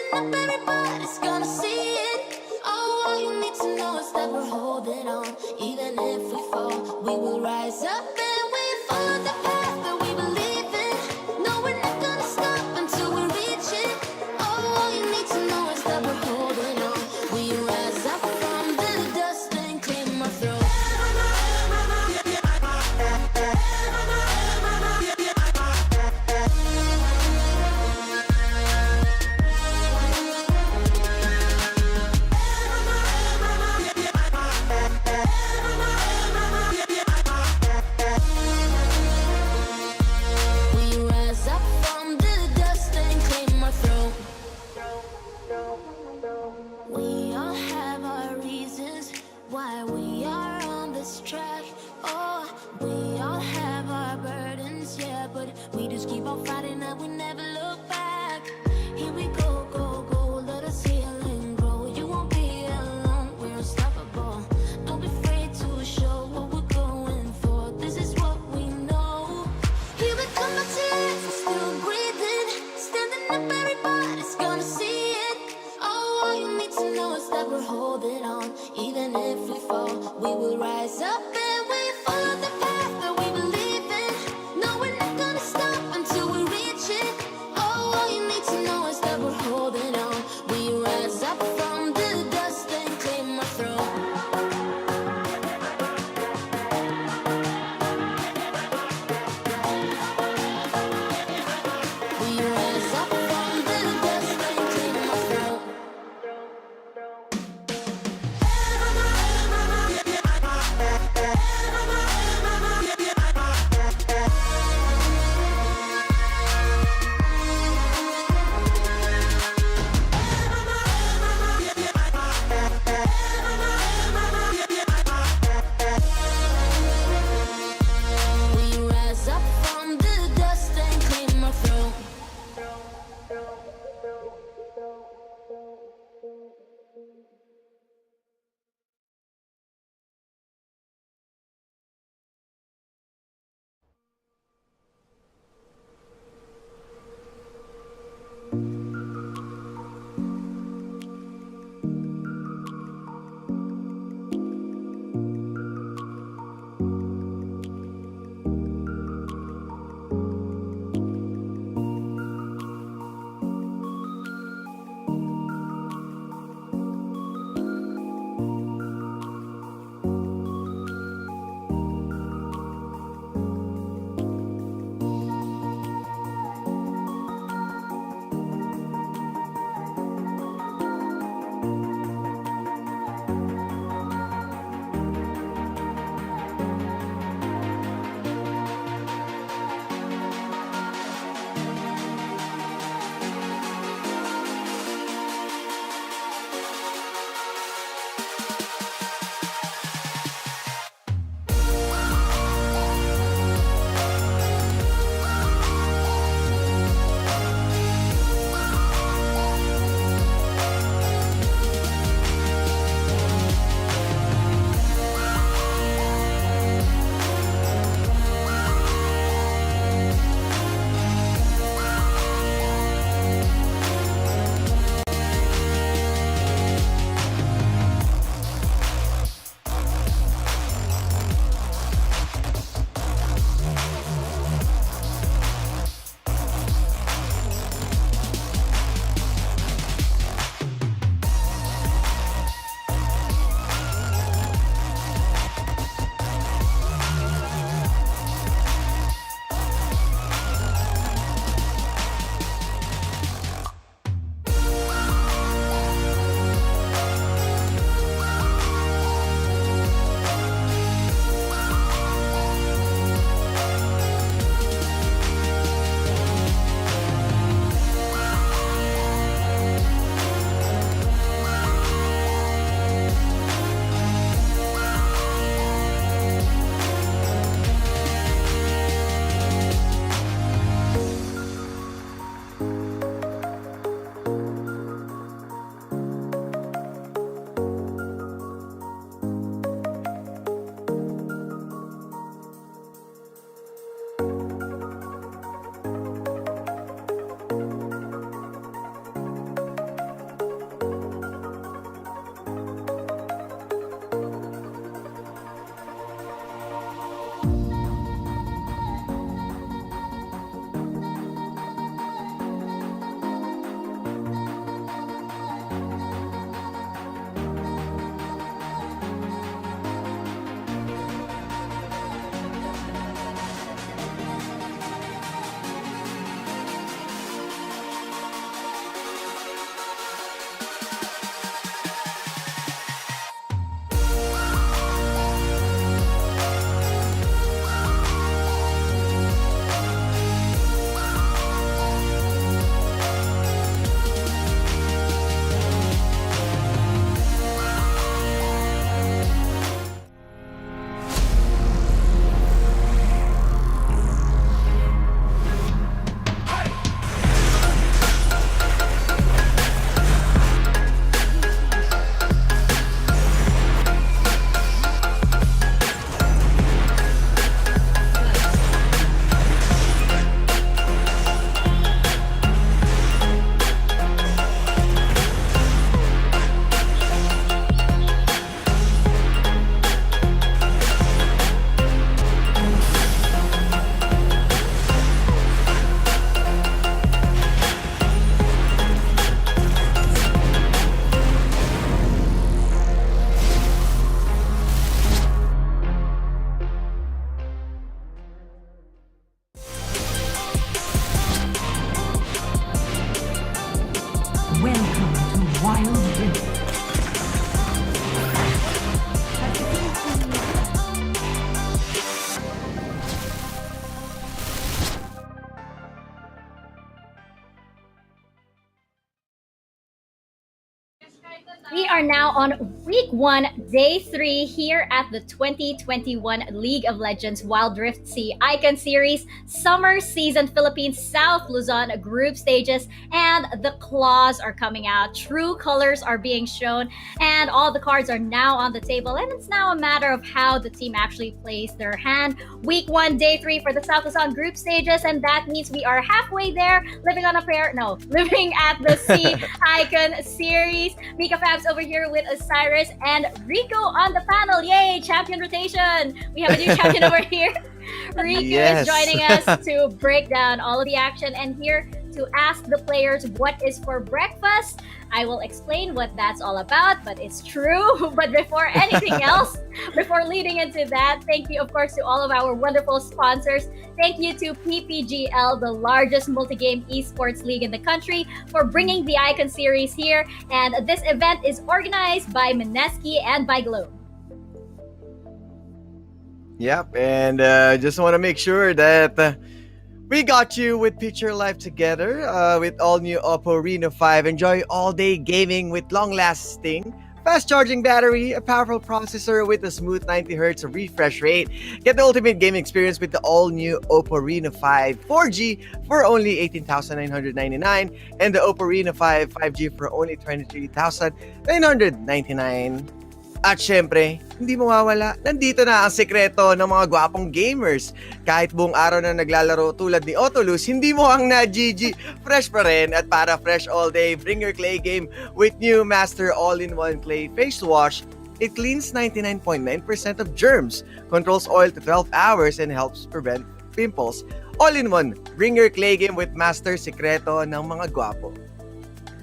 Standing up, everybody's gonna see it. Oh, all you need to know is that we're holding on. Even if we fall, we will rise up and we follow the path that we believe in. No, we're not gonna stop until we reach it. Oh, all you need to know is that we're holding on. We rise up from the dust and clear my throat. We all have our reasons why we are on this track. Oh, we all have our burdens, yeah, but we just keep on fighting and we never look back. Here we go, go, go, let us heal and grow. You won't be alone, we're unstoppable. Don't be afraid to show what we're going for. This is what we know. Here we come, my tears, we're still breathing. Standing up, everybody's gonna see it. Oh, all you need to know is that we're holding on. Even if we fall, we will rise up and we follow the path that we believe in. No, we're not gonna stop until we reach it. Oh, all you need to know is that we're holding on. We rise up from the dust and clear my throat. We rise up from the dust and clear my throat. We are now on week 1, day 3 here at the 2021 League of Legends Wild Rift Sea Icon Series Summer Season Philippines South Luzon group stages, and the claws are coming out. True colors are being shown, and all the cards are now on the table, and it's now a matter of how the team actually plays their hand. Week 1, day 3 for the South Luzon group stages, and that means we are halfway there, living on a prayer. No, living at the Sea Icon Series. Mika Fabs over here with Osiris and Rico on the panel. Yay, champion rotation. We have a new champion over here. Rico is joining us to break down all of the action and here to ask the players what is for breakfast. I will explain what that's all about, but it's true. But before anything else, before leading into that, thank you, of course, to all of our wonderful sponsors. Thank you to PPGL, the largest multi-game esports league in the country, for bringing the Icon Series here. And this event is organized by Mineski and by Globe. Yep, and just want to make sure that we got you with Picture Life together with all new Oppo Reno 5. Enjoy all-day gaming with long-lasting, fast-charging battery, a powerful processor with a smooth 90Hz refresh rate. Get the ultimate gaming experience with the all-new Oppo Reno 5 4G for only 18,999 and the Oppo Reno 5 5G for only 23,999. At syempre, hindi mawawala, nandito na ang sekreto ng mga gwapong gamers. Kahit buong araw na naglalaro tulad ni Otolus, hindi mo ang na-GG. Fresh pa rin at para fresh all day, bring your clay game with new Master All-in-One Clay Face Wash. It cleans 99.9% of germs, controls oil to 12 hours, and helps prevent pimples. All-in-one, bring your clay game with Master Sekreto ng mga gwapo.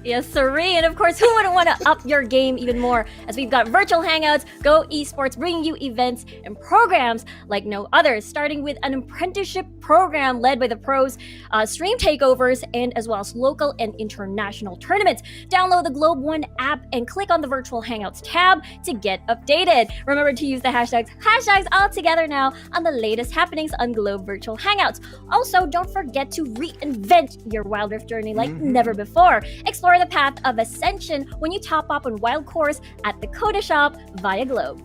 Yes, sirree. And of course, who wouldn't want to up your game even more as we've got virtual hangouts, Go Esports, bringing you events and programs like no others, starting with an apprenticeship program led by the pros, stream takeovers, and as well as local and international tournaments. Download the Globe One app and click on the virtual hangouts tab to get updated. Remember to use the hashtags all together now on the latest happenings on Globe Virtual Hangouts. Also, don't forget to reinvent your Wild Rift journey like never before. Explore the path of ascension when you top up on Wild Cores at the Coda Shop via Globe.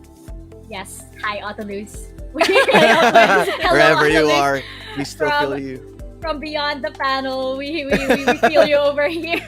Yes, hi Otolus. Wherever you are, we still feel you. From beyond the panel, we feel you over here.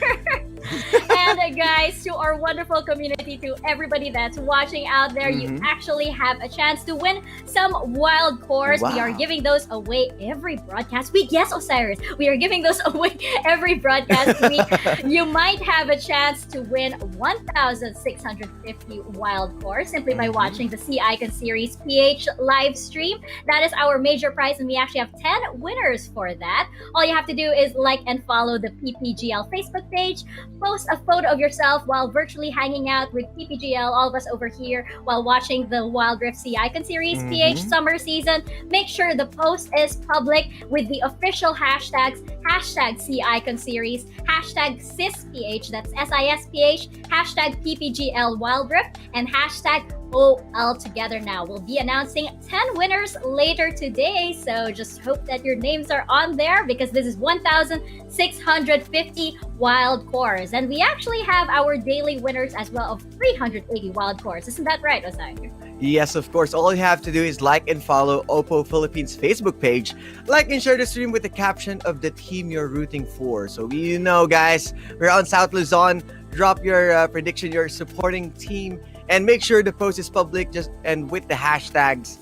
And guys, to our wonderful community, to everybody that's watching out there, you actually have a chance to win some wild cores. Wow. We are giving those away every broadcast week. Yes, Osiris, we are giving those away every broadcast week. You might have a chance to win 1,650 wild cores simply by watching the Sea Icon Series PH live stream. That is our major prize, and we actually have 10 winners for that. All you have to do is like and follow the PPGL Facebook page. Post a photo of yourself while virtually hanging out with PPGL, all of us over here, while watching the Wild Rift Sea Icon Series PH Summer Season. Make sure the post is public with the official hashtags, hashtag Sea Icon Series, hashtag SISPH, that's SISPH, hashtag PPGL Wild Rift, and hashtag all together now. We'll be announcing 10 winners later today, so just hope that your names are on there because this is 1,650 wild cores. And we actually have our daily winners as well of 380 wild cores. Isn't that right, Osai? Yes, of course. All you have to do is like and follow Oppo Philippines Facebook page. Like and share the stream with the caption of the team you're rooting for. So you know, guys, we're on South Luzon. Drop your prediction, your supporting team, and make sure the post is public and with the hashtags.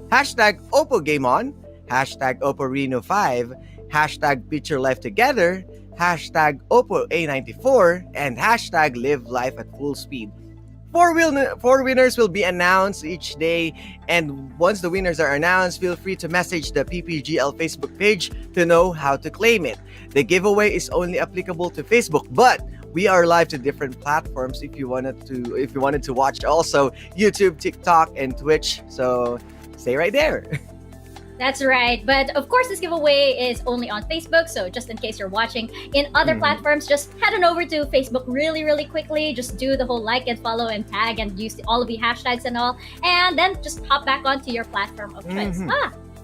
Hashtag Oppo Game On, hashtag Oppo Reno 5, hashtag Picture Life Together, hashtag Oppo A94, and hashtag Live Life at Full Speed. Four winners will be announced each day, and once the winners are announced, feel free to message the PPGL Facebook page to know how to claim it. The giveaway is only applicable to Facebook, but we are live to different platforms if you wanted to watch also YouTube, TikTok, and Twitch. So stay right there. That's right. But of course, this giveaway is only on Facebook. So just in case you're watching in other platforms, just head on over to Facebook really, really quickly. Just do the whole like and follow and tag and use all of the hashtags and all. And then just hop back onto your platform of choice.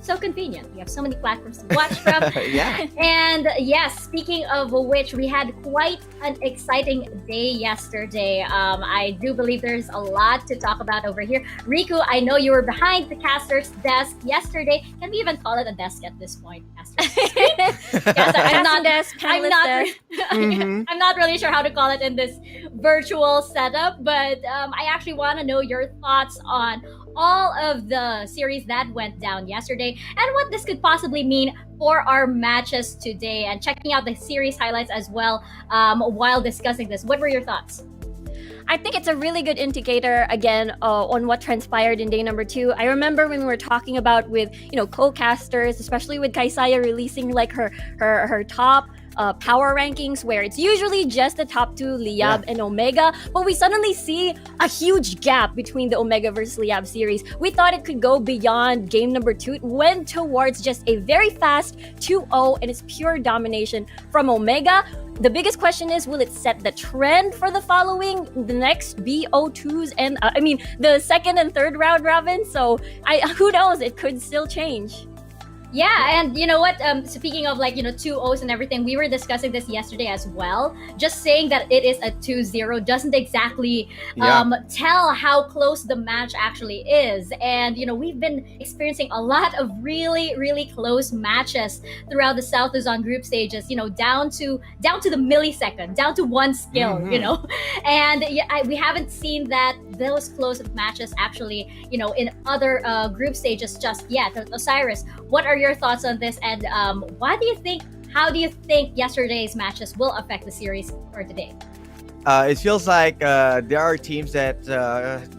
So convenient. We have so many platforms to watch from. Yeah. And yes, speaking of which, we had quite an exciting day yesterday. I do believe there's a lot to talk about over here. Riku, I know you were behind the caster's desk yesterday. Can we even call it a desk at this point? Caster's desk? I'm not. desk, I'm panelist not. desk. Mhm. I'm not really sure how to call it in this virtual setup, but I actually want to know your thoughts on all of the series that went down yesterday and what this could possibly mean for our matches today, and checking out the series highlights as well while discussing this. What were your thoughts? I think it's a really good indicator again on what transpired in day number 2. I remember when we were talking about with co-casters, especially with Kaisaya releasing like her top power rankings, where it's usually just the top 2, Liyab and Omega, but we suddenly see a huge gap between the Omega versus Liyab series. We thought it could go beyond game number 2. It went towards just a very fast 2-0, and it's pure domination from Omega. The biggest question is, will it set the trend for the the next BO2s and the second and third round robin? So who knows? It could still change. Yeah, and you know what? Speaking of 2-0s and everything, we were discussing this yesterday as well. Just saying that it is a 2-0 doesn't exactly tell how close the match actually is. And we've been experiencing a lot of really, really close matches throughout the South Luzon group stages. Down to the millisecond, down to one skill. And we haven't seen those close matches actually, in other group stages just yet. Osiris, what are your thoughts on this, and how do you think yesterday's matches will affect the series for today? It feels like there are teams that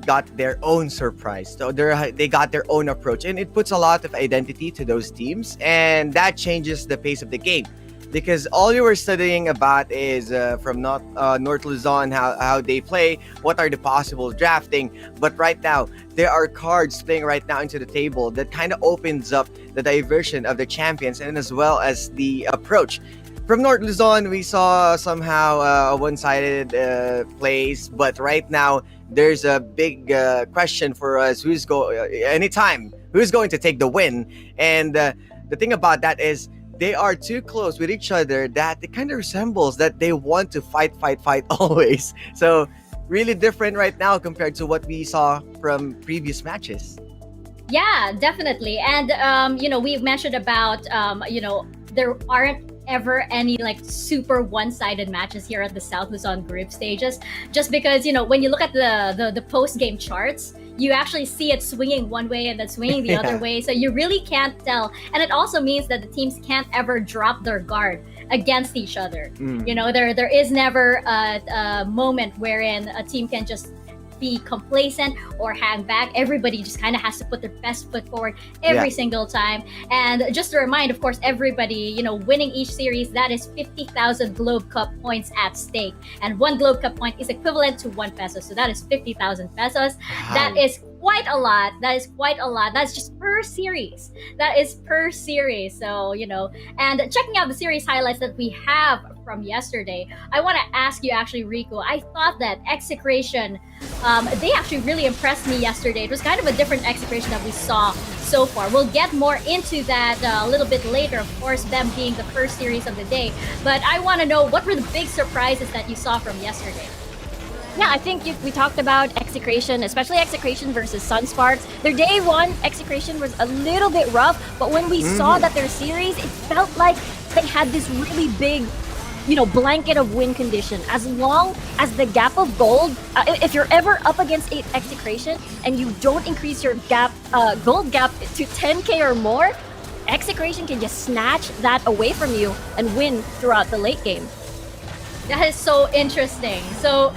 got their own surprise. So they got their own approach, and it puts a lot of identity to those teams, and that changes the pace of the game. Because all you were studying about is from North Luzon, how they play, what are the possible drafting. But right now, there are cards playing right now into the table that kind of opens up the diversion of the champions, and as well as the approach. From North Luzon, we saw somehow a one-sided plays, but right now, there's a big question for us, who's going to take the win. And the thing about that is, they are too close with each other that it kind of resembles that they want to fight always. So really different right now compared to what we saw from previous matches. Yeah, definitely. And we've mentioned about there aren't ever any super one-sided matches here at the South Luzon group stages, just because when you look at the post-game charts, you actually see it swinging one way and then swinging the other way, so you really can't tell. And it also means that the teams can't ever drop their guard against each other. There is never a moment wherein a team can just be complacent or hang back. Everybody just kind of has to put their best foot forward every single time. And just to remind, of course, everybody, winning each series, that is 50,000 Globe Cup points at stake. And one Globe Cup point is equivalent to 1 peso. So that is 50,000 pesos. Wow. That is quite a lot. That's just per series. That is per series. So, and checking out the series highlights that we have from yesterday, I want to ask you actually, Riku, I thought that Execration, they actually really impressed me yesterday. It was kind of a different Execration that we saw so far. We'll get more into that a little bit later, of course, them being the first series of the day. But I want to know, what were the big surprises that you saw from yesterday? Yeah, I think we talked about Execration, especially Execration versus Sunsparks. Their day 1 Execration was a little bit rough, but when we saw that their series, it felt like they had this really big blanket of win condition. As long as the gap of gold, if you're ever up against 8 Execration and you don't increase your gold gap to 10k or more, Execration can just snatch that away from you and win throughout the late game. That is so interesting. So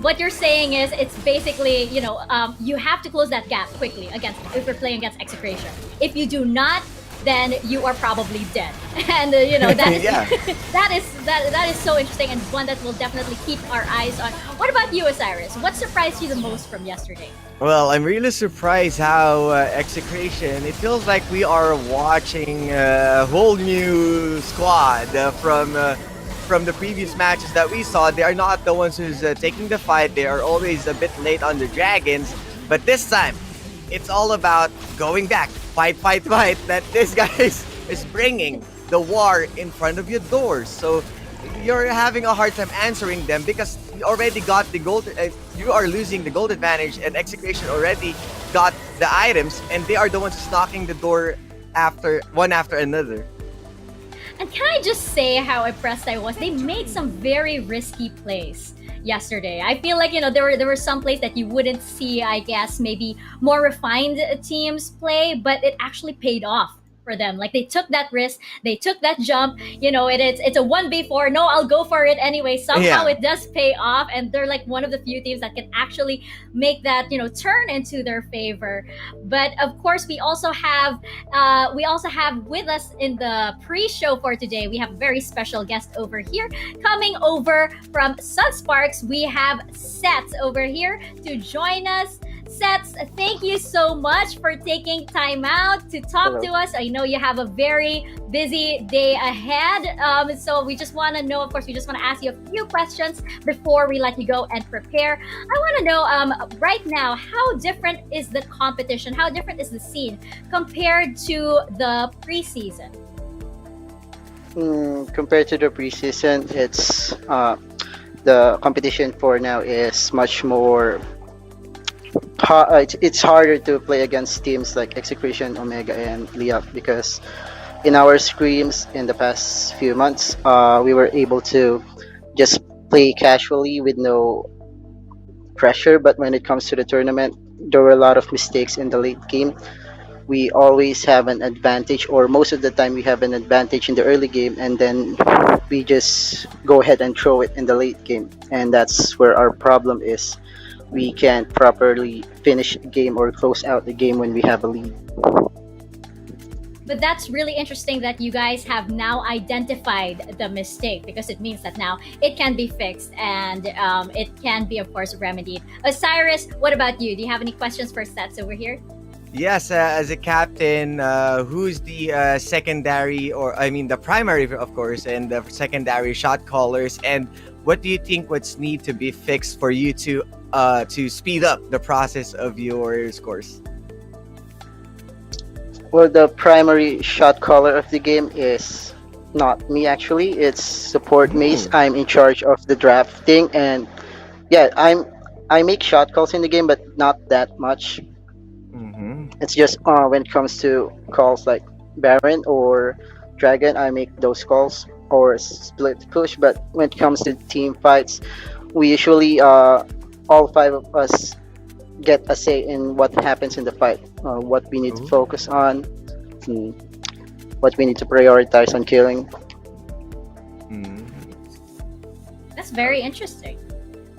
what you're saying is, it's basically, you have to close that gap quickly if you're playing against Execration. If you do not, then you are probably dead. And that is that is so interesting, and one that we'll definitely keep our eyes on. What about you, Osiris? What surprised you the most from yesterday? Well, I'm really surprised how Execration, it feels like we are watching a whole new squad from the previous matches that we saw. They are not the ones who's taking the fight. They are always a bit late on the Dragons. But this time, it's all about going back, fight, fight, fight. That this guy is bringing the war in front of your doors. So you're having a hard time answering them because you already got the gold. You are losing the gold advantage, and Execration already got the items, and they are the ones who's knocking the door after one after another. And can I just say how impressed I was? They made some very risky plays yesterday. I feel like, there were some plays that you wouldn't see, I guess, maybe more refined teams play, but it actually paid off for them. Like, they took that risk, they took that jump. It's a 1v4. No, I'll go for it anyway. Somehow Yeah. it does pay off, and they're like one of the few teams that can actually make that turn into their favor. But of course, we also have with us in the pre-show for today, we have a very special guest over here coming over from Sunsparks. We have Sets over here to join us. Sets, thank you so much for taking time out to talk to us. I know you have a very busy day ahead. So we just want to know, of course, we just want to ask you a few questions before we let you go and prepare. I want to know right now, how different is the competition? How different is the scene compared to the preseason? Compared to the preseason, the competition for now is much more. It's harder to play against teams like Execration, Omega, and Liyab because in our scrims in the past few months, we were able to just play casually with no pressure. But when it comes to the tournament, there were a lot of mistakes in the late game. We always have an advantage, or most of the time, we have an advantage in the early game, and then we just go ahead and throw it in the late game. And that's where our problem is. We can't properly finish the game or close out the game when we have a lead. But that's really interesting that you guys have now identified the mistake, because it means that now it can be fixed and it can be, of course, remedied. Osiris, what about you? Do you have any questions for Sets over here? Yes, as a captain, who's the secondary, or I mean the primary, of course, and the secondary shot callers, and what do you think what's need to be fixed for you to speed up the process of your scores? Well, the primary shot caller of the game is not me actually. It's support Mace. I'm in charge of the drafting, and yeah, I make shot calls in the game, but not that much. It's just when it comes to calls like Baron or Dragon, I make those calls, or split push. But when it comes to team fights, we usually all five of us get a say in what happens in the fight, what we need to focus on, what we need to prioritize on killing. That's very interesting.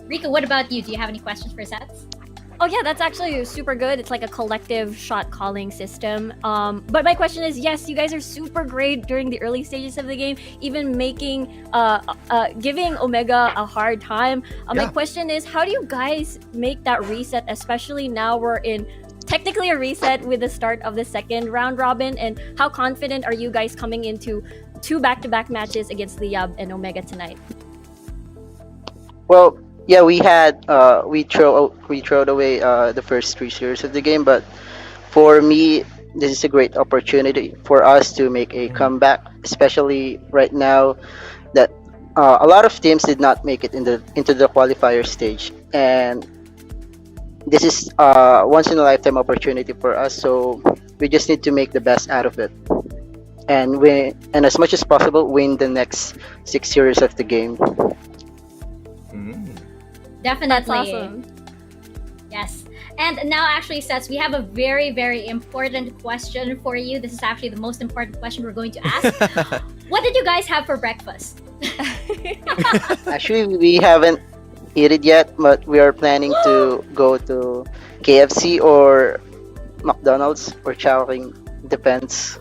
Rika, what about you? Do you have any questions for Sets? Oh yeah, that's actually super good. It's like a collective shot calling system. But my question is, yes, you guys are super great during the early stages of the game, even making giving Omega a hard time. My question is, how do you guys make that reset, especially now we're in technically a reset with the start of the second round robin, and how confident are you guys coming into two back-to-back matches against Liyab and Omega tonight? Well, yeah, we throwed away the first 3 series of the game, but for me, this is a great opportunity for us to make a comeback, especially right now that a lot of teams did not make it into the qualifier stage, and this is once in a lifetime opportunity for us. So we just need to make the best out of it, and as much as possible win the next 6 series of the game. Definitely. That's awesome. Yes. And now, actually, Sets, we have a very, very important question for you. This is actually the most important question we're going to ask. What did you guys have for breakfast? Actually, we haven't eaten yet, but we are planning to go to KFC or McDonald's or Chowking. Depends.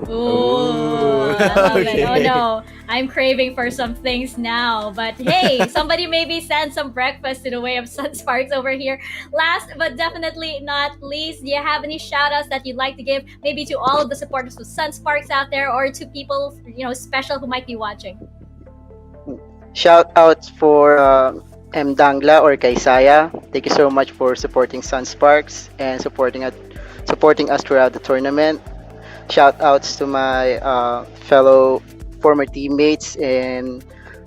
Ooh, I love it. Oh no, I'm craving for some things now. But hey, somebody maybe send some breakfast in the way of Sunsparks over here. Last but definitely not least, do you have any shout outs that you'd like to give maybe to all of the supporters of Sunsparks out there, or to people special who might be watching? Shout out for M. Dangla or Kaisaya. Thank you so much for supporting Sunsparks and supporting us throughout the tournament. Shout outs to my fellow former teammates in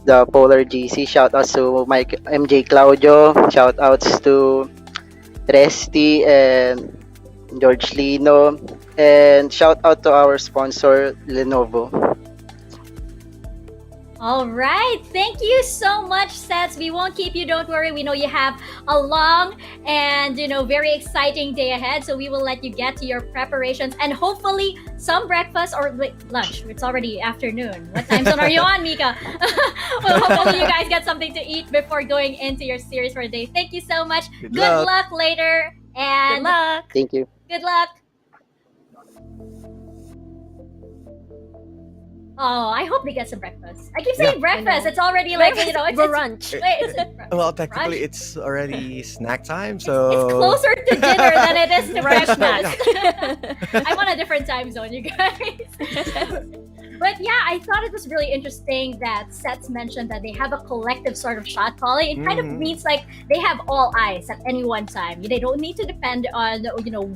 the Polar GC. Shout outs to Mike MJ Claudio. Shout outs to Resti and George Lino. And shout out to our sponsor Lenovo. All right. Thank you so much, Sets. We won't keep you. Don't worry. We know you have a long and, very exciting day ahead. So we will let you get to your preparations and hopefully some breakfast or lunch. It's already afternoon. What time zone are you on, Mika? Well, hopefully you guys get something to eat before going into your series for the day. Thank you so much. Good luck later. And Good luck. Thank you. good luck. Oh, I hope they get some breakfast. I keep saying breakfast. know. It's already like, Breakfast it's or brunch. Wait, is it Well, technically, brunch? it's already snack time, so It's closer to dinner than it is to Brunch breakfast. I'm on a different time zone, you guys. But yeah, I thought it was really interesting that Sets mentioned that they have a collective sort of shot calling. It kind of means like they have all eyes at any one time. They don't need to depend on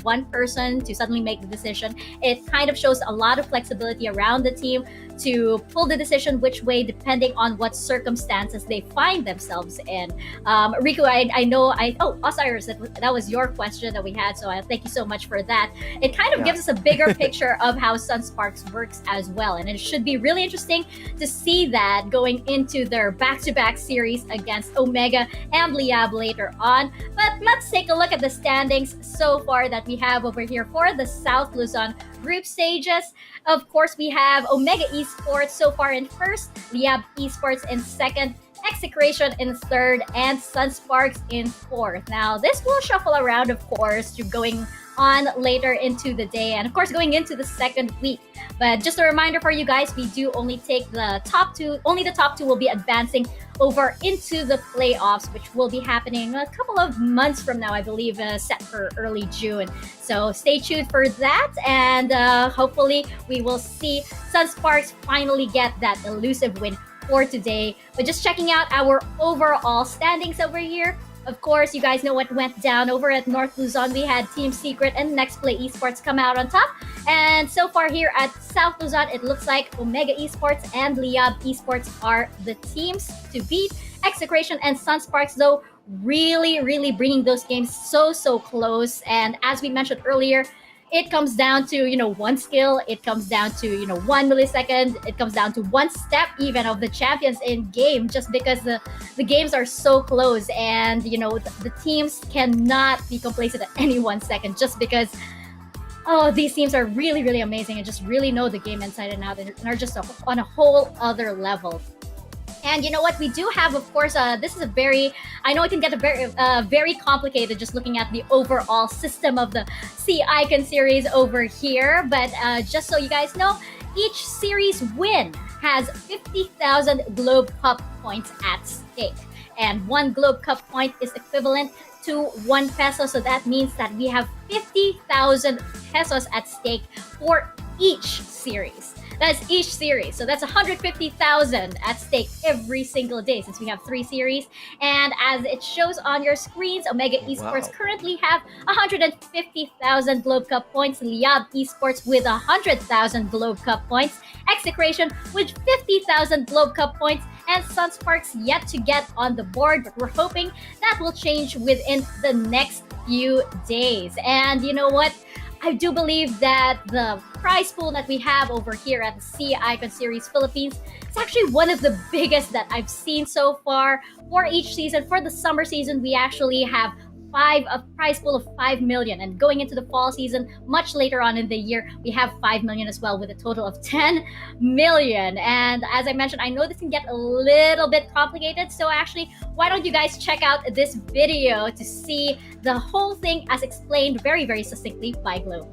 one person to suddenly make the decision. It kind of shows a lot of flexibility around the team to pull the decision which way depending on what circumstances they find themselves in. Riku, I know Osiris, that was your question that we had, so I thank you so much for that. It kind of gives us a bigger picture of how Sunsparks works as well, and it should be really interesting to see that going into their back-to-back series against Omega and Liyab later on. But let's take a look at the standings so far that we have over here for the South Luzon group stages. Of course, we have Omega Esports so far in first, Liyab Esports in second, Execration in third, and Sunsparks in fourth. Now, this will shuffle around, of course, to going on later into the day and of course going into the second week. But just a reminder for you guys, we do only take the top two. Only the top two will be advancing over into the playoffs, which will be happening a couple of months from now, I believe, set for early June. So stay tuned for that, and hopefully we will see Sunsparks finally get that elusive win for today. But just checking out our overall standings over here. Of course, you guys know what went down over at North Luzon. We had Team Secret and Next Play Esports come out on top. And so far here at South Luzon, it looks like Omega Esports and Liyab Esports are the teams to beat. Execration and Sunsparks, though, really bringing those games so close. And as we mentioned earlier, it comes down to, one skill. It comes down to, 1 millisecond. It comes down to one step even of the champions in game, just because the games are so close, and, the teams cannot be complacent at any 1 second, just because, these teams are really amazing and just really know the game inside and out and are just on a whole other level. And you know what? We do have, of course, this is I know it can get very complicated just looking at the overall system of the Icon series over here. But just so you guys know, each series win has 50,000 Globe Cup points at stake. And 1 Globe Cup point is equivalent to 1 peso. So that means that we have 50,000 pesos at stake for each series. That's each series. So that's 150,000 at stake every single day since we have 3 series. And as it shows on your screens, Omega Esports currently have 150,000 Globe Cup points. Liyab Esports with 100,000 Globe Cup points. Execration with 50,000 Globe Cup points. And Sunsparks yet to get on the board, but we're hoping that will change within the next few days. And you know what? I do believe that the prize pool that we have over here at the Icon Series Philippines is actually one of the biggest that I've seen so far for each season. For the summer season, we actually have a prize pool of 5 million, and going into the fall season much later on in the year, we have 5 million as well, with a total of 10 million. And as I mentioned, I know this can get a little bit complicated, so actually, why don't you guys check out this video to see the whole thing as explained very succinctly by Globe.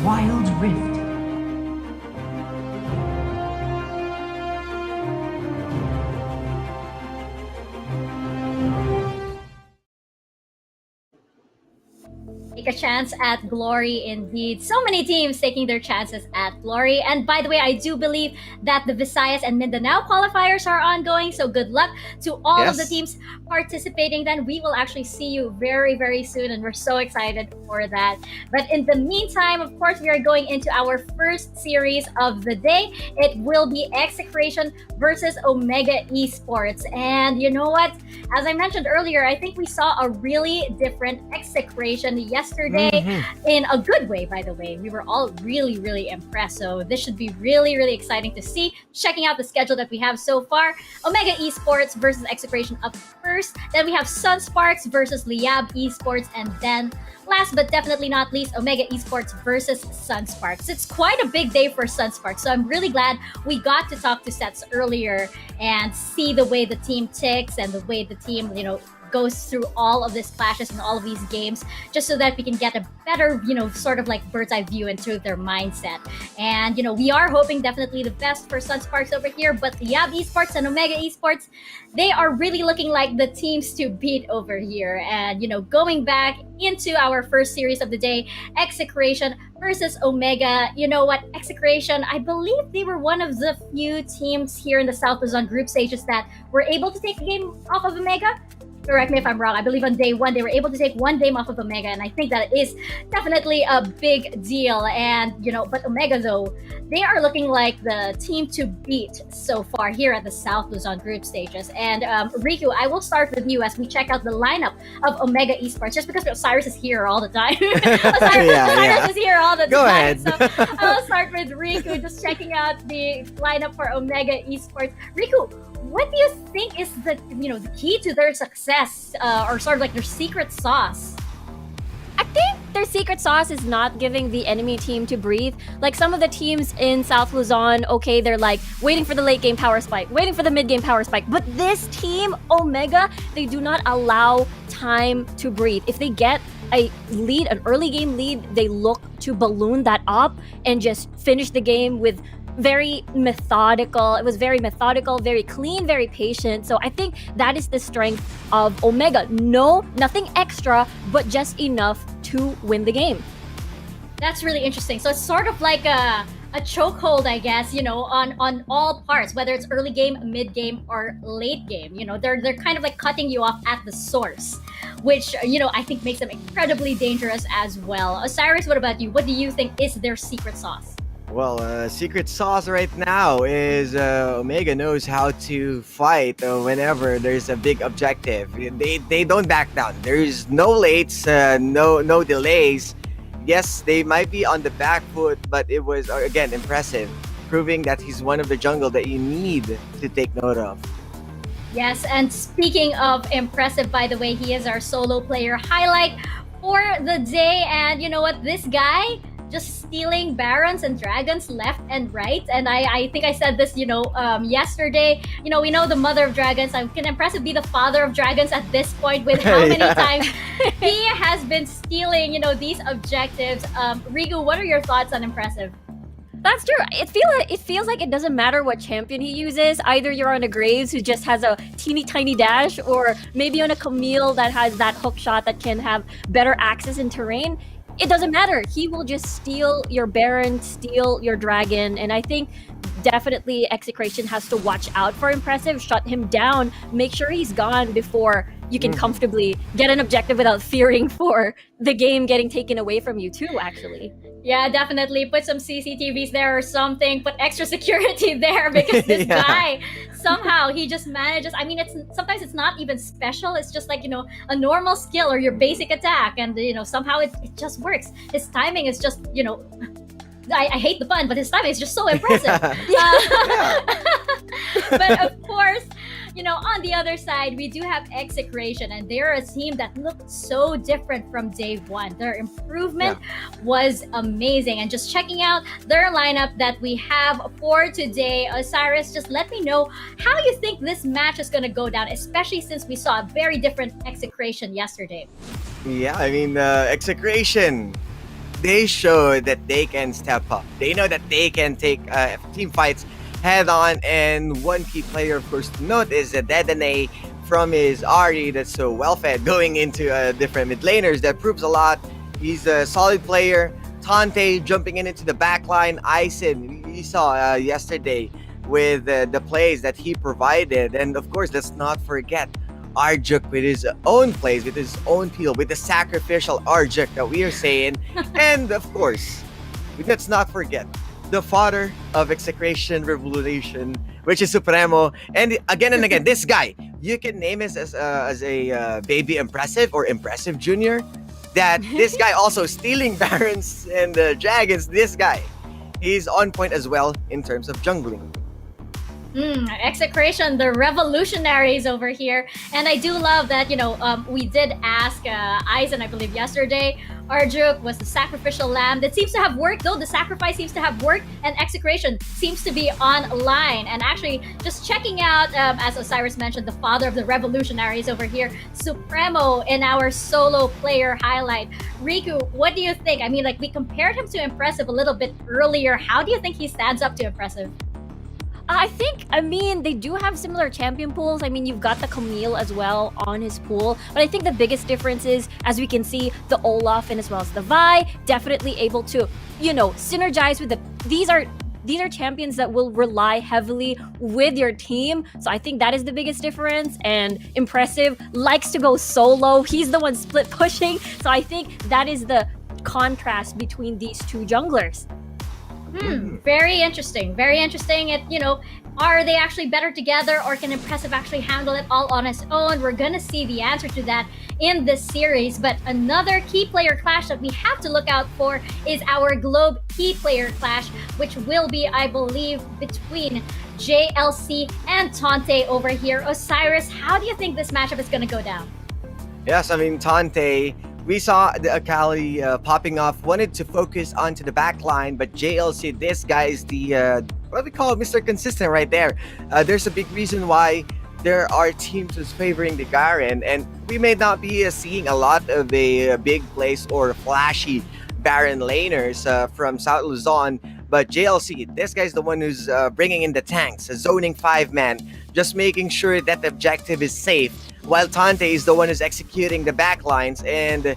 Wild Rift. Take a chance at glory indeed. So many teams taking their chances at glory. And by the way, I do believe that the Visayas and Mindanao qualifiers are ongoing. So good luck to all of the Yes. teams participating. Then we will actually see you very, very soon. And we're so excited for that. But in the meantime, of course, we are going into our first series of the day. It will be Execration versus Omega Esports. And you know what? As I mentioned earlier, I think we saw a really different Execration yesterday in a good way, by the way. We were all really, really impressed. So this should be really, really exciting to see. Checking out the schedule that we have so far. Omega Esports versus Execration up first. Then we have Sunsparks versus Liyab Esports. And then last but definitely not least, Omega Esports versus Sunsparks. It's quite a big day for Sunsparks. So I'm really glad we got to talk to Sets earlier and see the way the team ticks and the way the team, goes through all of these clashes and all of these games, just so that we can get a better, sort of like bird's eye view into their mindset. And, we are hoping definitely the best for Sunsparks over here, but Liyab Esports and Omega Esports, they are really looking like the teams to beat over here. And, going back into our first series of the day, Execration versus Omega. You know what? Execration, I believe they were one of the few teams here in the South Luzon group stages that were able to take the game off of Omega. Correct me if I'm wrong. I believe on day one they were able to take one game off of Omega, and I think that is definitely a big deal. And but Omega though, they are looking like the team to beat so far here at the South Luzon group stages. And Riku, I will start with you as we check out the lineup of Omega Esports, just because Osiris is here all the time. Osiris is here all the Go time. ahead. So I'll start with Riku, just checking out the lineup for Omega Esports. Riku, what do you think is the the key to their success, or sort of like their secret sauce? I think their secret sauce is not giving the enemy team to breathe. Like some of the teams in South Luzon, okay, they're like waiting for the late game power spike, waiting for the mid game power spike. But this team, Omega, they do not allow time to breathe. If they get a lead, an early game lead, they look to balloon that up and just finish the game with very methodical. It was very methodical, very clean, very patient. So I think that is the strength of Omega. No, nothing extra, but just enough to win the game. That's really interesting. So it's sort of like a chokehold, I guess, on all parts, whether it's early game, mid game, or late game. They're kind of like cutting you off at the source, which I think makes them incredibly dangerous as well. Osiris, what about you? What do you think is their secret sauce? Well, secret sauce right now is Omega knows how to fight whenever there's a big objective. They don't back down. There is no lates, no delays. Yes, they might be on the back foot, but it was again impressive, proving that he's one of the jungle that you need to take note of. Yes, and speaking of impressive, by the way, he is our solo player highlight for the day. And you know what? This guy just stealing barons and dragons left and right. And I think I said this, yesterday. We know the mother of dragons. Can Impressive be the father of dragons at this point with how many times he has been stealing, these objectives. Rigu, what are your thoughts on Impressive? That's true. It feels like it doesn't matter what champion he uses. Either you're on a Graves who just has a teeny tiny dash, or maybe on a Camille that has that hook shot that can have better access in terrain. It doesn't matter. He will just steal your Baron, steal your Dragon, and I think definitely Execration has to watch out for Impressive, shut him down, make sure he's gone before you can comfortably get an objective without fearing for the game getting taken away from you too, actually. Yeah, definitely. Put some CCTVs there or something. Put extra security there, because this guy, somehow, he just manages. I mean, sometimes it's not even special. It's just like, a normal skill or your basic attack. And, somehow it just works. His timing is just, I hate the pun, but his timing is just so impressive. But of course, on the other side, we do have Execration, and they're a team that looked so different from day one. Their improvement was amazing. And just checking out their lineup that we have for today, Osiris, just let me know how you think this match is going to go down, especially since we saw a very different Execration yesterday. Yeah, I mean, Execration. they showed that they can step up. They know that they can take team fights head on. And one key player, of course, to note is that Dedene from his Ari that's so well fed going into different mid laners. That proves a lot. He's a solid player. Tante jumping into the back line. Ison, we saw yesterday with the plays that he provided. And of course, let's not forget Arjuk with his own plays, with his own peel, with the sacrificial Arjuk that we are saying. And of course, let's not forget the father of Execration Revolution, which is Supremo. And again, this guy, you can name him as a baby impressive or impressive junior. That this guy also stealing Barons and Dragons. This guy, he's on point as well in terms of jungling. Execration, the revolutionaries over here. And I do love that, we did ask Eisen, I believe, yesterday. Arjuk was the sacrificial lamb. That seems to have worked, though. The sacrifice seems to have worked, and Execration seems to be online. And actually, just checking out, as Osiris mentioned, the father of the revolutionaries over here, Supremo, in our solo player highlight. Riku, what do you think? I mean, like, we compared him to Impressive a little bit earlier. How do you think he stands up to Impressive? They do have similar champion pools. I mean, you've got the Camille as well on his pool. But I think the biggest difference is, as we can see, the Olaf and as well as the Vi, definitely able to, synergize with these are champions that will rely heavily with your team. So I think that is the biggest difference. And Impressive likes to go solo. He's the one split pushing. So I think that is the contrast between these two junglers. Very interesting. Very interesting. Are they actually better together, or can Impressive actually handle it all on his own? We're gonna see the answer to that in this series. But another key player clash that we have to look out for is our Globe key player clash, which will be, I believe, between JLC and Tante over here. Osiris, how do you think this matchup is gonna go down? Yes, I mean, Tante, we saw the Akali popping off, wanted to focus onto the back line, but JLC, this guy is the, what we call Mr. Consistent right there. There's a big reason why there are teams who's favoring the Garen, and we may not be seeing a lot of a big plays or flashy Baron laners from South Luzon, but JLC, this guy's the one who's bringing in the tanks, zoning 5-man, just making sure that the objective is safe, while Tante is the one who's executing the backlines. And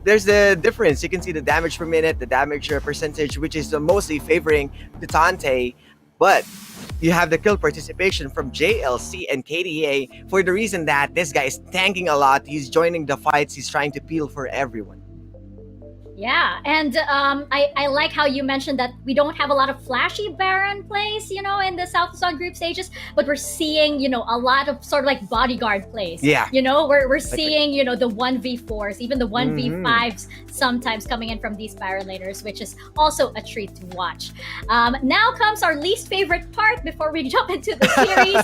there's the difference. You can see the damage per minute, the damage percentage, which is mostly favoring the Tante, but you have the kill participation from JLC and KDA for the reason that this guy is tanking a lot. He's joining the fights. He's trying to peel for everyone. Yeah, and I like how you mentioned that we don't have a lot of flashy Baron plays, in the South Luzon group stages, but we're seeing, a lot of sort of like bodyguard plays. Yeah. We're seeing, the 1v4s, even the 1v5s sometimes coming in from these Baron laners, which is also a treat to watch. Now comes our least favorite part before we jump into the series.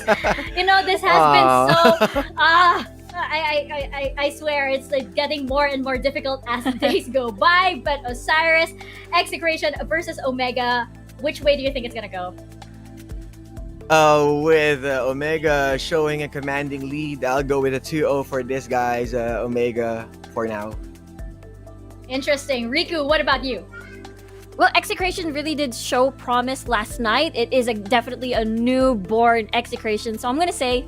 This has been so... I swear it's like getting more and more difficult as the days go by. But Osiris, Execration versus Omega, which way do you think it's gonna go? With Omega showing a commanding lead, I'll go with a 2-0 for this guy's Omega for now. Interesting. Riku, what about you? Well, Execration really did show promise last night. It is definitely a newborn Execration. So I'm gonna say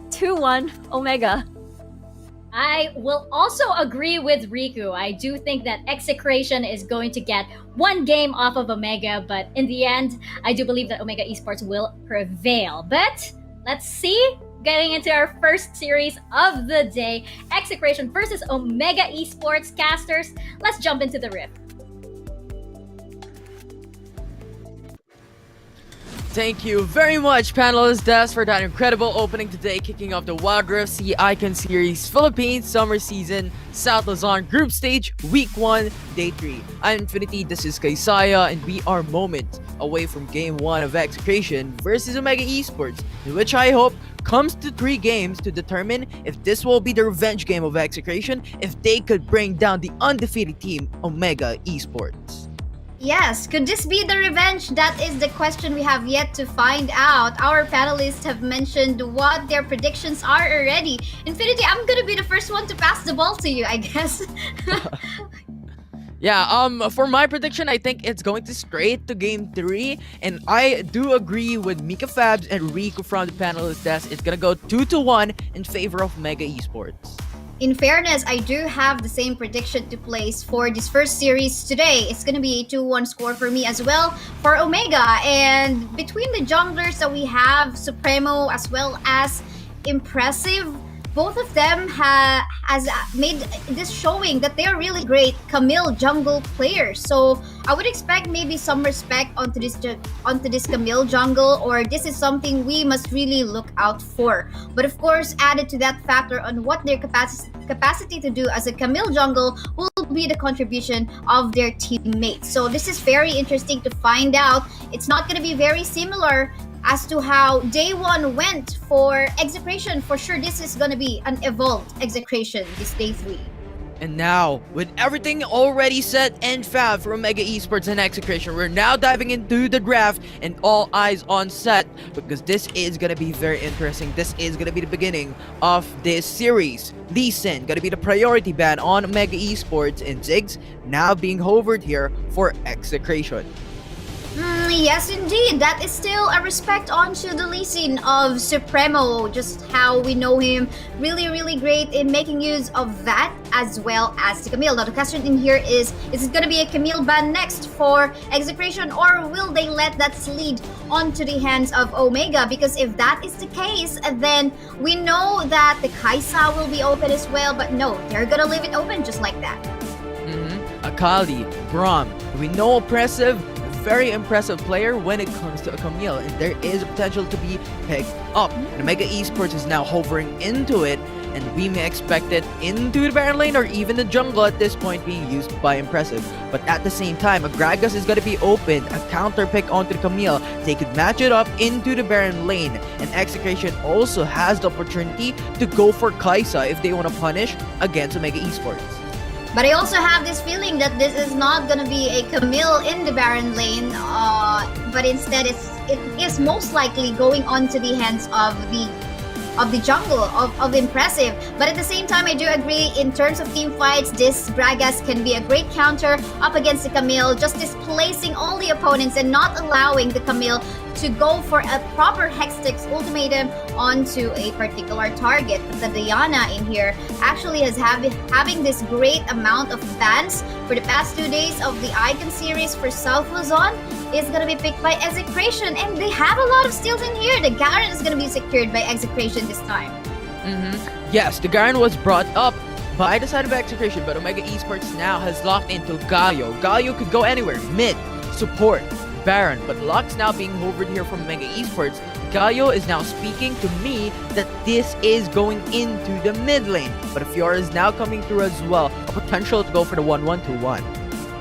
2-1 Omega. I will also agree with Riku. I do think that Execration is going to get one game off of Omega, but in the end, I do believe that Omega Esports will prevail. But let's see, getting into our first series of the day, Execration versus Omega Esports casters. Let's jump into the rift. Thank you very much, panelists, Des, for that incredible opening today, kicking off the Wild Rift Sea Icon Series Philippines Summer Season South Luzon Group Stage Week 1, Day 3. I'm Infinity, this is Kaisaya, and we are moments away from Game 1 of Execration versus Omega Esports, in which I hope comes to 3 games to determine if this will be the revenge game of Execration, if they could bring down the undefeated team Omega Esports. Yes, could this be the revenge? That is the question we have yet to find out. Our panelists have mentioned what their predictions are already. Infinity, I'm gonna be the first one to pass the ball to you, I guess. Yeah, for my prediction, I think it's going to straight to game 3, and I do agree with Mika Fabs and Rico from the panelist desk. It's gonna go 2-1 in favor of Mega Esports. In fairness, I do have the same prediction to place for this first series today. It's going to be a 2-1 score for me as well for Omega. And between the junglers that we have, Supremo as well as Impressive, both of them has made this showing that they're really great Camille jungle players. So I would expect maybe some respect onto this Camille jungle, or this is something we must really look out for. But of course, added to that factor on what their capacity to do as a Camille jungle will be the contribution of their teammates. So this is very interesting to find out. It's not going to be very similar as to how day 1 went for Execration. For sure, this is going to be an evolved Execration this day 3. And now, with everything already set and fab for Omega Esports and Execration, we're now diving into the draft and all eyes on set, because this is going to be very interesting. This is going to be the beginning of this series. Lee Sin going to be the priority ban on Omega Esports, and Ziggs now being hovered here for Execration. Yes, indeed. That is still a respect onto the Lee Sin of Supremo. Just how we know him, really, really great in making use of that as well as the Camille. Now, the question in here is it going to be a Camille ban next for Execration, or will they let that slide onto the hands of Omega? Because if that is the case, then we know that the Kaisa will be open as well. But no, they're gonna leave it open just like that. Akali, Braum, we know Oppressive, very impressive player when it comes to a Camille, and there is a potential to be picked up. And Omega Esports is now hovering into it, and we may expect it into the Baron lane or even the jungle at this point being used by Impressive. But at the same time, a Gragas is going to be open, a counter pick onto the Camille. They could match it up into the Baron lane, and Execration also has the opportunity to go for Kaisa if they want to punish against Omega Esports. But I also have this feeling that this is not gonna be a Camille in the Baron lane, but instead it is most likely going onto the hands of the jungle of Impressive. But at the same time, I do agree in terms of team fights, this Gragas can be a great counter up against the Camille, just displacing all the opponents and not allowing the Camille to go for a proper Hextech ultimatum onto a particular target. But the Diana in here actually has having this great amount of bans for the past 2 days of the Icon series for South Luzon is going to be picked by Execration, and they have a lot of steals in here. The Garen is going to be secured by Execration this time. Yes, the Garen was brought up by the side of Execration, but Omega Esports now has locked into Galio. Galio could go anywhere, mid, support, Baron, but Lux now being hovered here from Omega Esports. Galio is now speaking to me that this is going into the mid lane, but Fiora is now coming through as well, a potential to go for the 1-1-2-1.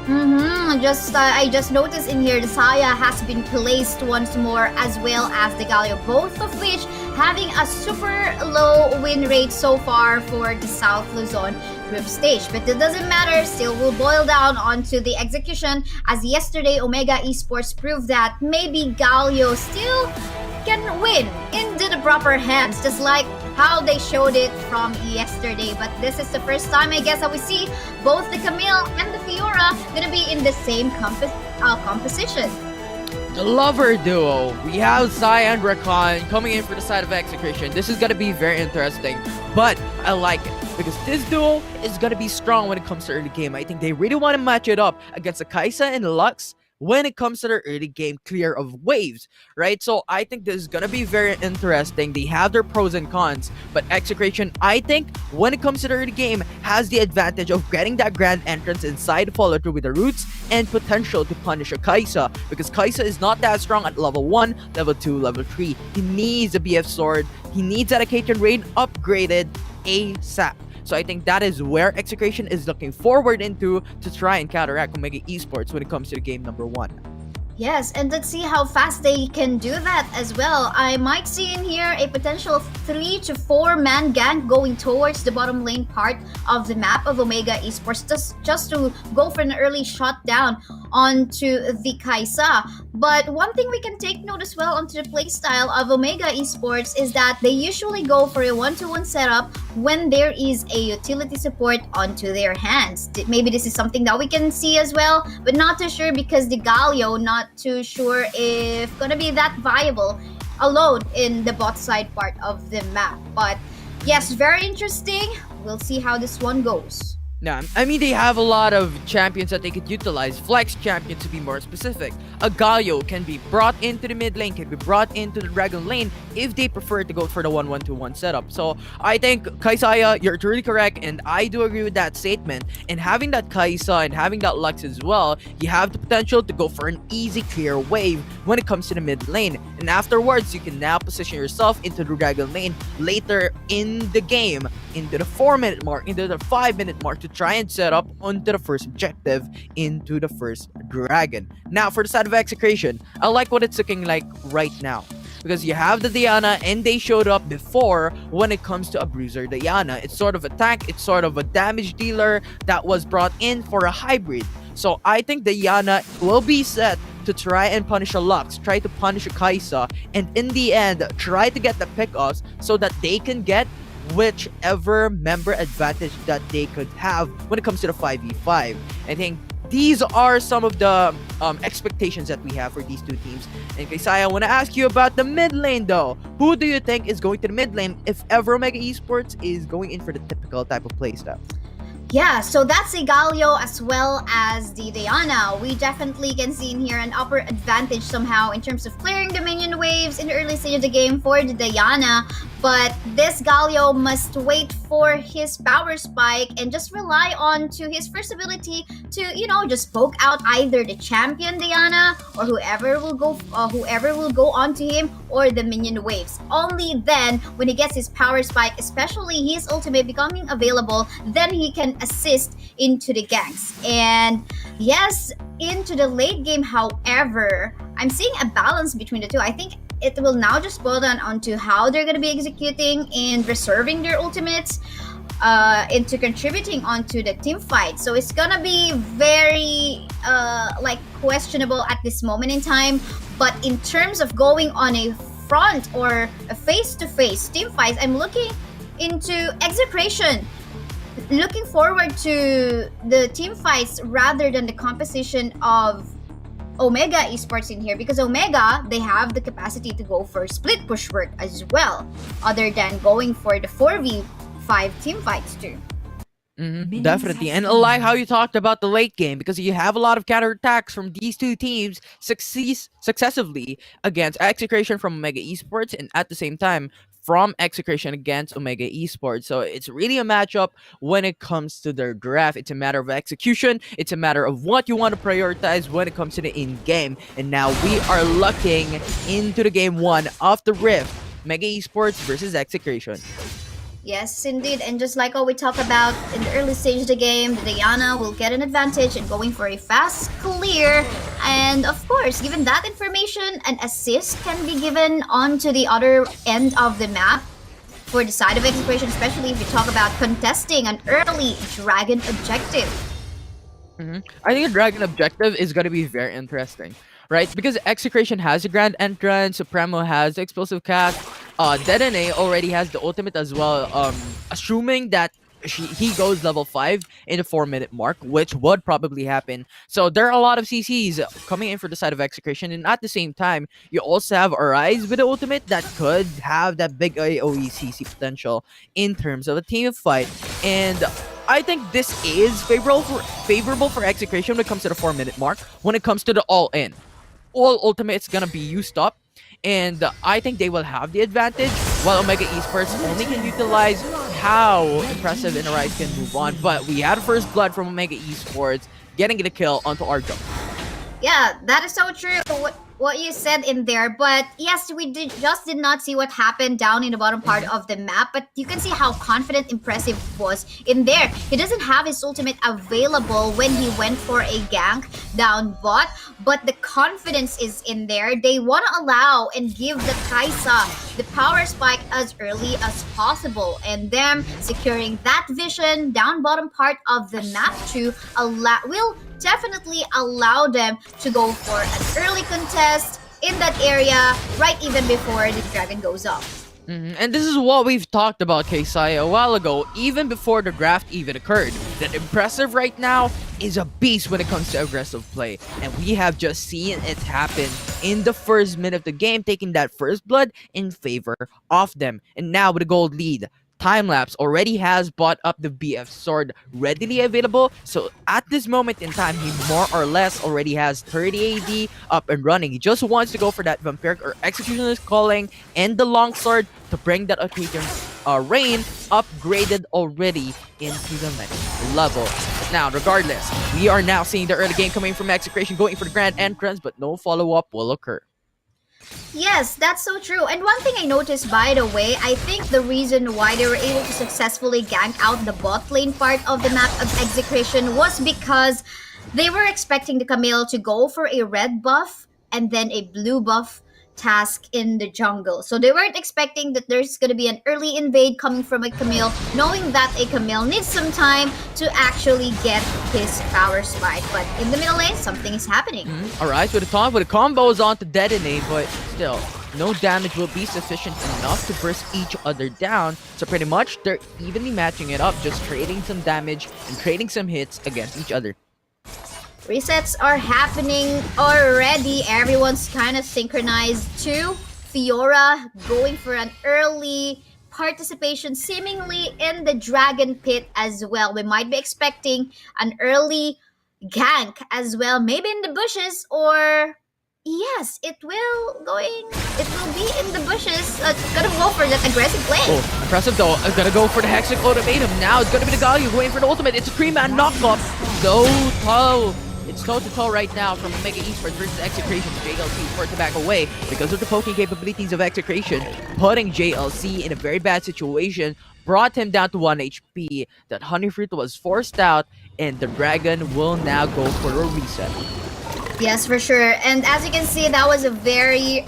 I just noticed in here the Saya has been placed once more, as well as the Galio, both of which having a super low win rate so far for the South Luzon group stage. But it doesn't matter, still will boil down onto the execution, as yesterday Omega Esports proved that maybe Galio still can win into the proper hands, just like how they showed it from yesterday. But this is the first time, I guess, that we see both the Camille and the Fiora gonna be in the same composition. The lover duo. We have Sai and Rakan coming in for the side of Execration. This is gonna be very interesting, but I like it because this duo is gonna be strong when it comes to early game. I think they really want to match it up against the Kaisa and Lux when it comes to their early game clear of waves, right? So I think this is gonna be very interesting. They have their pros and cons, but Execration, I think, when it comes to the early game, has the advantage of getting that grand entrance inside follow through with the roots and potential to punish a Kaisa, because Kaisa is not that strong at level 1, level 2, level 3. He needs a BF sword, he needs that Acacian Rain upgraded ASAP. So I think that is where Execration is looking forward into to try and counteract Omega Esports when it comes to the game number 1. Yes, and let's see how fast they can do that as well. I might see in here a potential 3 to 4 man gang going towards the bottom lane part of the map of Omega Esports just to go for an early shot down onto the Kaisa. But one thing we can take note as well onto the playstyle of Omega Esports is that they usually go for a 1-to-1 setup when there is a utility support onto their hands. Maybe this is something that we can see as well, but not too sure because the Galio, not too sure if gonna be that viable alone in the bot side part of the map. But yes, very interesting. We'll see how this one goes. Yeah, I mean, they have a lot of champions that they could utilize. Flex champions to be more specific. A Galio can be brought into the mid lane, can be brought into the dragon lane if they prefer to go for the 1-1-2-1 setup. So I think, Kaisaya, you're truly correct, and I do agree with that statement. And having that Kaisa and having that Lux as well, you have the potential to go for an easy clear wave when it comes to the mid lane. And afterwards, you can now position yourself into the dragon lane later in the game, into the 4-minute mark, into the 5-minute mark, to try and set up onto the first objective, into the first dragon. Now, for the side of Execration, I like what it's looking like right now. Because you have the Diana, and they showed up before when it comes to a Bruiser Diana. It's sort of a tank, it's sort of a damage dealer that was brought in for a hybrid. So I think Diana will be set to try and punish a Lux, try to punish a Kaisa, and in the end, try to get the pickoffs so that they can get whichever member advantage that they could have when it comes to the 5v5. I think these are some of the expectations that we have for these two teams. And Kaisaya, I want to ask you about the mid lane though. Who do you think is going to the mid lane if ever Omega Esports is going in for the typical type of playstyle? Yeah, so that's the Galio as well as the Diana. We definitely can see in here an upper advantage somehow in terms of clearing the minion waves in the early stage of the game for the Diana. But this Galio must wait for his power spike and just rely on to his first ability to, just poke out either the champion Diana or whoever will go onto him, or the minion waves. Only then, when he gets his power spike, especially his ultimate becoming available, then he can assist into the ganks. And yes, into the late game, however, I'm seeing a balance between the two. I think it will now just boil down onto how they're going to be executing and reserving their ultimates into contributing onto the team fight. So it's going to be very questionable at this moment in time. But in terms of going on a front or a face-to-face team fight, I'm looking into Execration. Looking forward to the team fights rather than the composition of Omega Esports in here, because Omega, they have the capacity to go for split push work as well, other than going for the 4v5 team fights too. Definitely. And I like how you talked about the late game, because you have a lot of counterattacks from these two teams successively against Execration from Omega Esports, and at the same time from Execration against Omega Esports. So it's really a matchup when it comes to their draft. It's a matter of execution. It's a matter of what you want to prioritize when it comes to the in-game. And now we are looking into the game one of the Rift. Omega Esports versus Execration. Yes, indeed. And just like what we talked about in the early stage of the game, the Diana will get an advantage in going for a fast clear. And of course, given that information, an assist can be given onto the other end of the map for the side of Execration, especially if you talk about contesting an early dragon objective. I think a dragon objective is going to be very interesting, right? Because Execration has a grand entrance, Supremo has the explosive cast, Dedenne already has the ultimate as well, assuming that he goes level 5 in the 4-minute mark, which would probably happen. So there are a lot of CCs coming in for the side of Execration, and at the same time, you also have Arise with the ultimate that could have that big AoE CC potential in terms of a team fight. And I think this is favorable for Execration when it comes to the 4-minute mark, when it comes to the all-in. All ultimates gonna be used up, and I think they will have the advantage, while Omega Esports only can utilize how impressive an Arise can move on. But we had first blood from Omega Esports getting the kill onto Arjo. Yeah, that is so true. What you said in there, but yes, we did not see what happened down in the bottom part of the map, but you can see how confident, impressive was in there. He doesn't have his ultimate available when he went for a gank down bot, but the confidence is in there. They want to allow and give the Kaisa the power spike as early as possible, and them securing that vision down bottom part of the map to allow will definitely allow them to go for an early contest in that area right even before the dragon goes off. And this is what we've talked about, Kaysai, a while ago, even before the draft even occurred. That Impressive right now is a beast when it comes to aggressive play. And we have just seen it happen in the first minute of the game, taking that first blood in favor of them. And now with a gold lead, Timelapse already has bought up the BF sword readily available. So at this moment in time, he more or less already has 30 AD up and running. He just wants to go for that Vampiric or Execution is calling and the longsword to bring that Occasion Rain upgraded already into the next level. But now, regardless, we are now seeing the early game coming from Execration, going for the grand entrance, but no follow-up will occur. Yes, that's so true. And one thing I noticed, by the way, I think the reason why they were able to successfully gank out the bot lane part of the map of Execration was because they were expecting the Camille to go for a red buff and then a blue buff task in the jungle. So they weren't expecting that there's going to be an early invade coming from a Camille, knowing that a Camille needs some time to actually get his power spike. But in the middle lane, something is happening. Alright, with the combos on to detonate, but still, no damage will be sufficient enough to burst each other down. So pretty much, they're evenly matching it up, just trading some damage and trading some hits against each other. Resets are happening already. Everyone's kind of synchronized too. Fiora going for an early participation seemingly in the Dragon Pit as well. We might be expecting an early gank as well. Maybe in the bushes or... Yes, it will be in the bushes. Gonna go for that aggressive play. Oh, impressive though. I'm gonna go for the Hexic ultimatum. Now it's gonna be the Galio going for the ultimate. It's a 3-man knockoff. It's toe-to-toe right now from Omega Esports versus Execration. JLC forced to back away because of the poking capabilities of Execration, putting JLC in a very bad situation, brought him down to 1 HP. That Honeyfruit was forced out, and the Dragon will now go for a reset. Yes, for sure. And as you can see, that was a very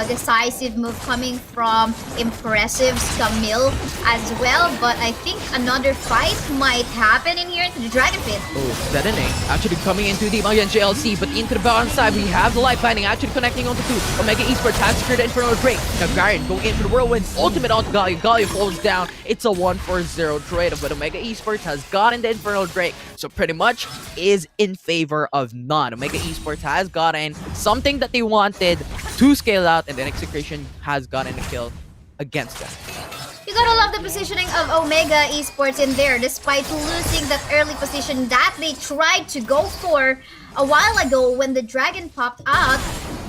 decisive move coming from Impressive's Camille as well. But I think another fight might happen in here into the Dragon Pit. Oh, detonate. Actually coming into the against JLC, but into the bottom side, we have the life binding actually connecting onto 2. Omega Esports has secured the Infernal Break. Now Garen going in for the Whirlwind. Ultimate onto Galio. Galio falls down. It's a 1-4-0 trade, but Omega Esports has gotten the Infernal Break. So pretty much is in favor of none. Omega Esports has gotten something that they wanted to scale out, and then Execration has gotten a kill against them. You gotta love the positioning of Omega Esports in there, despite losing that early position that they tried to go for a while ago when the dragon popped out.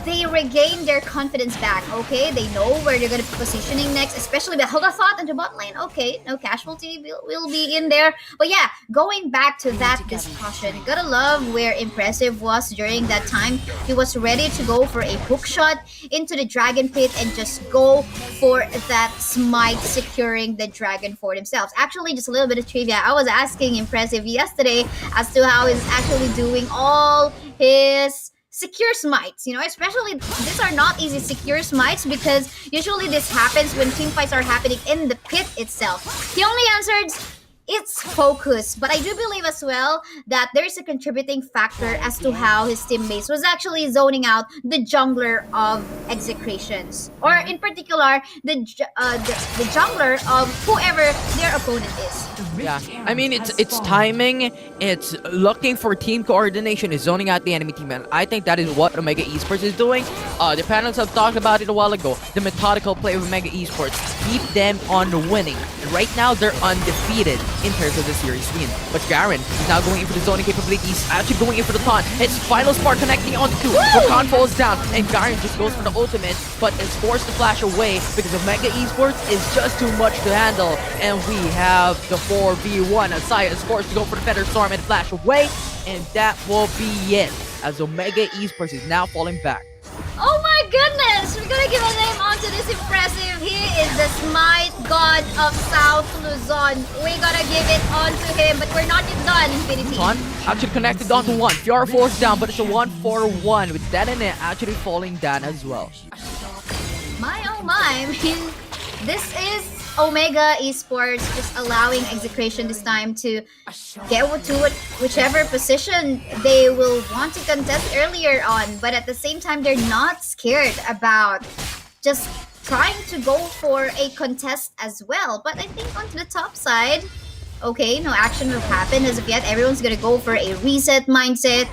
They regained their confidence back, okay? They know where they're gonna be positioning next, especially the Hogathot and the bot lane. Okay, no casualty will be in there. But yeah, going back to that discussion, you gotta love where Impressive was during that time. He was ready to go for a hook shot into the Dragon Pit and just go for that smite, securing the dragon for themselves. Actually, just a little bit of trivia. I was asking Impressive yesterday as to how he's actually doing all his secure smites, especially these are not easy secure smites because usually this happens when team fights are happening in the pit itself. He only answered it's focus, but I do believe as well that there is a contributing factor as to how his teammates was actually zoning out the jungler of Execrations, or in particular the jungler of whoever their opponent is. Yeah, I mean it's timing, it's looking for team coordination, is zoning out the enemy team, and I think that is what Omega Esports is doing. The panels have talked about it a while ago. The methodical play of Omega Esports keep them on winning, and right now they're undefeated in terms of the series win. But Garen is now going in for the zoning capabilities, actually going in for the taunt. It's final spark connecting onto 2. Rakan falls down, and Garen just goes for the ultimate, but is forced to flash away because Omega Esports is just too much to handle. And we have the 4v1. Asaya is forced to go for the Feather Storm and flash away, and that will be it. as Omega Esports is now falling back. Oh my goodness! We're gonna give a name onto this impressive. He is the Smite God of South Luzon. We're gonna give it onto him, but we're not yet done, Infinity. One actually connected onto one. Fiora forced down, but it's a 1-4-1 with Detonate actually falling down as well. My oh my, I mean, this is Omega Esports just allowing Execration this time to get to whichever position they will want to contest earlier on, but at the same time they're not scared about just trying to go for a contest as well. But I think onto the top side, okay, no action will happen as of yet. Everyone's gonna go for a reset mindset.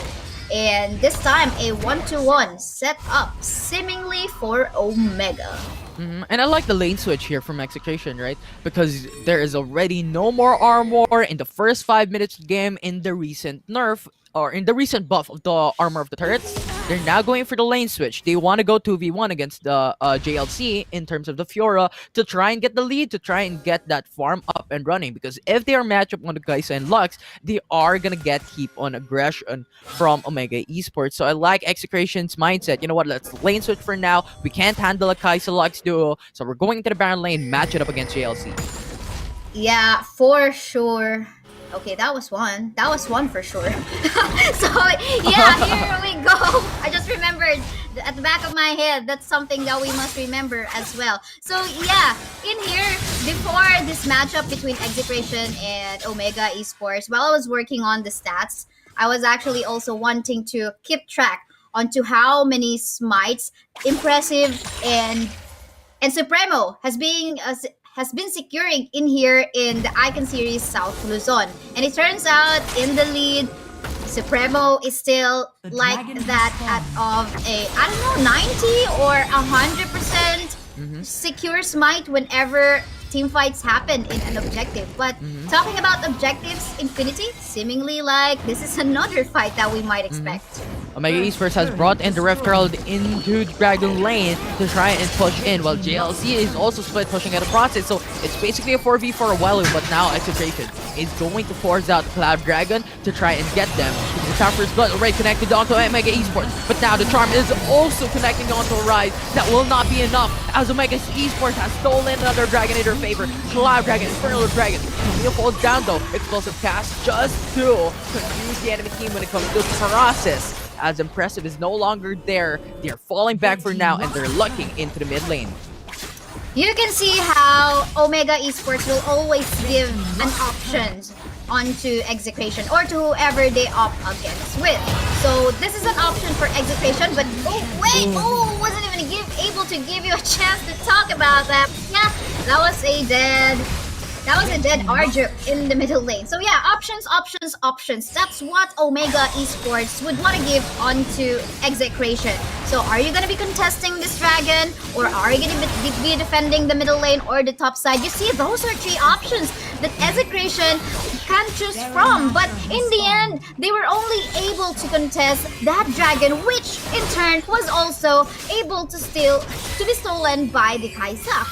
And this time, a 1-1 set up, seemingly for Omega. And I like the lane switch here from Execration, right? Because there is already no more armor in the first 5 minutes of the game in the recent nerf, or in the recent buff of the armor of the turrets. They're now going for the lane switch. They want to go 2v1 against the JLC in terms of the Fiora to try and get the lead, to try and get that farm up and running. Because if they are matched up on the Kaisa and Lux, they are going to get heap on aggression from Omega Esports. So I like Execration's mindset. You know what, let's lane switch for now. We can't handle a Kaisa Lux duo, so we're going to the Baron lane, match it up against JLC. Yeah, for sure. Okay, that was one. That was one for sure. So, yeah, here we go. I just remembered at the back of my head, that's something that we must remember as well. So, yeah, in here, before this matchup between Execration and Omega Esports, while I was working on the stats, I was actually also wanting to keep track onto how many smites, impressive, and Supremo has been securing in here in the Icon Series South Luzon. And it turns out in the lead, Supremo is still like that of a, I don't know, 90 or 100% secure smite whenever team fights happen in an objective. But talking about objectives, Infinity, seemingly like this is another fight that we might expect. Omega Esports has brought in the Rift Herald into Dragon Lane to try and push in, while JLC is also split pushing at a process. So it's basically a 4v for a while, but now Execration is going to force out Cloud Dragon to try and get them. The Charmer's got already connected onto Omega Esports, but now the Charm is also connecting onto a Rise. That will not be enough, as Omega Esports has stolen another Dragon in their favor. Cloud Dragon, Infernal Dragon. Camille falls down though. Explosive cast just to confuse the enemy team when it comes to process. As Impressive is no longer there, they're falling back for now and they're looking into the mid lane. You can see how Omega Esports will always give an option onto Execration or to whoever they opt against with. So this is an option for Execration, but wasn't even able to give you a chance to talk about that. Yeah, that was a dead Arjuk in the middle lane. So yeah, options. That's what Omega Esports would want to give onto Execration. So are you going to be contesting this dragon, or are you going to be defending the middle lane or the top side? You see, those are three options that Execration can choose from. But in the end, they were only able to contest that dragon, which in turn was also able to be stolen by the Kaisa.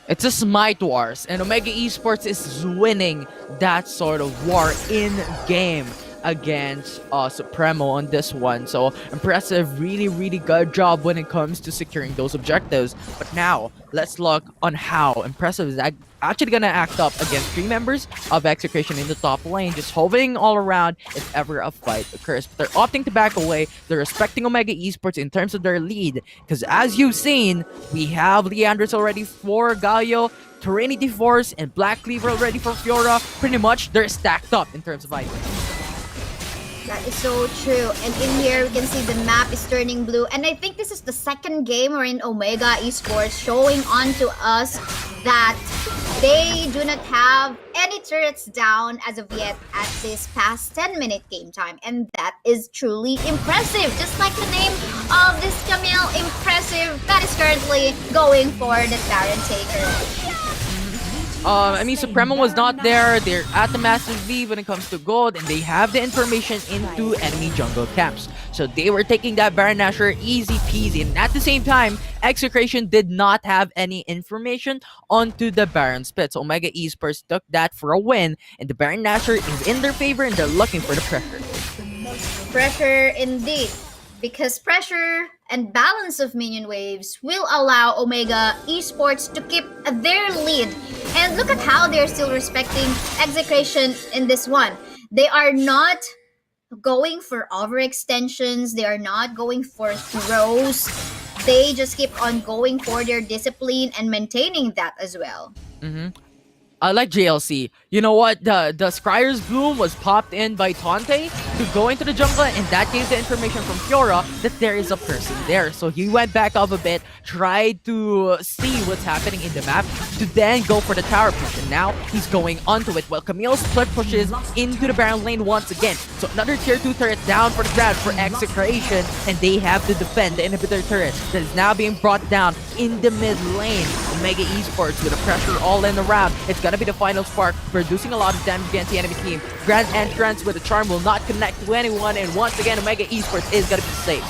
It's a Smite Wars, and Omega Esports is winning that sort of war in-game against Supremo on this one. So Impressive, really good job when it comes to securing those objectives. But now, let's look on how Impressive is actually gonna act up against 3 members of Execration in the top lane, just hovering all around if ever a fight occurs. But they're opting to back away. They're respecting Omega Esports in terms of their lead, because as you've seen, we have Leandros already for Galio, Trinity Force, and Black Cleaver already for Fiora. Pretty much, they're stacked up in terms of items. That is so true. And in here, we can see the map is turning blue. And I think this is the second game wherein Omega Esports showing on to us that they do not have any turrets down as of yet at this past 10-minute game time. And that is truly impressive. Just like the name of this Camille, Impressive, that is currently going for the Baron Taker. Supremo was not there. They're at the massive lead when it comes to gold, and they have the information into enemy jungle camps. So they were taking that Baron Nashor easy peasy. And at the same time, Execration did not have any information onto the Baron split. So Omega Esports took that for a win, and the Baron Nashor is in their favor, and they're looking for the pressure. pressure indeed. Because pressure and balance of minion waves will allow Omega Esports to keep their lead. And look at how they're still respecting Execration in this one. They are not going for overextensions, they are not going for throws. They just keep on going for their discipline and maintaining that as well. Mm-hmm. I like JLC. You know what? The Scryer's Bloom was popped in by Tante to go into the jungle, and that gave the information from Fiora that there is a person there. So he went back up a bit, tried to see what's happening in the map, to then go for the tower push. And now he's going onto it while Camille split pushes into the Baron lane once again. So another tier 2 turret down for the grab for Execration, and they have to defend the inhibitor turret that is now being brought down in the mid lane. Omega Esports with the pressure all in around. It's gonna be the final spark, producing a lot of damage against the enemy team. Grand entrance with a charm will not connect to anyone, and once again Omega Esports is gonna be safe.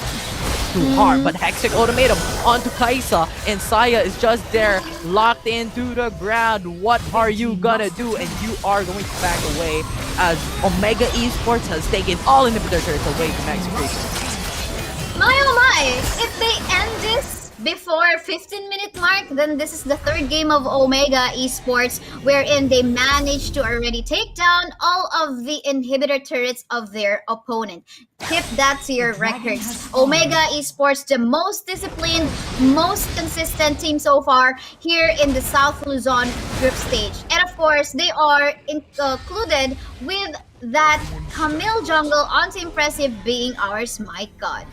Too hard, but Hextech Ultimatum onto Kaisa, and Saya is just there, locked into the ground. What are you gonna do? And you are going to back away as Omega Esports has taken all inhibitor turrets away from Execration. My oh my! If they end this before 15-minute mark, then this is the third game of Omega Esports wherein they managed to already take down all of the inhibitor turrets of their opponent. Tip that to your records. Omega Esports, the most disciplined, most consistent team so far here in the South Luzon group stage. And of course, they are included with that Camille jungle onto Impressive being our Smite God.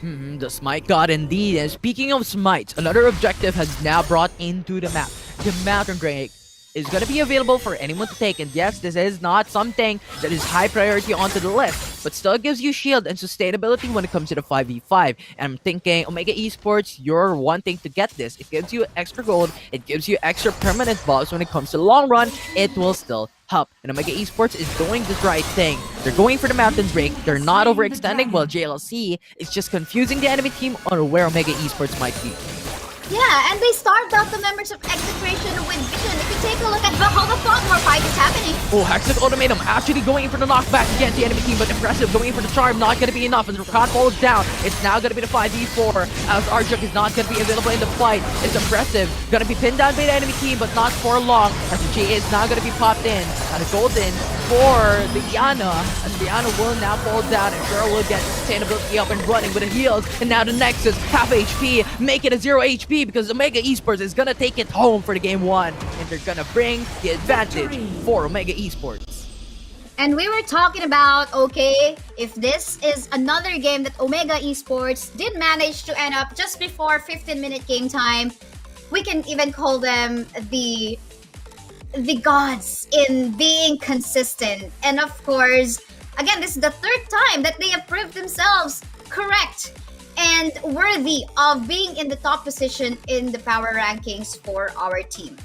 The Smite God indeed. And speaking of Smite, another objective has now brought into the map. The Mountain Drake is going to be available for anyone to take. And yes, this is not something that is high priority onto the list, but still gives you shield and sustainability when it comes to the 5v5. And I'm thinking, Omega Esports, you're wanting to get this. It gives you extra gold. It gives you extra permanent buffs. When it comes to the long run, it will still help. And Omega Esports is doing the right thing. They're going for the Mountain Drake. They're not overextending, while JLC is just confusing the enemy team on where Omega Esports might be. Yeah, and they starved out the members of Execration with vision. If you take a look at how the thought more fight is happening. Oh, Hextech Ultimatum actually going for the knockback against the enemy team, but Impressive going for the charm, not going to be enough as Rakan falls down. It's now going to be the 5v4 as Arjuk is not going to be available in the fight. It's Impressive, going to be pinned down by the enemy team, but not for long as the J is now going to be popped in. And a golden for the Yana, as Yana will now fall down, and Cheryl will get sustainability up and running with the heals. And now the Nexus, half HP, make it a 0 HP because Omega Esports is gonna take it home for the game 1, and they're gonna bring the advantage for Omega Esports. And we were talking about, okay, if this is another game that Omega Esports did manage to end up just before 15-minute game time, we can even call them the gods in being consistent. And of course, again, this is the third time that they have proved themselves correct and worthy of being in the top position in the power rankings for our team.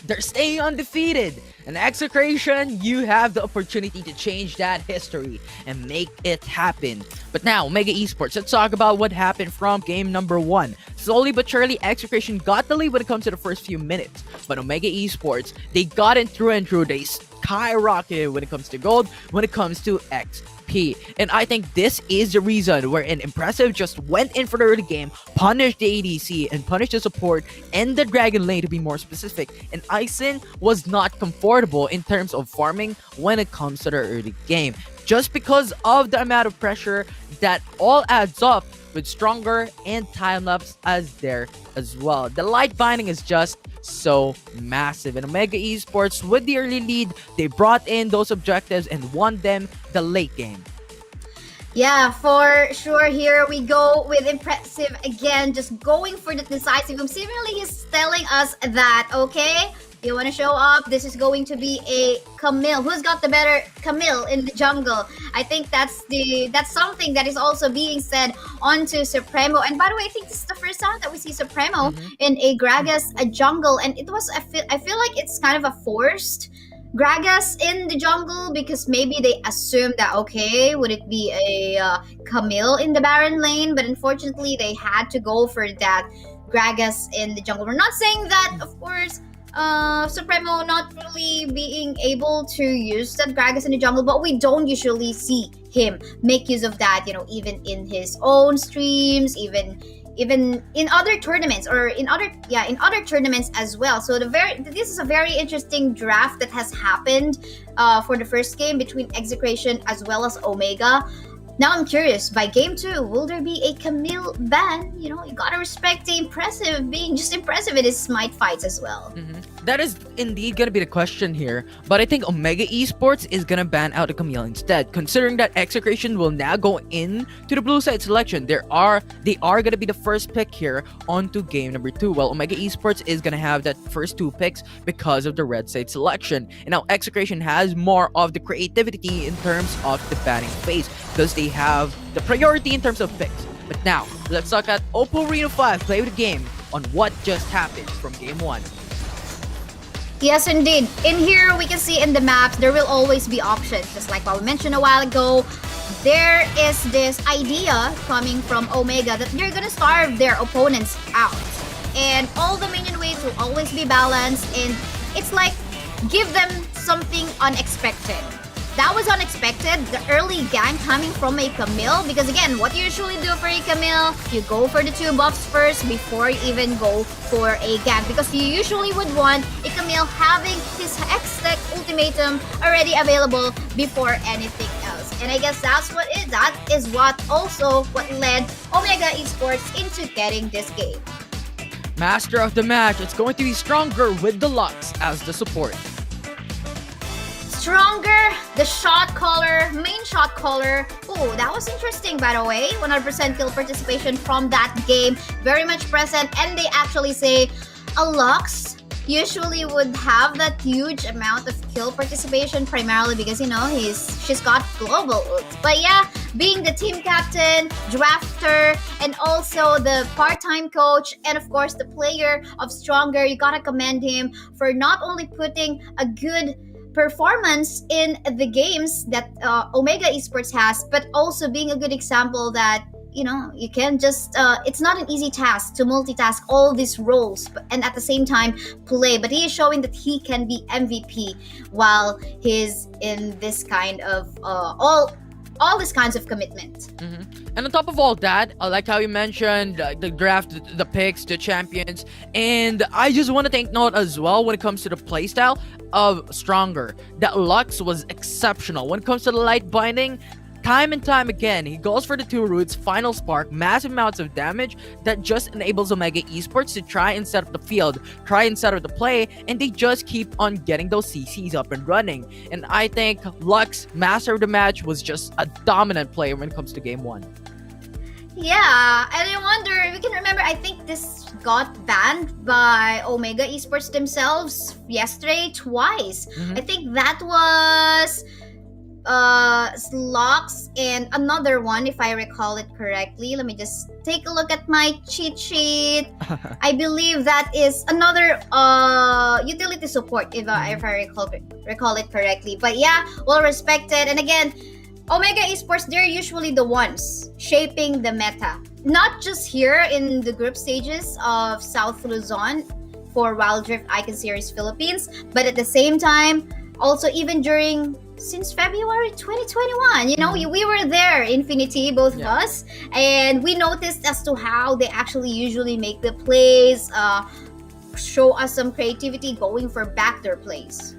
They're staying undefeated. And Execration, you have the opportunity to change that history and make it happen. But now, Omega Esports, let's talk about what happened from game number 1. Slowly but surely, Execration got the lead when it comes to the first few minutes. But Omega Esports, they got it through and through. They skyrocketed when it comes to gold, when it comes to XP. And I think this is the reason wherein Impressive just went in for the early game, punished the ADC, and punished the support and the Dragon lane to be more specific. And Ison was not comfortable in terms of farming when it comes to the early game, just because of the amount of pressure that all adds up with stronger and time-lapse as there as well. The light binding is just so massive, and Omega Esports with the early lead, they brought in those objectives and won them the late game. Yeah, for sure. Here we go with Impressive again, just going for the decisive move. Seemingly he's telling us that, okay, you want to show up, this is going to be a Camille. Who's got the better Camille in the jungle? I think that's something that is also being said onto Supremo. And by the way, I think this is the first time that we see Supremo in a Gragas jungle, and it was I feel like it's kind of a forced Gragas in the jungle, because maybe they assumed that, okay, would it be a Camille in the Baron lane? But unfortunately, they had to go for that Gragas in the jungle. We're not saying that, of course, Supremo not really being able to use that Gragas in the jungle, but we don't usually see him make use of that, even in his own streams, even in other tournaments, or in other tournaments as well. So this is a very interesting draft that has happened for the first game between Execration as well as Omega. Now I'm curious, by game 2, will there be a Camille ban? You gotta respect being just impressive in his smite fights as well. That is indeed gonna be the question here, but I think Omega Esports is gonna ban out the Camille instead, considering that Execration will now go in to the blue side selection. They are gonna be the first pick here onto game number 2, while Omega Esports is gonna have that first 2 picks because of the red side selection. And now Execration has more of the creativity in terms of the banning phase, because they have the priority in terms of picks. But now, let's look at Oppo Reno 5 play the game on what just happened from game 1. Yes, indeed. In here, we can see in the maps, there will always be options. Just like what we mentioned a while ago, there is this idea coming from Omega that they're gonna starve their opponents out. And all the minion waves will always be balanced, and it's like, give them something unexpected. That was unexpected, the early gank coming from a Camille, because again, what you usually do for a Camille, you go for the 2 buffs first before you even go for a gank, because you usually would want a Camille having his Hextech ultimatum already available before anything else. And I guess that is what led Omega Esports into getting this game. Master of the match, it's going to be Stronger with the Lux as the support. Stronger, the shot caller, main shot caller. Oh, that was interesting, by the way. 100% kill participation from that game. Very much present. And they actually say a Lux usually would have that huge amount of kill participation, primarily because, she's got global ult. But yeah, being the team captain, drafter, and also the part-time coach, and of course the player of Stronger, you gotta commend him for not only putting a good performance in the games that Omega Esports has, but also being a good example that you can just it's not an easy task to multitask all these roles and at the same time play, but he is showing that he can be MVP while he's in this kind of all these kinds of commitment. And on top of all that, I like how you mentioned the draft, the picks, the champions, and I just want to take note as well when it comes to the playstyle of Stronger. That Lux was exceptional. When it comes to the light binding, time and time again, he goes for the 2 roots, final spark, massive amounts of damage that just enables Omega Esports to try and set up the field, try and set up the play, and they just keep on getting those CCs up and running. And I think Lux, Master of the Match, was just a dominant player when it comes to game 1. Yeah, and I wonder, we can remember, I think this got banned by Omega Esports themselves yesterday twice. I think that was Lux and another one, if I recall it correctly. Let me just take a look at my cheat sheet. I believe that is another utility support, if I recall it correctly. But yeah, well respected. And again, Omega Esports, they're usually the ones shaping the meta. Not just here in the group stages of South Luzon for Wild Rift Icon Series Philippines, but at the same time, also even since February 2021, we were there, Infinity, both of us, and we noticed as to how they actually usually make the plays, show us some creativity going for backdoor plays.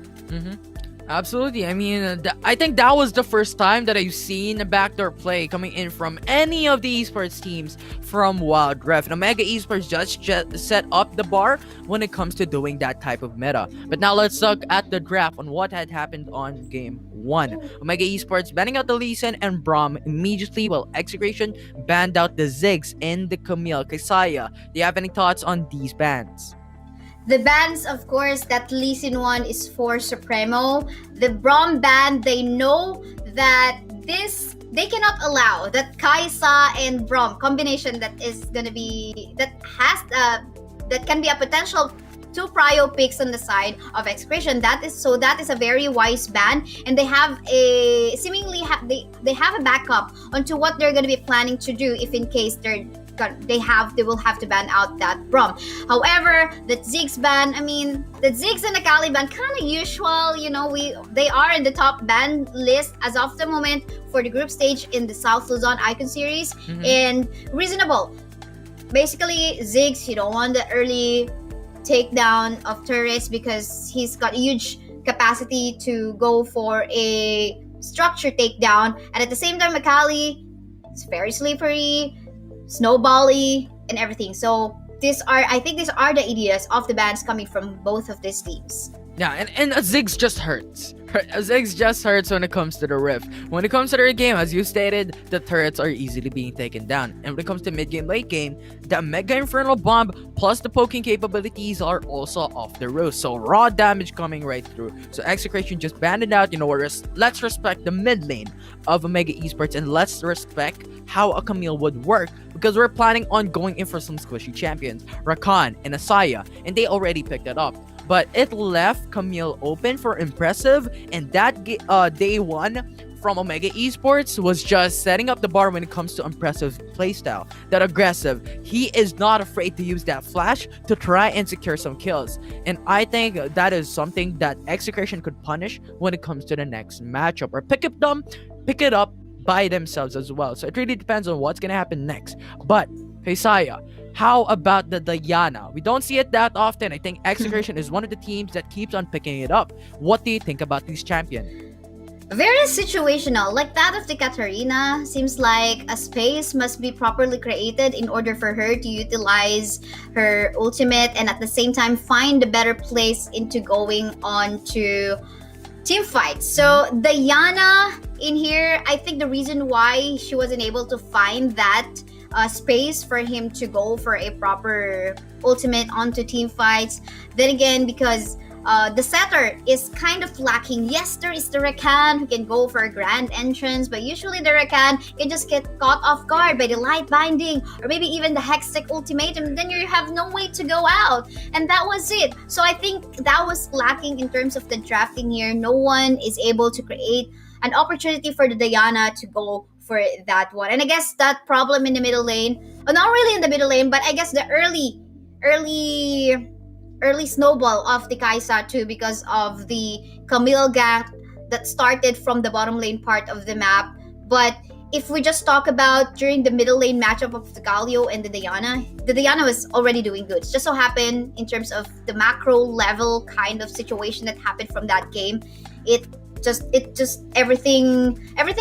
Absolutely. I mean, I think that was the first time that I've seen a backdoor play coming in from any of the esports teams from Wild Rift. And Omega Esports just set up the bar when it comes to doing that type of meta. But now let's look at the draft on what had happened on game 1. Omega Esports banning out the Lee Sin and Braum immediately, while Execration banned out the Ziggs and the Camille. Kaisaya, do you have any thoughts on these bans? The bans, of course, that Lee Sin one is for Supremo. The Braum ban, they know that they cannot allow that Kaisa and Braum combination that can be a potential 2 prio picks on the side of Execration. That is a very wise ban, and they have they have a backup onto what they're going to be planning to do if in case they will have to ban out that Brom. However, that Ziggs ban, I mean, the Ziggs and Akali ban kind of usual. They are in the top ban list as of the moment for the group stage in the South Luzon Icon Series, and reasonable. Basically, Ziggs, you don't want the early takedown of turrets because he's got huge capacity to go for a structure takedown, and at the same time, Akali is very slippery, snowbally, and everything. So I think these are the ideas of the bans coming from both of these teams. Yeah, and a Ziggs just hurts. A Ziggs just hurts when it comes to the Rift. When it comes to the game, as you stated, the turrets are easily being taken down. And when it comes to mid-game, late-game, the Mega Infernal Bomb plus the poking capabilities are also off the roof. So raw damage coming right through. So Execration just banned it out. Let's respect the mid lane of Omega Esports, and let's respect how a Camille would work, because we're planning on going in for some squishy champions, Rakan and Asaya, and they already picked it up. But it left Camille open for impressive, and that day one from Omega Esports was just setting up the bar when it comes to impressive playstyle. That aggressive. He is not afraid to use that flash to try and secure some kills. And I think that is something that Execration could punish when it comes to the next matchup, or pick it up by themselves as well. So it really depends on what's gonna happen next. But Saya, how about the Diana? We don't see it that often. I think Execration is one of the teams that keeps on picking it up. What do you think about this champion? Very situational. Like that of the Katarina, seems like a space must be properly created in order for her to utilize her ultimate and at the same time find a better place into going on to team fights. So Diana in here, I think the reason why she wasn't able to find that space for him to go for a proper ultimate onto team fights, then again, because the setter is kind of lacking. Yes, there is the Rakan who can go for a grand entrance, but usually the Rakan can just get caught off guard by the light binding or maybe even the Hextech ultimatum, and then you have no way to go out, and that was it. So I think that was lacking in terms of the drafting here. No one is able to create an opportunity for the Diana to go for that one. And I guess that problem in the middle lane, not really in the middle lane, but I guess the early snowball of the Kaisa too, because of the Camille gank that started from the bottom lane part of the map. But if we just talk about during the middle lane matchup of the Galio and the Diana was already doing good. It just so happened in terms of the macro level kind of situation that happened from that game, it just everything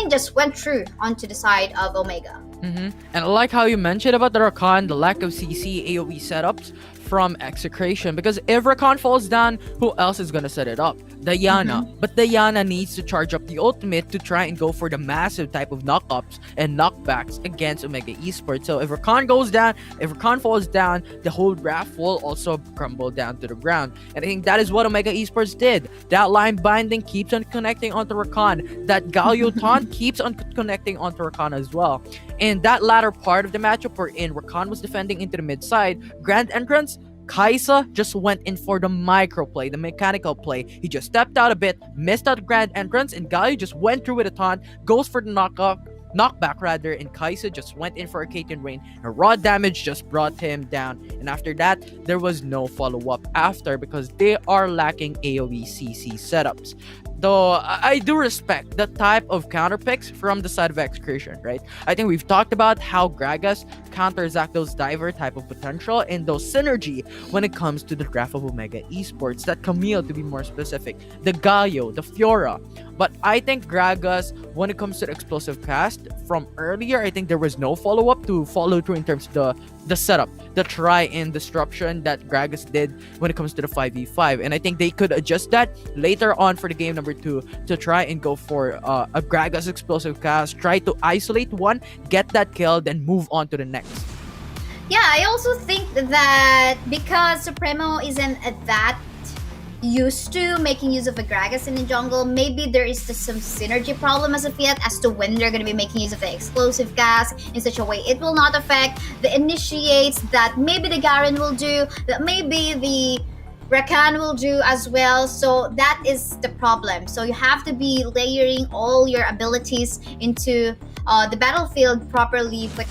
just went through onto the side of Omega. And I like how you mentioned about the Rakan, the lack of CC AoE setups from Execration, because if Rakan falls down, who else is gonna set it up? Diana. But Diana needs to charge up the ultimate to try and go for the massive type of knockups and knockbacks against Omega Esports. So if Rakan falls down, the whole draft will also crumble down to the ground. And I think that is what Omega Esports did. That line binding keeps on connecting onto Rakan. That Galio taunt keeps on connecting onto Rakan as well. And that latter part of the matchup wherein Rakan was defending into the mid side, grand entrance, Kaisa just went in for the micro play, the mechanical play. He just stepped out a bit, missed out grand entrance, and Galio just went through with a taunt, goes for the knockback rather, and Kaisa just went in for a Kaiten Rain, and raw damage just brought him down. And after that, there was no follow-up after, because they are lacking AoE CC setups. Though I do respect the type of counter picks from the side of Execration, right? I think we've talked about how Gragas counters Zakdo's diver type of potential and those synergy when it comes to the draft of Omega Esports. That Camille, to be more specific, the Galio, the Fiora. But I think Gragas, when it comes to the explosive cast from earlier, I think there was no follow-up to follow through in terms of the setup, the try and disruption that Gragas did when it comes to the 5v5. And I think they could adjust that later on for the game number 2 to try and go for a Gragas explosive cast, try to isolate one, get that kill, then move on to the next. Yeah, I also think that because Supremo isn't that used to making use of a Gragas in the jungle, maybe there is just some synergy problem as of yet as to when they're going to be making use of the explosive gas in such a way it will not affect the initiates that maybe the Garen will do, that maybe the Rakan will do as well. So that is the problem. So you have to be layering all your abilities into the battlefield properly. But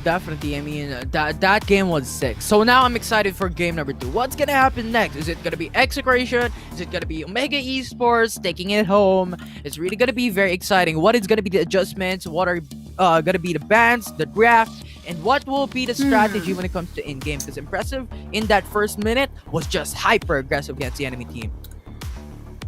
Definitely. I mean, that game was sick. So now I'm excited for game number 2. What's gonna happen next? Is it gonna be Execration? Is it gonna be Omega Esports taking it home? It's really gonna be very exciting. What is gonna be the adjustments? What are gonna be the bans, the draft, and what will be the strategy when it comes to in-game? Because impressive in that first minute was just hyper aggressive against the enemy team.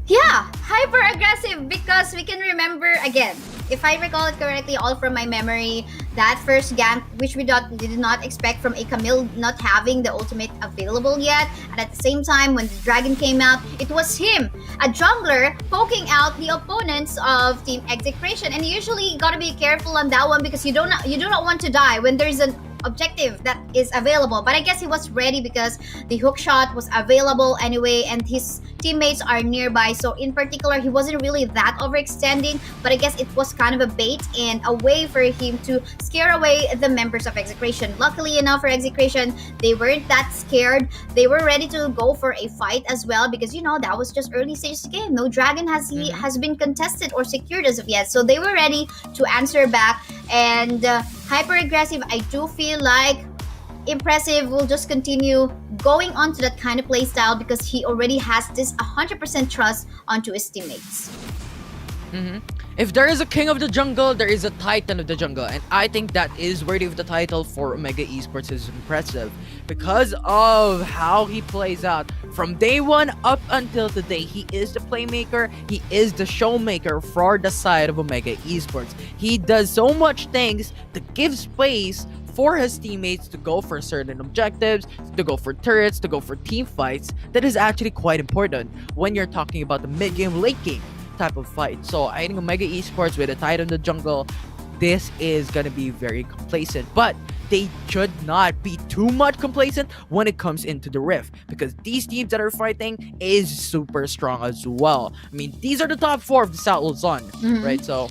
Yeah, hyper aggressive because we can remember again, if I recall it correctly, all from my memory, that first gank, which we did not expect from a Camille not having the ultimate available yet, and at the same time when the dragon came out, it was him, a jungler, poking out the opponents of Team Execration, and you usually gotta be careful on that one because you do not want to die when there's an objective that is available. But I guess he was ready because the hook shot was available anyway and his teammates are nearby, so in particular he wasn't really that overextending, but I guess it was kind of a bait and a way for him to scare away the members of Execration. Luckily enough for Execration, they weren't that scared. They were ready to go for a fight as well because that was just early stage game. No dragon has been contested or secured as of yet, so they were ready to answer back. And hyper aggressive, I do feel like Impressive will just continue going on to that kind of play style because he already has this 100% trust onto his teammates. If there is a king of the jungle, there is a titan of the jungle, and I think that is worthy of the title for Omega Esports. Is Impressive because of how he plays out from day one up until today. He is the playmaker, he is the showmaker for the side of Omega Esports. He does so much things to give space for his teammates to go for certain objectives, to go for turrets, to go for team fights. That is actually quite important when you're talking about the mid-game, late-game type of fight. So I think Omega Esports with a Titan in the jungle, this is gonna be very complacent, but they should not be too much complacent when it comes into the Rift because these teams that are fighting is super strong as well. I mean, these are the top 4 of the South Luzon, right? So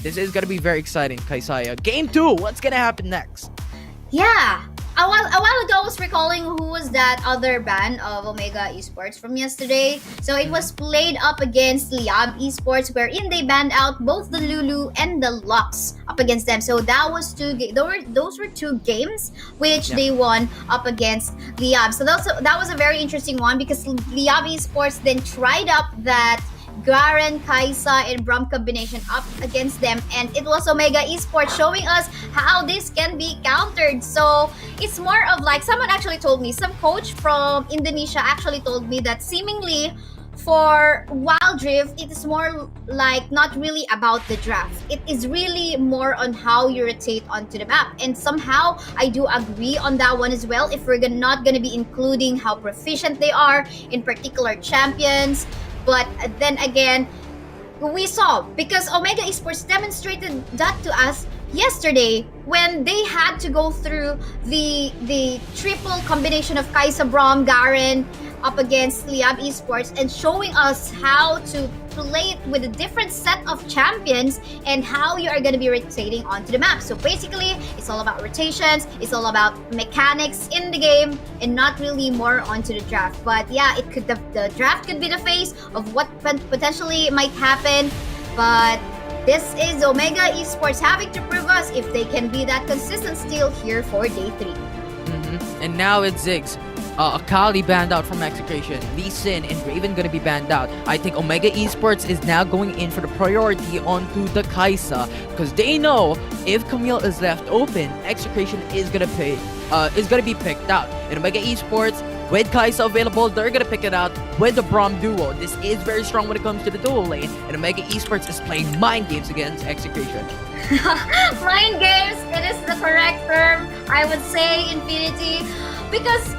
this is gonna be very exciting, Kaisaya. Game 2, what's gonna happen next? Yeah. A while ago, I was recalling who was that other ban of Omega Esports from yesterday. So it was played up against Liyab Esports, wherein they banned out both the Lulu and the Lux up against them. So that was those were 2 games which they won up against Liyab. So that was a very interesting one because Liyab Esports then tried up that Garen, Kaisa, and Brum combination up against them, and it was Omega Esports showing us how this can be countered. So it's more of like someone actually told me, some coach from Indonesia actually told me that seemingly for Wild Rift, it is more like not really about the draft. It is really more on how you rotate onto the map. And somehow I do agree on that one as well. If we're not going to be including how proficient they are in particular champions. But then again, we saw because Omega Esports demonstrated that to us yesterday when they had to go through the triple combination of Kaisa, Brom, Garen up against Liyab Esports and showing us how to play it with a different set of champions and how you are going to be rotating onto the map. So basically, it's all about rotations, it's all about mechanics in the game and not really more onto the draft. But yeah, the draft could be the face of what potentially might happen. But this is Omega Esports having to prove us if they can be that consistent still here for day 3. And now it's Ziggs. Akali banned out from Execration. Lee Sin and Raven gonna be banned out. I think Omega Esports is now going in for the priority onto the Kaisa because they know if Camille is left open, Execration is gonna be picked out. And Omega Esports with Kaisa available, they're gonna pick it out with the Brom duo. This is very strong when it comes to the duo lane, and Omega Esports is playing mind games against Execration. Mind games, that is the correct term. I would say Infinity because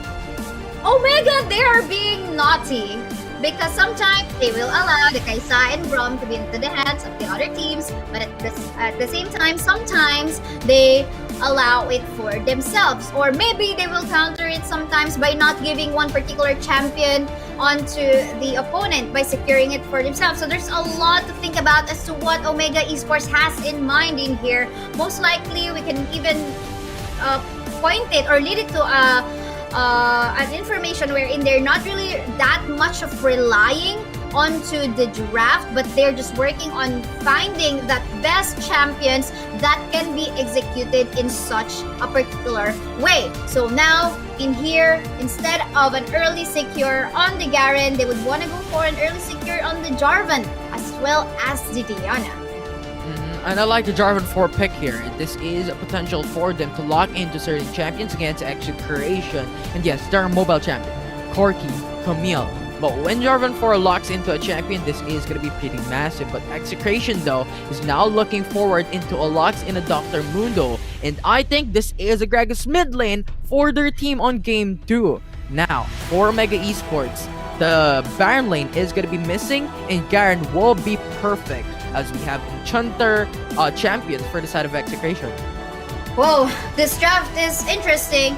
Omega, they are being naughty because sometimes they will allow the Kaisa and Brom to be into the hands of the other teams, but at the same time, sometimes they allow it for themselves, or maybe they will counter it sometimes by not giving one particular champion onto the opponent by securing it for themselves. So there's a lot to think about as to what Omega Esports has in mind in here. Most likely, we can even point it or lead it to an information wherein they're not really that much of relying onto the draft, but they're just working on finding that best champions that can be executed in such a particular way. So now in here, instead of an early secure on the Garen, they would want to go for an early secure on the Jarvan as well as the Diana. And I like the Jarvan 4 pick here. And this is a potential for them to lock into certain champions against Execration. And yes, they're a mobile champion. Corki, Camille. But when Jarvan 4 locks into a champion, this is going to be pretty massive. But Execration, though, is now looking forward into a locks in a Dr. Mundo. And I think this is a Gragas mid lane for their team on game 2. Now, for Omega Esports, the Baron lane is going to be missing, and Garen will be perfect, as we have Enchanter champions for the side of Execration. Whoa, this draft is interesting.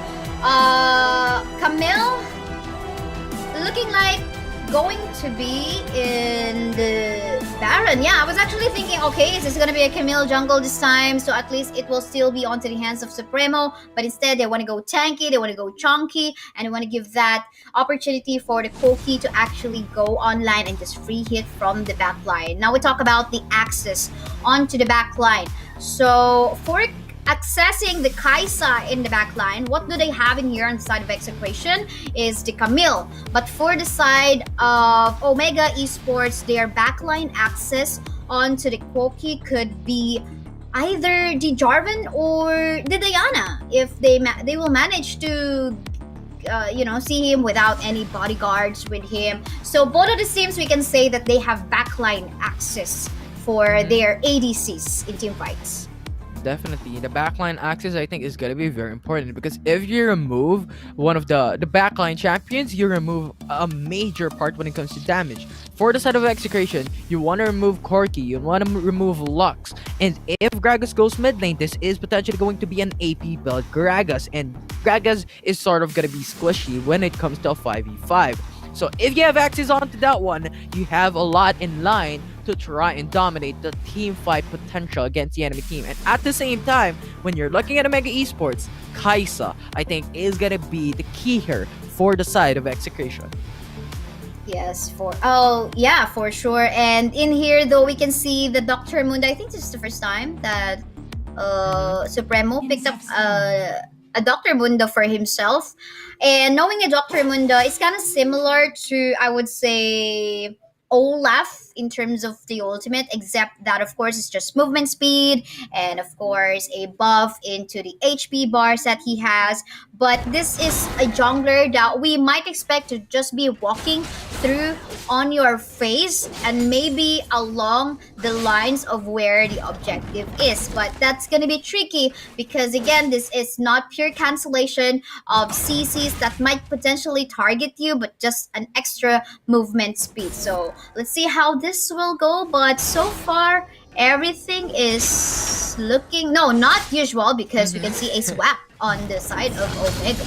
Camille looking like going to be in the Baron. Yeah, I was actually thinking, okay, is this going to be a Camille jungle this time? So at least it will still be onto the hands of Supremo. But instead, they want to go tanky, they want to go chunky, and they want to give that opportunity for the Koki to actually go online and just free hit from the back line. Now we talk about the access onto the back line. So for accessing the Kaisa in the back line, what do they have in here on the side of Execration is the Camille. But for the side of Omega Esports, their backline access onto the Koki could be either the Jarvan or the Diana, if they will manage to see him without any bodyguards with him. So both of the teams, we can say that they have backline access for their ADCs in team fights. Definitely, the backline access I think is gonna be very important, because if you remove one of the backline champions, you remove a major part when it comes to damage. For the side of Execration, you want to remove Corki, you want to remove Lux, and if Gragas goes mid lane, this is potentially going to be an AP build Gragas, and Gragas is sort of gonna be squishy when it comes to a 5v5. So if you have access onto that one, you have a lot in line to try and dominate the team fight potential against the enemy team. And at the same time, when you're looking at Omega Esports, Kaisa, I think, is gonna be the key here for the side of Execration. Yes, for sure. And in here, though, we can see the Dr. Mundo. I think this is the first time that Supremo picked up a Dr. Mundo for himself. And knowing a Dr. Mundo is kind of similar to, I would say, Olaf in terms of the ultimate, except that, of course, it's just movement speed and, of course, a buff into the HP bars that he has. But this is a jungler that we might expect to just be walking through on your face and maybe along the lines of where the objective is. But that's going to be tricky because, again, this is not pure cancellation of CCs that might potentially target you, but just an extra movement speed. So let's see how this will go. But so far, everything is looking not usual, because we can see a swap on the side of Omega.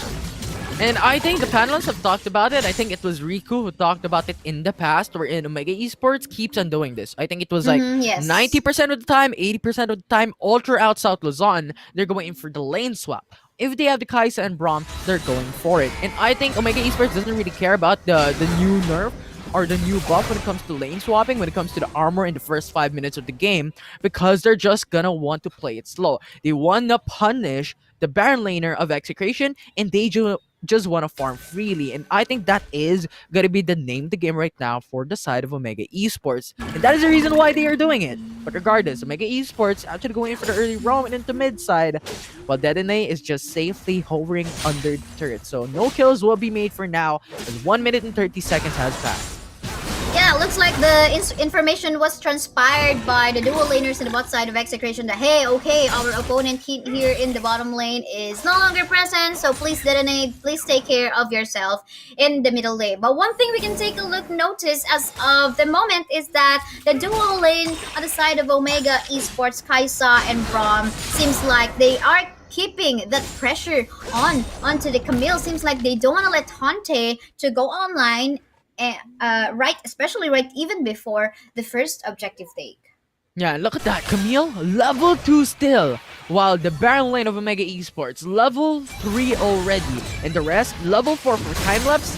And I think the panelists have talked about it. I think it was Riku who talked about it in the past, wherein Omega Esports keeps on doing this. I think it was like yes. 90% of the time, 80% of the time, all throughout South Luzon, they're going in for the lane swap. If they have the Kaisa and Braum, they're going for it. And I think Omega Esports doesn't really care about the new nerf or the new buff when it comes to lane swapping, when it comes to the armor in the first 5 minutes of the game, because they're just gonna want to play it slow. They wanna punish the Baron laner of Execration, and they just want to farm freely. And I think that is gonna be the name of the game right now for the side of Omega Esports, and that is the reason why they are doing it. But regardless, Omega Esports actually going in for the early roam and into mid side, while Dedenne is just safely hovering under the turret. So no kills will be made for now, as 1 minute and 30 seconds has passed. Yeah, looks like the information was transpired by the dual laners in the bot side of Execration that, hey, okay, our opponent here in the bottom lane is no longer present, so please detonate, please take care of yourself in the middle lane. But one thing we can take a notice as of the moment is that the dual lane on the side of Omega Esports, Kaisa and Braum, seems like they are keeping that pressure onto the Camille. Seems like they don't want to let Hante to go online, especially right even before the first objective take. Yeah, look at that. Camille, level 2 still. while the Baron lane of Omega Esports, level 3 already. And the rest, level 4 for time-lapse.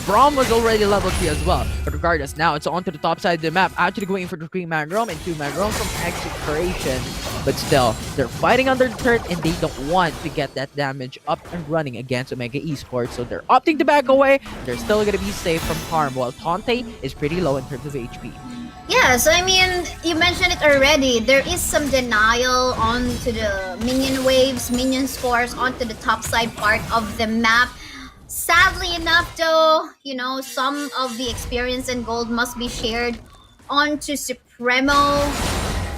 Braum was already level 3 as well. But regardless, now it's on to the top side of the map, actually going for the 3-man roam and 2-man roam from Execration. But still, they're fighting under the turret and they don't want to get that damage up and running against Omega Esports. So they're opting to back away. They're still going to be safe from harm, while Tante is pretty low in terms of HP. Yeah, so I mean, you mentioned it already. There is some denial onto the minion waves, minion scores onto the top side part of the map. Sadly enough, though, you know, some of the experience and gold must be shared onto Supremo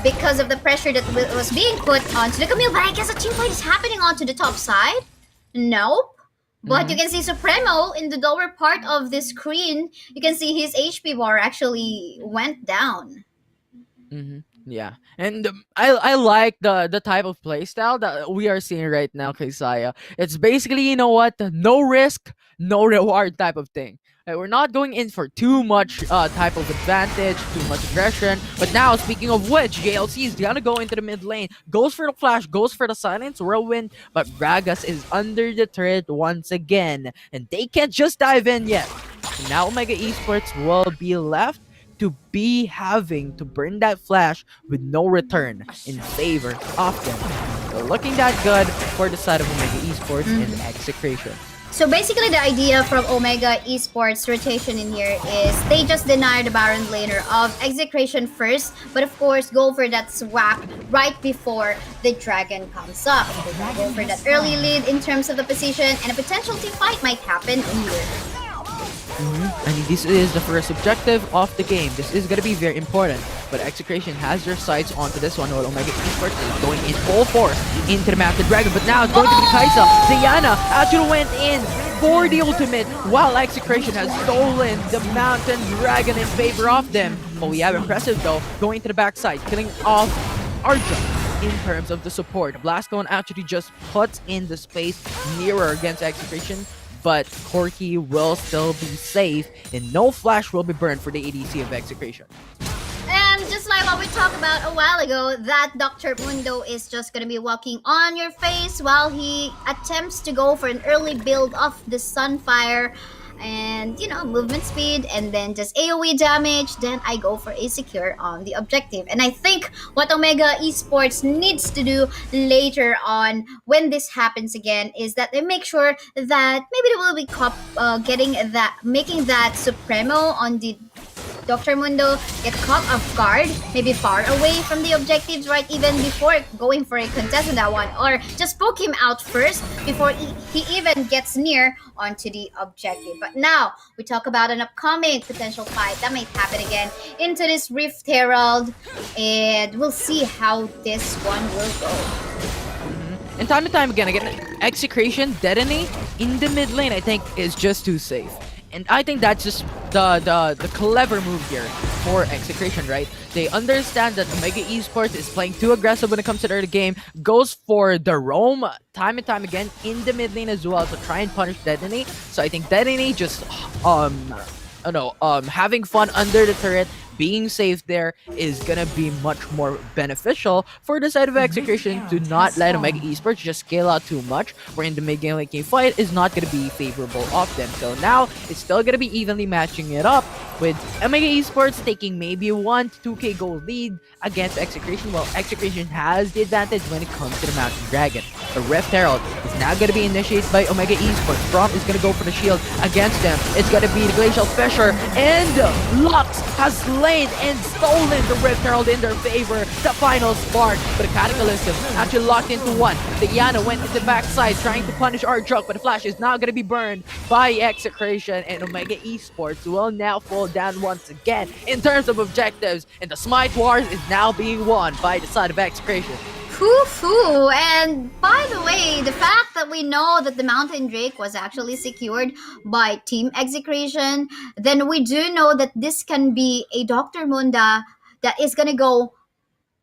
because of the pressure that was being put onto the Camille. But I guess a team fight is happening onto the top side. Nope. But you can see Supremo in the lower part of the screen. You can see his HP bar actually went down. Yeah, and I like the type of playstyle that we are seeing right now, Kaisaya. It's basically, you know what, no risk, no reward type of thing. We're not going in for too much type of advantage, too much aggression. But now, speaking of which, JLC is gonna go into the mid lane, goes for the flash, goes for the silence, whirlwind, but Gragas is under the turret once again, and they can't just dive in yet. And now Omega Esports will be left to be having to burn that flash with no return in favor of them. So looking that good for the side of Omega Esports and Execration. So basically the idea from Omega Esports rotation in here is they just deny the Baron laner of Execration first, but of course go for that swap right before the dragon comes up. They go for that early lead in terms of the position, and a potential team fight might happen here. I mean, this is the first objective of the game. This is going to be very important. But Execration has their sights onto this one, while Omega Esports is going in full force into the map. The dragon, but now it's going to be Kaisa. Diana actually went in for the ultimate, while Execration has stolen the mountain dragon in favor of them. But we have impressive though, going to the backside, killing off Arja. In terms of the support, Blastcone actually just puts in the space nearer against Execration, but Corki will still be safe, and no flash will be burned for the ADC of Execration. And just like what we talked about a while ago, that Dr. Mundo is just gonna be walking on your face while he attempts to go for an early build of the Sunfire and, you know, movement speed and then just AoE damage. Then I go for a secure on the objective. And I think what Omega Esports needs to do later on when this happens again is that they make sure that maybe they will be making that Supremo on the Dr. Mundo get caught off guard, maybe far away from the objectives, right? Even before going for a contest on that one, or just poke him out first before he even gets near onto the objective. But now we talk about an upcoming potential fight that might happen again into this Rift Herald, and we'll see how this one will go. And time to time again, Execration detonate in the mid lane, I think, is just too safe. And I think that's just the clever move here for Execration, right? They understand that Omega Esports is playing too aggressive when it comes to the early game, goes for the roam time and time again in the mid lane as well to try and punish Detonate. So I think Detonate just having fun under the turret, being safe there is gonna be much more beneficial for the side of Execration to not let Omega Esports just scale out too much, where in the mid-game late game fight is not gonna be favorable of them. So now it's still gonna be evenly matching it up, with Omega Esports taking maybe a 1 to 2k gold lead against Execration, while Execration has the advantage when it comes to the Mountain Dragon. The Rift Herald is now gonna be initiated by Omega Esports. Braum is gonna go for the shield against them. It's gonna be the Glacial Fissure, and Lux has slain and stolen the Rift Herald in their favor. The final spark, but the Cataclysm actually locked into one. Diana went into the backside trying to punish Arjuk, but the flash is now going to be burned by Execration, and Omega Esports will now fall down once again in terms of objectives, and the Smite Wars is now being won by the side of Execration. Foo-foo. And by the way, the fact that we know that the Mountain Drake was actually secured by Team Execration, then we do know that this can be a Dr. Munda that is gonna go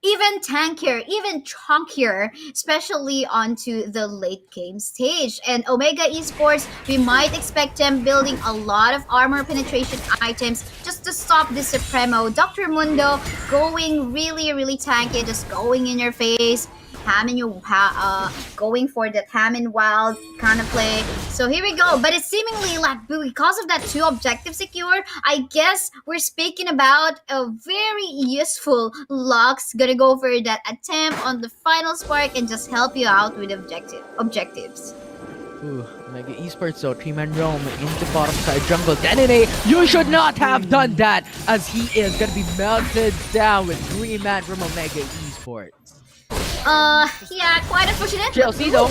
even tankier, even chunkier, especially onto the late game stage. And Omega Esports, we might expect them building a lot of armor penetration items just to stop the Supremo. Dr. Mundo going really, really tanky, just going in your face. Tamin, going for the Tamin Wild kind of play. So here we go. But it's seemingly like because of that 2 objective secure, I guess we're speaking about a very useful Lux gonna go for that attempt on the final spark and just help you out with objectives. Ooh, Mega Esports though, 3-man roam into bottom side jungle. Denine, you should not have done that, as he is gonna be melted down with 3-man from Omega Esports. Yeah, quite unfortunate. Chelsea though,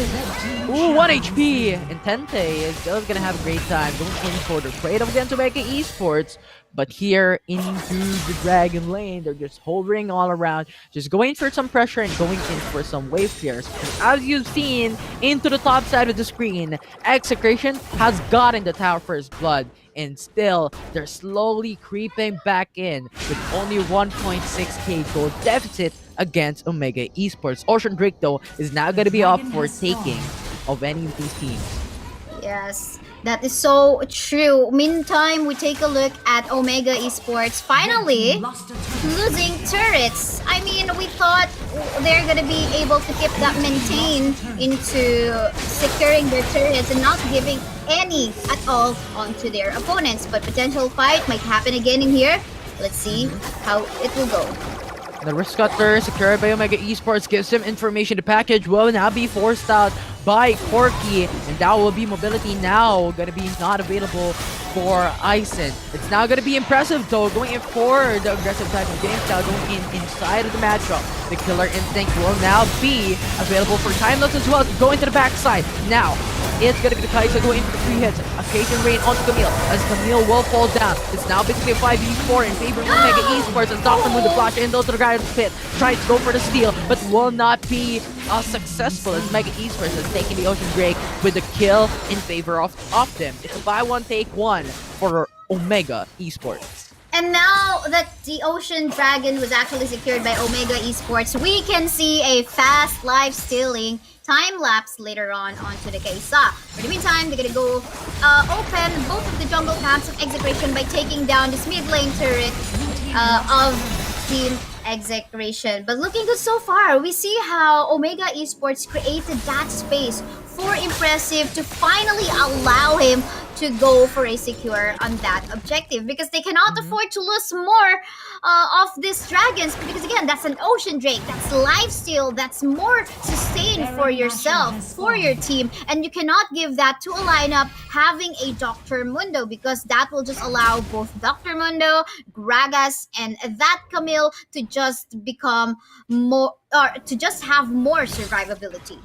ooh, 1 HP. Intente is still gonna have a great time going in for the trade against Omega Esports. But here into the Dragon lane, they're just hovering all around, just going for some pressure and going in for some wave clears. As you've seen, into the top side of the screen, Execration has gotten the tower first blood. And still, they're slowly creeping back in with only 1.6k gold deficit against Omega Esports. Ocean Drake, though, is now going to be up for taking of any of these teams. Yes, that is so true. Meantime, we take a look at Omega Esports finally losing turrets. I mean, we thought they're gonna be able to keep that maintained into securing their turrets and not giving any at all onto their opponents. But potential fight might happen again in here. Let's see how it will go. The Risk Cutter secured by Omega Esports gives him information. The package will now be forced out by Corky, and that will be mobility now gonna be not available for Ison. It's now gonna be impressive though, going in for the aggressive type of game style, going in inside of the matchup. The Killer Instinct will now be available for Timeless as well, going to the backside. Now, it's gonna be the Kaisa going in for the 3 hits. Occasion Rain onto Camille, as Camille will fall down. It's now basically a 5v4 in favor of Omega Esports, as Dr. Moon the flash into the guy's pit, tries to go for the steal, but will not be successful, as Omega Esports has taken the Ocean Drake with the kill in favor of them. It's a buy one, take one for Omega Esports. And now that the Ocean Dragon was actually secured by Omega Esports, we can see a fast live stealing time lapse later on onto the Kaisa. For the meantime, they're gonna go open both of the jungle camps of Execration by taking down this mid lane turret of Team Execration. But looking good so far, we see how Omega Esports created that space for Impressive to finally allow him to go for a secure on that objective, because they cannot afford to lose more of these dragons, because again, that's an Ocean Drake, that's lifesteal, that's more sustain for yourself, for your team, and you cannot give that to a lineup having a Dr. Mundo, because that will just allow both Dr. Mundo, Gragas, and that Camille to just become more, or to just have more survivability.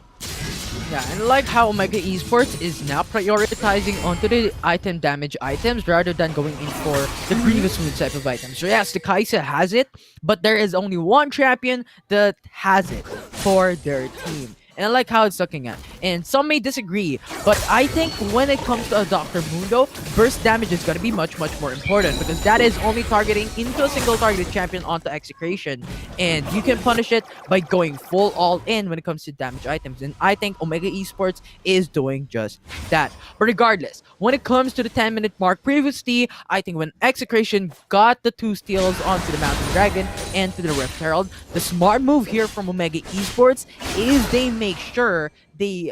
Yeah, and I like how Omega Esports is now prioritizing onto the item damage items rather than going in for the Grievous Wound type of items. So yes, the Kaisa has it, but there is only one champion that has it for their team. And I like how it's looking at. And some may disagree, but I think when it comes to a Dr. Mundo, burst damage is going to be much more important, because that is only targeting into a single targeted champion onto Execration. And you can punish it by going full all in when it comes to damage items. And I think Omega Esports is doing just that. But regardless, when it comes to the 10-minute mark previously, I think when Execration got the 2 steals onto the Mountain Dragon and to the Rift Herald, the smart move here from Omega Esports is they make sure they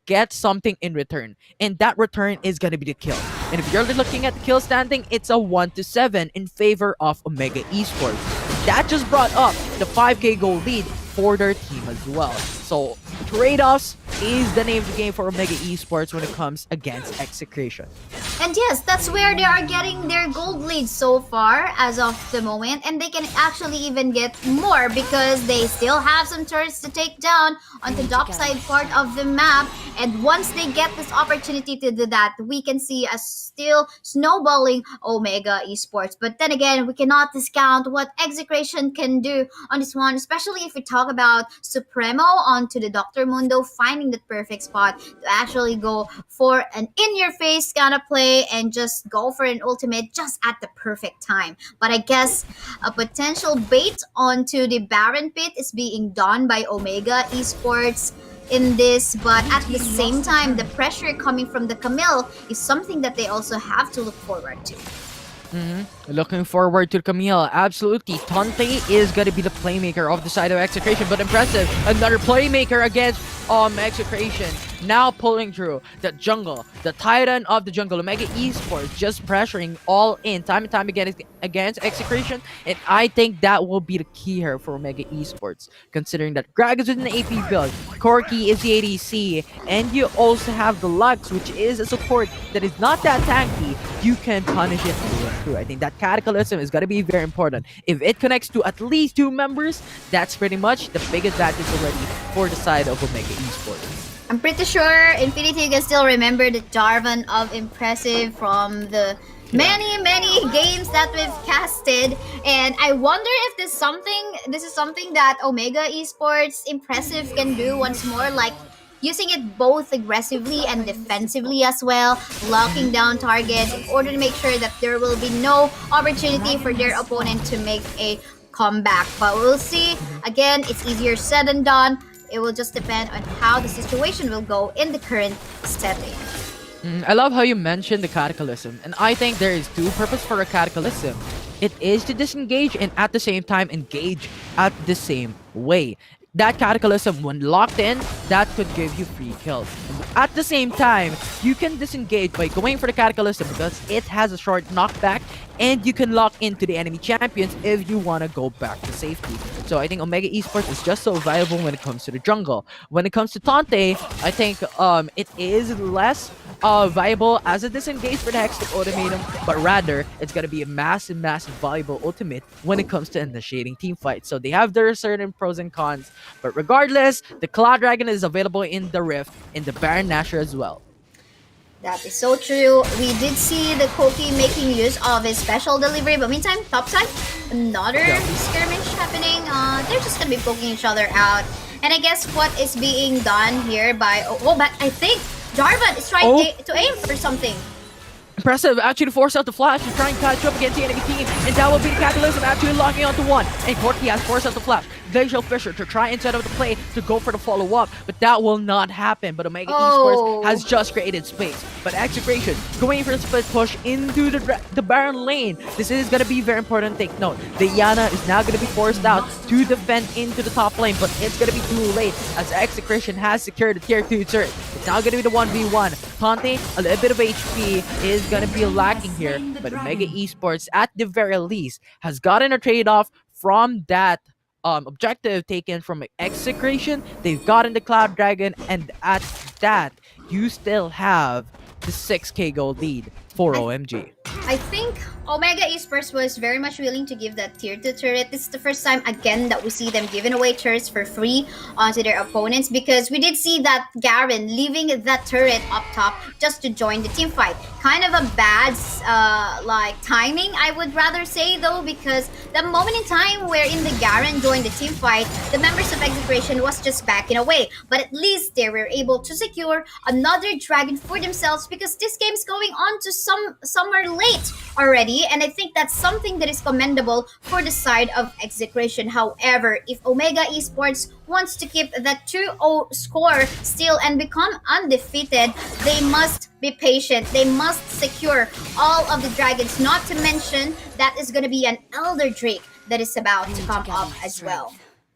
get something in return, and that return is gonna be the kill. And if you're looking at the kill standing, it's a 1-7 in favor of Omega Esports. That just brought up the 5k gold lead for their team as well. So trade-offs is the name of the game for Omega Esports when it comes against Execration. And yes, that's where they are getting their gold lead so far as of the moment, and they can actually even get more because they still have some turrets to take down on the top side part of the map. And once they get this opportunity to do that, we can see a still snowballing Omega Esports. But then again, we cannot discount what Execration can do on this one, especially if we talk about Supremo onto the Dr. Mundo, finding the perfect spot to actually go for an in-your-face kind of play and just go for an ultimate just at the perfect time. But I guess a potential bait onto the Baron Pit is being done by Omega Esports in this, but at the same time, the pressure coming from the Camille is something that they also have to look forward to. Looking forward to Camille. Absolutely. Tante is going to be the playmaker of the side of Execration, but impressive. Another playmaker against Execration. Now pulling through the jungle, the titan of the jungle, Omega Esports, just pressuring all in time and time again against Execration. And I think that will be the key here for Omega Esports, considering that Greg is in the AP build, Corky is the ADC, and you also have the Lux, which is a support that is not that tanky. You can punish it through. I think that Cataclysm is going to be very important. If it connects to at least 2 members, that's pretty much the big advantage already for the side of Omega Esports. I'm pretty sure Infinity, you can still remember the Jarvan of Impressive from the many games that we've casted, and I wonder if this is something that Omega Esports Impressive can do once more, like using it both aggressively and defensively as well, locking down targets in order to make sure that there will be no opportunity for their opponent to make a comeback. But we'll see. Again, it's easier said than done. It will just depend on how the situation will go in the current setting. I love how you mentioned the Cataclysm, and I think there is 2 purposes for a Cataclysm. It is to disengage and at the same time engage at the same way. That Cataclysm, when locked in, that could give you free kills. At the same time, you can disengage by going for the Cataclysm because it has a short knockback and you can lock into the enemy champions if you want to go back to safety. So I think Omega Esports is just so viable when it comes to the jungle. When it comes to Tante, I think it is less viable as a disengage for the Hextech Ultimatum, but rather it's going to be a massive valuable ultimate when it comes to initiating team fights. So they have their certain pros and cons, but regardless, the Cloud Dragon is available in the Rift, in the Baron Nashor as well. That is so true. We did see the Koki making use of his special delivery, but meantime, topside, another skirmish happening. They're just gonna be poking each other out. And I guess what is being done here by... but I think Jarvan is trying to aim for something. Impressive, actually force out the flash to try and catch up against the enemy team, and that will be the Catalysm actually locking onto one. And Corky has forced out the flash. Glacial Fisher to try and set up the play to go for the follow-up, but that will not happen. But Omega Esports has just created space. But Execration going for the split push into the Baron lane. This is going to be very important. Take note. Diana is now going to be forced out to defend into the top lane, but it's going to be too late as Execration has secured the tier 2 turret. It's now going to be the 1v1. Tante, a little bit of HP is going to be lacking here, but Omega Esports at the very least has gotten a trade-off from that objective taken from Execration. They've gotten the Cloud Dragon, and at that, you still have the 6k gold lead for OMG. I think Omega Esports was very much willing to give that tier 2 turret. This is the first time again that we see them giving away turrets for free onto their opponents, because we did see that Garen leaving that turret up top just to join the team fight. Kind of a bad timing, I would rather say, though, because the moment in time wherein the Garen joined the team fight, the members of Execration was just backing away. But at least they were able to secure another dragon for themselves, because this game's going on to somewhere late already, and I think that's something that is commendable for the side of Execration. However, if Omega Esports wants to keep that 2-0 score still and become undefeated, they must be patient. They must secure all of the dragons, not to mention that is going to be an Elder Drake that is about to come up as well.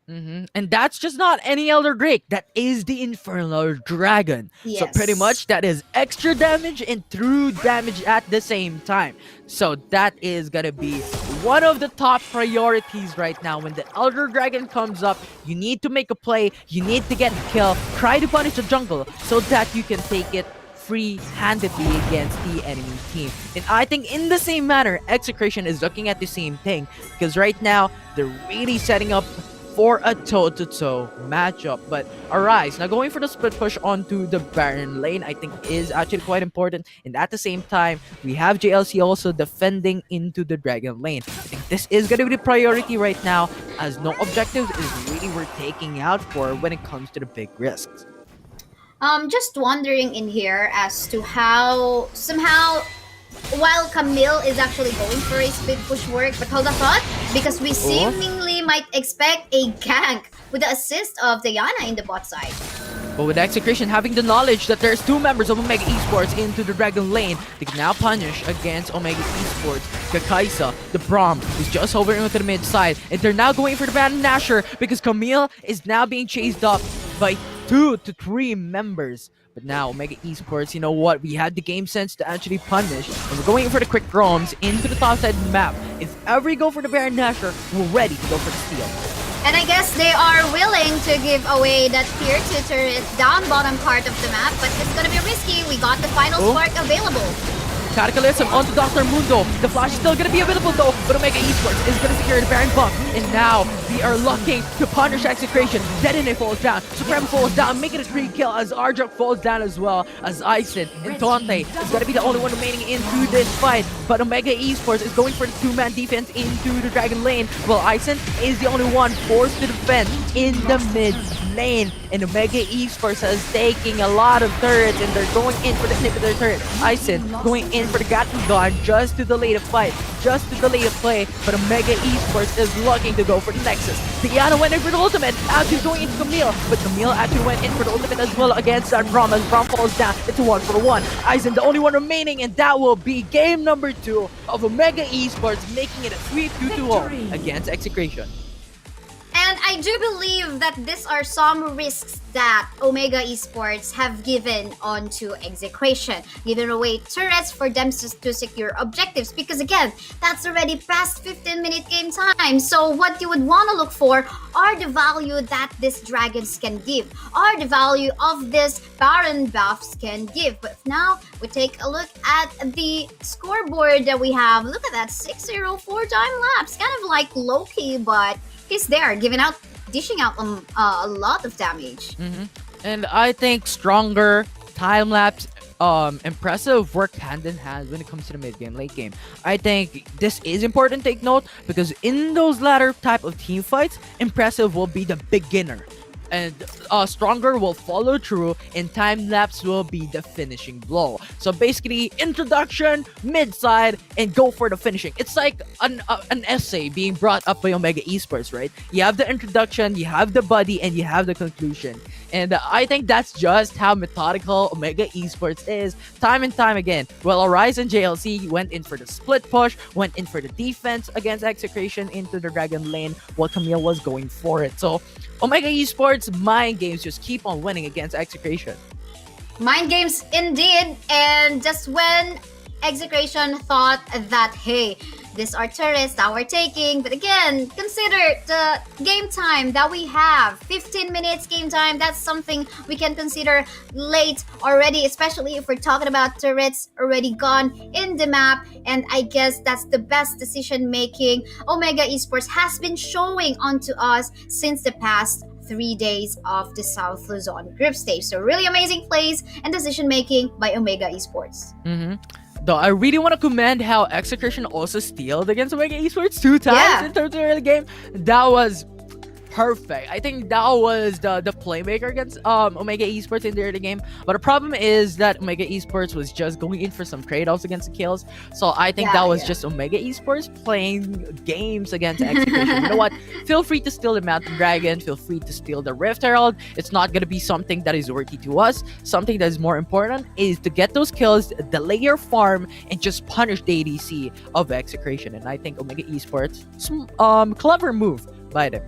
And that's just not any Elder Drake. That is the Infernal Dragon. Yes. So pretty much that is extra damage and true damage at the same time. So that is gonna be one of the top priorities right now. When the Elder Dragon comes up, you need to make a play. You need to get a kill. Try to punish the jungle so that you can take it free-handedly against the enemy team. And I think in the same manner, Execration is looking at the same thing, because right now they're really setting up for a toe-to-toe matchup. But Arise now going for the split push onto the Baron lane, I think is actually quite important. And at the same time, we have JLC also defending into the Dragon lane. I think this is going to be the priority right now, as no objectives is really worth taking out for when it comes to the big risks. Just wondering in here as to how somehow, while Camille is actually going for a speed push work, but hold a thought, because we seemingly might expect a gank with the assist of Diana in the bot side. But with Execration having the knowledge that there's two members of Omega Esports into the Dragon Lane, they can now punish against Omega Esports. Kakaisa, the Braum, is just hovering onto the mid side, and they're now going for the Van Nasher because Camille is now being chased up by 2 to 3 members. But now, Omega Esports, you know what? We had the game sense to actually punish. And we're going for the quick roams into the top side of the map. If ever you go for the Baron Nasher, we're ready to go for the steal. And I guess they are willing to give away that tier 2 turret down bottom part of the map, but it's gonna be risky. We got the final spark available. Cataclysm onto Dr. Mundo. The flash is still going to be available though, but Omega Esports is going to secure the Baron buff. And now we are looking to punish Execration. Detonate falls down, Supreme falls down, making a 3 kill as Ardruk falls down as well, as Ison and Dante is going to be the only one remaining into this fight. But Omega Esports is going for the 2-man defense into the Dragon Lane, while Ison is the only one forced to defend in the mid lane. And Omega Esports is taking a lot of turrets, and they're going in for the inhibitor turret. Ison going in for the Gatling gun just to delay the fight, just to delay the play. But Omega Esports is looking to go for the Nexus. Diana went in for the ultimate, actually going into Camille, but Camille actually went in for the ultimate as well against that Braum, as Braum falls down. It's a 1-for-1. Ison the only one remaining, and that will be game number 2 of Omega Esports, making it a 3-2-2-0 against Execration. And I do believe that these are some risks that Omega Esports have given onto Execration, giving away turrets for them to secure objectives, because again, that's already past 15-minute game time. So what you would want to look for are the value that these dragons can give, are the value of this Baron buffs can give. But now we take a look at the scoreboard that we have. Look at that, 604 time lapse, kind of like Loki, but he's there, dishing out a lot of damage. And I think stronger time lapse, impressive work hand in hand when it comes to the mid game, late game. I think this is important to take note, because in those latter type of team fights, impressive will be the beginner, and stronger will follow through, and time lapse will be the finishing blow. So basically, introduction, mid side, and go for the finishing. It's like an essay being brought up by Omega Esports, right? You have the introduction, you have the body, and you have the conclusion. And I think that's just how methodical Omega Esports is, time and time again. Well, Arise and JLC went in for the split push, went in for the defense against Execration into the Dragon Lane, while Camille was going for it. So Omega Esports mind games just keep on winning against Execration. Mind games indeed. And just when Execration thought that, hey, these are turrets that we're taking, but again, consider the game time that we have. 15 minutes game time, that's something we can consider late already, especially if we're talking about turrets already gone in the map. And I guess that's the best decision making Omega Esports has been showing onto us since the past 3 days of the South Luzon group stage. So really amazing plays and decision making by Omega Esports. Though I really want to commend how Execration also stealed against Omega Esports 2 times in terms of the early game. That was perfect. I think that was the playmaker against Omega Esports in the early game. But the problem is that Omega Esports was just going in for some trade-offs against the kills. So I think that was just Omega Esports playing games against Execration. You know what? Feel free to steal the Mountain Dragon. Feel free to steal the Rift Herald. It's not going to be something that is worthy to us. Something that is more important is to get those kills, delay your farm, and just punish the ADC of Execration. And I think Omega Esports, clever move by them.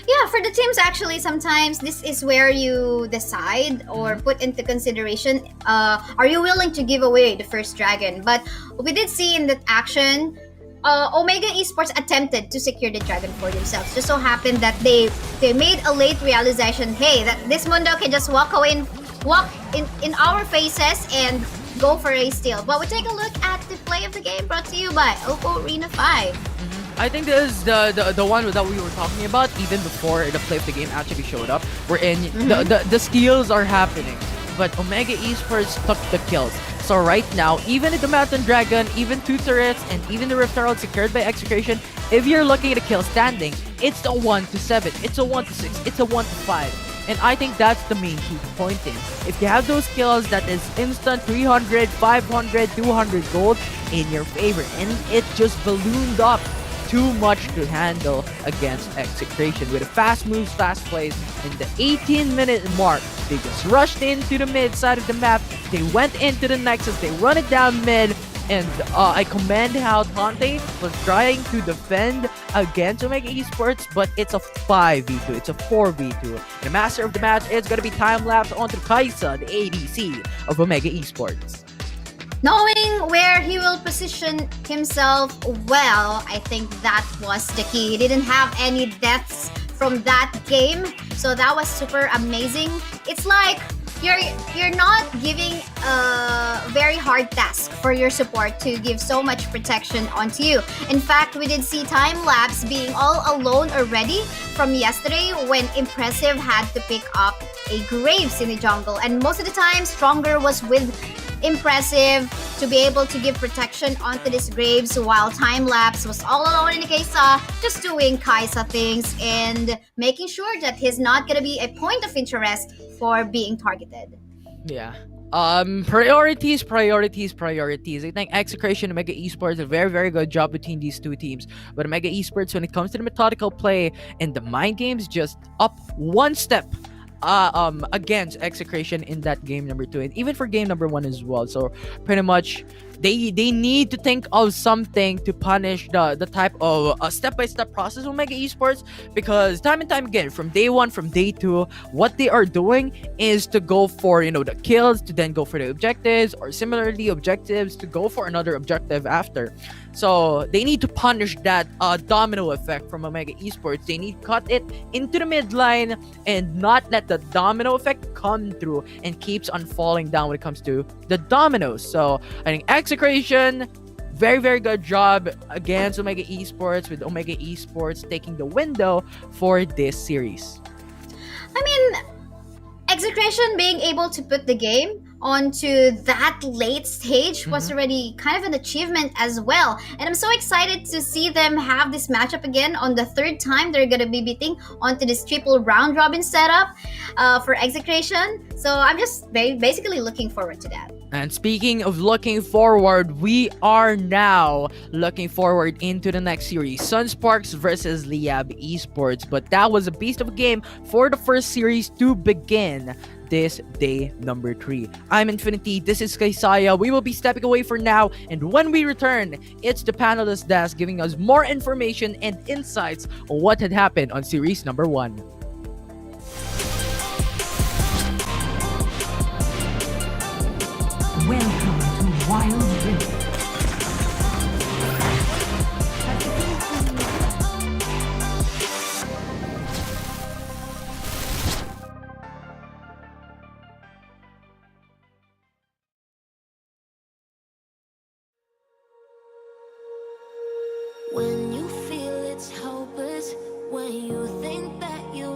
Yeah, for the teams, actually, sometimes this is where you decide or put into consideration, are you willing to give away the first dragon? But we did see in that action, Omega Esports attempted to secure the dragon for themselves. Just so happened that they made a late realization, hey, that this Mundo can just walk in our faces and go for a steal. But we take a look at the play of the game brought to you by Oppo Arena 5. I think this is the one that we were talking about even before the play of the game actually showed up. Wherein the steals are happening, but Omega Esports took the kills. So right now, even if the Mountain Dragon, even 2 turrets, and even the Rift Herald secured by Execration, if you're looking at a kill standing, it's a 1-7, it's a 1-6, it's a 1-5. And I think that's the main key point in. If you have those kills, that is instant 300, 500, 200 gold in your favor. And it just ballooned up too much to handle against Execration. With fast moves, fast plays, in the 18-minute mark, they just rushed into the mid side of the map. They went into the Nexus, they run it down mid, and I commend how Tante was trying to defend against Omega Esports, but it's a 5v2, it's a 4v2. The master of the match is going to be time-lapse onto Kaisa, the ADC of Omega Esports. Knowing where he will position himself well, I think that was the key. He didn't have any deaths from that game, so that was super amazing. It's like you're not giving a very hard task for your support to give so much protection onto you. In fact, we did see time-lapse being all alone already from yesterday when Impressive had to pick up a Graves in the jungle, and most of the time Stronger was with Impressive to be able to give protection onto this Graves, while time-lapse was all alone in the Kaisa, just doing Kaisa things and making sure that he's not gonna be a point of interest for being targeted. Yeah. Priorities. I think Execration and Omega Esports a very, very good job between these two teams. But Omega Esports, when it comes to the methodical play and the mind games, just up one step against Execration in that game number 2, and even for game number 1 as well. So pretty much they need to think of something to punish the type of step-by-step process of Omega Esports, because time and time again, from day 1, from day 2, what they are doing is to go for the kills, to then go for the objectives, or similarly objectives to go for another objective after. So they need to punish that domino effect from Omega Esports. They need to cut it into the mid line and not let the domino effect come through and keeps on falling down when it comes to the dominoes. So I think Execration, very, very good job against Omega Esports, with Omega Esports taking the window for this series. I mean, Execration being able to put the game onto that late stage was already kind of an achievement as well. And I'm so excited to see them have this matchup again on the third time they're going to be beating onto this triple round robin setup for Execration. So I'm just basically looking forward to that. And speaking of looking forward, we are now looking forward into the next series, Sunsparks versus Liyab Esports. But that was a beast of a game for the first series to begin this day number 3. I'm Infinity, this is Kaisaya. We will be stepping away for now, and when we return, it's the panelist desk giving us more information and insights on what had happened on series number 1. Welcome to Wild Rift. When you feel it's hopeless, when you think that you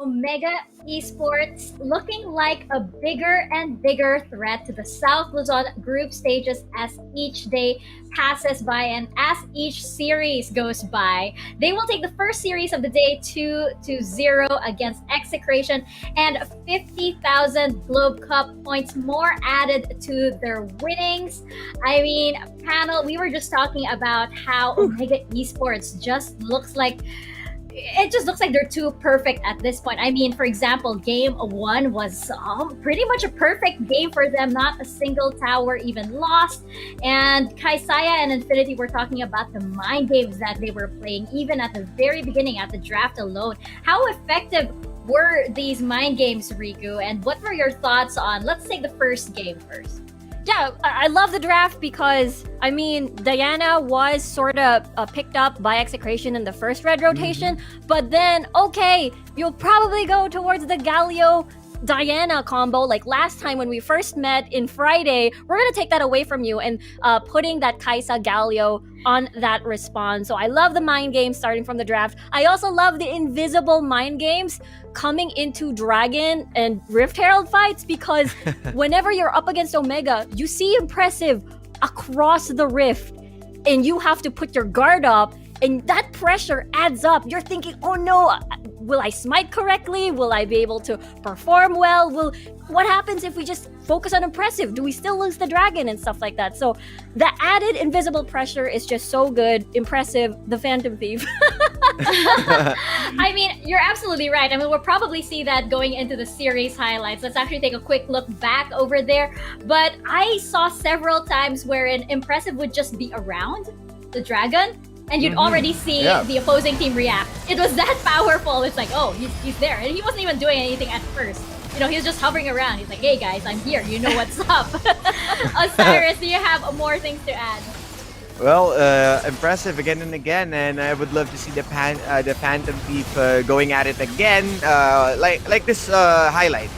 Omega Esports looking like a bigger and bigger threat to the South Luzon group stages as each day passes by and as each series goes by. They will take the first series of the day 2-0 against Execration and 50,000 Globe Cup points more added to their winnings. I mean, panel, we were just talking about how Omega Esports just looks like they're too perfect at this point. I mean, for example, game 1 was pretty much a perfect game for them. Not a single tower even lost. And Kaisaya and Infinity were talking about the mind games that they were playing even at the very beginning, at the draft alone. How effective were these mind games, Riku? And what were your thoughts on, let's take the first game first. Yeah, I love the draft because, I mean, Diana was sort of picked up by Execration in the first red rotation, but then, okay, you'll probably go towards the Galio Diana combo like last time when we first met in Friday. We're going to take that away from you and putting that Kaisa Galio on that respawn. So I love the mind games starting from the draft. I also love the invisible mind games coming into Dragon and Rift Herald fights because whenever you're up against Omega, you see impressive across the Rift and you have to put your guard up and that pressure adds up. You're thinking, oh no, will I smite correctly? Will I be able to perform well? What happens if we just focus on impressive? Do we still lose the dragon and stuff like that? So the added invisible pressure is just so good. Impressive, the Phantom Thief. I mean, you're absolutely right. I mean, we'll probably see that going into the series highlights. Let's actually take a quick look back over there. But I saw several times wherein impressive would just be around the dragon and you'd already see the opposing team react. It was that powerful. It's like, oh, he's there. And he wasn't even doing anything at first. You know, he was just hovering around. He's like, hey guys, I'm here. You know what's up. Osiris, do you have more things to add? Well, impressive again and again, and I would love to see the Phantom Thief going at it again, like this highlight.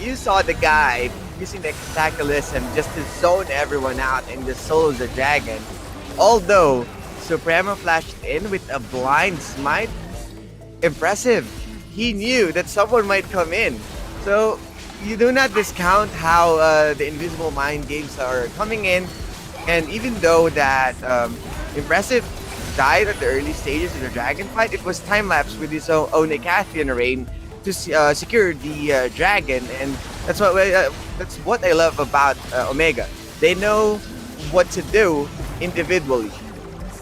You saw the guy using the Cataclysm just to zone everyone out and just solo the dragon. Although Supremo flashed in with a blind smite. Impressive. He knew that someone might come in. So you do not discount how the invisible mind games are coming in. And even though that Impressive died at the early stages of the dragon fight, it was time-lapse with his own Ecathian Rain to secure the dragon. And that's what I love about Omega. They know what to do individually.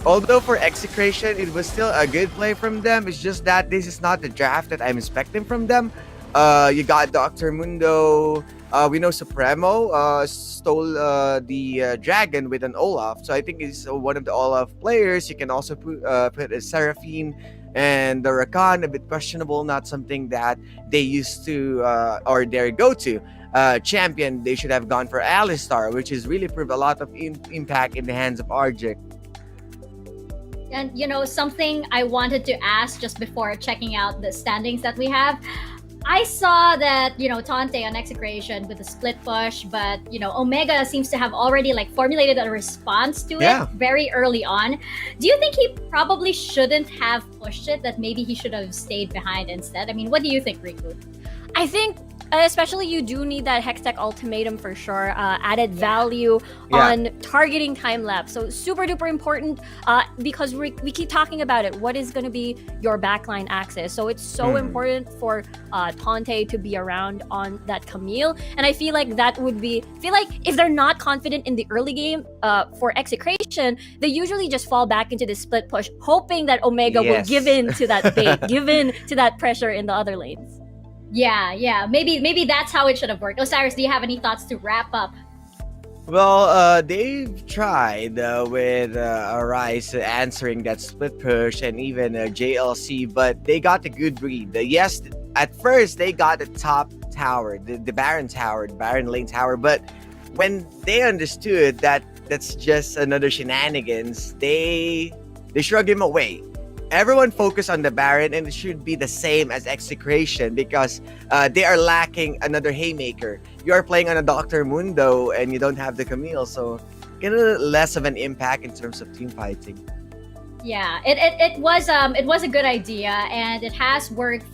Although for Execration, it was still a good play from them. It's just that this is not the draft that I'm expecting from them. You got Dr. Mundo. We know Supremo stole the dragon with an Olaf. So I think he's one of the Olaf players. You can also put a Seraphine and the Rakan, a bit questionable. Not something that they used to or their go-to champion. They should have gone for Alistar, which has really proved a lot of impact in the hands of Argic. And, you know, something I wanted to ask just before checking out the standings that we have. I saw that, you know, Tante on Execration with the split push, but, you know, Omega seems to have already, like, formulated a response to it very early on. Do you think he probably shouldn't have pushed it, that maybe he should have stayed behind instead? I mean, what do you think, Riku? I think especially you do need that Hextech ultimatum for sure. Added value on targeting time lapse. So super duper important because we keep talking about it. What is going to be your backline access? So it's so important for Tante to be around on that Camille. And I feel like that would be, if they're not confident in the early game for Execration, they usually just fall back into the split push, hoping that Omega will give in to that bait, give in to that pressure in the other lanes. Yeah. Maybe that's how it should have worked. Osiris, do you have any thoughts to wrap up? Well, they've tried with Arise answering that split push and even JLC, but they got the good read. Yes, at first they got the top tower, the Baron tower, the Baron lane tower, but when they understood that that's just another shenanigans, they shrugged him away. Everyone focus on the Baron, and it should be the same as Execration because they are lacking another Haymaker. You are playing on a Dr. Mundo and you don't have the Camille, so get a little less of an impact in terms of team fighting. Yeah, it was a good idea, and it has worked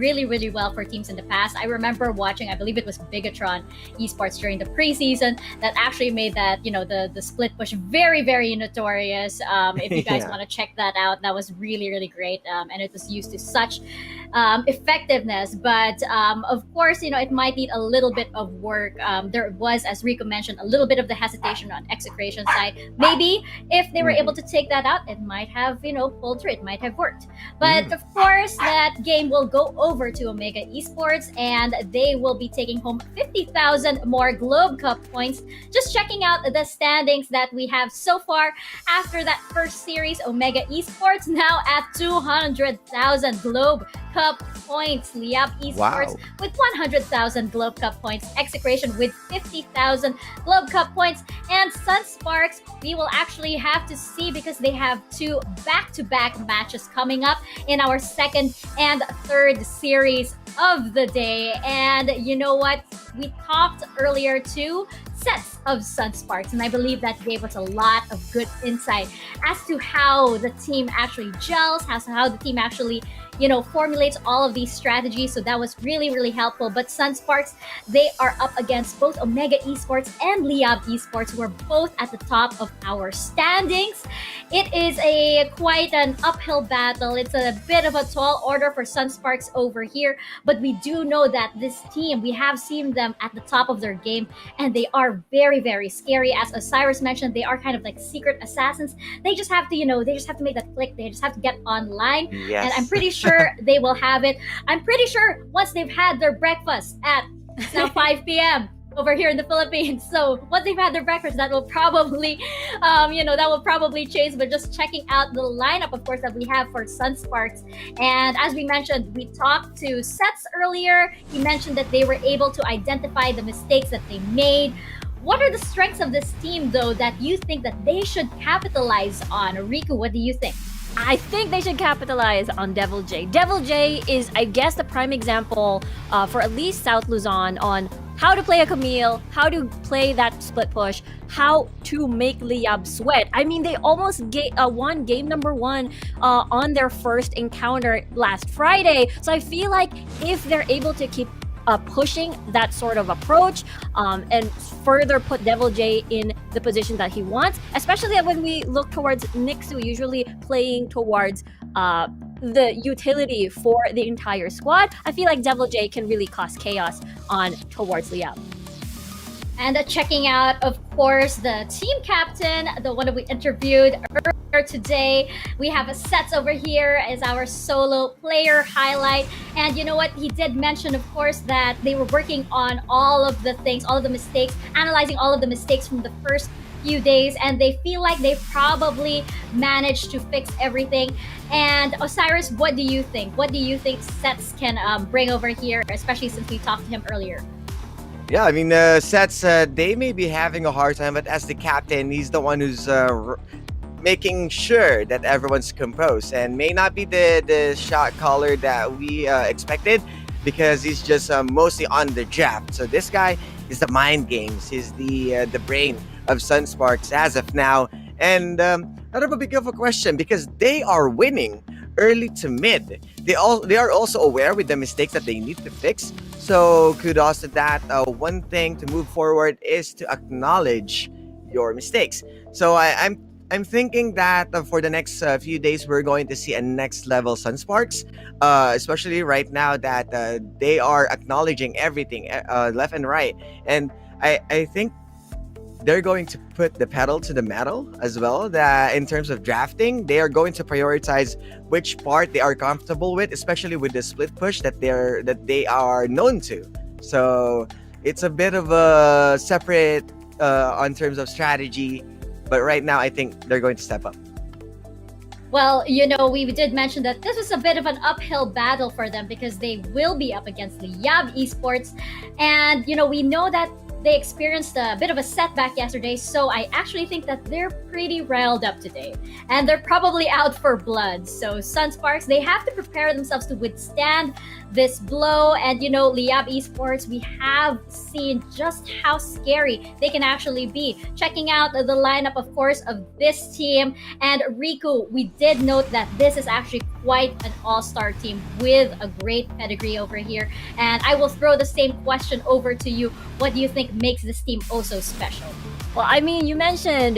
really, really well for teams in the past. I remember watching, I believe it was Bigatron Esports during the preseason that actually made that, the split push very, very notorious. If you guys Yeah. want to check that out, that was really, really great. And it was used to such effectiveness. But of course, it might need a little bit of work. There was, as Rico mentioned, a little bit of the hesitation on Execration side. Maybe if they were able to take that out, it might have, pulled through. It might have worked. But of course, that game will go over to Omega Esports, and they will be taking home 50,000 more Globe Cup points. Just checking out the standings that we have so far after that first series, Omega Esports now at 200,000 Globe Cup points. Liyab Esports Wow. with 100,000 Globe Cup points. Execration with 50,000 Globe Cup points. And Sunsparks, we will actually have to see because they have two back-to-back matches coming up in our second and third series of the day. And you know what? We talked earlier too sets of Sunsparks, and I believe that gave us a lot of good insight as to how the team actually gels, as to how the team actually formulates all of these strategies. So that was really, really helpful. But Sunsparks, they are up against both Omega Esports and Liyab Esports, who are both at the top of our standings. It is quite an uphill battle. It's a bit of a tall order for Sunsparks over here, but we do know that this team, we have seen them at the top of their game, and they are very, very scary. As Osiris mentioned, they are kind of like secret assassins. They just have to, they just have to make that click. They just have to get online. Yes. And I'm pretty sure they will have it. I'm pretty sure once they've had their breakfast it's now 5 p.m. over here in the Philippines. So once they've had their breakfast, that will probably, that will probably change. But just checking out the lineup, of course, that we have for Sunsparks. And as we mentioned, we talked to Sets earlier. He mentioned that they were able to identify the mistakes that they made. What are the strengths of this team, though, that you think that they should capitalize on? Riku, what do you think? I think they should capitalize on Devil J. Devil J is, I guess, the prime example for at least South Luzon on how to play a Camille, how to play that split push, how to make Liyab sweat. I mean, they almost won game number 1 on their first encounter last Friday. So I feel like if they're able to keep pushing that sort of approach and further put Devil J in the position that he wants, especially when we look towards Nixu usually playing towards the utility for the entire squad. I feel like Devil J can really cause chaos on towards Liyab. And checking out, of course, the team captain, the one that we interviewed earlier today. We have a Sets over here as our solo player highlight. And you know what? He did mention, of course, that they were working on all of the things, all of the mistakes, analyzing all of the mistakes from the first few days, and they feel like they probably managed to fix everything. And Osiris, what do you think? What do you think Sets can bring over here, especially since we talked to him earlier? Yeah, I mean, Sets, they may be having a hard time, but as the captain, he's the one who's making sure that everyone's composed, and may not be the shot caller that we expected, because he's just mostly on the draft. So this guy is the mind games. He's the brain of Sunsparks as of now. And not of a big of a question, because they are winning early to mid. They are also aware with the mistakes that they need to fix. So kudos to that. One thing to move forward is to acknowledge your mistakes. So I'm thinking that for the next few days, we're going to see a next level Sunsparks, especially right now that they are acknowledging everything left and right. And I think they're going to put the pedal to the metal as well, that in terms of drafting, they are going to prioritize which part they are comfortable with, especially with the split push that they are known to. So it's a bit of a separate on terms of strategy, but right now I think they're going to step up. Well, we did mention that this was a bit of an uphill battle for them because they will be up against Liyab Esports. And, we know that they experienced a bit of a setback yesterday, so I actually think that they're pretty riled up today. And they're probably out for blood. So Sunsparks, they have to prepare themselves to withstand this blow. And Liyab Esports, we have seen just how scary they can actually be. Checking out the lineup, of course, of this team. And Riku, we did note that this is actually quite an all-star team with a great pedigree over here. And I will throw the same question over to you. What do you think makes this team also special? Well, I mean, you mentioned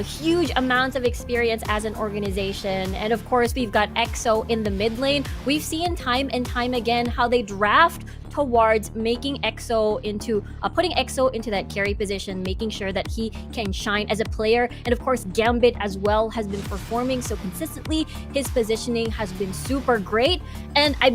huge amounts of experience as an organization. And of course, we've got EXO in the mid lane. We've seen time and time again how they draft towards making EXO into putting EXO into that carry position, making sure that he can shine as a player. And of course, Gambit as well has been performing so consistently. His positioning has been super great. And I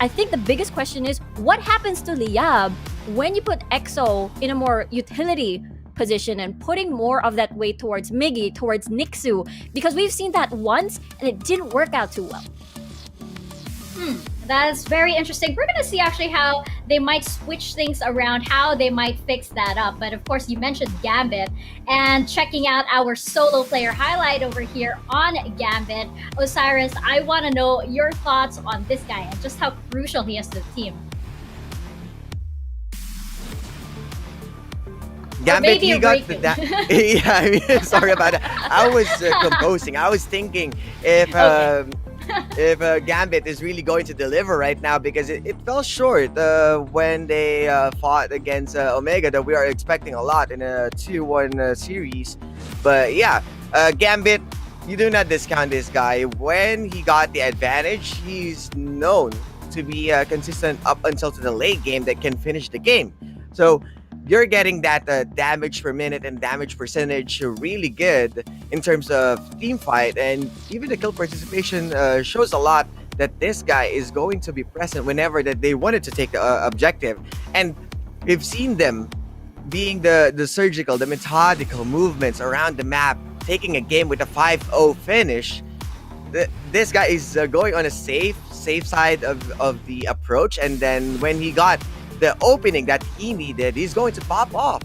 think the biggest question is, what happens to Liyab when you put EXO in a more utility position and putting more of that weight towards Miggy, towards Nixu? Because we've seen that once and it didn't work out too well. That's very interesting. We're going to see actually how they might switch things around, how they might fix that up. But of course, you mentioned Gambit, and checking out our solo player highlight over here on Gambit. Osiris, I want to know your thoughts on this guy and just how crucial he is to the team. Gambit, maybe he a got break-in. yeah, I mean, sorry about that. I was composing. I was thinking if Gambit is really going to deliver right now, because it fell short when they fought against Omega, that we are expecting a lot in a 2-1 series. But yeah, Gambit, you do not discount this guy. When he got the advantage, he's known to be consistent up until to the late game that can finish the game. So you're getting that damage per minute and damage percentage really good in terms of team fight, and even the kill participation shows a lot that this guy is going to be present whenever that they wanted to take the objective. And we've seen them being the surgical, the methodical movements around the map, taking a game with a 5-0 finish. This guy is going on a safe side of the approach, and then when he got the opening that he needed, he's going to pop off.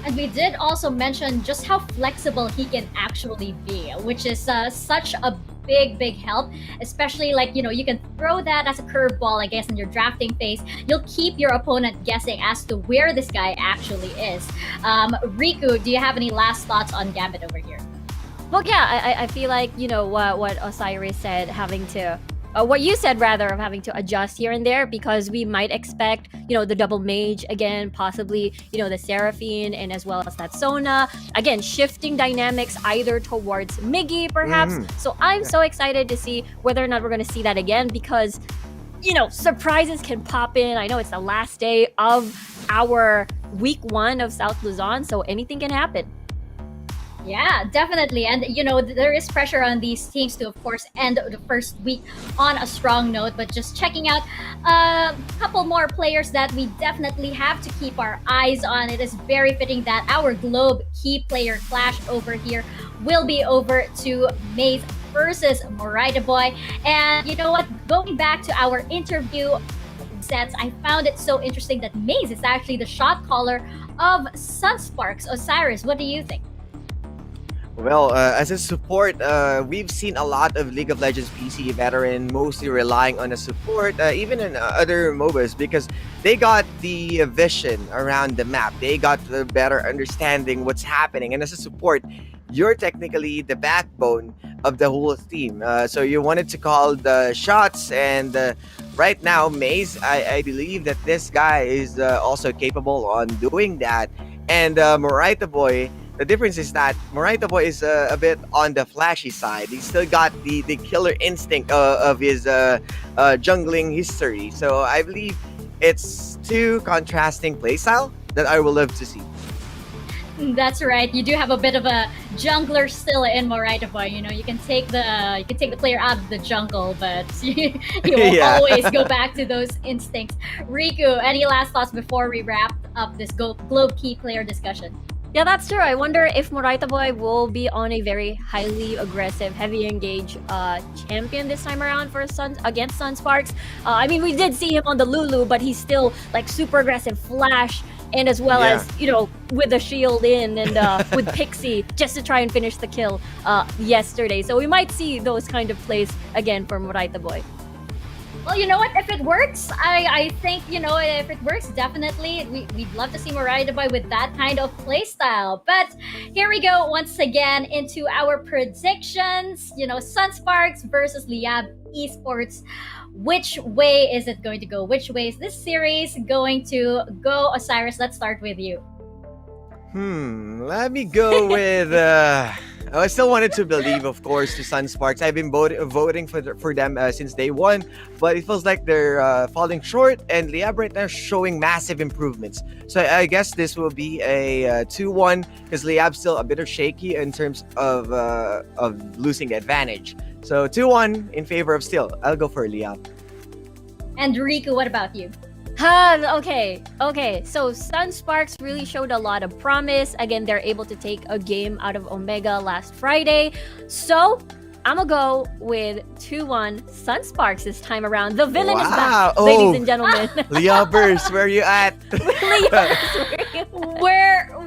And we did also mention just how flexible he can actually be, which is such a big help, especially you can throw that as a curveball, I guess, in your drafting phase. You'll keep your opponent guessing as to where this guy actually is. Riku, do you have any last thoughts on Gambit over here? Well, yeah, I feel like, what Osiris said, what you said rather, of having to adjust here and there, because we might expect, the double mage again, possibly, the Seraphine, and as well as that Sona. Again, shifting dynamics either towards Miggy, perhaps. So I'm so excited to see whether or not we're going to see that again, because, surprises can pop in. I know it's the last day of our week 1 of South Luzon, so anything can happen. Yeah, definitely. And, there is pressure on these teams to, of course, end the first week on a strong note. But just checking out a couple more players that we definitely have to keep our eyes on. It is very fitting that our Globe key player clash over here will be over to Maze versus Morita Boy. And you know what? Going back to our interview sets, I found it so interesting that Maze is actually the shot caller of Sunsparks. Osiris, what do you think? Well, as a support, we've seen a lot of League of Legends PC veteran mostly relying on a support, even in other MOBAs, because they got the vision around the map. They got the better understanding what's happening. And as a support, you're technically the backbone of the whole team. So you wanted to call the shots, and right now, Maze, I believe that this guy is also capable on doing that. And Morita Boy, the difference is that Morita Boy is a bit on the flashy side. He's still got the killer instinct of his jungling history. So I believe it's two contrasting playstyle that I will love to see. That's right. You do have a bit of a jungler still in Morita Boy. You can take the player out of the jungle, but you will always go back to those instincts. Riku, any last thoughts before we wrap up this Globe Key player discussion? Yeah, that's true. I wonder if Morita Boy will be on a very highly aggressive, heavy engage champion this time around for against Sunsparks. I mean, we did see him on the Lulu, but he's still like super aggressive flash and as well Yeah. as with the shield in and with Pixie just to try and finish the kill yesterday. So we might see those kind of plays again from Moraita Boy. Well, you know what? If it works, I think, if it works, definitely, we'd love to see Moraita Boy with that kind of playstyle. But here we go once again into our predictions. Sunsparks versus Liyab Esports. Which way is it going to go? Which way is this series going to go? Osiris, let's start with you. Let me go with. I still wanted to believe, of course, to Sunsparks. I've been voting for them since day one, but it feels like they're falling short. And Liyab right now is showing massive improvements. So I guess this will be a 2-1 because Liyab's still a bit shaky in terms of losing the advantage. So 2-1 in favor of Steel. I'll go for Liyab. And Riku, what about you? Okay. So Sunsparks really showed a lot of promise. Again, they're able to take a game out of Omega last Friday. So I'm gonna go with 2-1 Sunsparks this time around. The villain is back, ladies and gentlemen. Liyabers, where you at?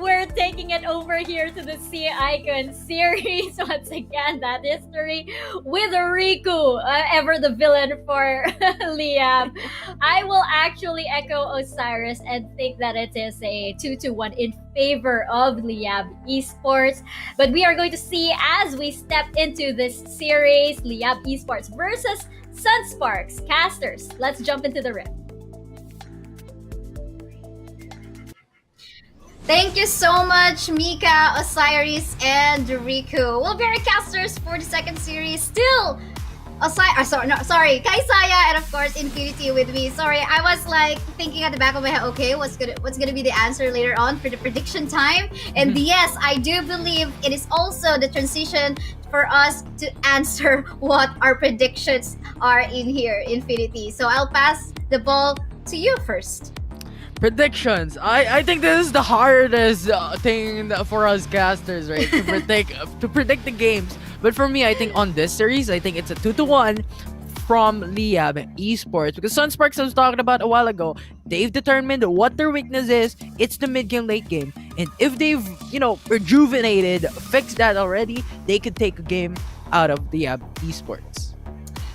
We're taking it over here to the Sea Icon series once again. That history with Riku, ever the villain for Liyab. I will actually echo Osiris and think that it is a 2-1 in favor of Liyab Esports. But we are going to see as we step into this series, Liyab Esports versus Sunsparks. Casters, let's jump into the rift. Thank you so much, Mika, Osiris, and Riku. Well, very casters for the second series. Still, sorry, Kaisaya, and of course Infinity with me. Sorry, I was like thinking at the back of my head, okay, what's gonna be the answer later on for the prediction time? And yes, I do believe it is also the transition for us to answer what our predictions are in here, Infinity. So I'll pass the ball to you first. Predictions. I think this is the hardest thing for us casters, right? To predict the games. But for me, I think on this series, I think it's a 2-1 from Liyab Esports, because Sunsparks I was talking about a while ago, they've determined what their weakness is. It's the mid game, late game, and if they've rejuvenated, fixed that already, they could take a game out of Liyab Esports.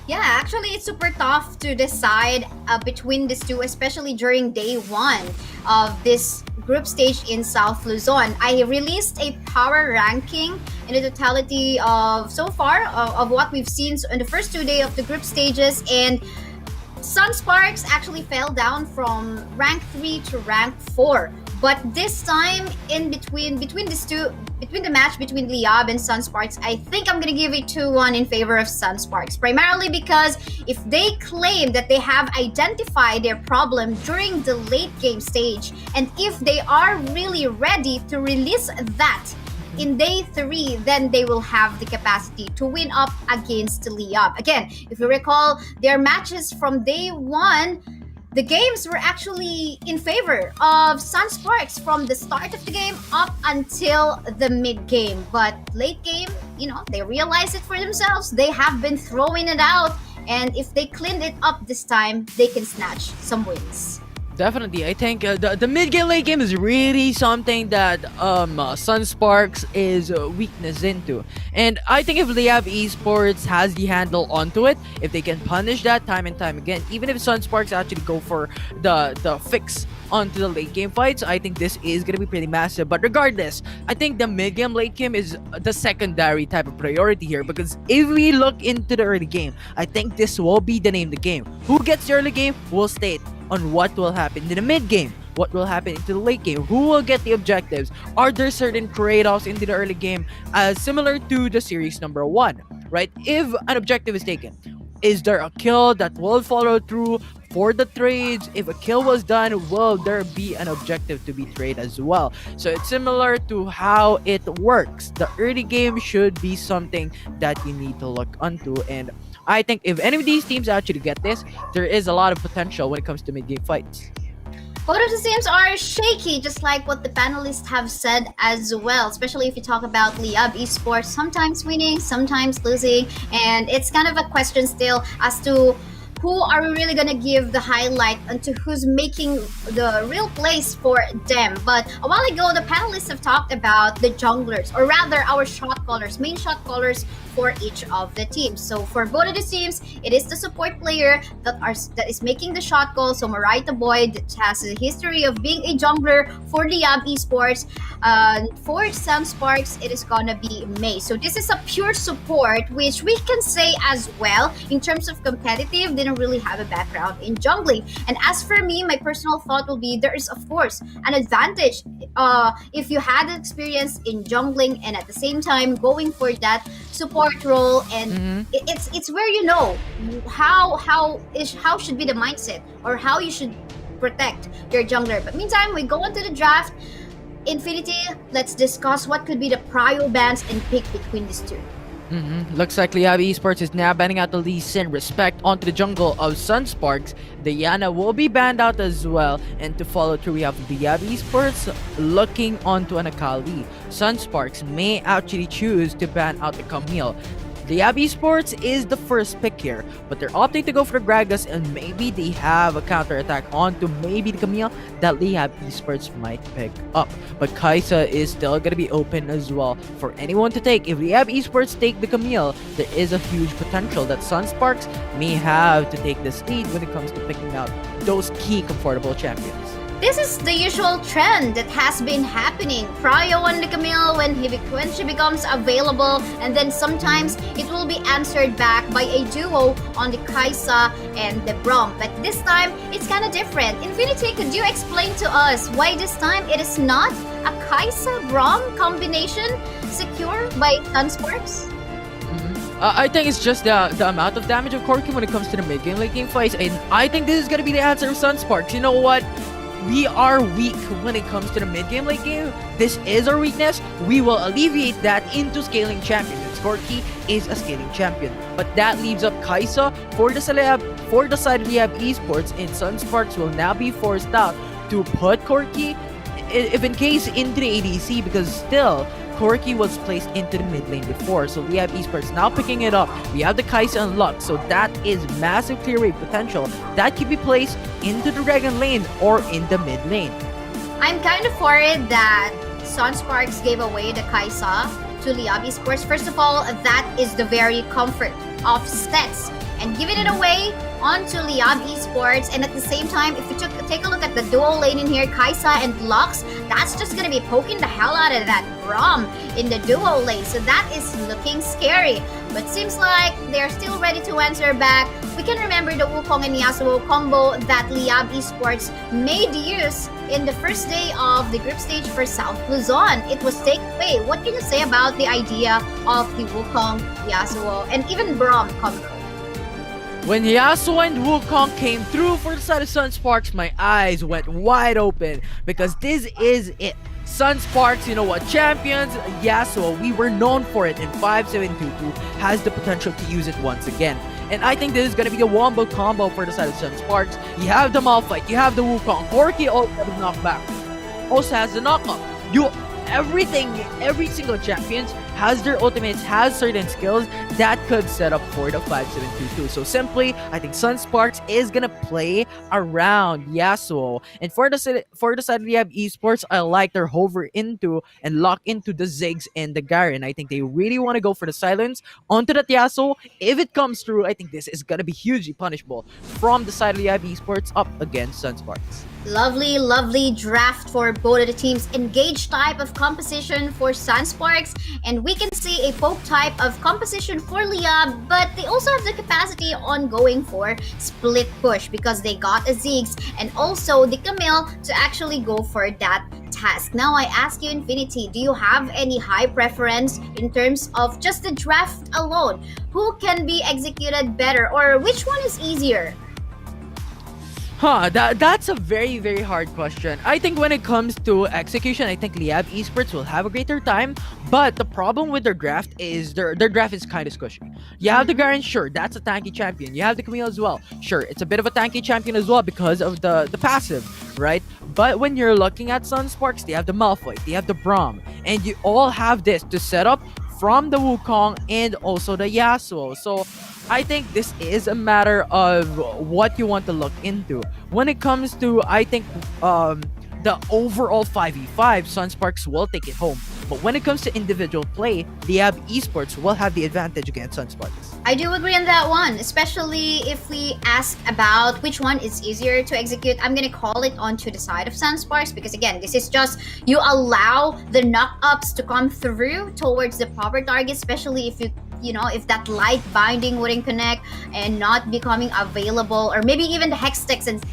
Yeah, actually, it's super tough to decide between these two, especially during day one of this group stage in South Luzon. I released a power ranking in the totality of so far of what we've seen in the first 2 days of the group stages, and Sunsparks actually fell down from rank 3 to rank 4. But this time, in between these two, between the match between Liyab and Sunsparks, I think I'm gonna give it 2-1 in favor of Sunsparks. Primarily because if they claim that they have identified their problem during the late game stage, and if they are really ready to release that in day 3, then they will have the capacity to win up against Liyab. Again, if you recall their matches from day 1, the games were actually in favor of Sunsparks from the start of the game up until the mid game. But late game, they realized it for themselves. They have been throwing it out, and if they clean it up this time, they can snatch some wins. Definitely, I think the mid game, late game is really something that Sunsparks is weakness into, and I think if Liyab Esports has the handle onto it, if they can punish that time and time again, even if Sunsparks actually go for the fix onto the late game fights, I think this is gonna be pretty massive. But regardless, I think the mid game, late game is the secondary type of priority here, because if we look into the early game, I think this will be the name of the game. Who gets the early game will state on what will happen in the mid game, what will happen into the late game, who will get the objectives, are there certain trade-offs into the early game, similar to the series number 1, right? If an objective is taken, is there a kill that will follow through for the trades? If a kill was done, will there be an objective to be traded as well? So it's similar to how it works. The early game should be something that you need to look onto, and I think if any of these teams actually get this, there is a lot of potential when it comes to mid-game fights. Both of the teams are shaky, just like what the panelists have said as well, especially if you talk about Liyab Esports, sometimes winning, sometimes losing, and it's kind of a question still as to who are we really gonna give the highlight onto who's making the real plays for them. But a while ago, the panelists have talked about the junglers, or rather our shot callers, main shot callers for each of the teams. So for both of the teams, it is the support player that is making the shot call. So Marita Boyd that has a history of being a jungler for Liyab Esports. For Sunsparks, it is gonna be May. So this is a pure support, which we can say as well in terms of competitive, didn't really have a background in jungling. And as for me, my personal thought will be there is of course an advantage if you had experience in jungling and at the same time going for that support role, and it's where you know how should be the mindset or how you should protect your jungler. But meantime, we go on to the draft. Infinity, let's discuss what could be the prio bans and pick between these two. Looks like Liyab Esports is now banning out the Lee Sin Respect onto the jungle of Sunsparks. Diana will be banned out as well. And to follow through, we have Liyab Esports looking onto an Akali. Sunsparks may actually choose to ban out the Camille. Liyab Esports is the first pick here, but they're opting to go for the Gragas, and maybe they have a counter attack onto maybe the Camille that Liyab Esports might pick up. But Kaisa is still gonna be open as well for anyone to take. If Liyab Esports take the Camille, there is a huge potential that Sunsparks may have to take this lead when it comes to picking out those key comfortable champions. This is the usual trend that has been happening. Prio on the Camille when she becomes available, and then sometimes it will be answered back by a duo on the Kaisa and the Braum. But this time, it's kind of different. Infinity, could you explain to us why this time it is not a Kaisa-Braum combination secured by Sunsparks? I think it's just the amount of damage of Corki when it comes to the mid-game, late-game fights, and I think this is going to be the answer of Sunsparks. You know what? We are weak when it comes to the mid-game, late game. This is our weakness. We will alleviate that into scaling champion. Corki is a scaling champion. But that leaves up Kaisa for the side of Liyab Esports, and Sunsparks will now be forced out to put Corki, if in case, into the ADC, because still Corki was placed into the mid lane before. So Liyab Esports now picking it up. We have the Kaisa unlocked, so that is massive clear rate potential that can be placed into the Dragon lane or in the mid lane. I'm kind of worried that Sunsparks gave away the Kaisa to Liyab Esports. First of all, that is the very comfort of stats, and giving it away onto Liyab Esports. And at the same time, if you take a look at the dual lane in here, Kaisa and Lux, that's just gonna be poking the hell out of that Braum in the duo lane. So that is looking scary. But seems like they're still ready to answer back. We can remember the Wukong and Yasuo combo that Liyab Esports made use in the first day of the group stage for South Luzon. It was taken away. What can you say about the idea of the Wukong, Yasuo, and even Braum combo? When Yasuo and Wukong came through for the side of Sunsparks, my eyes went wide open because this is it. Sunsparks, you know what, champions, Yasuo, we were known for it, and 5722 has the potential to use it once again. And I think this is going to be a wombo combo for the side of Sunsparks. You have the Malphite, you have the Wukong, Corki also has the knockback, also has the knockup. Every single champion has their ultimates, has certain skills that could set up for the 5722. So simply, I think Sunsparks is gonna play around Yasuo. And for the side of Liyab Esports, I like their hover into and lock into the Ziggs and the Garen. I think they really want to go for the silence onto that Yasuo. If it comes through, I think this is gonna be hugely punishable from the side of Liyab Esports up against Sunsparks. Lovely, lovely draft for both of the teams. Engage type of composition for Sunsparks, and we can see a poke type of composition for Liyab, but they also have the capacity on going for split push because they got a Ziggs and also the Camille to actually go for that task. Now I ask you, Infinity, do you have any high preference in terms of just the draft alone? Who can be executed better, or which one is easier? That's a very, very hard question. I think when it comes to execution, I think Liyab Esports will have a greater time. But the problem with their draft is their draft is kind of squishy. You have the Garen, sure, that's a tanky champion. You have the Camille as well. Sure, it's a bit of a tanky champion as well because of the passive, right? But when you're looking at Sunsparks, they have the Malphite, they have the Braum, and you all have this to set up from the Wukong and also the Yasuo. So I think this is a matter of what you want to look into. When it comes to, I think, the overall 5v5, Sunsparks will take it home. But when it comes to individual play, Liyab Esports will have the advantage against Sunsparks. I do agree on that one, especially if we ask about which one is easier to execute. I'm gonna call it onto the side of Sunsparks because again, this is just you allow the knock-ups to come through towards the proper target, especially if if that light binding wouldn't connect and not becoming available, or maybe even the Hextech's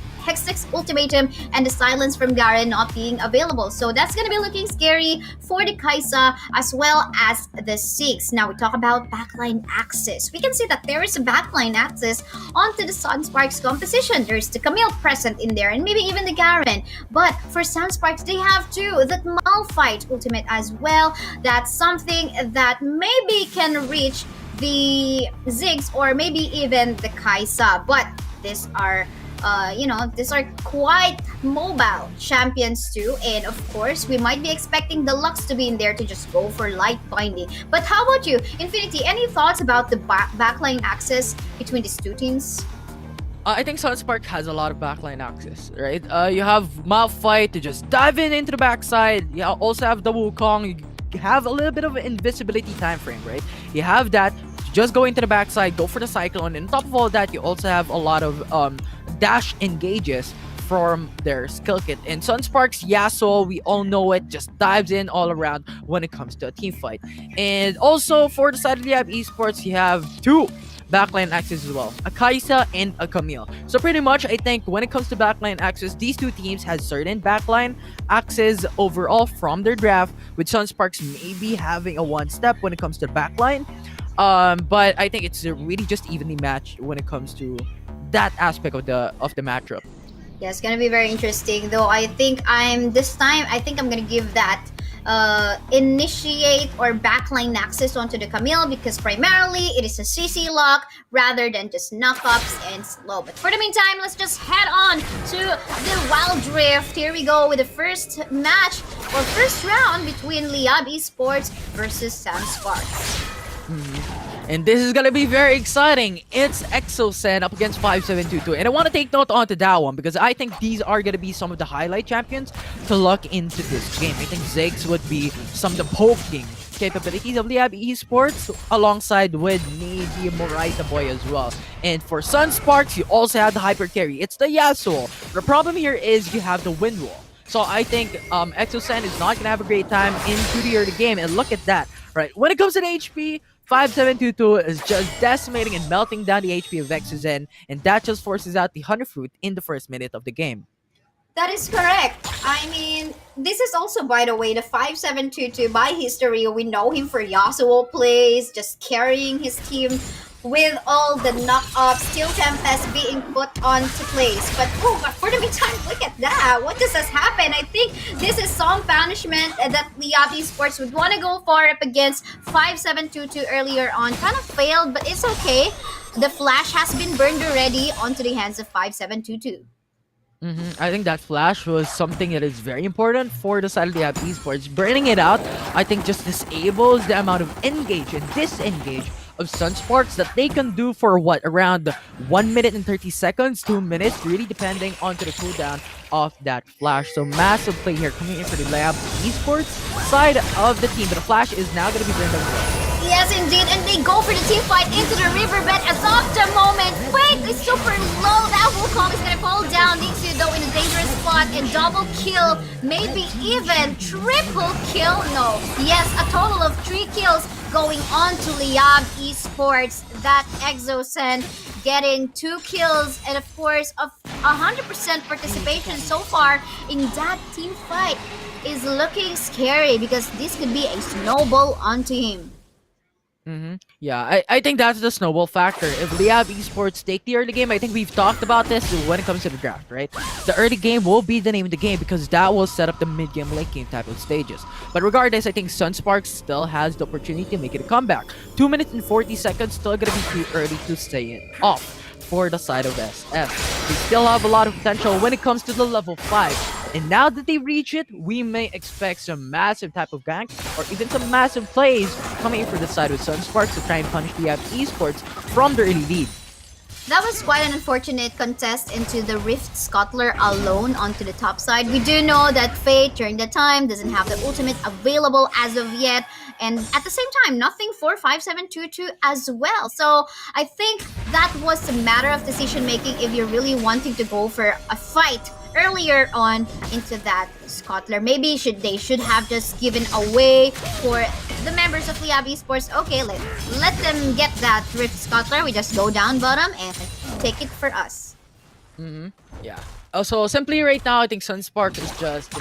ultimatum and the silence from Garen not being available. So that's gonna be looking scary for the Kaisa as well as the Six. Now we talk about backline access. We can see that there is a backline access onto the Sunsparks composition. There's the Camille present in there and maybe even the Garen. But for Sunsparks, they have too that Malphite ultimate as well. That's something that maybe can reach the Ziggs or maybe even the Kaisa. But these are these are quite mobile champions too, and of course we might be expecting the Lux to be in there to just go for light binding. But how about you, Infinity? Any thoughts about the backline access between these two teams? I think Sunspark has a lot of backline access, right? You have Malphite to just dive into the backside. You also have the Wukong. You have a little bit of an invisibility time frame, right? You have that. Just go into the backside, go for the Cyclone, and on top of all that, you also have a lot of dash engages from their skill kit. And Sunsparks Yasuo, we all know it, just dives in all around when it comes to a team fight. And also for the side of the Liyab Esports, you have two backline access as well, a Kaisa and a Camille. So pretty much, I think when it comes to backline access, these two teams had certain backline access overall from their draft, with Sunsparks maybe having a one step when it comes to backline. But I think it's really just evenly matched when it comes to that aspect of the matchup. Yeah, it's gonna be very interesting. Though I think I'm gonna give that initiate or backline access onto the Camille because primarily it is a CC lock rather than just knockups and slow. But for the meantime, let's just head on to the Wild Rift. Here we go with the first match or first round between Liyab Esports versus Sunsparks. And this is gonna be very exciting. It's Exocen up against 5722. And I want to take note onto that one because I think these are gonna be some of the highlight champions to look into this game. I think Ziggs would be some of the poking capabilities of Liyab Esports alongside with maybe Moraita Boy as well. And for Sunsparks, you also have the Hyper Carry. It's the Yasuo. The problem here is you have the Wind Wall. So I think Exocen is not gonna have a great time into the early game. And look at that, right? When it comes to the HP, 5722 is just decimating and melting down the HP of Exocen, and that just forces out the Hunter Fruit in the first minute of the game. That is correct. I mean, this is also, by the way, the 5722 by history. We know him for Yasuo plays, just carrying his team with all the knock-ups, Steel Tempest being put onto place. But for the meantime, look at that. What does happen? I think this is some punishment that Liyab Esports would want to go for up against 5722 earlier on. Kind of failed, but it's okay. The flash has been burned already onto the hands of 5722. I think that flash was something that is very important for the side of the Liyab Esports. Burning it out, I think, just disables the amount of engage and disengage of Sunsparks that they can do for around 1 minute and 30 seconds, 2 minutes, really depending on the cooldown of that flash. So massive play here coming in for the Liyab Esports side of the team, but the flash is now going to be burned as well. Yes, indeed, and they go for the team fight into the riverbed as of the moment. Wait, it's super low. That Wukong is gonna fall down. Nixie though in a dangerous spot and double kill, maybe even triple kill. No, yes, a total of 3 kills going on to Liyab Esports. That Exocen getting 2 kills and of course of 100% participation so far in that team fight is looking scary because this could be a snowball onto him. Yeah, I think that's the snowball factor. If Liyab Esports take the early game, I think we've talked about this when it comes to the draft, right? The early game will be the name of the game because that will set up the mid-game, late game type of stages. But regardless, I think Sunsparks still has the opportunity to make it a comeback. 2 minutes and 40 seconds, still gonna be too early to say it off for the side of SF. They still have a lot of potential when it comes to the level 5. And now that they reach it, we may expect some massive type of gank or even some massive plays coming in for the side with Sunsparks to try and punish the Esports from the early lead. That was quite an unfortunate contest into the Rift Scuttler alone onto the top side. We do know that Fate during the time doesn't have the ultimate available as of yet. And at the same time, nothing for 5722 as well. So I think that was a matter of decision making if you're really wanting to go for a fight earlier on into that Scuttler. Maybe they should have just given away for the members of Liyab Esports. Okay, let them get that Rift Scuttler. We just go down bottom and take it for us. Yeah. Also, simply right now, I think Sunspark is just,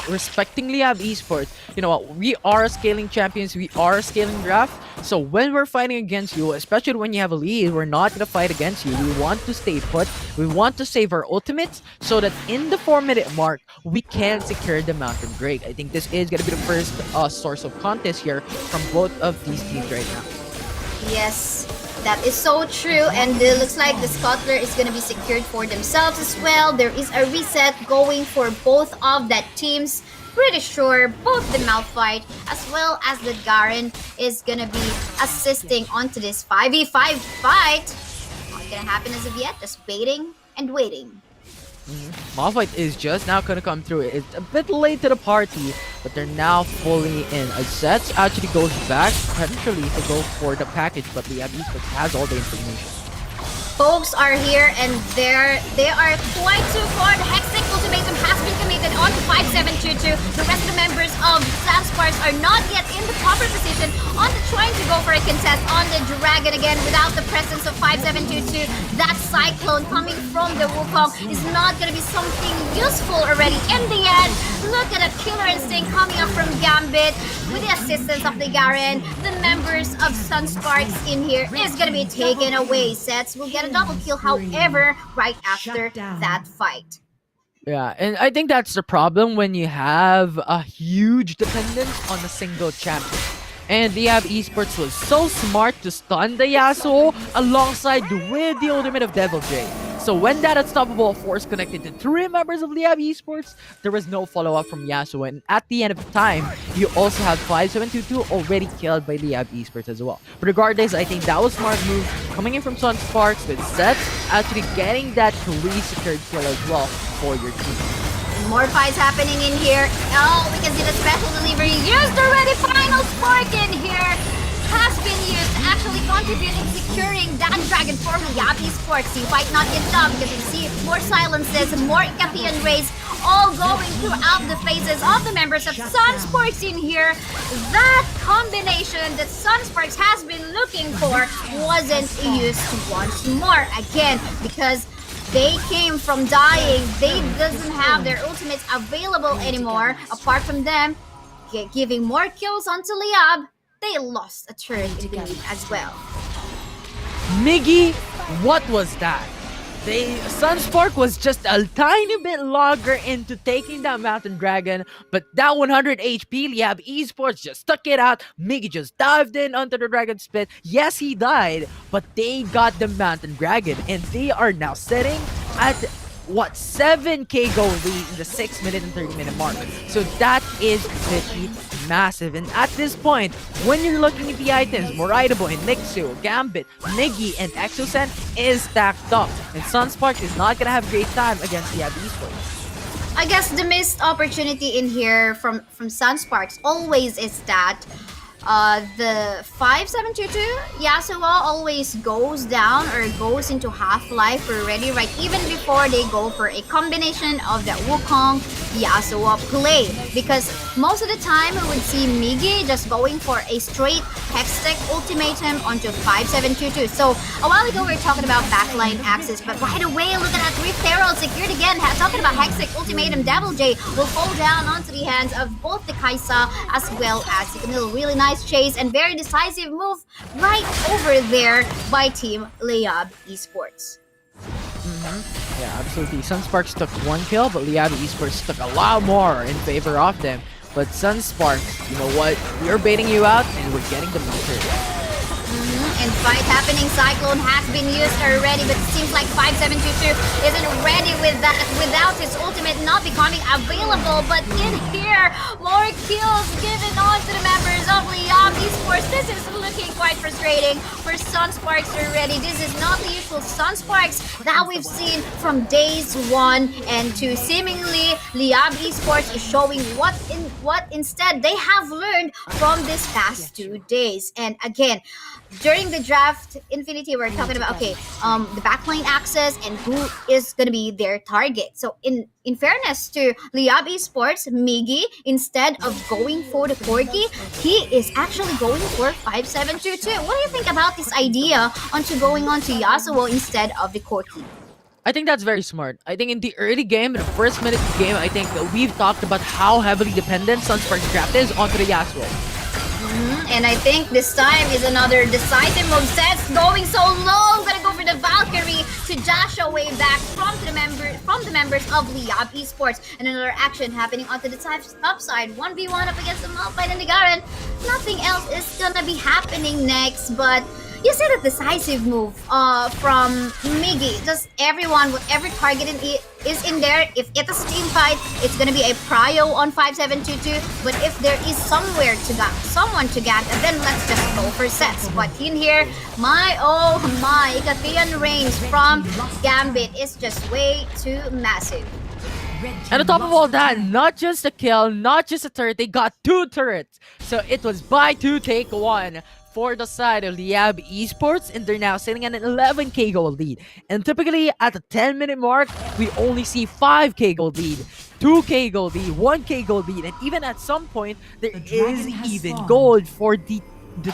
respecting Liyab Esports. You know what? We are scaling champions. We are scaling draft. So when we're fighting against you, especially when you have a lead, we're not gonna fight against you. We want to stay put. We want to save our ultimates so that in the 4-minute mark, we can secure the Mountain Drake. I think this is gonna be the first source of contest here from both of these teams right now. Yes, that is so true, and it looks like the Scuttler is going to be secured for themselves as well. There is a reset going for both of that teams. Pretty sure both the Malphite as well as the Garen is going to be assisting onto this 5v5 fight. Not going to happen as of yet, just waiting and waiting. Malphite is just now gonna come through. It's a bit late to the party, but they're now fully in. Zets actually goes back potentially to go for the package, but Liyab Esports has all the information. Folks are here and they are quite too far. The Hextech ultimatum has been committed on 5722. The rest of the members of Sunsparks are not yet in the proper position on the trying to go for a contest on the Dragon again without the presence of 5722. That Cyclone coming from the Wukong is not going to be something useful already. In the end, look at a Killer Instinct coming up from Gambit with the assistance of the Garen. The members of Sunsparks in here is going to be taken away. Sets will get a double kill, however, right after that fight. Yeah, and I think that's the problem when you have a huge dependence on a single champion. And Liyab Esports was so smart to stun the Yasuo alongside with the ultimate of Devil J. So when that unstoppable force connected to 3 members of Liyab Esports, there was no follow-up from Yasuo. And at the end of the time, you also have 5722 already killed by Liyab Esports as well. But regardless, I think that was a smart move coming in from Sunsparks with Zets actually getting that 3 secured kill as well for your team. More fights happening in here. Oh, we can see the special delivery used already. Final Spark in here has been used, actually contributing, securing that Dragon for Liyab Esports. The fight not yet done because you see more silences, more Icathian rays, all going throughout the faces of the members of Sunsparks in here. That combination that Sunsparks has been looking for wasn't used once more again because they came from dying. They doesn't have their ultimates available anymore. Apart from them giving more kills onto Liyab, they lost a turn in the lead as well. Miggy, what was that? Sunspark was just a tiny bit longer into taking that Mountain Dragon, but that 100 HP, Liyab Esports just stuck it out. Miggy just dived in onto the Dragon Spit. Yes, he died, but they got the Mountain Dragon, and they are now sitting at 7k goal lead in the 6-minute and 30-minute mark. So that is pretty massive. And at this point, when you're looking at the items, Moraidobo and Nixu, Gambit, Miggy, and Exosen is stacked up. And Sunspark is not gonna have great time against the Esports. I guess the missed opportunity in here from Sunsparks always is that the 5722 Yasuo always goes down or goes into half-life already, right? Even before they go for a combination of the Wukong Yasuo play. Because most of the time we would see Miggy just going for a straight Hextech ultimatum onto 5722. So a while ago we were talking about backline access, but right away look at that Rift Herald secured again. Talking about Hextech ultimatum, Devil J will fall down onto the hands of both the Kaisa as well as Camille. Really nice chase and very decisive move right over there by Team Liyab Esports. Yeah, absolutely. Sunsparks took 1 kill, but Liyab Esports took a lot more in favor of them. But Sunsparks, you know what? We're baiting you out and we're getting the meter. And fight happening. Cyclone has been used already, but it seems like 5722 isn't ready with that without his ultimate not becoming available. But in here, more kills given on to the members of Liyab Esports. This is looking quite frustrating for Sunsparks already. This is not the usual Sunsparks that we've seen from days 1 and 2. Seemingly, Liyab Esports is showing what instead they have learned from this past 2 days. And again, during the draft, Infinity, we're talking about the backline access and who is gonna be their target. So in fairness to Liyab Esports, Miggy, instead of going for the Corgi, he is actually going for 5722. What do you think about this idea onto going on to Yasuo instead of the Corgi? I think that's very smart. I think in the early game, in the first minute of the game, I think we've talked about how heavily dependent Sunsparks draft is onto the Yasuo. And I think this time is another decisive move. Sets going so low, gonna go for the Valkyrie to dash away back from the members of Liyab Esports. And another action happening onto the top side. 1v1 up against the Malphite and the Garen. Nothing else is gonna be happening next, but you see the decisive move from Miggy. Just everyone, whatever target is in there. If it's a team fight, it's gonna be a prio on 5722. But if there is someone to gank, then let's just go for sets. But in here, my Ikathean range from Gambit is just way too massive. And on top of all that, not just a kill, not just a turret, they got 2 turrets. So it was buy 2, take 1 for the side of Liyab Esports, and they're now sitting at an 11k gold lead. And typically at the 10-minute mark, we only see 5k gold lead, 2k gold lead, 1k gold lead, and even at some point, there is even gold for the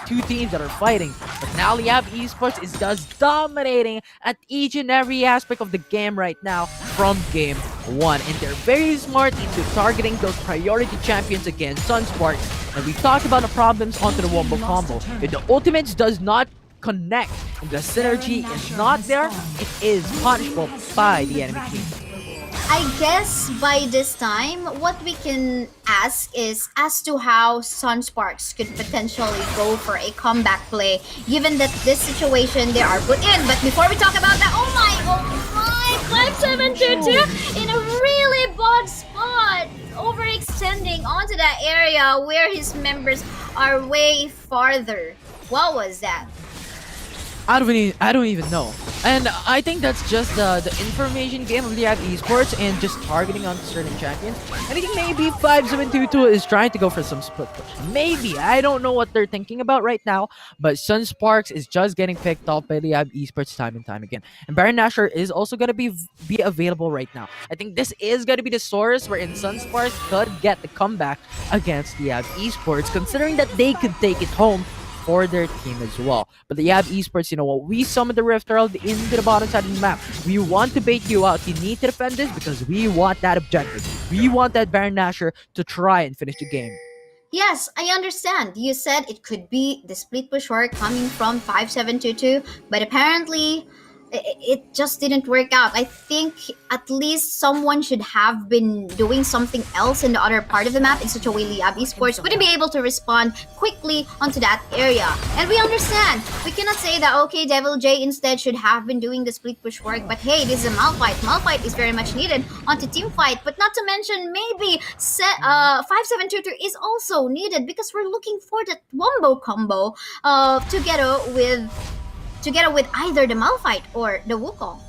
2 teams that are fighting. But now Liyab Esports is just dominating at each and every aspect of the game right now from game 1. And they're very smart into targeting those priority champions against Sunsparks. And we talked about the problems onto the wombo combo. If the ultimates does not connect and the synergy is not there, it is punishable by the enemy team. I guess by this time, what we can ask is as to how Sunsparks could potentially go for a comeback play, given that this situation they are put in. But before we talk about that, oh my, 5722 in a really bad spot, overextending onto that area where his members are way farther. What was that? I don't even know. And I think that's just the information game of Liyab Esports and just targeting on certain champions. And I think maybe 5722 is trying to go for some split push. Maybe. I don't know what they're thinking about right now. But Sunsparks is just getting picked off by Liyab Esports time and time again. And Baron Nashor is also going to be available right now. I think this is going to be the source wherein Sunsparks could get the comeback against Liyab Esports, considering that they could take it home for their team as well. But the Liyab Esports, you know what? We summoned the Rift Herald into the bottom side of the map. We want to bait you out. You need to defend this because we want that objective. We want that Baron Nashor to try and finish the game. Yes, I understand. You said it could be the split push work coming from 5722, but apparently it just didn't work out. I think at least someone should have been doing something else in the other part of the map in such a way Liyab Esports wouldn't be able to respond quickly onto that area. And we understand. We cannot say that, okay, Devil J instead should have been doing the split push work, but hey, this is a Malphite. Malphite is very much needed onto team fight, but not to mention maybe 5722 is also needed because we're looking for that wombo combo together with either the Malphite or the Wukong.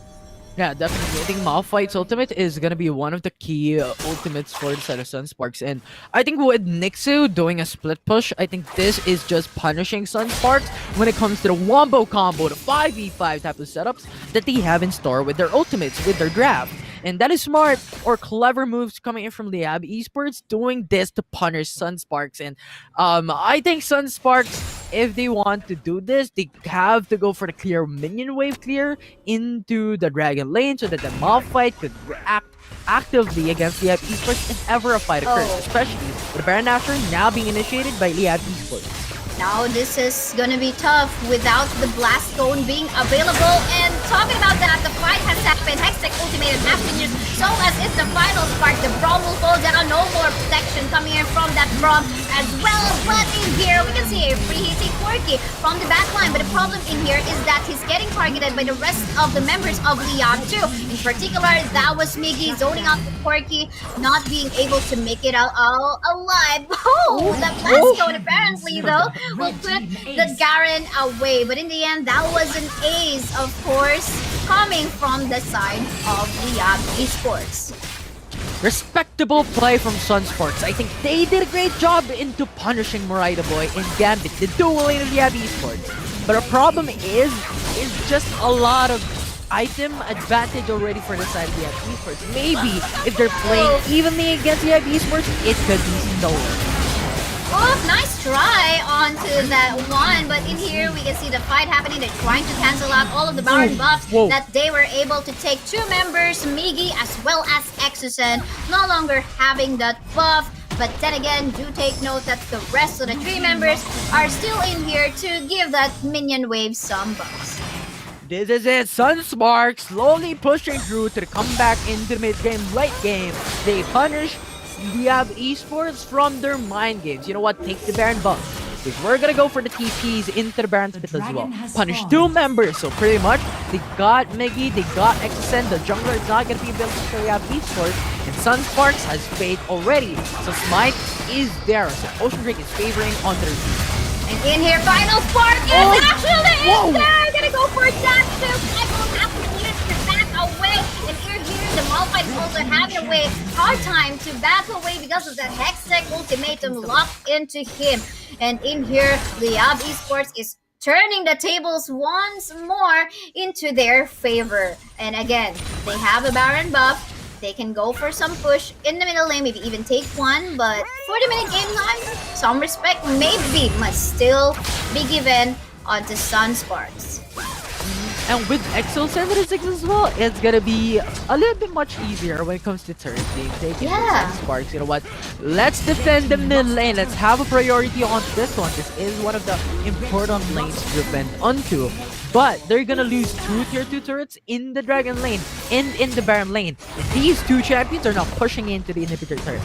Yeah, definitely. I think Malphite's ultimate is going to be one of the key ultimates for the side of Sunsparks. And I think with Nixu doing a split push, I think this is just punishing Sunsparks when it comes to the wombo combo, the 5v5 type of setups that they have in store with their ultimates, with their draft. And that is smart or clever moves coming in from Liyab Esports doing this to punish Sunsparks. And I think Sunsparks, if they want to do this, they have to go for the clear minion wave clear into the dragon lane so that the Malphite could react actively against Liyab Esports if ever a fight occurs, especially with Baron Nashor now being initiated by Liyab Esports. Now this is gonna be tough without the blast cone being available. And talking about that, the fight has happened. Hextech ultimatum has been used. So as is the final spark, the Braum will fall down. No more protection coming in from that Braum as well. But in here we can see a free hitting Quirky Corky from the backline. But the problem in here is that he's getting targeted by the rest of the members of Liyab too. In particular, that was Miggy zoning out the Corky, not being able to make it out all alive. Oh, that last code apparently though will put the Garen away. But in the end, that was an ace, of course, coming from the side of Liyab Esports. Respectable play from Sunsparks. I think they did a great job into punishing Morida Boy and Gambit, the dual lane of Liyab Esports. But a problem is just a lot of item advantage already for the side of Liyab Esports. Maybe if they're playing evenly against Liyab Esports, it could be stolen. Oh, nice try onto that one, but in here we can see the fight happening. They're trying to cancel out all of the Baron buffs that they were able to take. Two members, Miggy as well as Execration, no longer having that buff. But then again, do take note that the rest of the three members are still in here to give that minion wave some buffs. This is it, Sunsparks slowly pushing through to the comeback into the mid-game, late game. They punish Liyab Esports from their mind games. You know what? Take the Baron buff. Because we're gonna go for the TPs into the Baron pit as well. Punish two members. So pretty much, they got Miggy, they got Exen. The jungler is not gonna be able to carry out Esports. And Sunsparks has Fade already. So Smite is there. So Ocean Drake is favoring onto their team. And in here, Final Spark is actually in there! Gonna go for that too! Cycle after units to back away. And here, the Malphite is also having a way hard time to back away because of that Hextech ultimatum locked into him. And in here, Liyab Esports is turning the tables once more into their favor. And again, they have a Baron buff. They can go for some push in the middle lane, maybe even take one, but 40-minute game time, some respect maybe must still be given onto Sunsparks. And with Exo 76 as well, it's gonna be a little bit much easier when it comes to turret being taken from Sparks. You know what? Let's defend the mid lane. Let's have a priority on this one. This is one of the important lanes to defend onto. But they're gonna lose two tier 2 turrets in the Dragon lane and in the Baron lane. These two champions are now pushing into the inhibitor turret.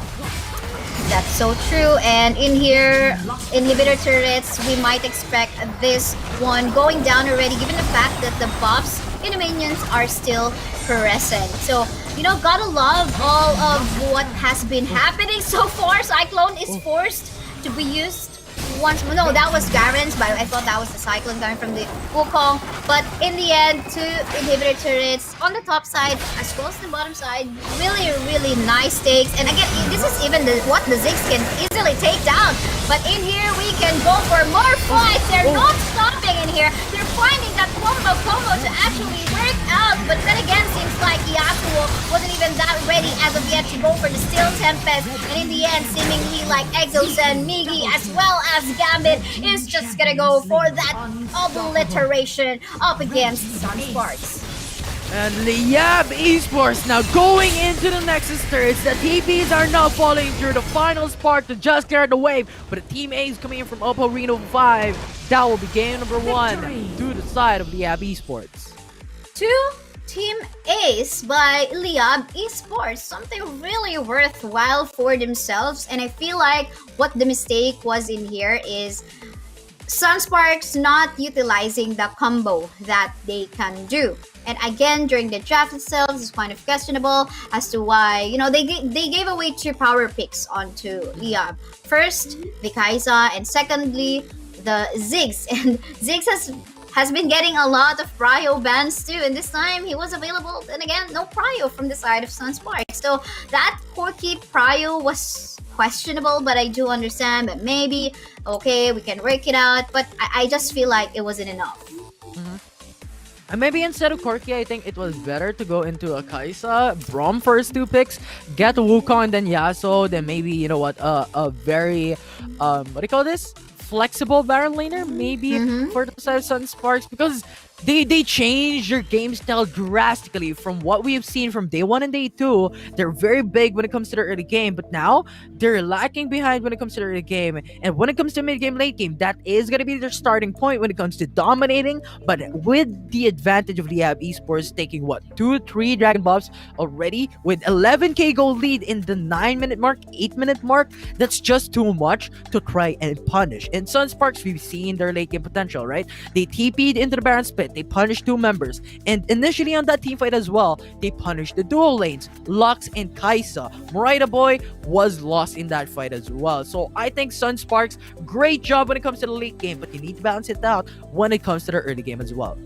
That's so true. And in here, inhibitor turrets, we might expect this one going down already, given the fact that the buffs in the minions are still present. So, you know, gotta love all of what has been happening so far. Cyclone is forced to be used once. No, that was Garen's, but I thought that was the Cyclone coming from the Wukong. But in the end, two inhibitor turrets on the top side as well as the bottom side. Really, really nice takes. And again, this is even what the Ziggs can easily take down. But in here, we can go for more fights. They're not stopping in here. They're finding that combo to actually work out. But then again, seems like Yasuo wasn't even that ready as of yet to go for the Steel Tempest. And in the end, seemingly like Exos and Miggy as well as Gambit is just gonna go for that obliteration up against Sunsparks. And Liyab Esports now going into the Nexus turrets. The TPs are now falling through the final spark to just clear the wave. But the Team A is coming in from Oppo Reno 5. That will be game number 1 to the side of Liyab Esports. Two Team Ace by Liyab Esports, something really worthwhile for themselves. And I feel like what the mistake was in here is Sunsparks not utilizing the combo that they can do. And again, during the draft itself, it's kind of questionable as to why, you know, they gave away two power picks onto Liyab. First, the Kai'Sa, and secondly, the Ziggs. And Ziggs has been getting a lot of prio bans too, and this time he was available. And again, no prio from the side of Sunsparks. So that Corky prio was questionable, but I do understand that maybe, okay, we can work it out, but I just feel like it wasn't enough. And maybe instead of Corky, I think it was better to go into a Kai'Sa, Braum first 2 picks, get Wukong, then Yasuo, then maybe, you know what, a very, what do you call this? Flexible Baron laner, maybe for the side of Sunsparks, because they changed their game style drastically from what we have seen from day one and day two. They're very big when it comes to the early game, but now they're lacking behind when it comes to the early game. And when it comes to mid game, late game, that is gonna be their starting point when it comes to dominating. But with the advantage of Liyab Esports taking what 2-3 Dragon Buffs already with 11k gold lead in the 9-minute mark, 8-minute mark, that's just too much to try and punish. In Sunsparks, we've seen their late game potential, right? They TP'd into the Baron split, they punished 2 members, and initially on that team fight as well, they punished the dual lanes, Lux and Kaisa. Morita Boy was lost in that fight as well. So I think Sunsparks, great job when it comes to the late game, but you need to balance it out when it comes to the early game as well.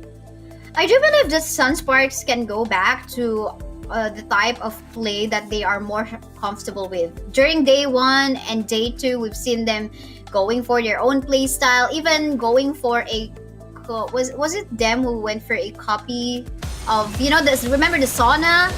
I do believe that Sunsparks can go back to the type of play that they are more comfortable with. During day 1 and day 2, we've seen them going for their own play style, even going for a was it them who went for a copy of, you know, this, remember the Sona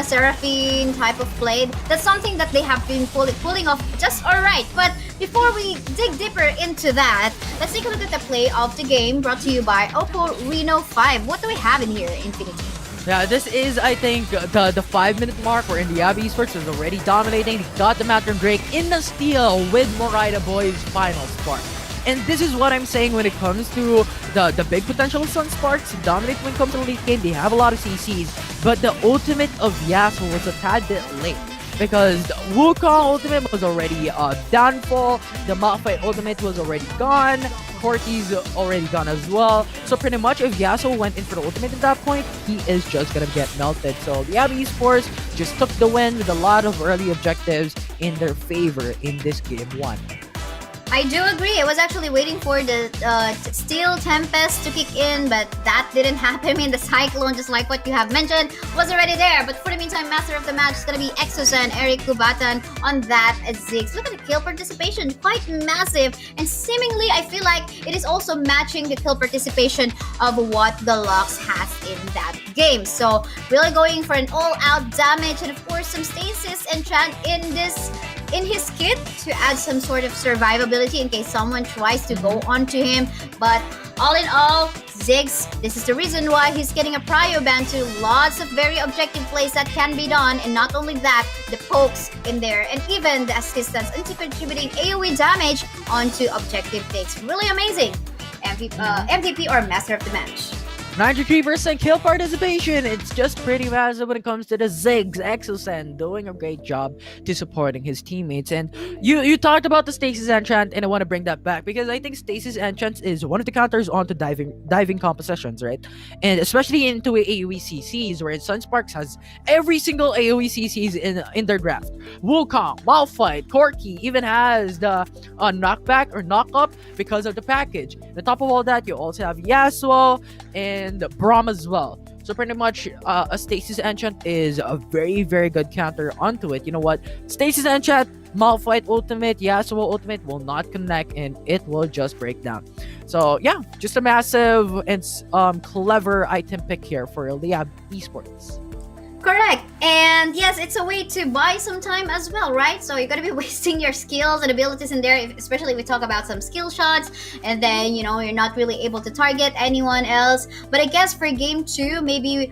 Seraphine type of play? That's something that they have been pulling off just alright. But before we dig deeper into that, let's take a look at the play of the game brought to you by Oppo Reno 5. What do we have in here, Infinity? Yeah, this is, I think, the 5-minute mark where Liyab Esports was already dominating. He got the Matron Drake in the steal with Morita Boy's final spark. And this is what I'm saying when it comes to the big potential of Sunsparks to dominate when it comes to the late game. They have a lot of CCs, but the ultimate of Yasuo was a tad bit late. Because the Wukong ultimate was already downfall, the Malphite ultimate was already gone, Corki's already gone as well. So pretty much if Yasuo went in for the ultimate at that point, he is just gonna get melted. So the Liyab Esports just took the win with a lot of early objectives in their favor in this game 1. I do agree. I was actually waiting for the Steel Tempest to kick in, but that didn't happen. I mean, the Cyclone, just like what you have mentioned, was already there. But for the meantime, Master of the match is going to be Exos and Eric Kubatan on that Ziggs. Look at the kill participation, quite massive. And seemingly, I feel like it is also matching the kill participation of what the Lux has in that game. So, really going for an all-out damage. And of course, some stasis enchant in his kit to add some sort of survivability in case someone tries to go onto him. But all in all, Ziggs, this is the reason why he's getting a prio ban to lots of very objective plays that can be done. And not only that, the pokes in there and even the assistance and contributing AoE damage onto objective takes. Really amazing. MVP or Master of the Match. 93% kill participation. It's just pretty massive when it comes to the Ziggs. Exosen doing a great job to supporting his teammates. And you talked about the Stasis Enchant, and I want to bring that back because I think Stasis Enchant is one of the counters onto diving compositions, right? And especially into AoE CCs, where Sunsparks has every single AoE CCs in their draft. Wukong, Malphite, Corki even has the knockback or knock-up because of the package. On top of all that, you also have Yasuo and Braum as well. So pretty much a Stasis Enchant is a very, very good counter onto it. You know what? Stasis Enchant, Malphite ultimate, Yasuo ultimate will not connect and it will just break down. So yeah, just a massive and clever item pick here for Liyab Esports. Correct. And yes, it's a way to buy some time as well, right? So you're going to be wasting your skills and abilities in there, especially if we talk about some skill shots, and then, you know, you're not really able to target anyone else. But I guess for game 2, maybe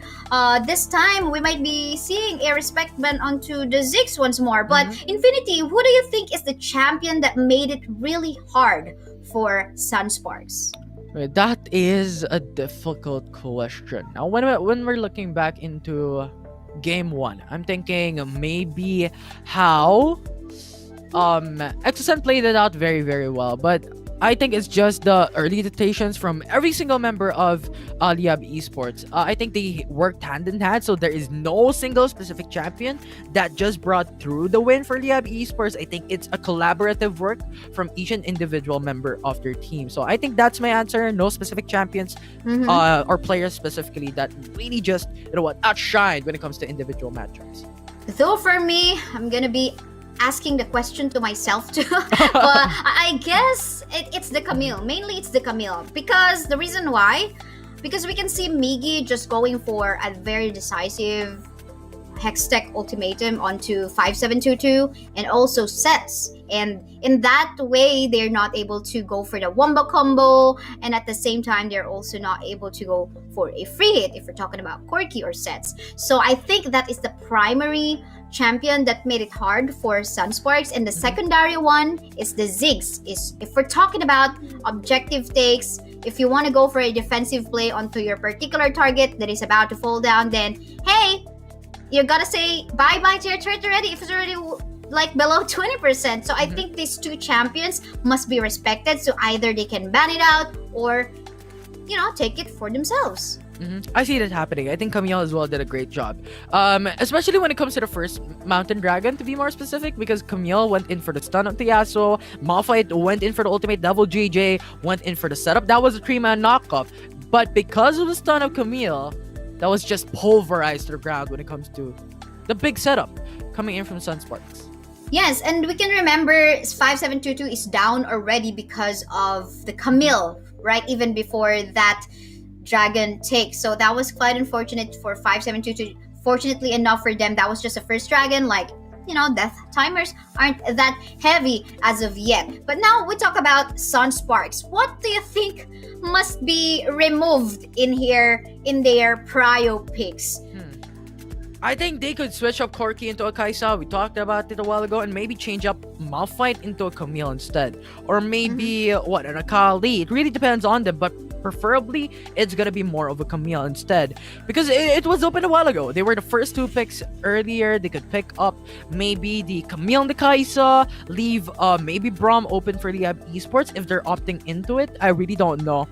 this time we might be seeing a respect ban onto the Ziggs once more. But Infinity, who do you think is the champion that made it really hard for Sunsparks? That is a difficult question. Now, when we're looking back into game 1, I'm thinking maybe how Exosen played it out very, very well, but I think it's just the early dictations from every single member of Liyab Esports. I think they worked hand in hand, so there is no single specific champion that just brought through the win for Liyab Esports. I think it's a collaborative work from each and individual member of their team. So I think that's my answer. No specific champions or players specifically that really just, you know what, outshined when it comes to individual matchups. Though for me, I'm gonna be asking the question to myself too. But I guess it's the Camille. Mainly it's the Camille. Because the reason why, because we can see Migi just going for a very decisive Hextech Ultimatum onto 5722 and also sets. And in that way, they're not able to go for the wombo combo, and at the same time, they're also not able to go for a free hit if we're talking about Corki or sets. So I think that is the primary champion that made it hard for Sunsparks, and the secondary one is the Ziggs. Is if we're talking about objective takes, if you want to go for a defensive play onto your particular target that is about to fall down, then hey, you gotta say bye-bye to your turret already if it's already like below 20%. So I think these two champions must be respected, so either they can ban it out or take it for themselves. I see that happening. I think Camille as well did a great job. Especially when it comes to the first Mountain Dragon, to be more specific, because Camille went in for the stun of the Yasuo, Malphite went in for the ultimate, Devil JJ went in for the setup. That was a 3-man knockoff. But because of the stun of Camille, that was just pulverized to the ground when it comes to the big setup coming in from Sunsparks. Yes, and we can remember 5722 is down already because of the Camille, right? Even before that dragon take. So that was quite unfortunate for 5722. Fortunately enough for them, that was just a first dragon. Like, death timers aren't that heavy as of yet. But now we talk about Sunsparks. What do you think must be removed in here in their prio picks? I think they could switch up Corki into a Kaisa. We talked about it a while ago, and maybe change up Malphite into a Camille instead. Or maybe, an Akali. It really depends on them, but preferably, it's gonna be more of a Camille instead. Because it was open a while ago. They were the first two picks earlier. They could pick up maybe the Camille and the Kaisa, leave maybe Braum open for Liyab Esports if they're opting into it. I really don't know.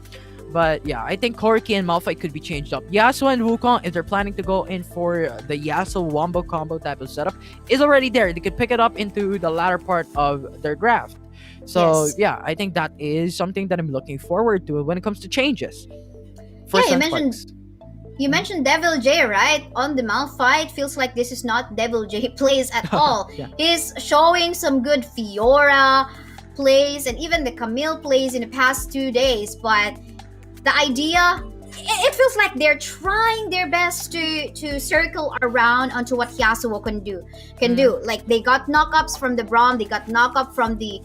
But yeah, I think Corki and Malphite could be changed up. Yasuo and Wukong, if they're planning to go in for the Yasuo wombo combo type of setup, is already there. They could pick it up into the latter part of their draft. So Yes. yeah, I think that is something that I'm looking forward to when it comes to changes. For Yeah, Sunsparks. you mentioned Devil J, right? On the Malphite, feels like this is not Devil J plays at all. Yeah. He's showing some good Fiora plays and even the Camille plays in the past 2 days, but the idea, it feels like they're trying their best to circle around onto what Yasuo can do. Like they got knockups from the Braum, they got knockup from the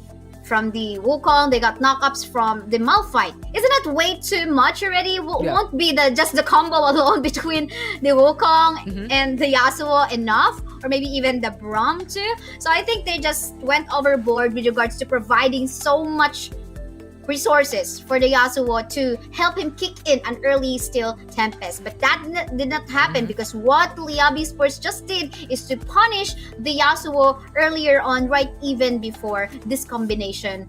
Wukong, they got knockups from the Malphite. Isn't that way too much already? Yeah. Won't be just the combo alone between the Wukong and the Yasuo enough? Or maybe even the Braum too? So I think they just went overboard with regards to providing so much resources for the Yasuo to help him kick in an early still Tempest. But that did not happen because what Liyab Esports just did is to punish the Yasuo earlier on, right even before this combination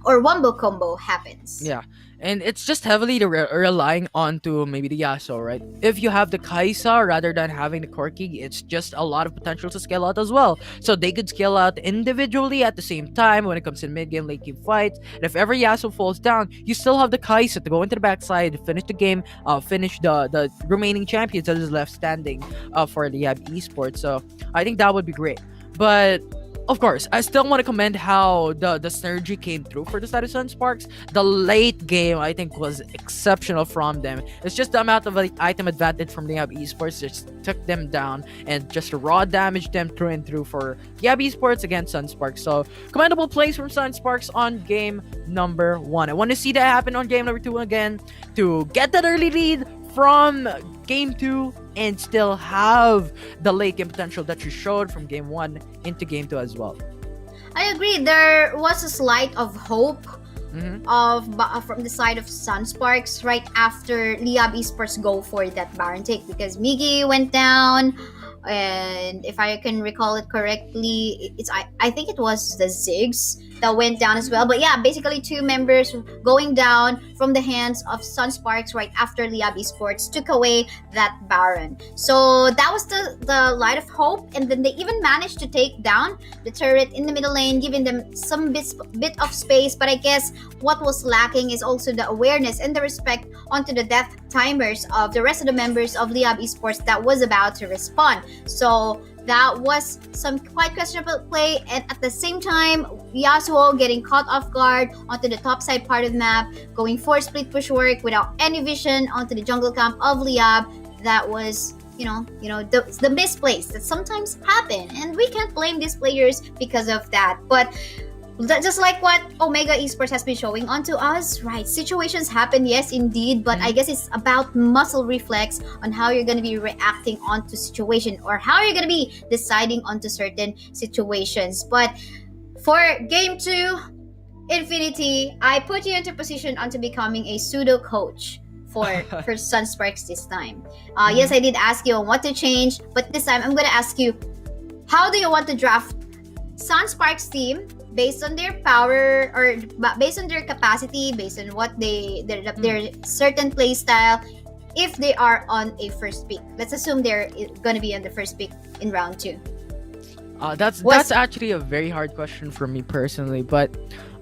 or wombo combo happens. Yeah, and it's just heavily relying on to maybe the Yasuo, right? If you have the Kaisa rather than having the Corki, it's just a lot of potential to scale out as well. So they could scale out individually at the same time when it comes to mid-game, late-game fights. And if ever Yasuo falls down, you still have the Kaisa to go into the backside, finish the game, finish the remaining champions that is left standing for Liyab Esports. So I think that would be great. But of course, I still want to commend how the synergy came through for the side of Sunsparks. The late game, I think, was exceptional from them. It's just the amount of item advantage from Liyab Esports just took them down and just raw damaged them through and through for Liyab Esports against Sunsparks. So, commendable plays from Sunsparks on game number 1. I want to see that happen on game number 2 again to get that early lead from game 2 and still have the late game potential that you showed from game 1 into game 2 as well. I agree. There was a slight of hope from the side of Sunsparks right after Liyab Esports go for that Baron take because Migi went down, and if I can recall it correctly, I think it was the Ziggs that went down as well. But yeah, basically 2 members going down from the hands of Sunsparks right after Liyab Esports took away that Baron. So that was the light of hope, and then they even managed to take down the turret in the middle lane, giving them some bit of space. But I guess what was lacking is also the awareness and the respect onto the death timers of the rest of the members of Liyab Esports that was about to respond. So that was some quite questionable play, and at the same time, Yasuo getting caught off guard onto the top side part of the map, going for split push work without any vision onto the jungle camp of Liyab. That was, the misplays that sometimes happen, and we can't blame these players because of that. But just like what Omega Esports has been showing onto us, right? Situations happen, yes, indeed, but I guess it's about muscle reflex on how you're going to be reacting onto situation, or how you're going to be deciding onto certain situations. But for game 2, Infinity, I put you into position onto becoming a pseudo coach for Sunsparks this time. Yes, I did ask you on what to change, but this time I'm going to ask you, how do you want to draft Sunsparks team based on their power, or based on their capacity, based on what their certain play style, if they are on a first pick? Let's assume they're going to be on the first pick in round 2. That's actually a very hard question for me personally, but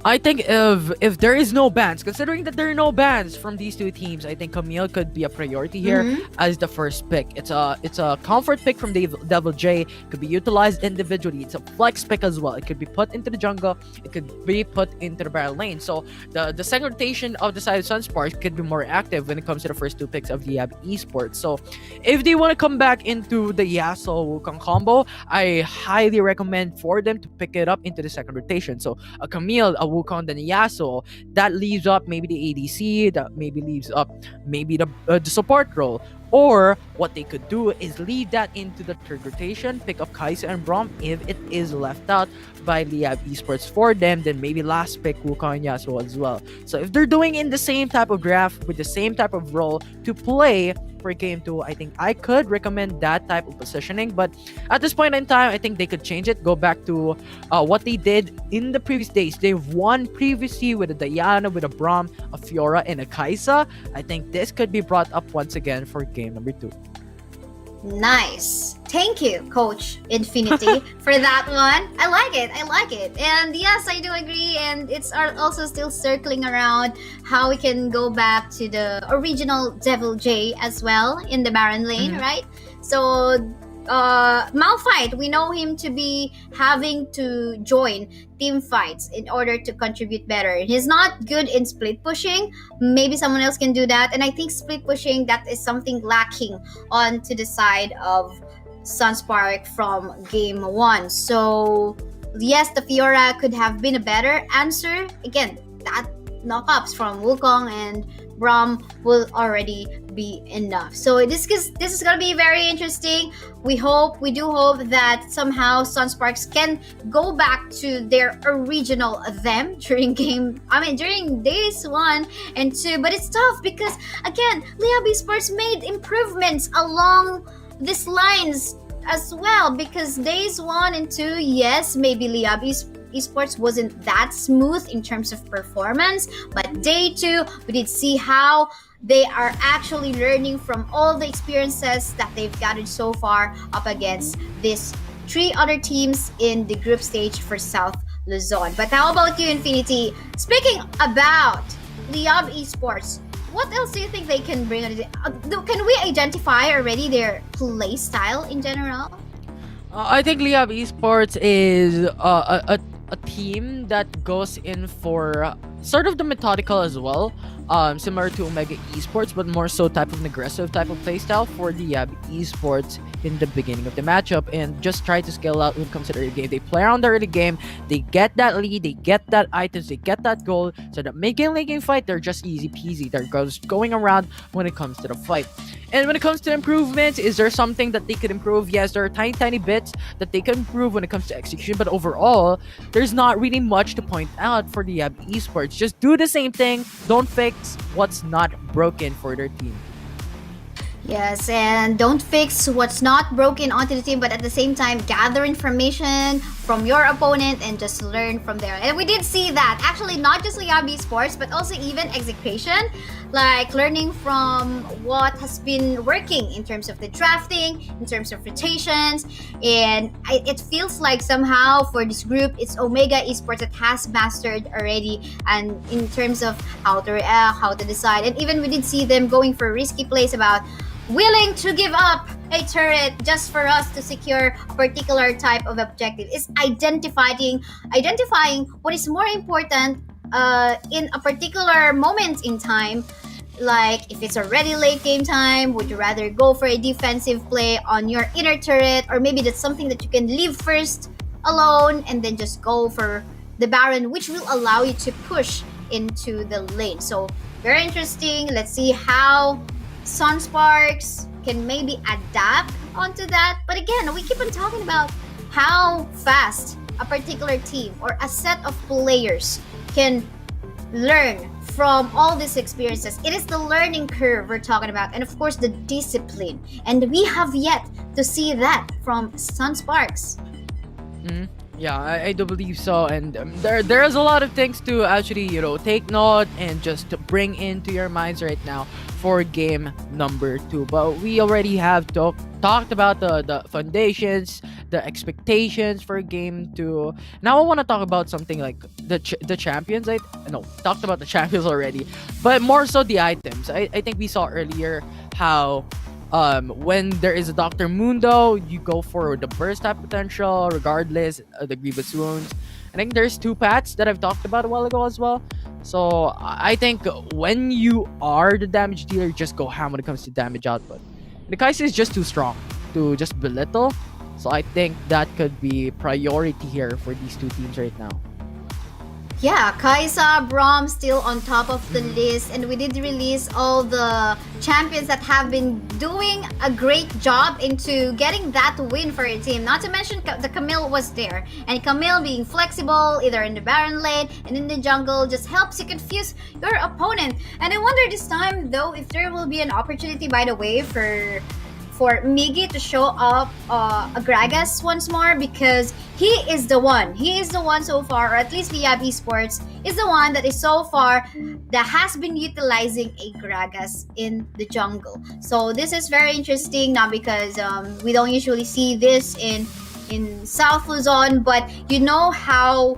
I think if there is no bans, considering that there are no bans from these two teams, I think Camille could be a priority here as the first pick. It's a comfort pick from Devil J. Could be utilized individually. It's a flex pick as well. It could be put into the jungle. It could be put into the barrel lane. So the second rotation of the side of Sunsparks could be more active when it comes to the first 2 picks of Liyab Esports. So if they want to come back into the Yasuo Wukong combo, I highly recommend for them to pick it up into the second rotation. So a Camille, a Wukong, then a Yasuo, that leaves up maybe the ADC, that maybe leaves up maybe the support role. Or what they could do is leave that into the third rotation, pick up Kai'Sa and Braum if it is left out by Liyab Esports for them, then maybe last pick Wukong and Yasuo as well. So if they're doing in the same type of draft with the same type of role to play for game 2, I think I could recommend that type of positioning. But at this point in time, I think they could change it, go back to what they did in the previous days. They've won previously with a Diana, with a Braum, a Fiora, and a Kai'Sa. I think this could be brought up once again for game number 2. Nice. Thank you, Coach Infinity, for that one. I like it. And yes, I do agree. And it's also still circling around how we can go back to the original Devil J as well in the Baron lane, right? So Malphite, we know him to be having to join team fights in order to contribute better. He's not good in split pushing. Maybe someone else can do that. And I think split pushing, that is something lacking onto the side of Sunspark from game 1. So yes, the Fiora could have been a better answer. Again, that knockups from Wukong and Braum will already be enough. So this is gonna be very interesting. We do hope that somehow Sunsparks can go back to their original them during days 1 and 2. But it's tough because again, Liyab Esports made improvements along these lines as well, because days 1 and 2, yes, maybe Liyab Esports wasn't that smooth in terms of performance, but day 2 we did see how they are actually learning from all the experiences that they've gathered so far up against these 3 other teams in the group stage for South Luzon. But how about you, Infinity? Speaking about Liyab Esports, what else do you think they can bring? Can we identify already their play style in general? I think Liyab Esports is a team that goes in for sort of the methodical as well, similar to Omega Esports, but more so type of an aggressive type of playstyle for Liyab Esports in the beginning of the matchup, and just try to scale out when it comes to the early game. They play around the early game, they get that lead, they get that items, they get that goal, so that making late game fight, they're just easy peasy. They're just going around when it comes to the fight. And when it comes to improvements, is there something that they could improve? Yes, there are tiny bits that they can improve when it comes to execution, but overall, there's not really much to point out for Liyab Esports. Just do the same thing, don't fix what's not broken for their team. Yes, and don't fix what's not broken onto the team, but at the same time, gather information from your opponent and just learn from there. And we did see that, actually, not just Liyab Esports, but also even Execration, like learning from what has been working in terms of the drafting, in terms of rotations. And it feels like somehow for this group, it's Omega Esports that has mastered already, and in terms of how to react, how to decide. And even we did see them going for risky plays about willing to give up a turret just for us to secure a particular type of objective. Is identifying what is more important in a particular moment in time Like, if it's already late game time, would you rather go for a defensive play on your inner turret, or maybe that's something that you can leave first alone and then just go for the Baron, which will allow you to push into the lane. So very interesting. Let's see how Sunsparks can maybe adapt onto that. But again, we keep on talking about how fast a particular team or a set of players can learn from all these experiences. It is the learning curve we're talking about, and of course the discipline. And we have yet to see that from Sunsparks. Yeah, I do believe so, and there's a lot of things to actually take note and just to bring into your minds right now for game number 2. But we already have talked about the foundations, the expectations for game 2. Now I want to talk about something like the champions. Talked about the champions already, but more so the items. I think we saw earlier how when there is a Dr. Mundo, you go for the burst type potential regardless of the grievous wounds. I think there's 2 paths that I've talked about a while ago as well. So I think when you are the damage dealer, just go ham when it comes to damage output. The Kai'Sa is just too strong to just belittle. So I think that could be priority here for these 2 teams right now. Yeah, Kai'Sa, Braum still on top of the list, and we did release all the champions that have been doing a great job into getting that win for your team. Not to mention the Camille was there, and Camille being flexible either in the Baron lane and in the jungle just helps you confuse your opponent. And I wonder this time though if there will be an opportunity, by the way, for Miggy to show up Gragas once more, because he is the one so far, or at least Liyab Esports is the one that is so far that has been utilizing a Gragas in the jungle. So this is very interesting, not because we don't usually see this in South Luzon, but you know how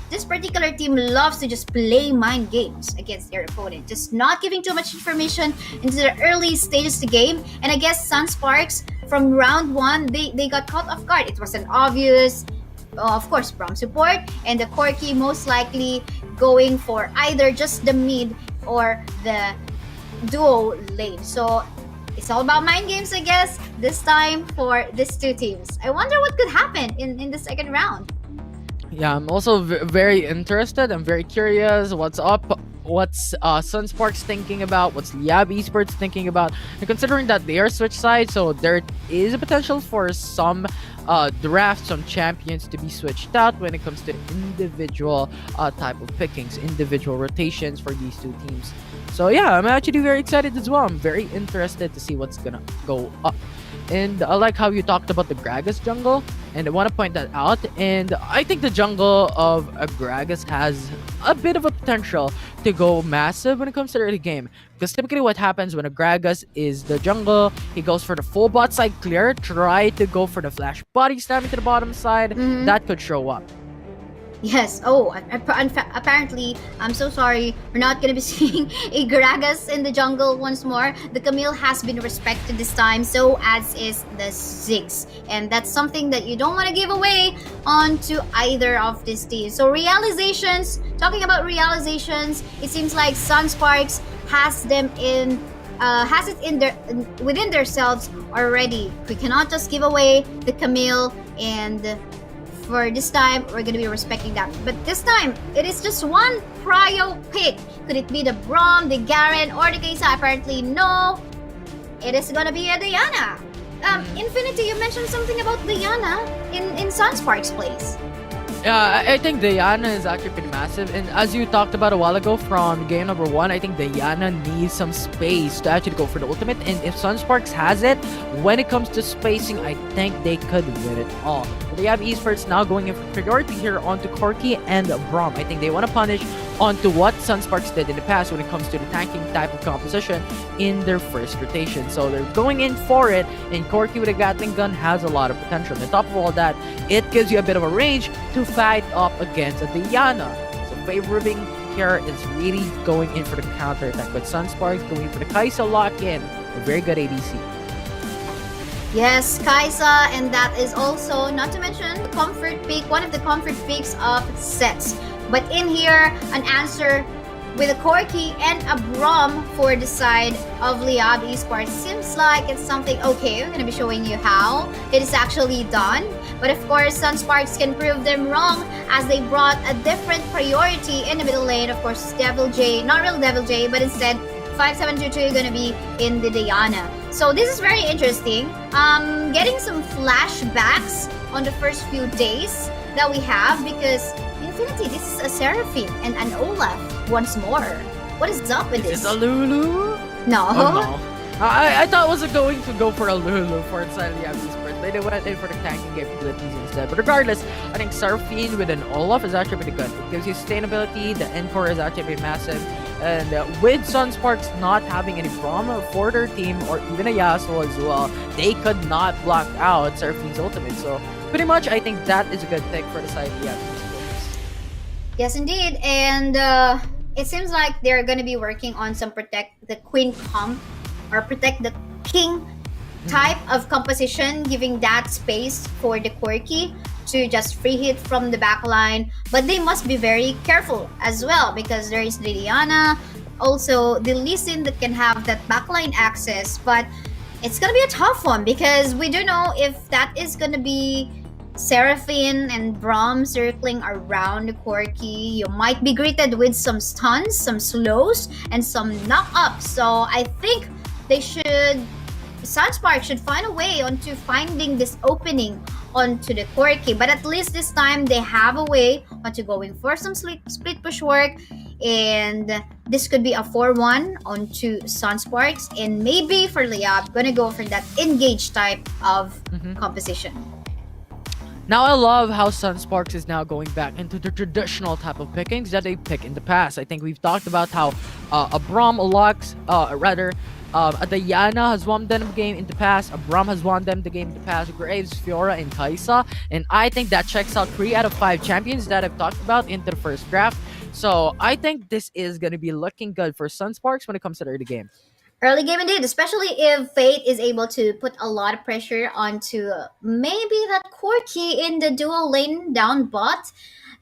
this particular team loves to just play mind games against their opponent, just not giving too much information into the early stages of the game. And I guess Sunsparks from round 1, they got caught off guard. It was an obvious, of course, Braum support, and the Corki most likely going for either just the mid or the duo lane. So it's all about mind games, I guess, this time for these 2 teams. I wonder what could happen in the second round. Yeah, I'm also very interested. I'm very curious what's up, what's Sunsparks thinking about, what's Liyab Esports thinking about. And considering that they are switch sides, so there is a potential for some drafts, some champions to be switched out when it comes to individual type of pickings, individual rotations for these 2 teams. So yeah, I'm actually very excited as well. I'm very interested to see what's gonna go up. And I like how you talked about the Gragas jungle, and I want to point that out. And I think the jungle of a Gragas has a bit of a potential to go massive when it comes to the early game. Because typically what happens when a Gragas is the jungle, he goes for the full bot side clear, try to go for the flash body stabbing to the bottom side. That could show up. Yes. Oh, apparently, I'm so sorry. We're not going to be seeing a Gragas in the jungle once more. The Camille has been respected this time, so as is the Ziggs. And that's something that you don't want to give away onto either of these teams. So realizations, talking about realizations, it seems like Sunsparks has them in has it in their within themselves already. We cannot just give away the Camille, and for this time, we're going to be respecting that. But this time, it is just one prio pick. Could it be the Braum, the Garen, or the Kai'Sa? Apparently, no. It is going to be a Diana. Infinity, you mentioned something about Diana in Sunsparks' place. Yeah, I think Diana is actually pretty massive. And as you talked about a while ago from game number 1, I think Diana needs some space to actually go for the ultimate. And if Sunsparks has it, when it comes to spacing, I think they could win it all. But they have Esports now going in for priority here onto Corki and Braum. I think they want to punish onto what Sunsparks did in the past when it comes to the tanking type of composition in their first rotation. So they're going in for it, and Corki with a Gatling gun has a lot of potential. And on top of all that, it gives you a bit of a range to fight up against a Diana. So favoring here is really going in for the counter attack, but Sunsparks going for the Kai'Sa lock-in. A very good ADC. Yes, Kai'Sa, and that is also, not to mention, the comfort pick, one of the comfort picks of sets. But in here, an answer with a Corki and a Brom for the side of Liyab Esports. Seems like it's something okay. I'm going to be showing you how it is actually done. But of course, Sunsparks can prove them wrong as they brought a different priority in the middle lane. Of course, Devil J, not real Devil J, but instead 5722 going to be in the Diana. So this is very interesting. Getting some flashbacks on the first few days that we have because Infinity, this is a Seraphine and an Olaf once more. What is up with this? Is this a Lulu? No. Oh, no. I thought was going to go for a Lulu for inside the Esports. They went in for the tanking capabilities instead. But regardless, I think Seraphine with an Olaf is actually pretty good. It gives you sustainability. The encore is actually pretty massive. And with Sunsparks not having any Brahma for their team or even a Yasuo as well, they could not block out Seraphine's ultimate. So pretty much, I think that is a good pick for the side of the Esports. Yes, indeed. And it seems like they're going to be working on some protect the queen comp or protect the king type of composition, giving that space for the Quirky to just free hit from the back line. But they must be very careful as well because there is the Diana, also the Lee Sin that can have that backline access. But it's going to be a tough one because we don't know if that is going to be Seraphine and Braum circling around the Quirky. You might be greeted with some stuns, some slows, and some knock-ups. So I think they should, Sunspark should find a way onto finding this opening onto the Quirky. But at least this time they have a way onto going for some split push work. And this could be a 4-1 onto Sunsparks. And maybe for Liyab, gonna go for that engage type of composition. Now I love how Sunsparks is now going back into the traditional type of pickings that they pick in the past. I think we've talked about how a Braum, a Lux, a Diana has won them the game in the past, a Braum has won them the game in the past, Graves, Fiora, and Kaisa. And I think that checks out 3 out of 5 champions that I've talked about in the first draft. So I think this is going to be looking good for Sunsparks when it comes to the early game. Early game indeed, especially if Fate is able to put a lot of pressure onto maybe that Quirky in the dual lane down bot.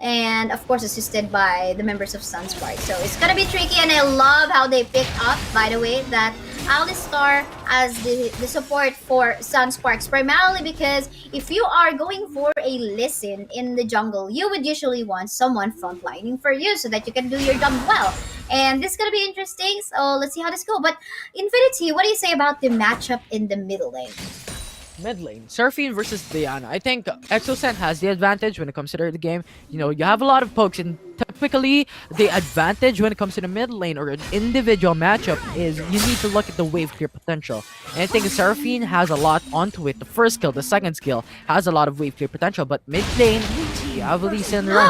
And of course assisted by the members of Sunspark. So it's gonna be tricky, and I love how they pick up, by the way, that Alistar as the support for Sunsparks, primarily because if you are going for a listen in the jungle, you would usually want someone frontlining for you so that you can do your job well. And this is gonna be interesting, so let's see how this goes. But Infinity, what do you say about the matchup in the middle lane? Mid lane, Seraphine versus Diana. I think Exocent has the advantage when it comes to the early game. You know, you have a lot of pokes, and typically the advantage when it comes to the mid lane or an individual matchup is you need to look at the wave clear potential. And I think Seraphine has a lot onto it. The first skill, the second skill has a lot of wave clear potential, but mid lane, you have Lee Sin run.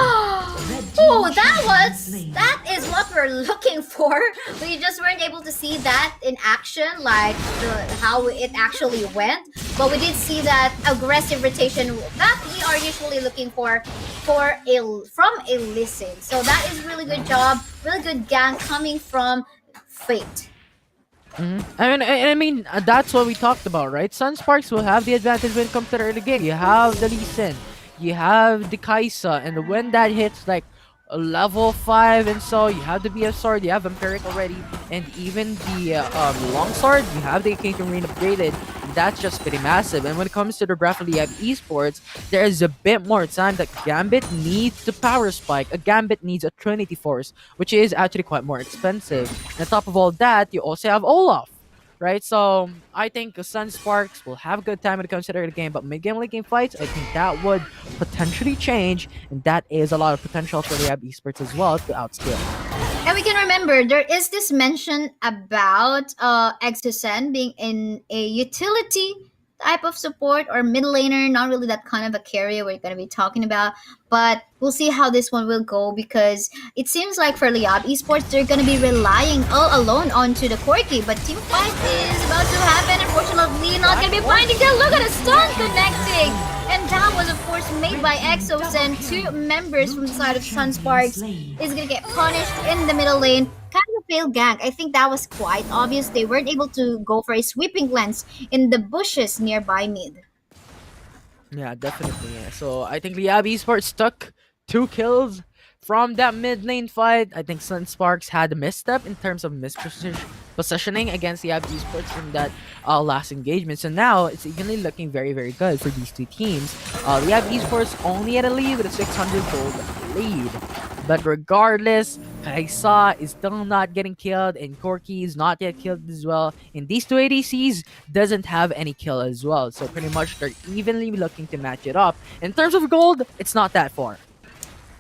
Oh, that is what we're looking for. We just weren't able to see that in action, like how it actually went. But we did see that aggressive rotation that we are usually looking for from a listen. So that is really good job, really good gank coming from Fate. I mean, that's what we talked about, right? Sunsparks will have the advantage when it comes to the early game. You have the Lee Sin, you have the Kaisa, and when that hits like a level 5 and so, you have the BF sword, you have Empiric already, and even the longsword, you have the King Marine upgraded. That's just pretty massive. And when it comes to the Breathly Esports, there is a bit more time that Gambit needs the power spike. A Gambit needs a Trinity Force, which is actually quite more expensive. And on top of all that, you also have Olaf, right? So I think Sunsparks will have a good time when it comes to the game, but mid-game, late-game fights, I think that would potentially change, and that is a lot of potential for the Esports as well to outscale. And we can remember there is this mention about Exocen being in a utility type of support or mid laner, not really that kind of a carrier we're going to be talking about, but we'll see how this one will go because it seems like for Liyab Esports, they're going to be relying all alone onto the Quirky, but team fight is about to happen. Unfortunately, not going to be finding that. Look at the stun connecting. And that was, of course, made by Exos, and 2 members from the side of Sunsparks is going to get punished in the middle lane. Kind of a failed gank. I think that was quite obvious. They weren't able to go for a sweeping glance in the bushes nearby mid. Yeah, definitely. Yeah. So I think Liyab Esports took 2 kills from that mid lane fight, I think Sunsparks had a misstep in terms of positioning against the Liyab Esports from that last engagement. So now it's evenly looking very, very good for these two teams. Liyab Esports only at a lead with a 600 gold lead. But regardless, Kaisa is still not getting killed, and Corky is not yet killed as well. And these two ADCs doesn't have any kill as well. So pretty much they're evenly looking to match it up. In terms of gold, it's not that far.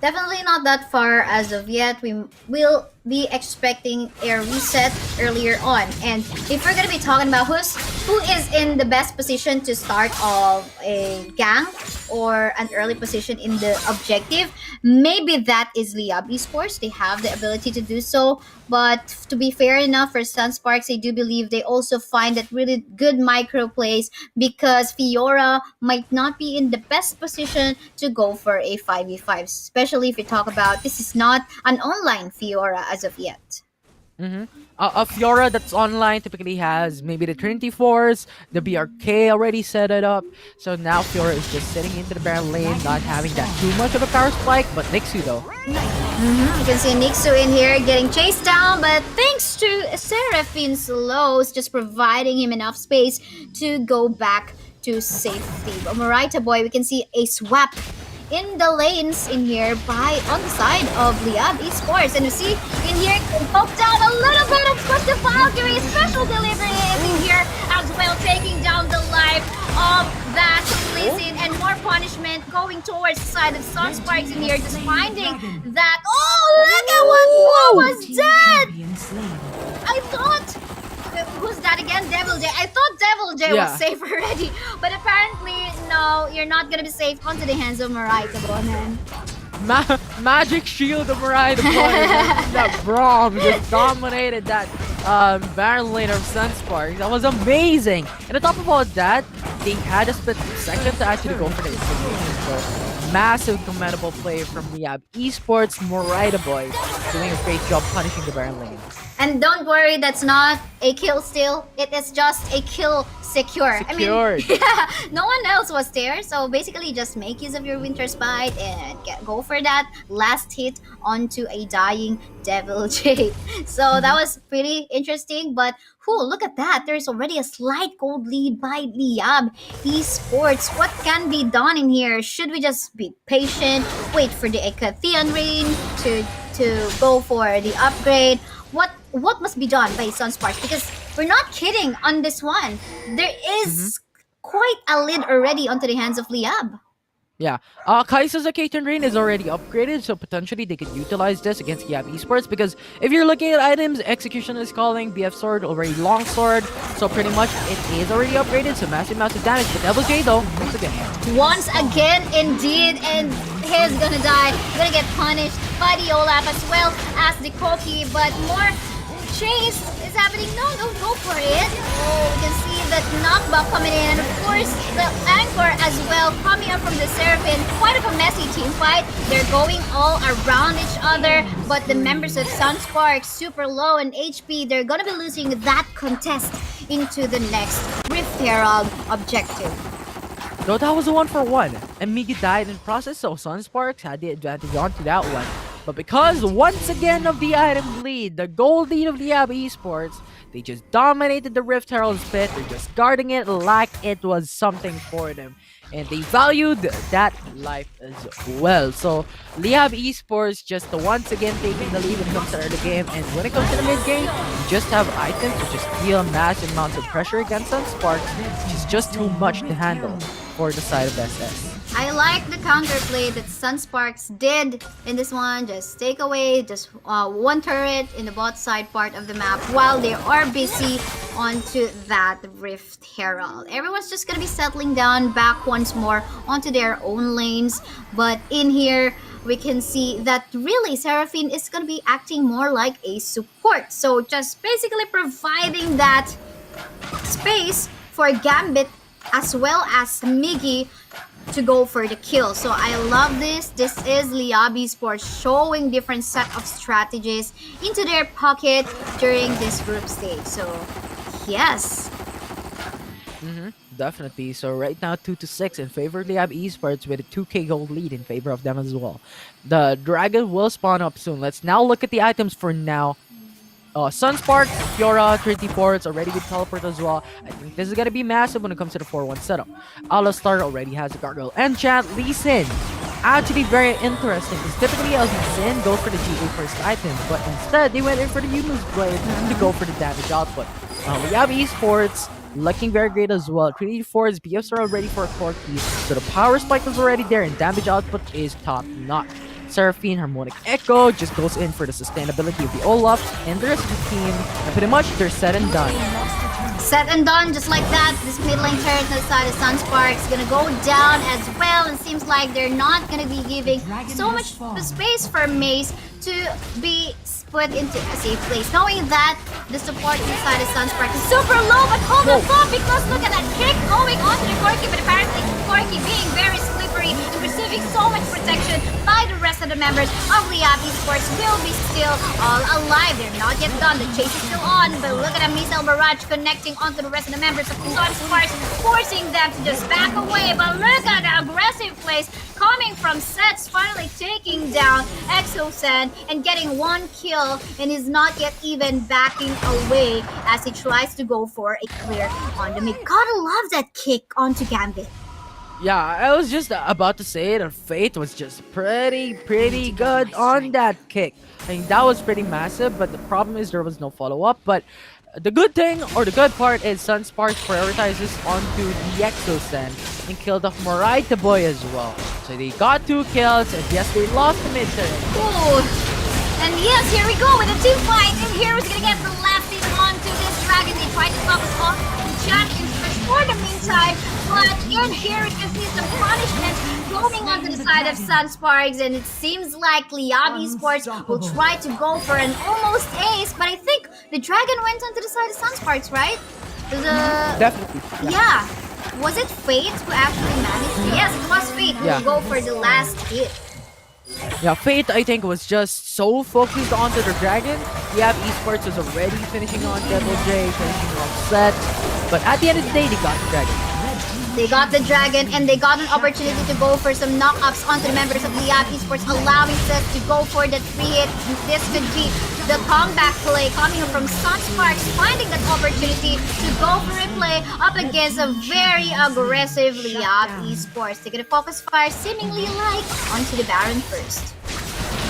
Definitely not that far as of yet. We will be expecting a reset earlier on. And if we're gonna be talking about who is in the best position to start of a gang or an early position in the objective, maybe that is Liyab Esports. They have the ability to do so. But to be fair enough for Sunsparks, I do believe they also find that really good micro plays because Fiora might not be in the best position to go for a 5v5, especially if you talk about this is not an online Fiora as of yet. A Fiora that's online typically has maybe the Trinity Force, the BRK already set it up. So now Fiora is just sitting into the Baron lane, not having that too much of a power spike. But Nixu though. You can see Nixu in here getting chased down, but thanks to Seraphine's lows, just providing him enough space to go back to safety. But Morita boy, we can see a swap in the lanes in here on the side of Liyab Esports. And you see in here, poked out a little bit of Push the Valkyrie. Special delivery is in here as well, taking down the life of that Lee Sin, and more punishment going towards the side of Sunsparks in here, just finding that. Oh, look at what was dead! I thought. Who's that again? Devil J. I thought Devil J was safe already, but apparently no, you're not gonna be safe onto the hands of Morita Bonan. Magic Shield of Morita Boy. That Braum just dominated that Baron lane of Sunsparks. That was amazing. And on top of all that, they had a split second to actually go for the installation. So massive commendable play from Liyab Esports. Morita Boy doing a great job punishing the Baron lane. And don't worry, that's not a kill steal. It is just a kill secure. Secured. I mean, yeah, no one else was there. So basically, just make use of your Winter Spite and go for that last hit onto a dying Devil J. So that was pretty interesting. But look at that. There's already a slight gold lead by Liyab Esports. What can be done in here? Should we just be patient, wait for the Ekathean Rain to go for the upgrade? What must be done by Sunsparks? Because we're not kidding on this one. There is quite a lead already onto the hands of Liyab. Yeah, Kaisa's Ekathean Rain is already upgraded, so potentially they could utilize this against Liyab Esports, because if you're looking at items, Execution is calling, BF Sword already long sword, so pretty much it is already upgraded, so massive amounts of damage. But Devil J though, once again, indeed, and he's gonna die, gonna get punished by the Olaf as well as the Koki, but more chase is happening. No, go for it. Oh, we can see that knockback coming in, and of course the anchor as well coming up from the Seraphine. Quite of a messy team fight. They're going all around each other, but the members of Sunsparks super low in HP. They're gonna be losing that contest into the next Rift Herald objective. No, that was a 1-for-1, and Migi died in process, so Sunsparks had the advantage onto that one. But because once again of the item lead, the gold lead of Liyab Esports, they just dominated the Rift Herald's pit. They're just guarding it like it was something for them. And they valued that life as well. So Liyab Esports just once again taking the lead when it comes to the game. And when it comes to the mid game, you just have items to just deal massive amounts of pressure against Sunsparks, which is just too much to handle for the side of SS. I like the counterplay that Sunsparks did in this one. Just take away just one turret in the bot side part of the map while they are busy onto that Rift Herald. Everyone's just gonna be settling down back once more onto their own lanes. But in here, we can see that really Seraphine is gonna be acting more like a support. So just basically providing that space for Gambit as well as Migi to go for the kill. So I love this. This is Liyab Esports showing different set of strategies into their pocket during this group stage. So yes. Definitely. So right now, 2-6 in favor of Liyab Esports with a 2K gold lead in favor of them as well. The dragon will spawn up soon. Let's now look at the items for now. Sunsparks, Fiora, 24, it's already with teleport as well. I think this is gonna be massive when it comes to the 4-1 setup. Alistar already has a gargoyle enchant. Lee Sin, actually very interesting because typically Lee Sin goes for the GA first item, but instead they went in for the Yumi's blade to go for the damage output. We have Esports looking very great as well. 24's BFs are already for a core key, so the power spike is already there and damage output is top notch. Seraphine, Harmonic Echo just goes in for the sustainability of the Olaf and the rest of the team. And pretty much they're set and done. Set and done, just like that. This mid lane turret on the side of Sunsparks gonna go down as well. And seems like they're not gonna be giving so much space for Mace to be put into a safe place, knowing that the support inside of Sunsparks is super low. But hold the thought, because look at that kick going onto the Corki, but apparently Corki being very slippery and receiving so much protection by the rest of the members of Liyab Esports will be still all alive. They're not yet done. The chase is still on, but look at a missile barrage connecting onto the rest of the members of Sunsparks, forcing them to just back away. But look at the aggressive plays coming from Sets, finally taking down Exosen and getting one kill, and is not yet even backing away as he tries to go for a clear on the mid. Gotta love that kick onto Gambit. Yeah, I was just about to say that Fate was just pretty good on that kick. I mean, that was pretty massive, but the problem is there was no follow-up. But the good thing, or the good part, is Sunsparks prioritizes onto the Exosen and killed off Moraita Boy as well. So they got 2 kills, and yes, they lost the mid turret. Ooh. And yes, here we go with a 2 fight, and Hero's gonna get the last hit onto this dragon. They try to focus off the champions for the meantime, but in here we can see some punishment going onto the side of Sunsparks, and it seems like Liyab Esports will try to go for an almost ace, but I think the dragon went onto the side of Sunsparks, right? Definitely. Yeah. Was it Fate who actually managed? Yes, it was Fate who will go for the last hit. Yeah, Fate, I think, was just so focused onto the dragon. Liyab Esports was already finishing on Devil J, finishing off Set. But at the end of the day, they got the dragon. They got the dragon, and they got an opportunity to go for some knockups onto the members of Liyab Esports, allowing Seth to go for the 3-hit. This could be the comeback play coming from Sunsparks, finding that opportunity to go for a play up against a very aggressive Liyab Esports. They're gonna focus fire seemingly like onto the Baron first.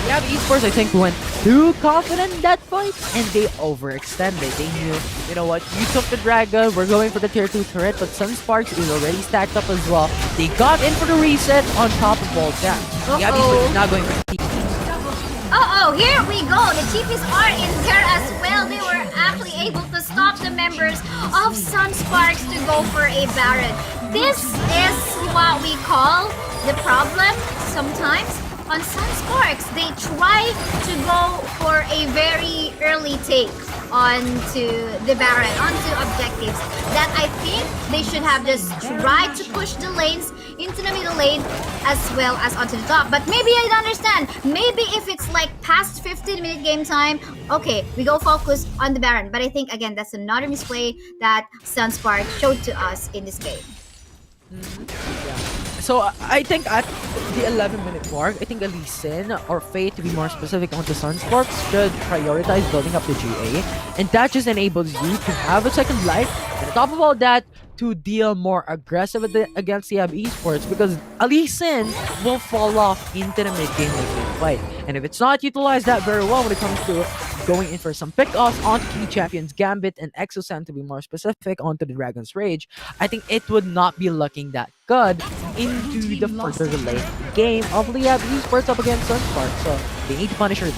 Liyab Esports, I think, went too confident in that fight, and they overextended. They knew, you know what, you took the dragon, we're going for the tier 2 turret, but Sunsparks is already stacked up as well. They got in for the reset on top of all that. Liyab Esports is now going for the TP. Here we go. The TPs are in there as well. They were actually able to stop the members of Sunsparks to go for a Baron. This is what we call the problem sometimes. On Sunsparks, they try to go for a very early take onto the Baron, onto objectives that I think they should have just tried to push the lanes into the middle lane as well as onto the top. But maybe I don't understand. Maybe if it's like past 15-minute game time, okay, we go focus on the Baron. But I think, again, that's another misplay that Sunspark showed to us in this game. So I think at the 11-minute mark, I think Lee Sin or Fate, to be more specific, on the Sunsparks should prioritize building up the GA, and that just enables you to have a second life, and on top of all that, to deal more aggressive against Liyab Esports, because Lee Sin will fall off into the mid-game fight, and if it's not utilized that very well when it comes to going in for some pickoffs onto key champions Gambit and Exosan, to be more specific, onto the Dragon's Rage, I think it would not be looking that good into the further late game of Liyab Esports up against Sunsparks, so they need to punish her.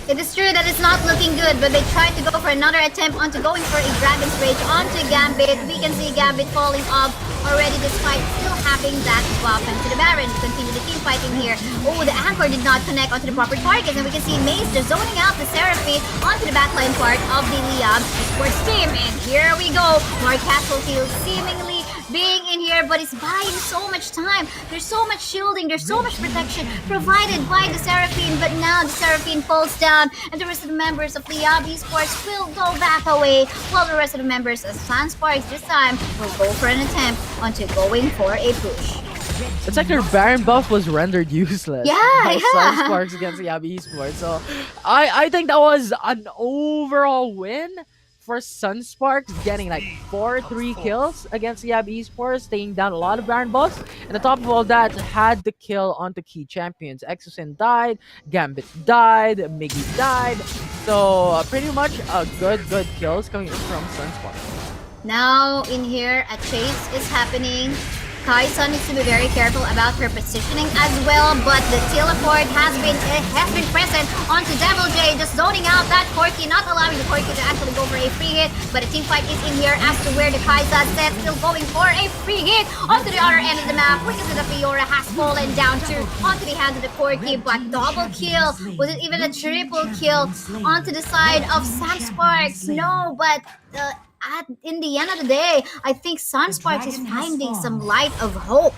It is true that it's not looking good, but they tried to go for another attempt onto going for a Dragon's Rage onto Gambit. We can see Gambit falling off already despite still having that weapon to the Baron. Continue the team fighting here. Oh, the anchor did not connect onto the proper target, and we can see Mace just zoning out the Seraphine onto the backline part of the Liyab Esports team. And here we go. More casualties seemingly being in here, but it's buying so much time. There's so much shielding, there's so much protection provided by the Seraphine, but now the Seraphine falls down, and the rest of the members of Liyab Esports will go back away, while the rest of the members of Sunsparks this time will go for an attempt onto going for a push. It's like their Baron buff was rendered useless. Yeah, by yeah. Sunsparks against Liyab Esports. So I think that was an overall win for Sunsparks, getting like 4-3 kills against Liyab Esports, taking down a lot of Baron buffs. And on top of all that, had the kill onto key champions. Execration died, Gambit died, Miggy died. So pretty much good kills coming in from Sunsparks. Now in here, a chase is happening. Kaisa needs to be very careful about her positioning as well, but the teleport has been present onto Devil J, just zoning out that Corki, not allowing the Corki to actually go for a free hit, but a team fight is in here as to where the Kaisa set, still going for a free hit onto the other end of the map. We can see the Fiora has fallen down onto the hands of the Corki, but double kill, was it even a triple kill onto the side of Sunsparks? No, but in the end of the day, I think Sunsparks is finding some light of hope.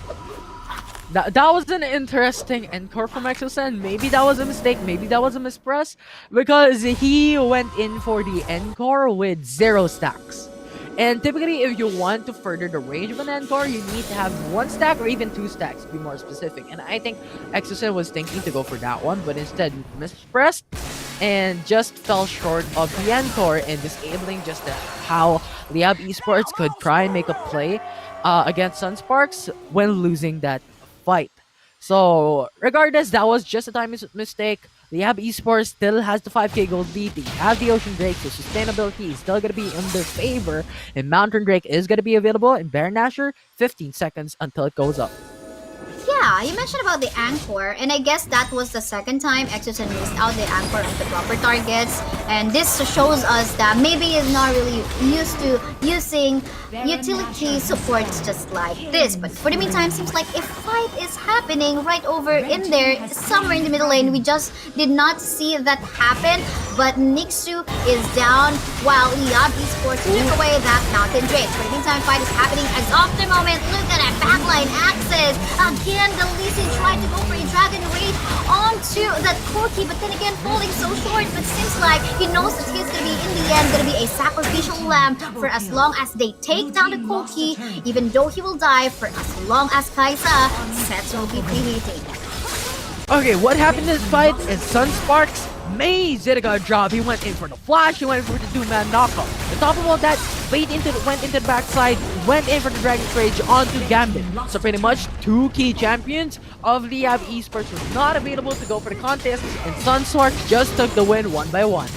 That was an interesting encore from Exosen. Maybe that was a mistake, maybe that was a mispress, because he went in for the encore with 0 stacks. And typically, if you want to further the range of an encore, you need to have 1 stack or even 2 stacks, to be more specific. And I think Exosen was thinking to go for that one, but instead mispressed and just fell short of the encore and disabling just how Liyab Esports could try and make a play against Sunsparks when losing that fight. So regardless, that was just a time mistake. Liyab Esports still has the 5k gold lead. They have the Ocean Drake, so sustainability is still going to be in their favor. And Mountain Drake is going to be available in Baron Nashor, 15 seconds until it goes up. Yeah, you mentioned about the anchor, and I guess that was the second time Exosen missed out the anchor of the proper targets, and this shows us that maybe he's not really used to using utility supports just like this. But for the meantime, seems like a fight is happening right over in there, somewhere in the middle lane. We just did not see that happen, but Nixu is down while Liyab Esports took away that Mountain Drake. For the meantime, fight is happening as of the moment. Look at that backline access. Again, the Lee Sin tried to go for a Dragon Raid onto that Corki, but then again falling so short. But seems like he knows that he's gonna be in the end gonna be a sacrificial lamb for as long as they take down the Corki, even though he will die for as long as Kaisa sets will be preheating. Okay, what happened in this fight is Sunsparks did a good job. He went in for the flash, he went for the 2-man knockout. On top of all that, went into the backside, went in for the Dragon's Rage onto Gambit. So pretty much 2 key champions of Liyab Esports was not available to go for the contest, and Sunsparks just took the win 1-1.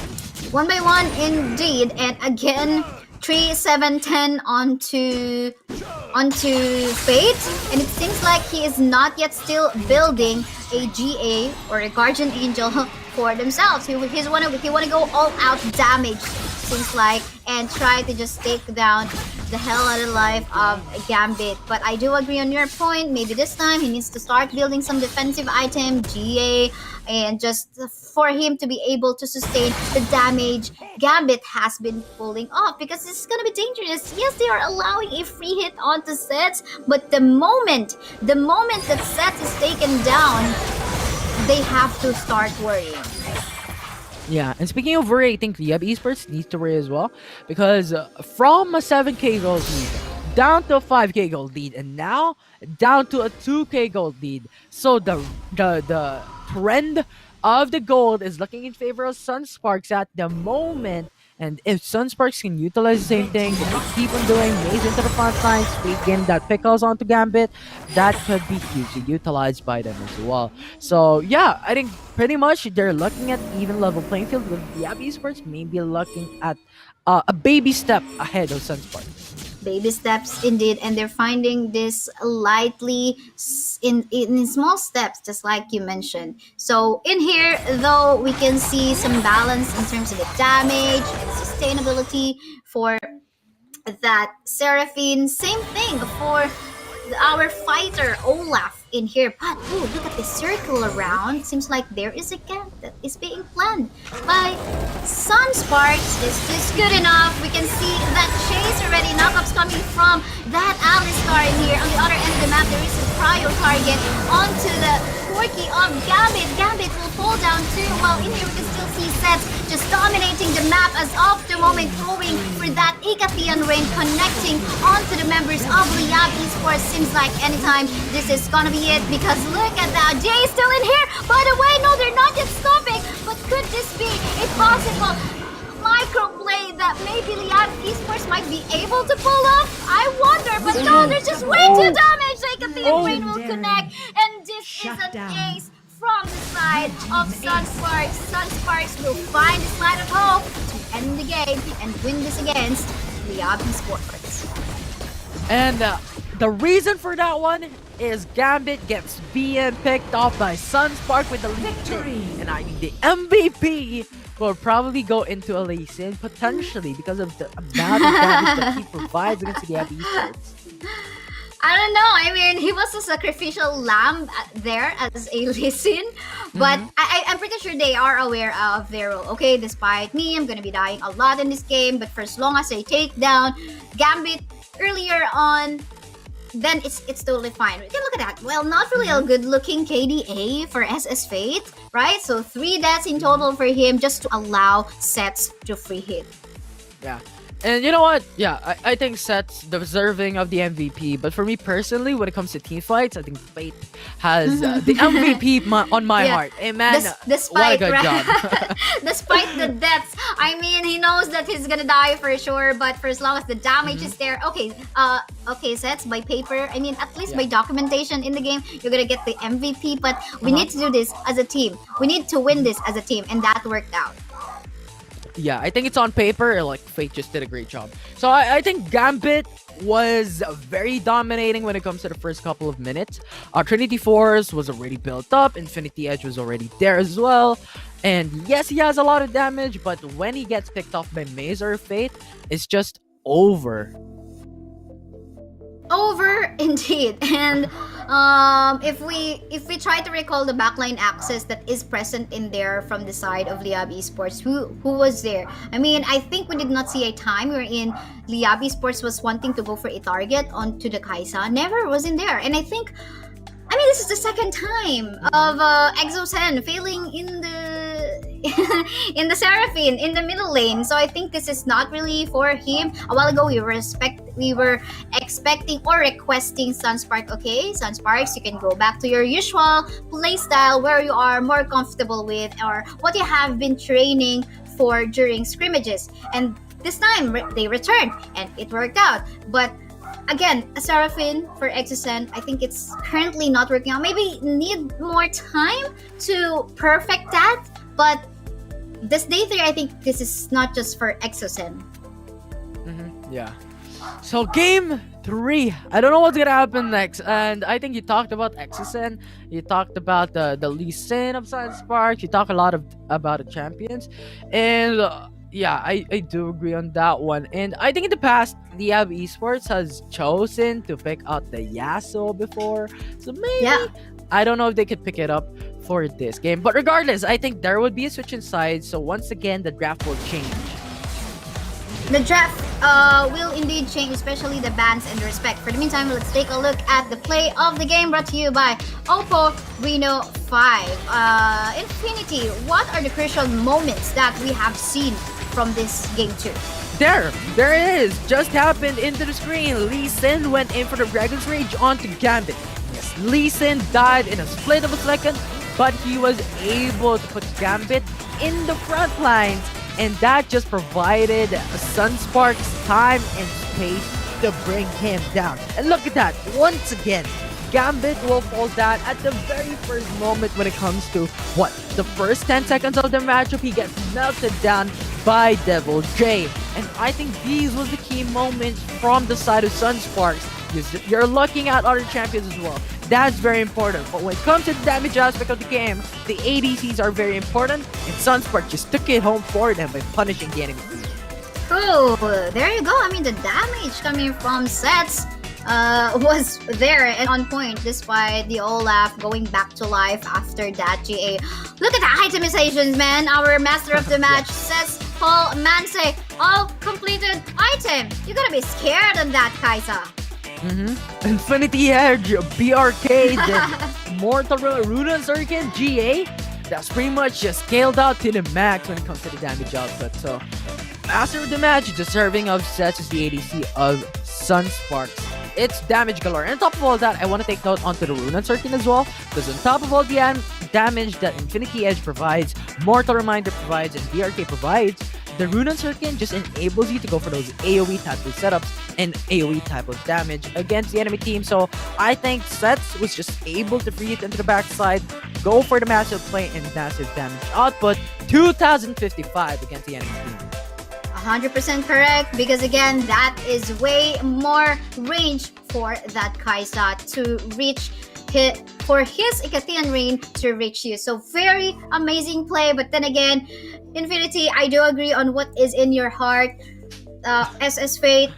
1-1 indeed, and again 3-7-10 onto Fate, and it seems like he is not yet still building a GA or a Guardian Angel for themselves. He wanna go all out damage, seems like, and try to just take down the hell out of the life of Gambit. But I do agree on your point. Maybe this time he needs to start building some defensive item, GA, and just for him to be able to sustain the damage Gambit has been pulling off, because this is gonna be dangerous. Yes, they are allowing a free hit onto Sets, but the moment that Sets is taken down, they have to start worrying. Yeah, and speaking of worry, I think Liyab Esports needs to worry as well, because from a 7k gold lead down to a 5k gold lead, and now down to a 2k gold lead. So the trend of the gold is looking in favor of Sunsparks at the moment. And if Sunsparks can utilize the same thing, keep on doing Maze into the front lines, getting that pickles onto Gambit, that could be hugely utilized by them as well. So yeah, I think pretty much they're looking at even level playing field with the Liyab Esports, maybe looking at a baby step ahead of Sunsparks. Baby steps indeed, and they're finding this lightly in small steps, just like you mentioned. So in here, though, we can see some balance in terms of the damage and sustainability for that Seraphine. Same thing for our fighter Olaf in here. But ooh, look at the circle around. Seems like there is a camp that is being planned by Sunsparks. Is this good enough? We can see that Chase already. Knockups coming from that Alistar in here. On the other end of the map, there is a prio target onto the Corki of Gambit. Gambit will fall down too, while in here we can still see Sets just dominating the map as of the moment, going for that Ikatheon rain, connecting onto the members of Liyab Esports. Seems like anytime this is gonna be it, because look at that, Jay is still in here. By the way, no, they're not yet stopping, but could this be a possible microplay that maybe Liyab Esports might be able to pull off? I wonder, but no, there's just way too damage. Ikatheon rain will connect, and this is an ace from the side of Sunsparks. Sunsparks will find a slight of hope to end the game and win this against Liyab Esports. And the reason for that one is Gambit gets being picked off by Sunspark with the victory. And I mean, the MVP will probably go into a Lee Sin potentially because of the amount of damage that he provides against the Esports. I don't know. I mean, he was a sacrificial lamb there as a listen, but I'm pretty sure they are aware of their role. Okay, despite me, I'm gonna be dying a lot in this game, but for as long as I take down Gambit earlier on, then it's totally fine. We can look at that. Well, not really a good-looking KDA for SS Fate, right? So 3 deaths in total for him just to allow Sets to free hit. Yeah. And you know what? Yeah, I think Set's deserving of the MVP. But for me personally, when it comes to team fights, I think Fate has the MVP on my heart. Hey man, despite, what a good job. Despite the deaths, I mean, he knows that he's gonna die for sure. But for as long as the damage is there, okay, Sets, by paper, I mean, at least by documentation in the game, you're gonna get the MVP. But we need to do this as a team. We need to win this as a team, and that worked out. Yeah, I think it's on paper, like Fate just did a great job. So I think Gambit was very dominating when it comes to the first couple of minutes. Trinity Force was already built up, Infinity Edge was already there as well. And yes, he has a lot of damage, but when he gets picked off by Maze or Fate, it's just over. Over indeed. And if we try to recall the backline access that is present in there from the side of Liyab Esports, who was there? I mean, I think we did not see a time wherein Liyab Esports was wanting to go for a target onto the Kaisa. Never was in there. And I think, I mean, this is the second time of Exosen failing in the in the Seraphine in the middle lane. So I think this is not really for him. A while ago we were expecting or requesting Sunspark. Okay, Sunsparks, you can go back to your usual playstyle where you are more comfortable with, or what you have been training for during scrimmages. And this time they returned and it worked out. But again, a Seraphine for Exosen, I think it's currently not working out. Maybe need more time to perfect that. But this day 3, I think this is not just for Exosen. Yeah. So game 3, I don't know what's gonna happen next. And I think you talked about Exosen, you talked about the Lee Sin of Sunsparks, you talk a lot about the champions, and yeah, I do agree on that one. And I think in the past, Liyab Esports has chosen to pick out the Yasuo before, so maybe I don't know if they could pick it up for this game. But regardless, I think there would be a switch in sides, so once again the draft will change. The draft will indeed change, especially the bans and the respect. For the meantime, let's take a look at the play of the game, brought to you by Oppo Reno 5. Infinity, what are the crucial moments that we have seen from this game 2? There it is, just happened into the screen. Lee Sin went in for the Dragon's Rage onto Gambit. Yes, Lee Sin died in a split of a second, but he was able to put Gambit in the front lines, and that just provided Sunsparks time and space to bring him down. And look at that, once again, Gambit will fall down at the very first moment when it comes to the first 10 seconds of the matchup. He gets melted down by Devil J. And I think these was the key moments from the side of Sunsparks, because you're looking at other champions as well. That's very important. But when it comes to the damage aspect of the game, the ADCs are very important, and Sunspark just took it home for them by punishing the enemy. Oh, there you go. I mean, the damage coming from Sets was there and on point, despite the Olaf going back to life after that GA. Look at the itemizations, man. Our master of the match says Paul Manse, all completed items. item. You gotta be scared on that, Kaisa. Infinity Edge, BRK, then Mortal Runa Circuit, GA. That's pretty much just scaled out to the max when it comes to the damage output. So, Master of the match, deserving of sets is the ADC of Sunsparks. It's damage galore. And on top of all that, I want to take note onto the Runa Circuit as well, because on top of all the damage that Infinity Edge provides, Mortal Reminder provides, and BRK provides, the Runa Circuit just enables you to go for those AoE type of setups and AoE type of damage against the enemy team. So I think Sets was just able to free it into the backside, go for the massive play and massive damage output, 2055 against the enemy team. 100% correct, because again, that is way more range for that Kaisa to reach for his Ikatian Rain to reach you. So very amazing play, but then again, Infinity, I do agree on what is in your heart. SS Fate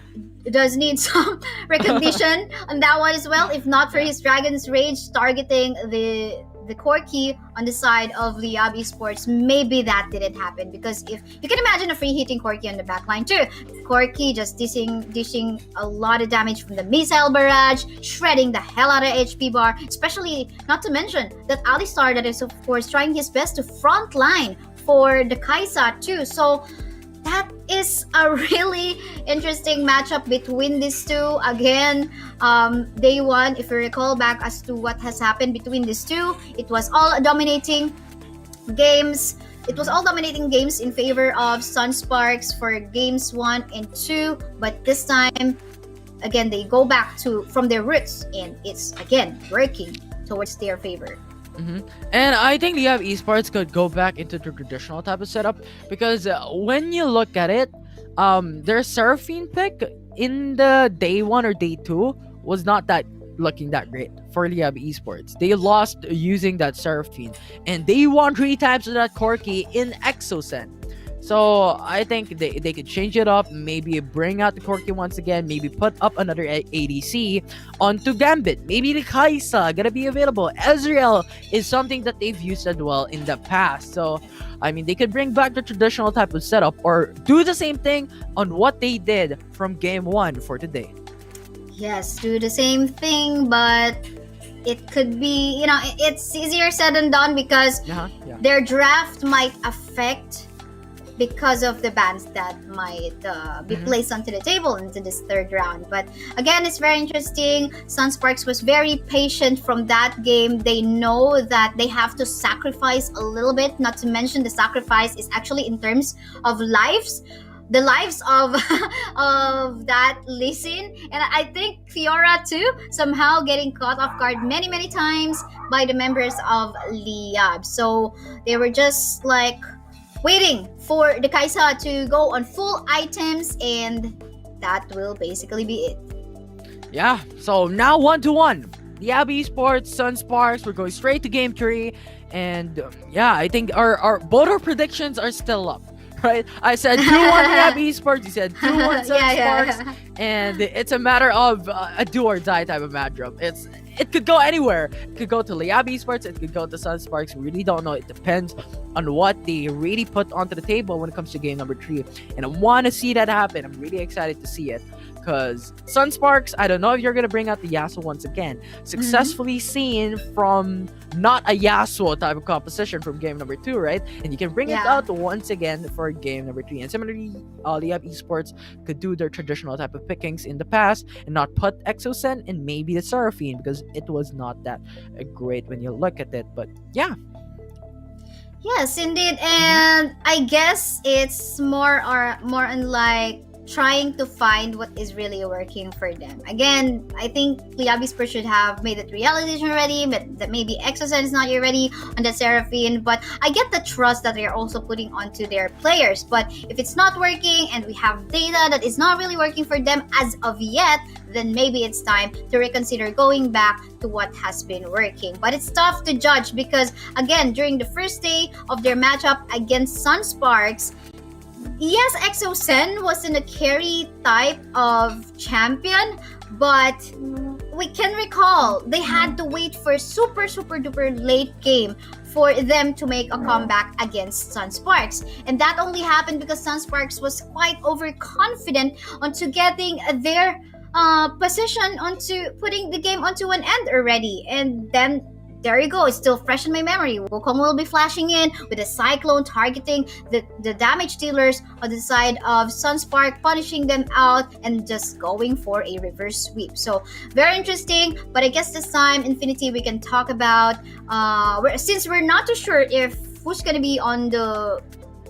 does need some recognition on that one as well. If not for his Dragon's Rage targeting the Corki on the side of Liyab Esports, maybe that didn't happen, because if you can imagine a free hitting Corki on the backline too. Corki just dishing a lot of damage from the missile barrage, shredding the hell out of HP bar, especially not to mention that Alistar that is of course trying his best to front line for the Kaisa too. So that is a really interesting matchup between these two. Again, day one, if you recall back as to what has happened between these two, it was all dominating games. It was all dominating games in favor of Sunsparks for games 1 and 2. But this time, again, they go back from their roots, and it's again working towards their favor. And I think Liyab Esports could go back into the traditional type of setup, because when you look at it, their Seraphine pick in the day 1 or day 2 was not that looking that great for Liyab Esports. They lost using that Seraphine, and they won 3 times with that Corki in Exocen. So I think they could change it up, maybe bring out the Corki once again, maybe put up another ADC onto Gambit. Maybe the Kaisa gonna be available. Ezreal is something that they've used as well in the past. So I mean, they could bring back the traditional type of setup or do the same thing on what they did from game 1 for today. Yes, do the same thing, but it could be, it's easier said than done, because their draft might affect because of the bans that might be placed onto the table into this third round. But again, it's very interesting. Sunsparks was very patient from that game. They know that they have to sacrifice a little bit, not to mention the sacrifice is actually in terms of lives. The lives of of that Lee Sin, and I think Fiora too, somehow getting caught off guard many times by the members of Liyab. So they were just like waiting for the Kaisa to go on full items, and that will basically be it. Yeah, so now 1-1. Liyab Esports, Sunsparks, we're going straight to game 3. And I think our both our predictions are still up. Right? I said 2-1 Liyab Esports, you said 2-1 Sunsparks, and it's a matter of a do or die type of matchup. It could go anywhere. It could go to Liyab Esports, it could go to Sunsparks. We really don't know. It depends on what they really put onto the table when it comes to game number 3. And I want to see that happen. I'm really excited to see it. Because Sunsparks, I don't know if you're going to bring out the Yasuo once again. Successfully seen from not a Yasuo type of composition from game number 2, right? And you can bring it out once again for game number 3. And similarly, Liyab Esports could do their traditional type of pickings in the past and not put Exocen and maybe the Seraphine, because it was not that great when you look at it. But yeah. Yes, indeed. And I guess it's more on like trying to find what is really working for them. Again, I think Liyab Esports should have made that realization already, but that maybe Exocen is not yet ready on the Seraphine. But I get the trust that they're also putting onto their players. But if it's not working and we have data that is not really working for them as of yet, then maybe it's time to reconsider going back to what has been working. But it's tough to judge because, again, during the first day of their matchup against Sunsparks, yes, Exocen was in a carry type of champion, but we can recall they had to wait for super duper late game for them to make a comeback against Sunsparks. And that only happened because Sunsparks was quite overconfident onto getting their position onto putting the game onto an end already. And then there you go, it's still fresh in my memory. Wukong will be flashing in with a cyclone targeting the damage dealers on the side of Sunspark, punishing them out and just going for a reverse sweep. So very interesting, but I guess this time Infinity we can talk about since we're not too sure if who's gonna be on the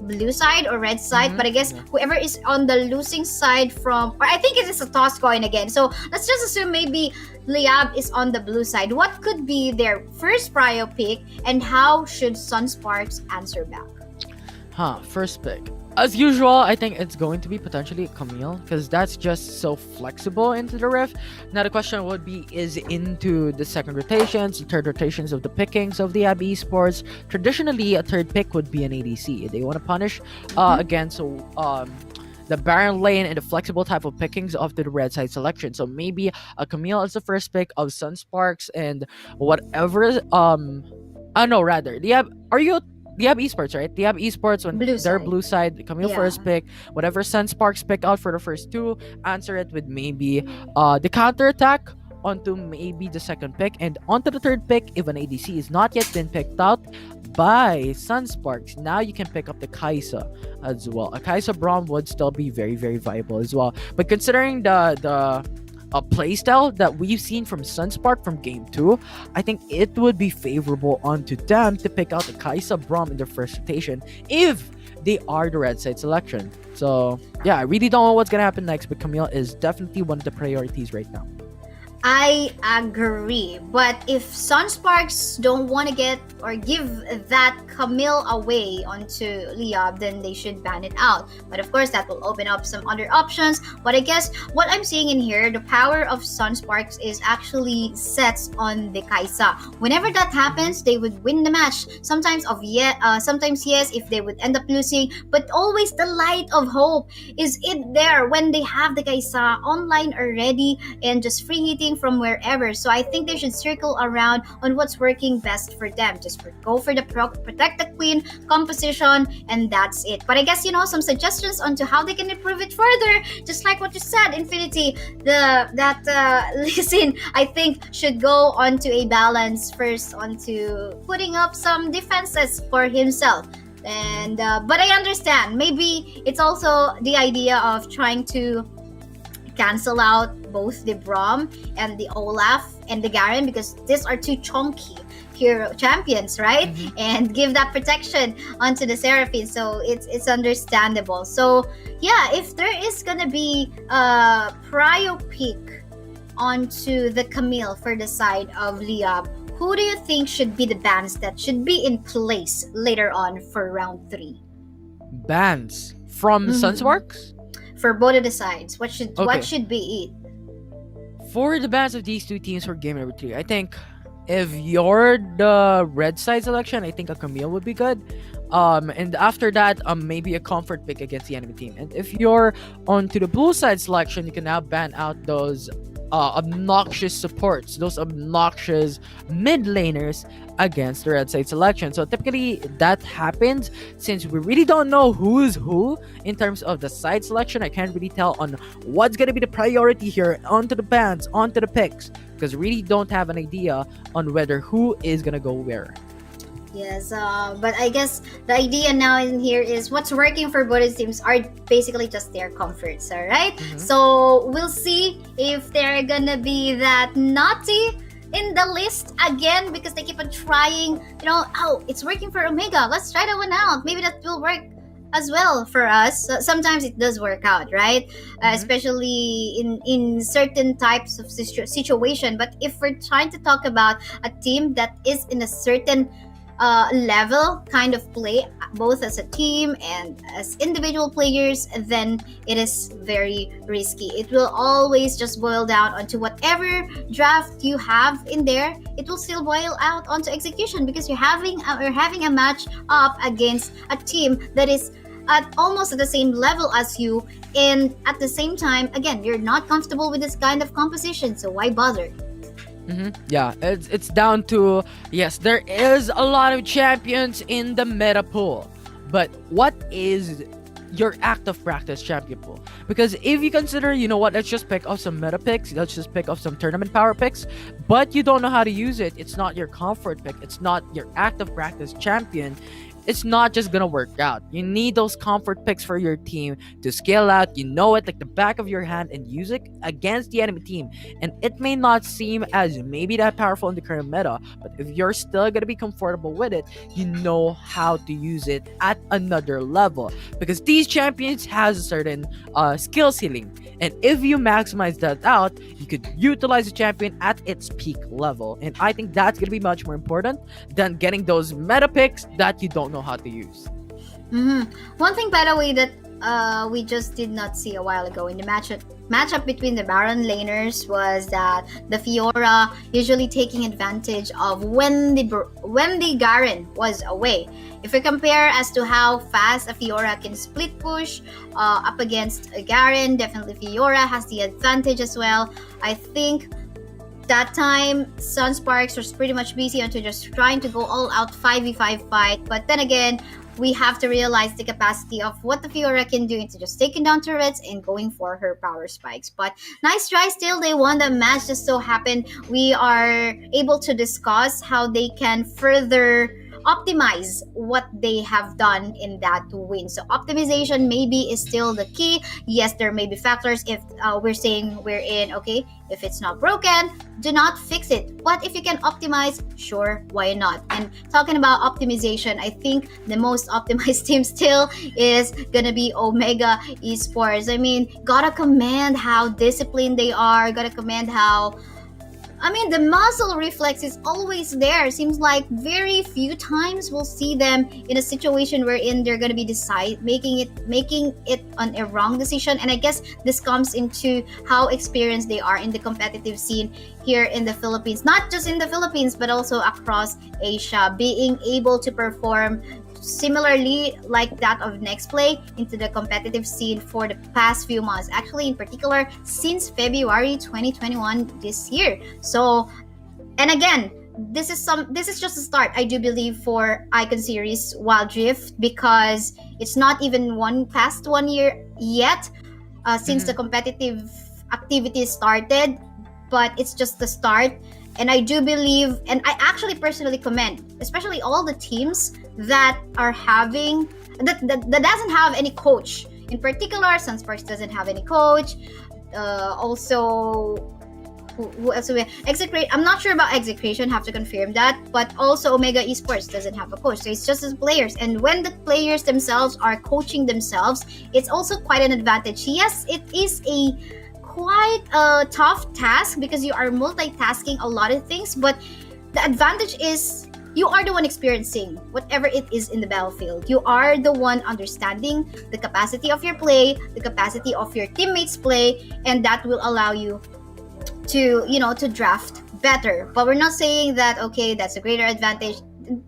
blue side or red side, but I guess whoever is on the losing side from, or I think it is a toss coin again. So let's just assume maybe Liyab is on the blue side. What could be their first prio pick, and how should Sunsparks answer back? First pick. As usual, I think it's going to be potentially Camille, because that's just so flexible into the rift. Now the question would be, is into the second rotations, the third rotations of the pickings of the Liyab Esports. Traditionally, a third pick would be an ADC. They want to punish against the Baron lane and the flexible type of pickings of the red side selection. So maybe a Camille is the first pick of Sunsparks and whatever. No, rather, Liyab Esports, right? Liyab Esports when Blue their side. blue side, Camille Yeah. first pick. Whatever Sunsparks pick out for the first two, answer it with maybe the counter attack onto maybe the second pick, and onto the third pick if an ADC is not yet been picked out by Sunsparks. Now you can pick up the Kaisa as well. A Kaisa Braum would still be very, very viable as well. But considering the playstyle that we've seen from Sunspark from game 2, I think it would be favorable onto them to pick out the Kaisa Braum in their first rotation if they are the red side selection. So yeah, I really don't know what's gonna happen next, but Camille is definitely one of the priorities right now. I agree, but if Sunsparks don't want to get or give that Camille away onto Liyab, then they should ban it out. But of course, that will open up some other options. But I guess what I'm seeing in here, the power of Sunsparks is actually sets on the Kaisa. Whenever that happens, they would win the match. Sometimes yes, if they would end up losing, but always the light of hope is it there when they have the Kaisa online already and just free hitting from wherever. So I think they should circle around on what's working best for them. Just go for the protect the queen composition, and that's it. But I guess some suggestions onto how they can improve it further. Just like what you said, Infinity, listen, I think should go onto a balance first, onto putting up some defenses for himself. And but I understand maybe it's also the idea of trying to cancel out both the Braum and the Olaf and the Garen, because these are two chunky hero champions, right? And give that protection onto the Seraphine. So it's understandable. So yeah, if there is gonna be a prio pick onto the Camille for the side of Liyab, who do you think should be the bans that should be in place later on for round 3? Bans from Sunsparks? For both of the sides, what should be it? For the bans of these two teams for game number 3, I think if you're the red side selection, I think a Camille would be good. And after that, maybe a comfort pick against the enemy team. And if you're onto the blue side selection, you can now ban out those obnoxious supports, those obnoxious mid laners against the red side selection. So typically that happens since we really don't know who's who in terms of the side selection. I can't really tell on what's gonna be the priority here onto the bans, onto the picks, because we really don't have an idea on whether who is gonna go where. Yes, but I guess the idea now in here is what's working for both teams are basically just their comforts, all right? So we'll see if they're gonna be that naughty in the list again, because they keep on trying, oh, it's working for Omega, let's try that one out. Maybe that will work as well for us. Sometimes it does work out, right? Especially in certain types of situation. But if we're trying to talk about a team that is in a certain level kind of play, both as a team and as individual players, then it is very risky. It will always just boil down onto whatever draft you have in there. It will still boil out onto execution, because you're having a match up against a team that is almost at the same level as you, and at the same time, again, you're not comfortable with this kind of composition, so why bother? Yeah, it's down to, yes, there is a lot of champions in the meta pool, but what is your active practice champion pool? Because if you consider, you know what, let's just pick up some meta picks, let's just pick up some tournament power picks, but you don't know how to use it, it's not your comfort pick, it's not your active practice champion, it's not just gonna work out. You need those comfort picks for your team to scale out, you know it like the back of your hand, and use it against the enemy team. And it may not seem as maybe that powerful in the current meta, but if you're still gonna be comfortable with it, you know how to use it at another level. Because these champions has a certain skill ceiling. And if you maximize that out, you could utilize the champion at its peak level. And I think that's gonna be much more important than getting those meta picks that you don't know how to use. One thing, by the way, that we just did not see a while ago in the matchup between the Baron laners was that the Fiora usually taking advantage of when the Garen was away. If we compare as to how fast a Fiora can split push up against a Garen, definitely Fiora has the advantage as well. I think that time Sunsparks was pretty much busy onto just trying to go all out 5v5 fight, but then again, we have to realize the capacity of what the Fiora can do into just taking down turrets and going for her power spikes. But nice try still, they won the match. Just so happened we are able to discuss how they can further optimize what they have done in that to win. So optimization maybe is still the key. Yes, there may be factors if we're saying we're in, okay, if it's not broken, do not fix it. But if you can optimize, sure, why not? And talking about optimization, I think the most optimized team still is gonna be Omega Esports. I mean, gotta commend how disciplined they are, gotta commend how, I mean, the muscle reflex is always there. Seems like very few times we'll see them in a situation wherein they're gonna be making it on a wrong decision. And I guess this comes into how experienced they are in the competitive scene here in the Philippines. Not just in the Philippines, but also across Asia. Being able to perform similarly like that of Next Play into the competitive scene for the past few months, actually in particular since February 2021 this year. So, and again, this is just a start, I do believe, for Icon Series Wild Rift, because it's not even past 1 year yet since the competitive activities started, but it's just the start. And I do believe, and I actually personally commend, especially all the teams that are having, that doesn't have any coach. In particular, Sunsparks doesn't have any coach. Also, who else? Execration. I'm not sure about Execration, have to confirm that. But also Omega Esports doesn't have a coach. So it's just as players. And when the players themselves are coaching themselves, it's also quite an advantage. Yes, it is a quite a tough task because you are multitasking a lot of things, but the advantage is you are the one experiencing whatever it is in the battlefield. You are the one understanding the capacity of your play, the capacity of your teammates' play, and that will allow you to, to draft better. But we're not saying that, okay, that's a greater advantage.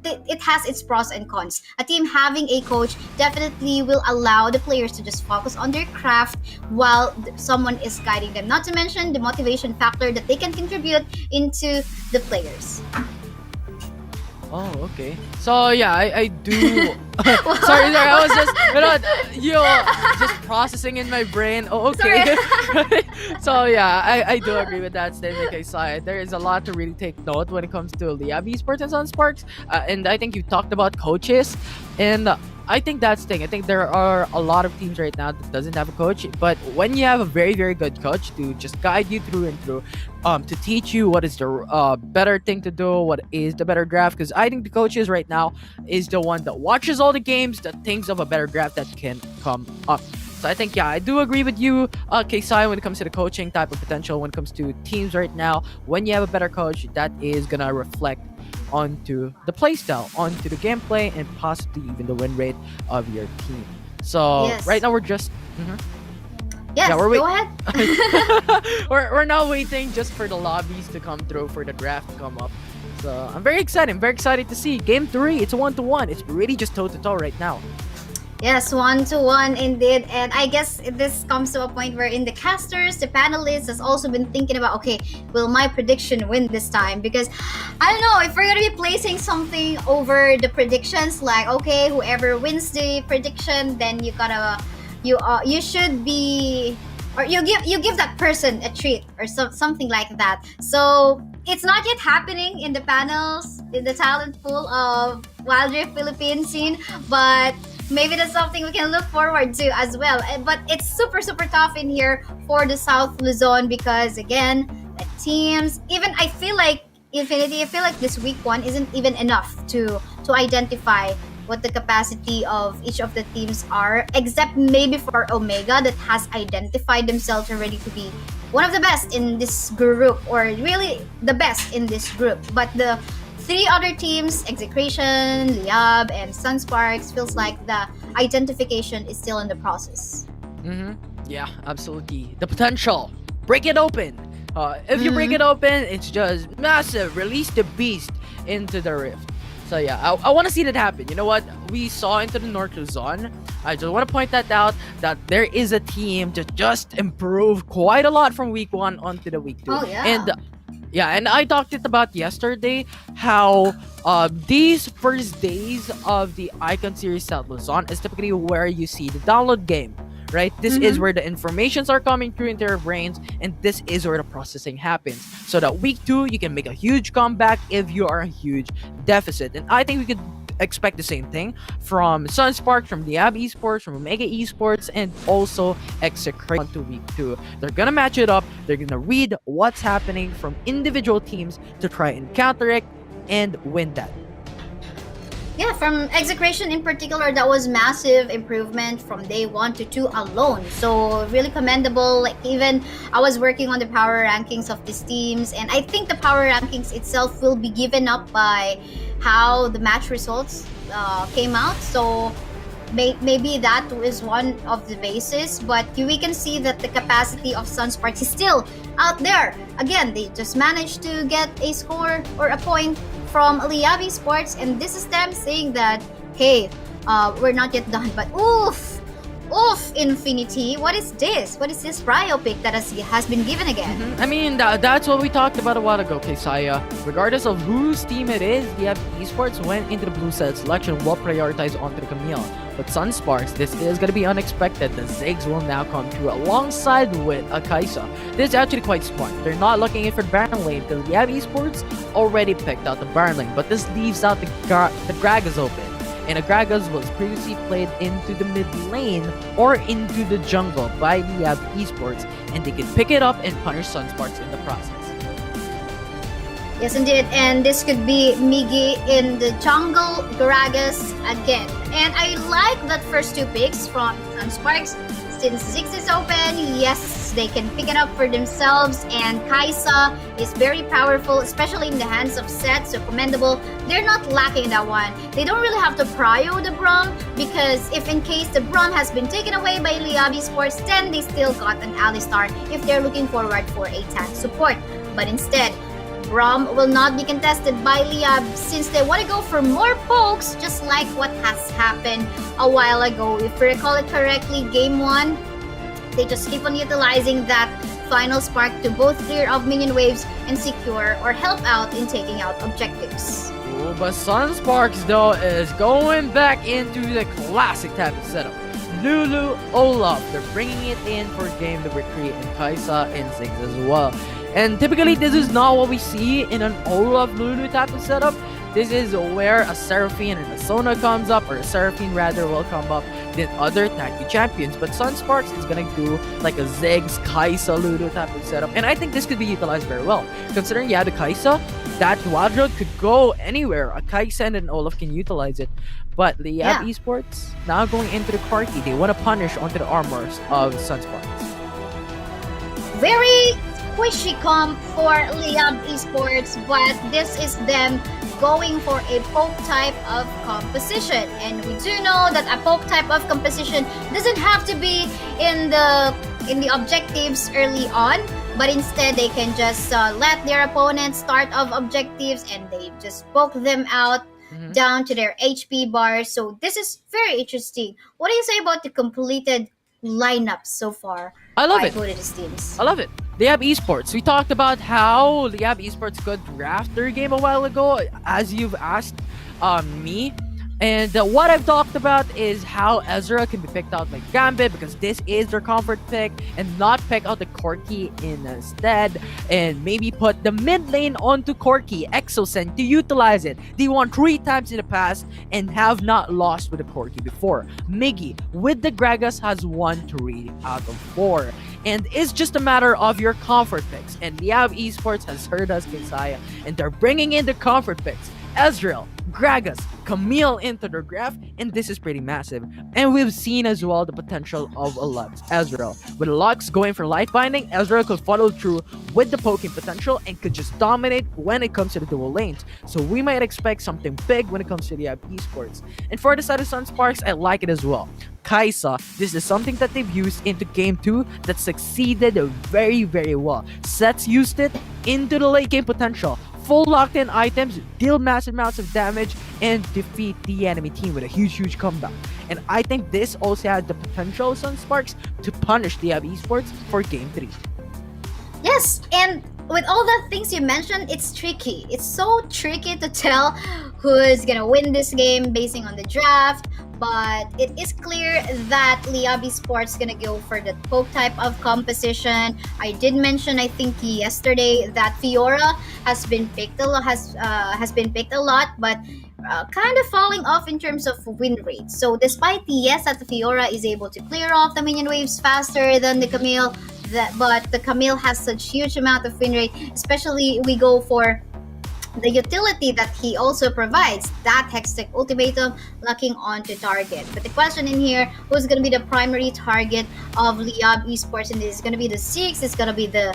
It has its pros and cons. A team having a coach definitely will allow the players to just focus on their craft while someone is guiding them. Not to mention the motivation factor that they can contribute into the players. Oh, okay. So yeah, I do. sorry, I was just, just processing in my brain. Oh, okay. So yeah, I do agree with that statement, Kaysai. There is a lot to really take note when it comes to Liyab Esports and Sunsparks. And I think you talked about coaches, and I think that's the thing. I think there are a lot of teams right now that doesn't have a coach, but when you have a very, very good coach to just guide you through and through, to teach you what is the better thing to do, what is the better draft, because I think the coaches right now is the one that watches all the games, that thinks of a better draft that can come up. So I think, yeah, I do agree with you, Kaysai, when it comes to the coaching type of potential, when it comes to teams right now. When you have a better coach, that is going to reflect onto the playstyle, onto the gameplay, and possibly even the win rate of your team. So yes. Right now we're just... Yes, yeah, go ahead. we're now waiting just for the lobbies to come through, for the draft to come up. So I'm very excited. I'm very excited to see Game 3. It's a 1-to-1. It's really just toe-to-toe right now. Yes, 1-1 indeed. And I guess this comes to a point where in the casters, the panelists has also been thinking about, okay, will my prediction win this time? Because I don't know if we're gonna be placing something over the predictions, like okay, whoever wins the prediction, then you should be, or you give that person a treat or something like that. So it's not yet happening in the panels in the talent pool of Wild Rift Philippine scene, but maybe that's something we can look forward to as well. But it's super super tough in here for the South Luzon because again, the teams. Even I feel like Infinity. I feel like this week one isn't even enough to identify what the capacity of each of the teams are, except maybe for Omega that has identified themselves already to be one of the best in this group, or really the best in this group. But the three other teams, Execration, Liyab, and Sunsparks, feels like the identification is still in the process. Yeah, absolutely. The potential. Break it open. If you break it open, it's just massive. Release the beast into the rift. So yeah, I want to see that happen. You know what? We saw into the North Luzon. I just want to point that out, that there is a team to just improve quite a lot from week 1 onto the week 2. Oh, yeah. And yeah, and I talked it about yesterday how these first days of the Icon Series South Luzon is typically where you see the download game, right? This is where the informations are coming through into your brains, and this is where the processing happens. So that week 2, you can make a huge comeback if you are a huge deficit. And I think we could expect the same thing from Sunsparks, from Liyab Esports, from Omega Esports, and also Execration to week 2. They're gonna match it up. They're gonna read what's happening from individual teams to try and counteract and win that. Yeah, from Execration in particular, that was massive improvement from day 1 to 2 alone. So really commendable. Like even I was working on the power rankings of these teams, and I think the power rankings itself will be given up by how the match results came out. So maybe that is one of the bases, but we can see that the capacity of Sunsparks is still out there. Again, they just managed to get a score or a point from Liyab Esports, and this is them saying that, hey, we're not yet done, but oof, Infinity, what is this? What is this biopic that has been given again? I mean, that's what we talked about a while ago, Kesaya. Regardless of whose team it is, Liyab Esports went into the blue set selection will prioritize onto the Camille. But Sunsparks, this is going to be unexpected. The Ziggs will now come through alongside with Kaisa. This is actually quite smart. They're not looking in for the Baron lane because Liyab Esports already picked out the Baron lane, but this leaves out the Gragas open. And Gragas was previously played into the mid lane or into the jungle by Liyab Esports, and they can pick it up and punish Sunsparks in the process. Yes, indeed. And this could be Migi in the jungle, Gragas again. And I like that first 2 picks from Sunsparks. Since Ziggs is open, yes, they can pick it up for themselves. And Kaisa is very powerful, especially in the hands of Seth, so commendable. They're not lacking that one. They don't really have to prio the Braum, because if in case the Braum has been taken away by Liyab Esports, then they still got an Alistar if they're looking forward for a tank support. But instead, Braum will not be contested by Liyab since they want to go for more pokes, just like what has happened a while ago. If we recall it correctly, game 1, they just keep on utilizing that final spark to both clear off minion waves and secure or help out in taking out objectives. Ooh, but Sunsparks though is going back into the classic type of setup. Lulu, Olaf, they're bringing it in for game number 3, and Kaisa and Ziggs as well. And typically, this is not what we see in an Olaf Lulu type of setup. This is where a Seraphine and a Sona comes up, or a Seraphine rather will come up, than other tag team champions. But Sunsparks is gonna do like a Ziggs, Kaisa, Lulu type of setup. And I think this could be utilized very well. Considering you have the Kaisa, that quadrille could go anywhere. A Kaisa and an Olaf can utilize it. But Liyab Esports, now going into the party, they want to punish onto the armors of Sunsparks. Very squishy comp for Liyab Esports, but this is them going for a poke type of composition. And we do know that a poke type of composition doesn't have to be in the objectives early on, but instead they can just let their opponents start off objectives and they just poke them out Mhm. down to their HP bars. So this is very interesting. What do you say about the completed lineup so far I love by it. both of these teams? I love it. Liyab Esports. We talked about how Liyab Esports could draft their game a while ago, as you've asked me. And what I've talked about is how Ezra can be picked out by Gambit because this is their comfort pick and not pick out the Corki instead and maybe put the mid lane onto Corki, Exocen to utilize it. They won 3 times in the past and have not lost with the Corki before. Miggy with the Gragas has won 3 out of 4. And it's just a matter of your comfort picks. And Liyab Esports has heard us, Kinsaya, and they're bringing in the comfort picks. Ezreal, Gragas, Camille into their graph, and this is pretty massive. And we've seen as well the potential of a Lux Ezreal. With Lux going for life binding, Ezreal could follow through with the poking potential and could just dominate when it comes to the dual lanes. So we might expect something big when it comes to the esports. And for the side of Sunsparks, I like it as well. Kaisa, this is something that they've used into game 2 that succeeded very, very well. Sets used it into the late game potential. Full locked in items, deal massive amounts of damage, and defeat the enemy team with a huge comeback. And I think this also had the potential, Sunsparks, to punish the esports for game 3. Yes, and with all the things you mentioned, it's tricky. It's so tricky to tell who's gonna win this game basing on the draft. But it is clear that Liyab Esports gonna go for the poke type of composition. I did mention, I think yesterday, that Fiora has been picked a lot, has been picked a lot, but kind of falling off in terms of win rate. So despite the yes that the Fiora is able to clear off the minion waves faster than the Camille, but the Camille has such huge amount of win rate. Especially we go for the utility that he also provides, that Hextech Ultimatum locking onto target. But the question in here, who's going to be the primary target of Liyab Esports? And this is going to be the Six, it's going to be the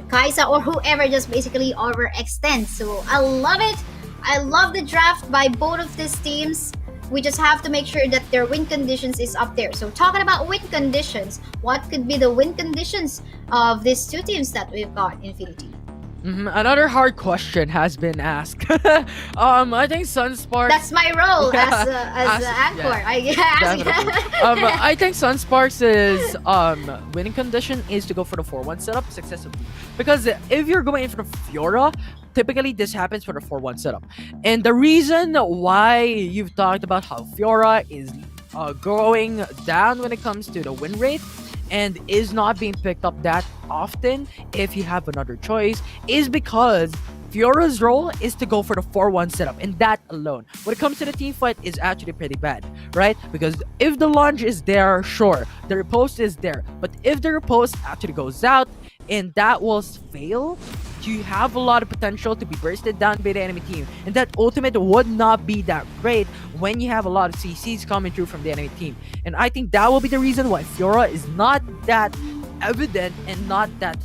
Kaisa, or whoever just basically overextends. So I love it. I love the draft by both of these teams. We just have to make sure that their win conditions is up there. So talking about win conditions, what could be the win conditions of these two teams that we've got, Infinity? Another hard question has been asked. I think Sunsparks. That's my role Yeah, as the anchor. definitely. I think Sunsparks' winning condition is to go for the 4-1 setup successively. Because if you're going for the Fiora, typically this happens for the 4-1 setup. And the reason why you've talked about how Fiora is going down when it comes to the win rate and is not being picked up that often if you have another choice is because Fiora's role is to go for the 4-1 setup, and that alone, when it comes to the team fight, is actually pretty bad, right? Because if the launch is there, sure, the riposte is there, but if the riposte actually goes out and that will fail, you have a lot of potential to be bursted down by the enemy team, and that ultimate would not be that great when you have a lot of CCs coming through from the enemy team. And I think that will be the reason why Fiora is not that evident and not that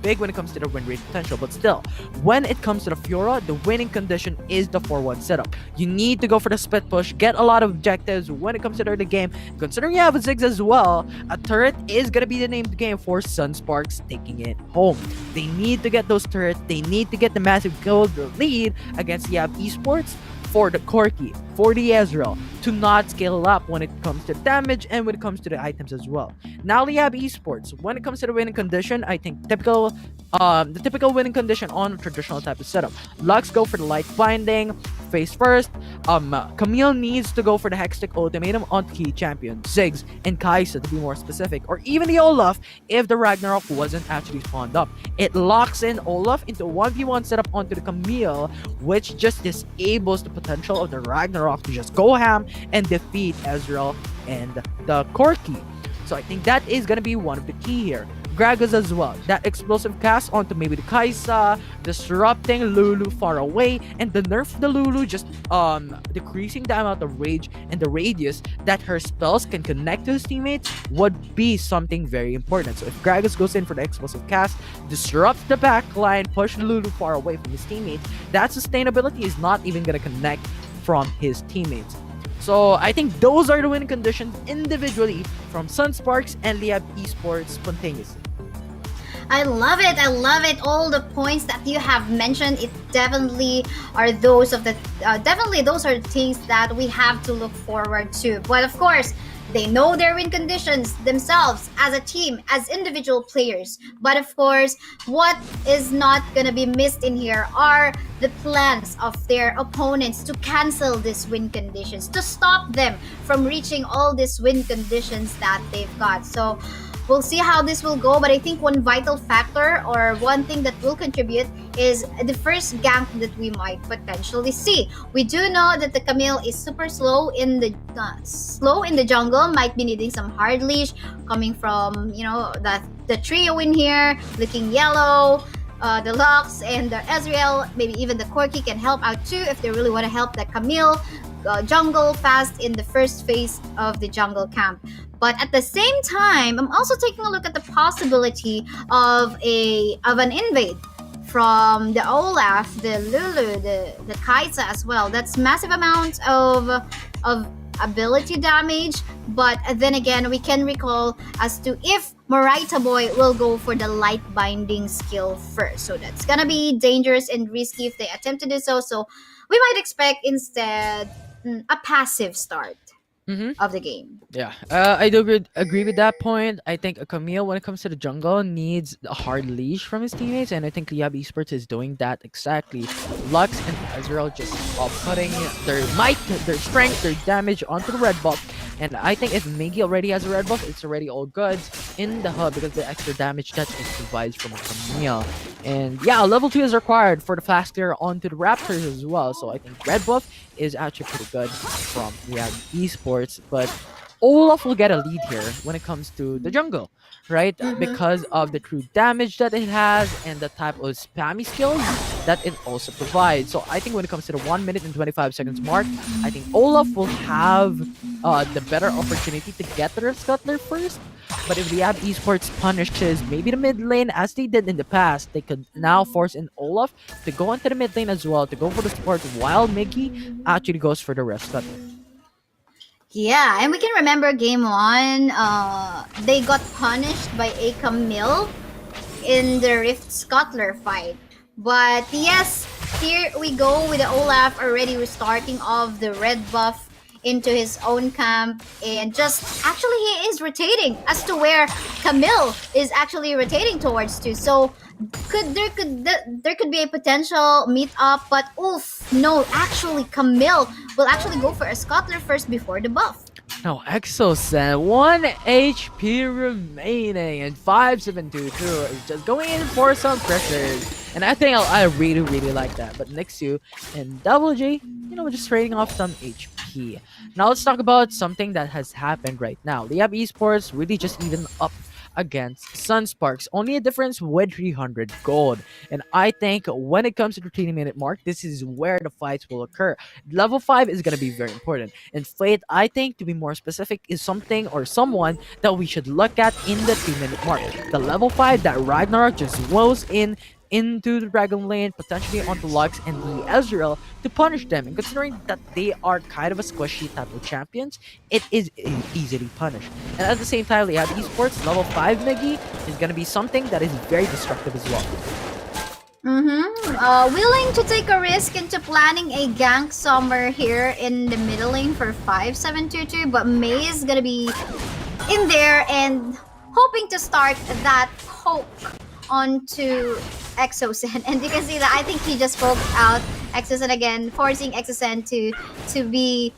big when it comes to the win rate potential. But still, when it comes to the Fiora, the winning condition is the 4-1 setup. You need to go for the split push, get a lot of objectives when it comes to the early game. Considering you have a Ziggs as well, a turret is gonna be the name of the game for Sunsparks taking it home. They need to get those turrets, they need to get the massive gold lead against Liyab Esports for the Corki, for the Ezreal, to not scale up when it comes to damage and when it comes to the items as well. Now Liyab Esports, when it comes to the winning condition, I think the typical winning condition on a traditional type of setup. Lux go for the light binding, face first. Camille needs to go for the Hextech Ultimatum on key champion, Ziggs and Kaisa to be more specific, or even the Olaf if the Ragnarok wasn't actually spawned up. It locks in Olaf into a 1v1 setup onto the Camille, which just disables the potential of the Ragnarok to just go ham and defeat Ezreal and the Corki. So I think that is gonna be one of the key here. Gragas as well, that explosive cast onto maybe the Kaisa, disrupting Lulu far away, and the nerf of the Lulu just decreasing the amount of rage and the radius that her spells can connect to his teammates would be something very important. So if Gragas goes in for the explosive cast, disrupts the backline, push Lulu far away from his teammates, that sustainability is not even gonna connect from his teammates. So I think those are the winning conditions individually from Sunsparks and Liyab Esports spontaneously. I love it. I love it. All the points that you have mentioned, it definitely are those of the definitely those are things that we have to look forward to. But of course, they know their win conditions themselves as a team, as individual players. But of course, what is not gonna be missed in here are the plans of their opponents to cancel these win conditions, to stop them from reaching all these win conditions that they've got. So we'll see how this will go, but I think one vital factor or one thing that will contribute is the first gank that we might potentially see. We do know that the Camille is super slow in the jungle, might be needing some hard leash coming from the trio in here, looking yellow. The Lux and the Ezreal, maybe even the Corki can help out too if they really want to help the Camille jungle fast in the first phase of the jungle camp. But at the same time, I'm also taking a look at the possibility of an invade from the Olaf, the Lulu, the Kaisa as well. That's massive amounts of ability damage. But then again, we can recall as to if Morita Boy will go for the light binding skill first. So that's gonna be dangerous and risky if they attempt to do so. So we might expect instead a passive start of the game. Yeah, I do agree with that point. I think a Camille, when it comes to the jungle, needs a hard leash from his teammates, and I think Liyab Esports is doing that exactly. Lux and Ezreal just putting their might, their strength, their damage onto the red buff. And I think if Miggy already has a red buff, it's already all good in the hub because the extra damage that it provides from Camille. And yeah, level 2 is required for the fast clear onto the Raptors as well. So I think red buff is actually pretty good from Liyab Esports. But Olaf will get a lead here when it comes to the jungle, right? Because of the true damage that it has and the type of spammy skills that it also provides. So I think when it comes to the 1 minute and 25 seconds mark, I think Olaf will have the better opportunity to get the Scuttler first. But if Liyab Esports punishes maybe the mid lane as they did in the past, they could now force in Olaf to go into the mid lane as well, to go for the support while Miggy actually goes for the ref Scuttler. Yeah, and we can remember game 1, they got punished by a Camille in the Rift Scuttler fight. But yes, here we go with the Olaf already restarting off the red buff into his own camp, and just actually he is rotating as to where Camille is actually rotating towards too. So there could be a potential meet up, but oof, no, actually Camille will actually go for a Scuttler first before the buff. Now Exocen, 1 HP remaining, and 5722 is just going in for some pressures. And I think I really, really like that. But Nixu and Double J, just trading off some HP. Now let's talk about something that has happened right now. Liyab Esports really just even up against Sunsparks. Only a difference with 300 gold. And I think when it comes to the 20-minute mark, this is where the fights will occur. Level 5 is going to be very important. And Fate, I think, to be more specific, is something or someone that we should look at in the 3-minute mark. The level 5 that Ragnarok just woes into the Dragon Lane, potentially onto Lux and the Ezreal to punish them. And considering that they are kind of a squishy type of champions, it is easily punished. And at the same time, Liyab Esports level 5 Miggy is going to be something that is very destructive as well. Willing to take a risk into planning a gank somewhere here in the middle lane for 5722, but May is gonna be in there and hoping to start that poke onto Exocen. And you can see that I think he just poked out Exocen again, forcing Exocen to be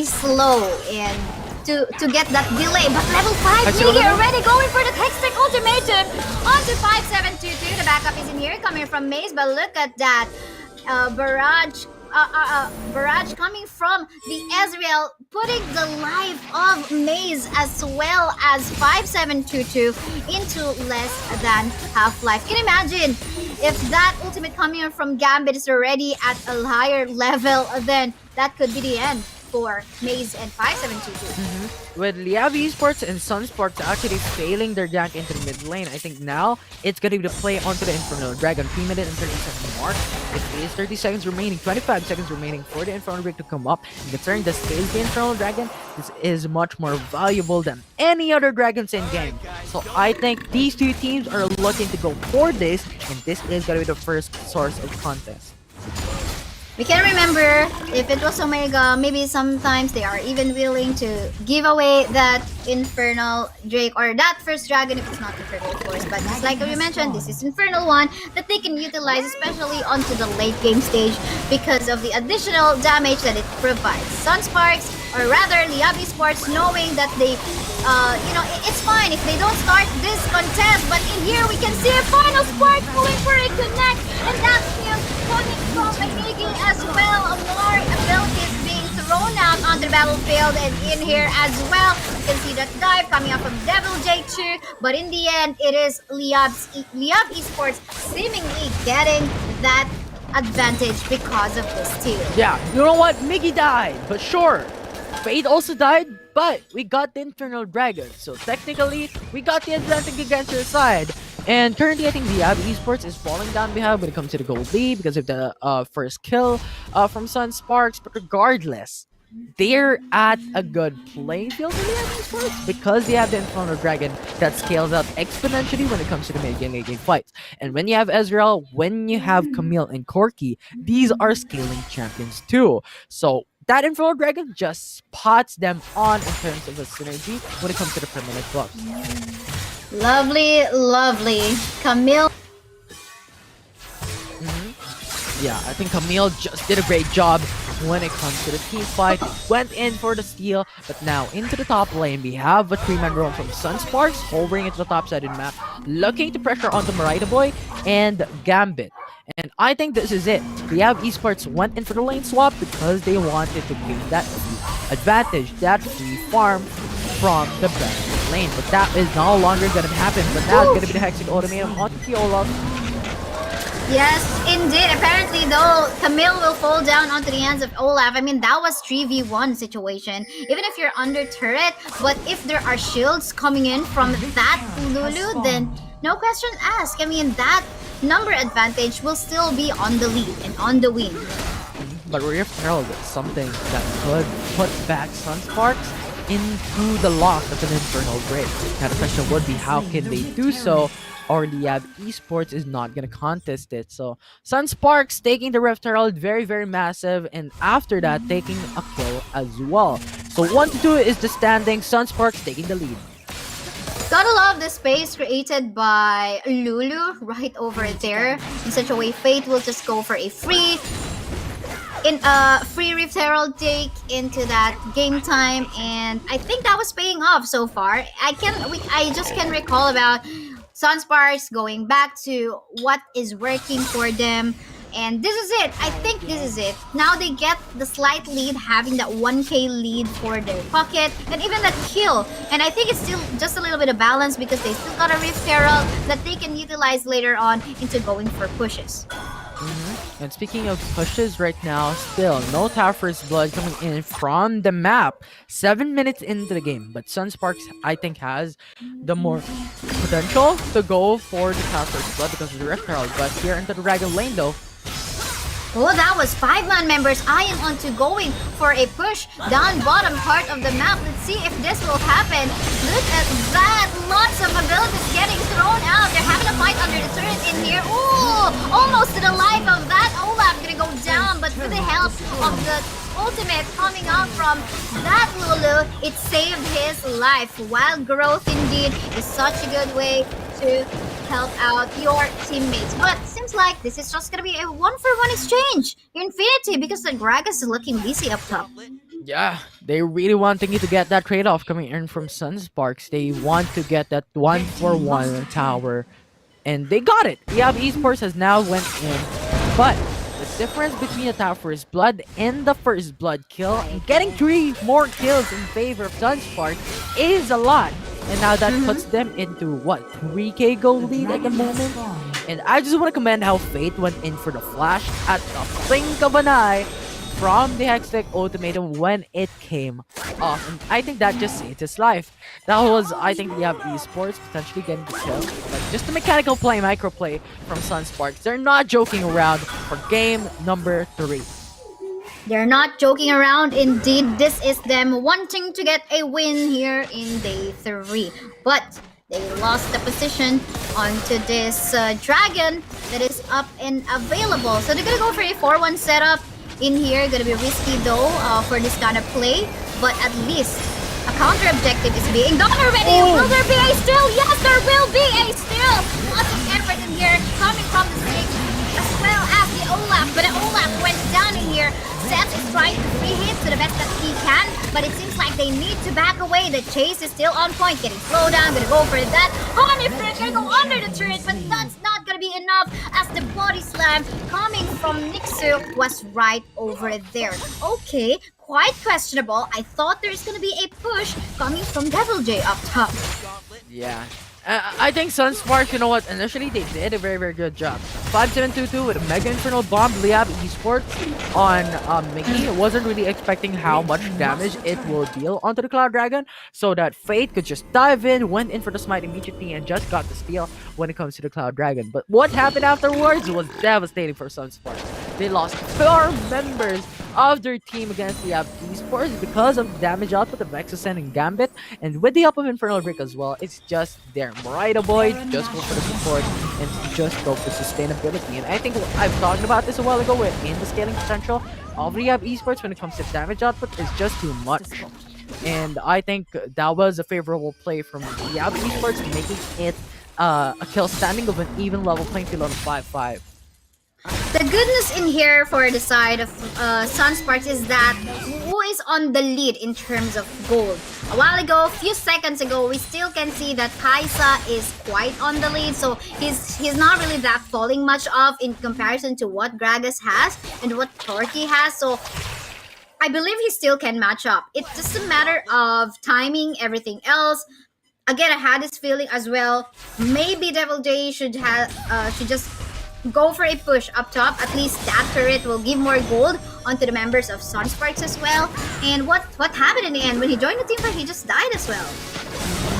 slow and to get that delay. But level 5 Miggy already going for the Hextech ultimatum onto 5722. The backup is in here coming from Maze, but look at that barrage coming from the Ezreal, putting the life of Maze as well as 5722 into less than half-life. Can you imagine if that ultimate coming from Gambit is already at a higher level, then that could be the end for Maze and 5722. With Liyab Esports and Sunsparks actually failing their gank into the mid lane, I think now it's gonna be the play onto the Infernal Dragon. 3 minutes and 30 second mark. It is 30 seconds remaining, 25 seconds remaining for the Infernal Dragon to come up. And considering the scale of the Infernal Dragon, this is much more valuable than any other dragons in game. So I think these two teams are looking to go for this, and this is gonna be the first source of contest. We can remember if it was Omega, maybe sometimes they are even willing to give away that Infernal Drake or that first dragon if it's not Infernal, of course. But just like we mentioned, this is Infernal one that they can utilize, especially onto the late game stage because of the additional damage that it provides. Sunsparks, or rather Liyab Esports, knowing that they, it's fine if they don't start this contest, but in here we can see a final spark going for a connect, and that's him coming from Anigi as well. More abilities being thrown out on the battlefield, and in here as well, you can see that dive coming up from Devil J2, but in the end, it is Liyab Esports seemingly getting that advantage because of this steal. Yeah, you know what? Miggy died, but sure. Fade also died, but we got the Infernal Dragon. So technically, we got the advantage against our side. And currently, I think Liyab Esports is falling down behind when it comes to the gold lead because of the first kill from Sunsparks. But regardless, they're at a good playing field for Liyab Esports because they have the Infernal Dragon that scales out exponentially when it comes to the mid game late game fights. And when you have Ezreal, when you have Camille and Corki, these are scaling champions too. So that Infernal Dragon just spots them on in terms of a synergy when it comes to the permanent buffs. Lovely, lovely. Camille. Yeah, I think Camille just did a great job when it comes to the team fight. Went in for the steal, but now into the top lane, we have a 3-man roam from Sunsparks, hovering into the top side of the map, looking to pressure onto Marita Boy and Gambit. And I think this is it. Liyab Esports went in for the lane swap because they wanted to gain that advantage, that free farm from the brand lane. But that is no longer going to happen. But now it's going to be the Hexing Ultimatum onto the Olaf. Yes, indeed. Apparently, though, Camille will fall down onto the hands of Olaf. I mean, that was 3v1 situation. Even if you're under turret, but if there are shields coming in from that Lulu, then no question asked. I mean, that number advantage will still be on the lead and on the win. But Rift Herald is something that could put back Sunsparks into the lock of an Infernal Break. Now the question would be, how can they do so? Or Liyab Esports is not going to contest it. So Sunsparks taking the Rift Herald, very, very massive. And after that, taking a kill as well. So 1-2 is the standing. Sunsparks taking the lead. Gotta love the space created by Lulu right over there. In such a way, Fate will just go for a free Rift Herald take into that game time, and I think that was paying off so far. I just can recall about Sunsparks going back to what is working for them. And this is it. I think this is it. Now they get the slight lead, having that 1k lead for their pocket, and even that kill. And I think it's still just a little bit of balance because they still got a Rift Herald that they can utilize later on into going for pushes. And speaking of pushes right now, still no Tower First Blood coming in from the map. 7 minutes into the game, but Sunsparks I think has the more potential to go for the Tower First Blood because of the Rift Herald. But here into the Dragon lane though, Oh, that was 5-man members eyeing onto going for a push down bottom part of the map. Let's see if this will happen. Look at that. Lots of abilities getting thrown out. They're having a fight under the turret in here. Ooh, almost to the life of that. Olaf gonna go down, but with the help of the ultimate coming out from that Lulu, it saved his life. Wild growth indeed is such a good way to help out your teammates. But seems like this is just gonna be a 1-for-1 exchange. Infinity, because the Gragas is looking busy up top. yeah, they really wanting you to get that trade-off coming in from Sunsparks. They want to get that 1-for-1 tower, and they got it. Liyab Esports has now went in, but the difference between the Tower First Blood and the First Blood kill, and getting 3 more kills in favor of Sunsparks is a lot. And now that puts them into, what, 3k gold lead at the moment? And I just want to commend how Fate went in for the flash at the blink of an eye from the Hextech ultimatum when it came off. And I think that just saved his life. That was, I think, we have Esports potentially getting the kill. But just a mechanical play, micro play from Sunsparks. They're not joking around for game number 3. They're not joking around. Indeed, this is them wanting to get a win here in day 3. But they lost the position onto this dragon that is up and available. So they're gonna go for a 4-1 setup in here. Gonna be risky though for this kind of play. But at least a counter objective is being done already. Will there be a steal? Yes, there will be a steal. Lots of effort in here coming from the stage as well as the Olaf. But the Olaf went down in here. Seth is trying to free hit to the best that he can, but it seems like they need to back away. The chase is still on point, getting slowed down. Gonna go for that. Honeyfriend gonna go under the turret, but that's not gonna be enough as the body slam coming from Nixu was right over there. Okay, quite questionable. I thought there's gonna be a push coming from Devil J up top. Yeah. I think Sunsparks, you know what, initially they did a very, very good job. 5722 with a Mega Infernal Bomb, Liyab Esports on Mickey. Wasn't really expecting how much damage it will deal onto the Cloud Dragon, so that Fate could just dive in, went in for the smite immediately, and just got the steal when it comes to the Cloud Dragon. But what happened afterwards was devastating for Sunsparks. They lost 4 members of their team against Liyab Esports because of the damage output of Execration and Gambit, and with the help of Infernal Brick as well. It's just there. Marita Boy, just go for the support and just go for sustainability. And I think I've talked about this a while ago in the scaling potential of Liyab Esports when it comes to damage output is just too much. And I think that was a favorable play from Liyab Esports, making it a kill standing of an even level playing field on 5-5. The goodness in here for the side of Sunsparks is that who is on the lead in terms of gold. A while ago, a few seconds ago, we still can see that Kaisa is quite on the lead, so he's not really that falling much off in comparison to what Gragas has and what Torky has. So I believe he still can match up. It's just a matter of timing, everything else. Again, I had this feeling as well. Maybe Devil J should just go for a push up top. At least that turret will give more gold onto the members of Sunsparks as well. And what happened in the end? When he joined the team fight, he just died as well.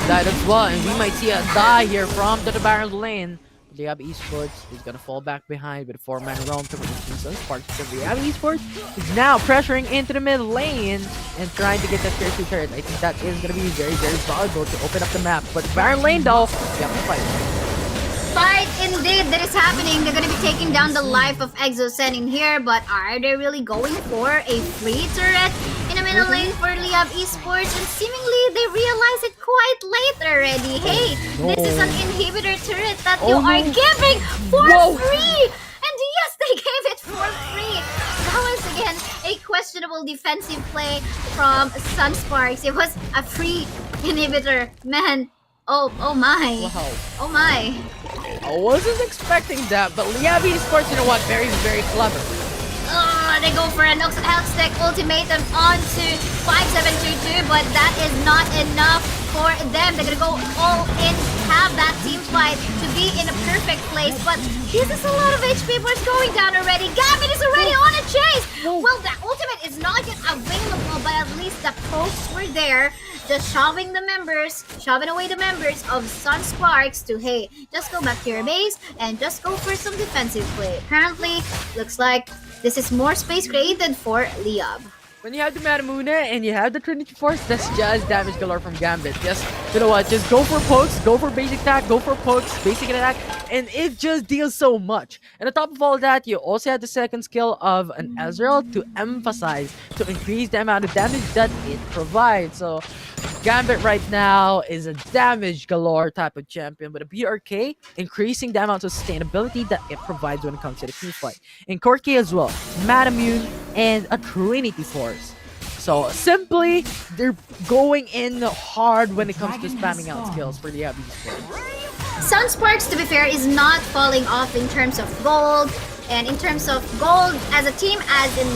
Died as well, and we might see a die here from the Baron lane. Liyab Esports is gonna fall back behind with a 4-man roam to Sunsparks. So Liyab Esports is now pressuring into the mid lane and trying to get that tier 2 turret. I think that is gonna be very, very valuable to open up the map. But Baron lane though, we have to fight. Fight indeed that is happening. They're gonna be taking down the life of Exocen in here, but are they really going for a free turret in the middle lane for Liyab Esports? And seemingly they realize it quite late already. Hey, this is an inhibitor turret that you are giving for free! And yes, they gave it for free! That was again a questionable defensive play from Sunsparks. It was a free inhibitor. Man, oh my. Wow. Oh my. I wasn't expecting that, but Liyab Esports, you know what, very, very clever. They go for an Hextech ultimatum onto 5722, but that is not enough for them. They're gonna go all in, have that team fight to be in a perfect place, but this is a lot of HP points going down already. Gambit is already on a chase! Well, the ultimate is not yet available, but at least the pokes were there. Just shoving away the members of Sunsparks to, hey, just go back to your base and just go for some defensive play. Apparently, looks like this is more space created for Liyab. When you have the Matamuna and you have the Trinity Force, that's just damage galore from Gambit. Just, you know what, just go for pokes, go for basic attack, go for pokes, basic attack, and it just deals so much. And on top of all that, you also have the second skill of an Ezreal to emphasize, to increase the amount of damage that it provides. So Gambit right now is a damage galore type of champion, but a BRK increasing the amount of sustainability that it provides when it comes to the team fight. And Corki as well, Matamune, and a Trinity Force. So simply, they're going in hard when it comes to spamming out skills for the Liyab Esports. Sunsparks, to be fair, is not falling off in terms of gold. And in terms of gold as a team, as an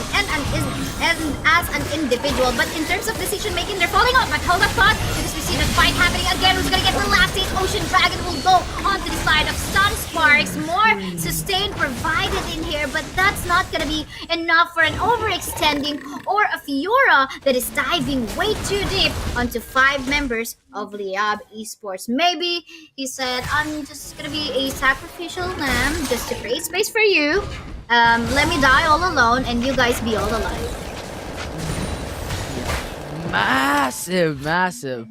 individual, but in terms of decision making, they're falling off. But hold up, thought, because we see the fight happening again. Who's gonna get the last hit? Ocean Dragon will go onto the side of Sunsparks. More sustain provided in here, but that's not gonna be enough for an overextending or a Fiora that is diving way too deep onto 5 members of Liyab Esports. Maybe he said, I'm just gonna be a sacrificial lamb just to create space for you. Let me die all alone and you guys be all alive. Massive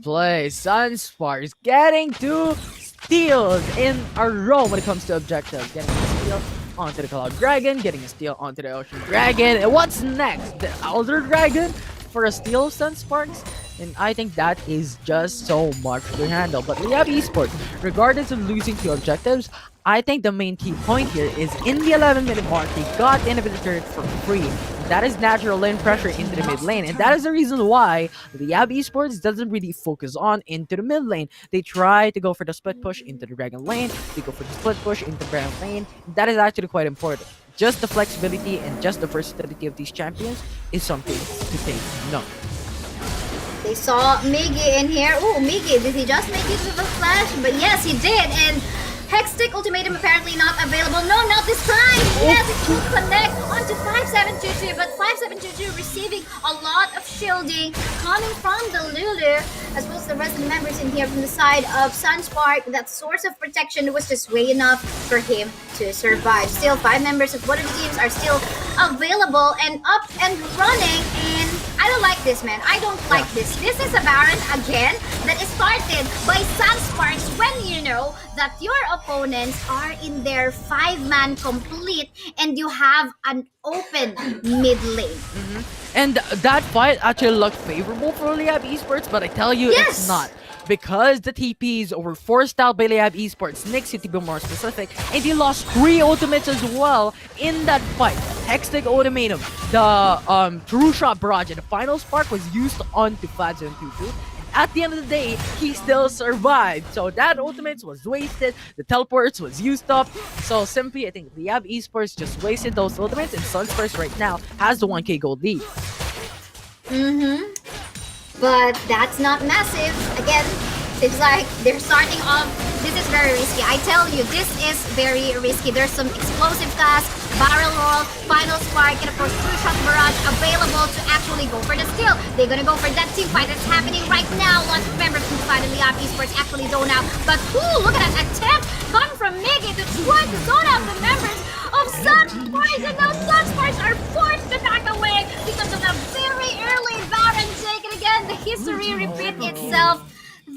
play. Sunsparks getting 2 steals in a row when it comes to objectives. Getting a steal onto the Cloud Dragon, getting a steal onto the Ocean Dragon. And what's next? The Elder Dragon for a steal of Sunsparks? And I think that is just so much to handle. But we have Esports. Regardless of losing 2 objectives, I think the main key point here is in the 11-minute mark, they got the inhibitor turret for free. That is natural lane pressure into the mid lane, and that is the reason why Liyab Esports doesn't really focus on into the mid lane. They try to go for the split push into the dragon lane, they go for the split push into the baron lane. That is actually quite important. Just the flexibility and just the versatility of these champions is something to take note. They saw Miggy in here. Oh, Miggy, did he just make use of a flash? But yes, he did, and Hextech Ultimatum apparently not available. No, not this time! Yes, it will connect onto 5722, but 5722 receiving a lot of shielding coming from the Lulu, as well as the rest of the members in here from the side of Sunspark. That source of protection was just way enough for him to survive. Still, 5 members of one of the teams are still available and up and running, and I don't like this, man. I don't like this. This is a Baron, again, that is started by Sunsparks when you know that your opponents are in their 5-man complete and you have an open mid lane. And that fight actually looked favorable for Liyab Esports, but I tell you, it's not. Because the TPs were forced out by Liyab Esports, Nixie to be more specific, and they lost 3 ultimates as well in that fight. Hextech Ultimatum, the True Shot Barrage, and the final spark was used onto 5722. At the end of the day, he still survived. So that ultimate was wasted. The teleports was used up. So simply, I think Liyab Esports just wasted those ultimates, and Sunsparks right now has the 1k gold lead. But that's not massive. Again, it's like they're starting off. This is very risky. I tell you, this is very risky. There's some explosive cast, barrel roll, final spark, and of course, True Shot Barrage available to actually go for the steal. They're gonna go for that team fight that's happening right now. Lots of members from the side of Liyab Esports actually zone out. But look at that attempt coming from Miggy to try to zone out the members of Sunsparks, and now Sunsparks are forced to back away because of the very early Baron take. And again, the history repeats itself.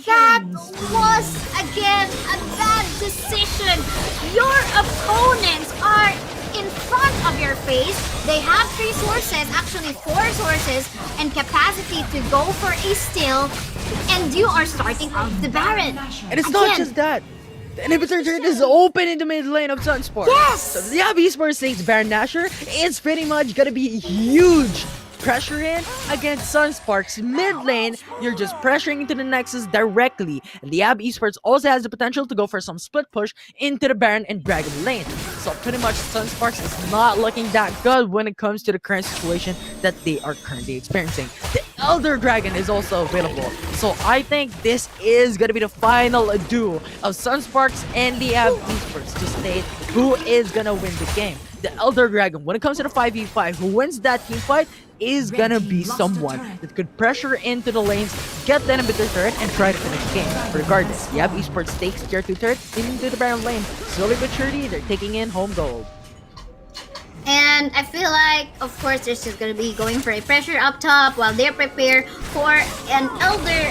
That was, again, a bad decision. Your opponents are in front of your face. They have 3 sources, actually 4 sources, and capacity to go for a steal, and you are starting off the Baron. And it's not just that. The inhibitor turret is open in the mid lane of Sunsparks. Yes! So the Liyab Esports takes Baron Nashor. It's pretty much gonna be huge pressure in against Sunsparks mid lane. You're just pressuring into the Nexus directly. And Liyab Esports also has the potential to go for some split push into the Baron and Dragon lane. So pretty much Sunsparks is not looking that good when it comes to the current situation that they are currently experiencing. The Elder Dragon is also available. So I think this is gonna be the final duel of Sunsparks and Liyab Esports to state who is gonna win the game. The Elder Dragon, when it comes to the 5v5, who wins that team fight is gonna be someone that could pressure into the lanes, get the inhibitor turret, and try to finish the game. Regardless, Liyab Esports takes tier 2 turret into the Baron lane. Slowly but surely, they're taking in home gold. And I feel like, of course, they're just gonna be going for a pressure up top while they prepare for an Elder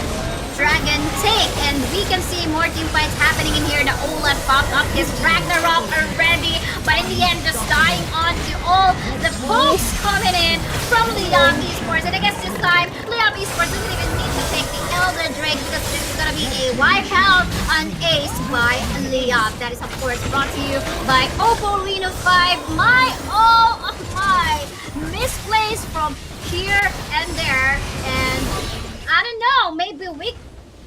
Dragon take. And we can see more team fights happening in here. The Olaf popped up his Ragnarok already, but in the end, just dying on to all the pokes coming in from Liyab Esports. And I guess this time, Liyab Esports doesn't even need to take the Elder Drake because this is gonna be a wipeout on Ace by Liyab. That is, of course, brought to you by Oppo Reno 5. Oh my! Misplaced from here and there, and I don't know, maybe week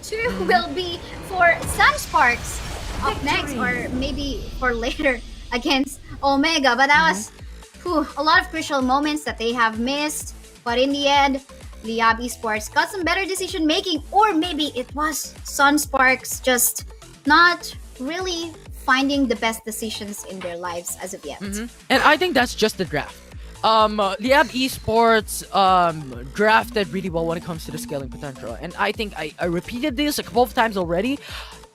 2 will be for Sunsparks up next, or maybe for later against Omega. But that was a lot of crucial moments that they have missed. But in the end, Liyab Esports got some better decision making, or maybe it was Sunsparks just not really finding the best decisions in their lives as of yet. And I think that's just the draft. Liyab Esports drafted really well when it comes to the scaling potential, and I think I repeated this a couple of times already.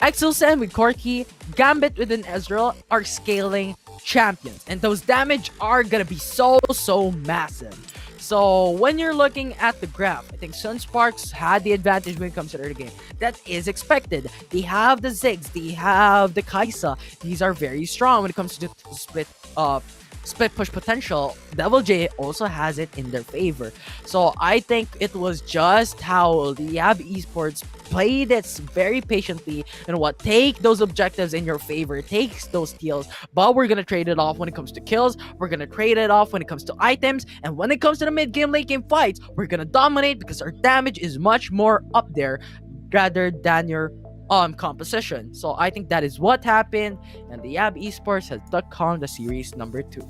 Exosen with Corki, Gambit with an Ezreal are scaling champions, and those damage are gonna be so massive. So when you're looking at the graph, I think Sunsparks had the advantage when it comes to the early game. That is expected. They have the Ziggs, they have the Kaisa. These are very strong when it comes to the split push potential. Devil J also has it in their favor. So I think it was just how the Liyab Esports played it very patiently, and take those objectives in your favor, takes those steals, but we're gonna trade it off when it comes to kills, we're gonna trade it off when it comes to items, and when it comes to the mid game, late game fights, we're gonna dominate because our damage is much more up there rather than your composition. So I think that is what happened, and the Liyab Esports has took on the series number 2.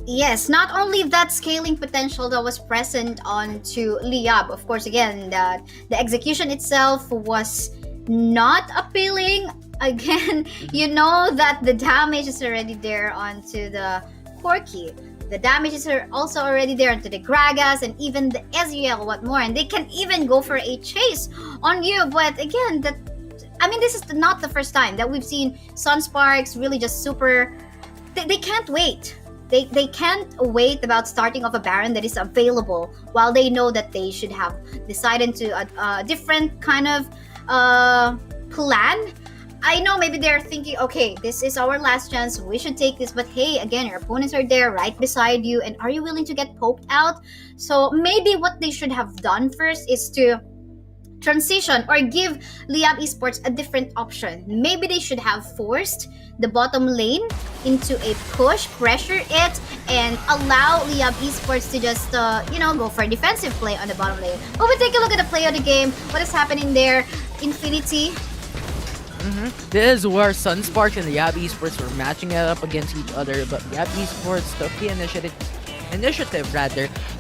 Yes, not only that scaling potential that was present onto Liyab, of course, again, the execution itself was not appealing. Again, you know that the damage is already there onto the Corki. The damage is also already there onto the Gragas and even the Ezreal, what more. And they can even go for a chase on you. But again, this is not the first time that we've seen Sunsparks really just super... They can't wait. They can't wait about starting off a Baron that is available while they know that they should have decided to a different kind of plan. I know maybe they're thinking, okay, this is our last chance, we should take this, but hey, again, your opponents are there right beside you, and are you willing to get poked out? So maybe what they should have done first is to transition or give Liyab Esports a different option. Maybe they should have forced the bottom lane into a push, pressure it, and allow Liyab Esports to just, go for a defensive play on the bottom lane. But we take a look at the play of the game. What is happening there? Infinity. This is where Sunsparks and Liyab Esports were matching it up against each other, but Liyab Esports took the initiative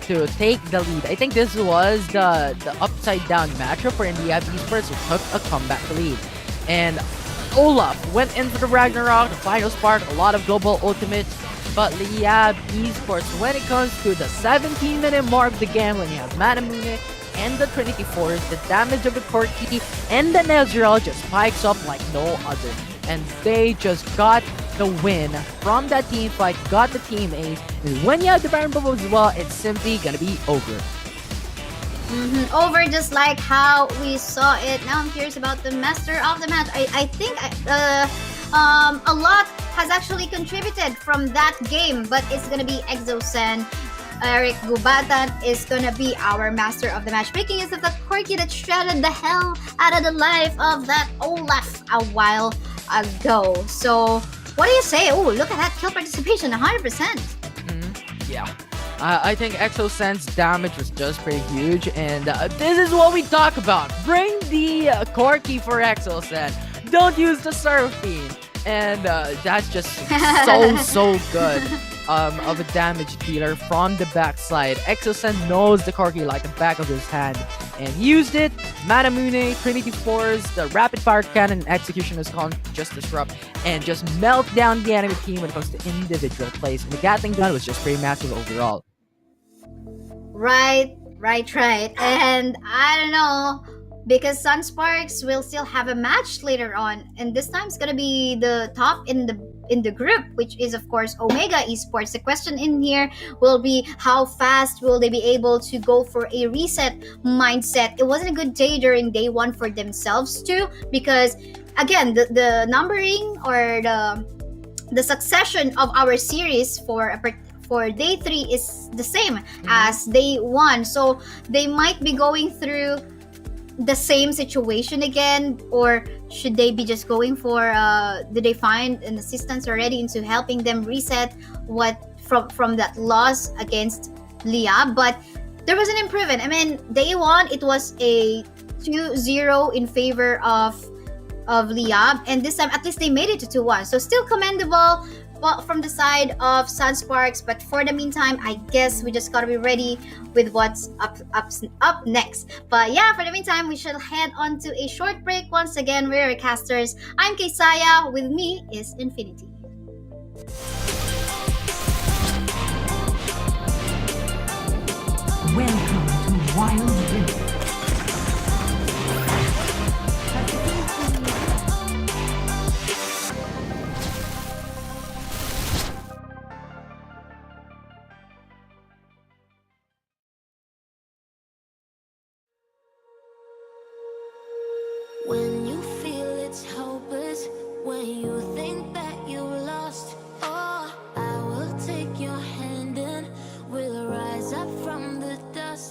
to take the lead. I think this was the upside down matchup where Liyab Esports took a comeback lead. And Olaf went into the Ragnarok, the final spark, a lot of global ultimates, but Liyab Esports, when it comes to the 17-minute mark of the game, when you have Manamune and the Trinity Force, the damage of the Corki and the Nezreal just spikes up like no other. And they just got the win from that team fight, got the team ace, and when you have the Baron Bubble as well, it's simply gonna be over. Over just like how we saw it. Now I'm curious about the master of the match. I think a lot has actually contributed from that game, but it's gonna be Exosen. Eric Gubatan is gonna be our master of the match, making use of the Corki that shredded the hell out of the life of that Olaf a while ago. So what do you say? Oh, look at that kill participation, 100%. Yeah. I think Exosen's damage was just pretty huge, and this is what we talk about. Bring the Corki for Exosen. Don't use the Seraphine. And that's just so good of a damage dealer from the backside. Exosen knows the Corki like the back of his hand and used it. Manamune, Trinity Force, the rapid fire cannon, and Execution is called just disrupt and just melt down the enemy team when it comes to individual plays. And the Gatling gun was just pretty massive overall. Right. And I don't know, because Sunsparks will still have a match later on, and this time it's gonna be the top in the group, which is of course Omega Esports. The question in here will be, how fast will they be able to go for a reset mindset? It wasn't a good day during day 1 for themselves too, because again, the numbering or the succession of our series for day 3 is the same as day 1, so they might be going through the same situation again, or should they be just going for did they find an assistance already into helping them reset what from that loss against Liyab? But there was an improvement. I mean, day 1 it was a 2-0 in favor of Liyab, and this time at least they made it to 2-1, so still commendable. well, from the side of Sunsparks. But for the meantime, I guess we just gotta be ready with what's up next. But yeah, for the meantime, we shall head on to a short break. Once again, we're your casters. I'm Kaysaya. With me is Infinity. Welcome to Wild Rift. When you feel it's hopeless, when you think that you lost, oh, I will take your hand and we'll rise up from the dust.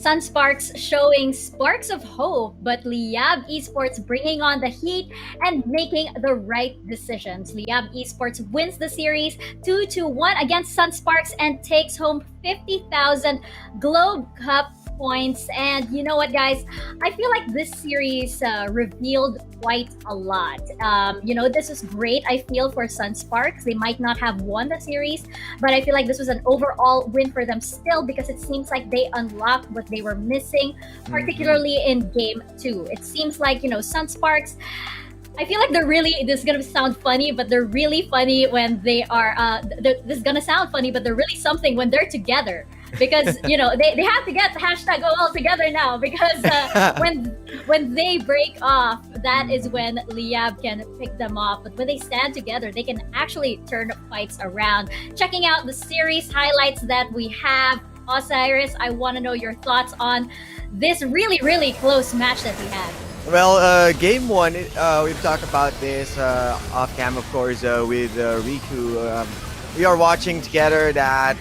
Sunsparks showing sparks of hope, but Liyab Esports bringing on the heat and making the right decisions. Liyab Esports wins the series 2-1 against Sunsparks and takes home 50,000 Globe Cup points. And you know what, guys? I feel like this series revealed quite a lot. This is great, I feel, for Sunsparks. They might not have won the series, but I feel like this was an overall win for them still because it seems like they unlocked what they were missing, particularly in game 2. It seems like, Sunsparks, I feel like this is gonna sound funny, but they're really funny when they are, this is gonna sound funny, but they're really something when they're together. Because, they have to get the hashtag go all together now because when they break off, that is when Liyab can pick them off. But when they stand together, they can actually turn fights around. Checking out the series highlights that we have, Osiris, I want to know your thoughts on this really, really close match that we had. Well, game 1, we've talked about this off cam, of course, with Riku. We are watching together that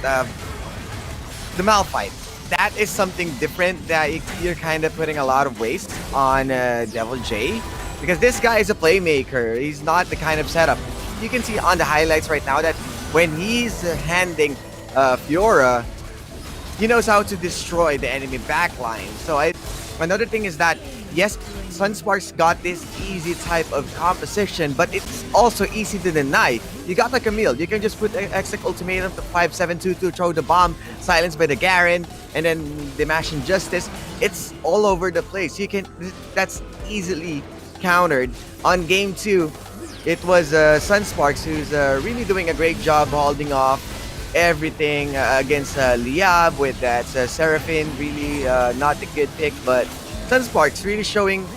the Malphite. That is something different that you're kind of putting a lot of waste on Devil J, because this guy is a playmaker. He's not the kind of setup. You can see on the highlights right now that when he's handing Fiora, he knows how to destroy the enemy backline. So another thing is that, yes, Sunsparks got this easy type of composition, but it's also easy to deny. You got like Camille, you can just put Exec Ultimatum to 5722, throw the bomb, silenced by the Garen, and then the Mash Injustice. It's all over the place. That's easily countered. On game 2, it was Sunsparks who's really doing a great job holding off everything against Liyab with that Seraphine. Really not a good pick, but Sunsparks really showing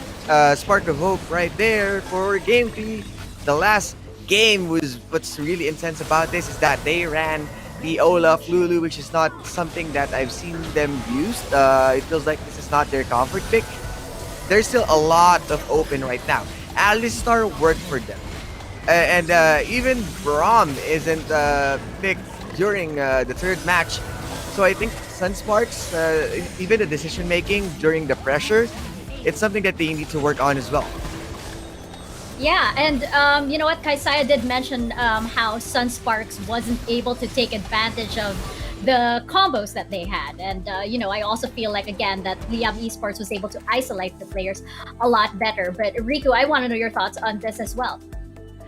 spark of hope right there for game 3. The last game was what's really intense about this is that they ran the Olaf Lulu, which is not something that I've seen them used. It feels like this is not their comfort pick. There's still a lot of open right now. Alistar worked for them. And even Braum isn't picked during the third match. So I think Sunsparks, even the decision making during the pressure, it's something that they need to work on as well. Yeah, and you know what? Kaisaya did mention how Sunsparks wasn't able to take advantage of the combos that they had. And, I also feel like, again, that Liyab Esports was able to isolate the players a lot better. But Riku, I want to know your thoughts on this as well.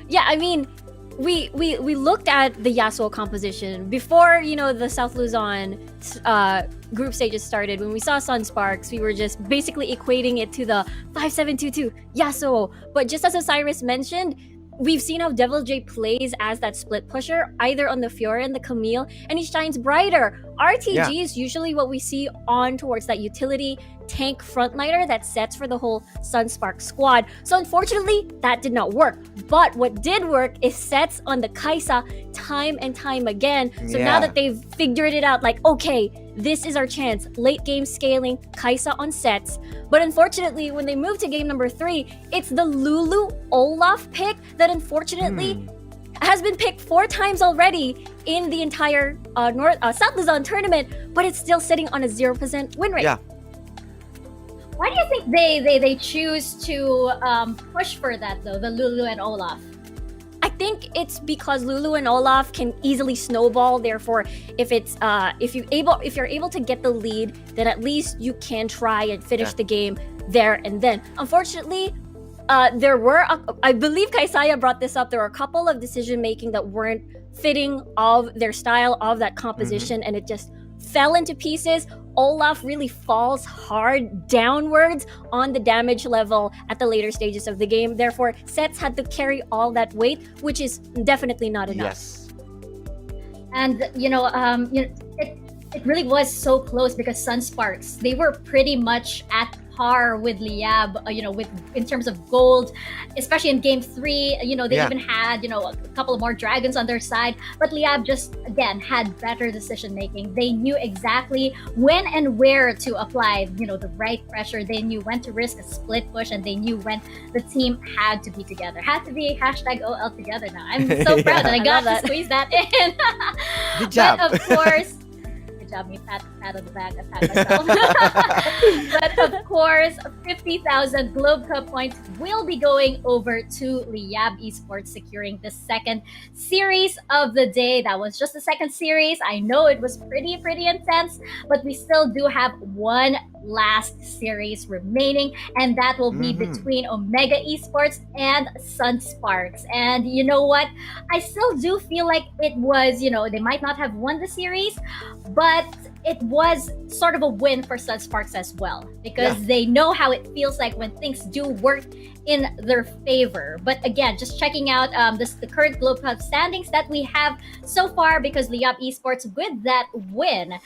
Yeah, I mean, we looked at the Yasuo composition before, the South Luzon group stages started. When we saw Sunsparks, we were just basically equating it to the 5722 Yasuo. But just as Osiris mentioned, we've seen how Devil J plays as that split pusher, either on the Fiora and the Camille, and he shines brighter. RTG is usually what we see on towards that utility tank frontliner that sets for the whole Sunspark squad. So unfortunately, that did not work. But what did work is sets on the Kaisa time and time again. So now that they've figured it out, like, okay, this is our chance. Late game scaling, Kaisa on sets. But unfortunately, when they move to game number 3, it's the Lulu Olaf pick that unfortunately has been picked 4 times already in the entire South Luzon tournament, but it's still sitting on a 0% win rate. Yeah. Why do you think they choose to push for that though, the Lulu and Olaf? I think it's because Lulu and Olaf can easily snowball. Therefore, if you're able to get the lead, then at least you can try and finish the game there and then. Unfortunately, I believe Kaisaya brought this up. There were a couple of decision making that weren't fitting of their style of that composition, and it just fell into pieces. Olaf really falls hard downwards on the damage level at the later stages of the game. Therefore, sets had to carry all that weight, which is definitely not enough. Yes. And it really was so close because Sunsparks, they were pretty much at par with Liyab, in terms of gold, especially in game 3. They even had, a couple of more dragons on their side, but Liyab just, again, had better decision making. They knew exactly when and where to apply, the right pressure. They knew when to risk a split push, and they knew when the team had to be together. Had to be hashtag OL together now. I'm so proud that I got to squeeze that in. Good job. But of course, good job, me, Pat. pat on the back, I pat myself. But of course, 50,000 Globe Cup points will be going over to Liyab Esports, securing the second series of the day. That was just the second series. I know it was pretty intense, but we still do have one last series remaining, and that will be between Omega Esports and Sunsparks. And you know what? I still do feel like it was, they might not have won the series, but it was sort of a win for Sunsparks as well, because they know how it feels like when things do work in their favor. But again, just checking out the current Globe Cup standings that we have so far, because Liyab Esports, with that win,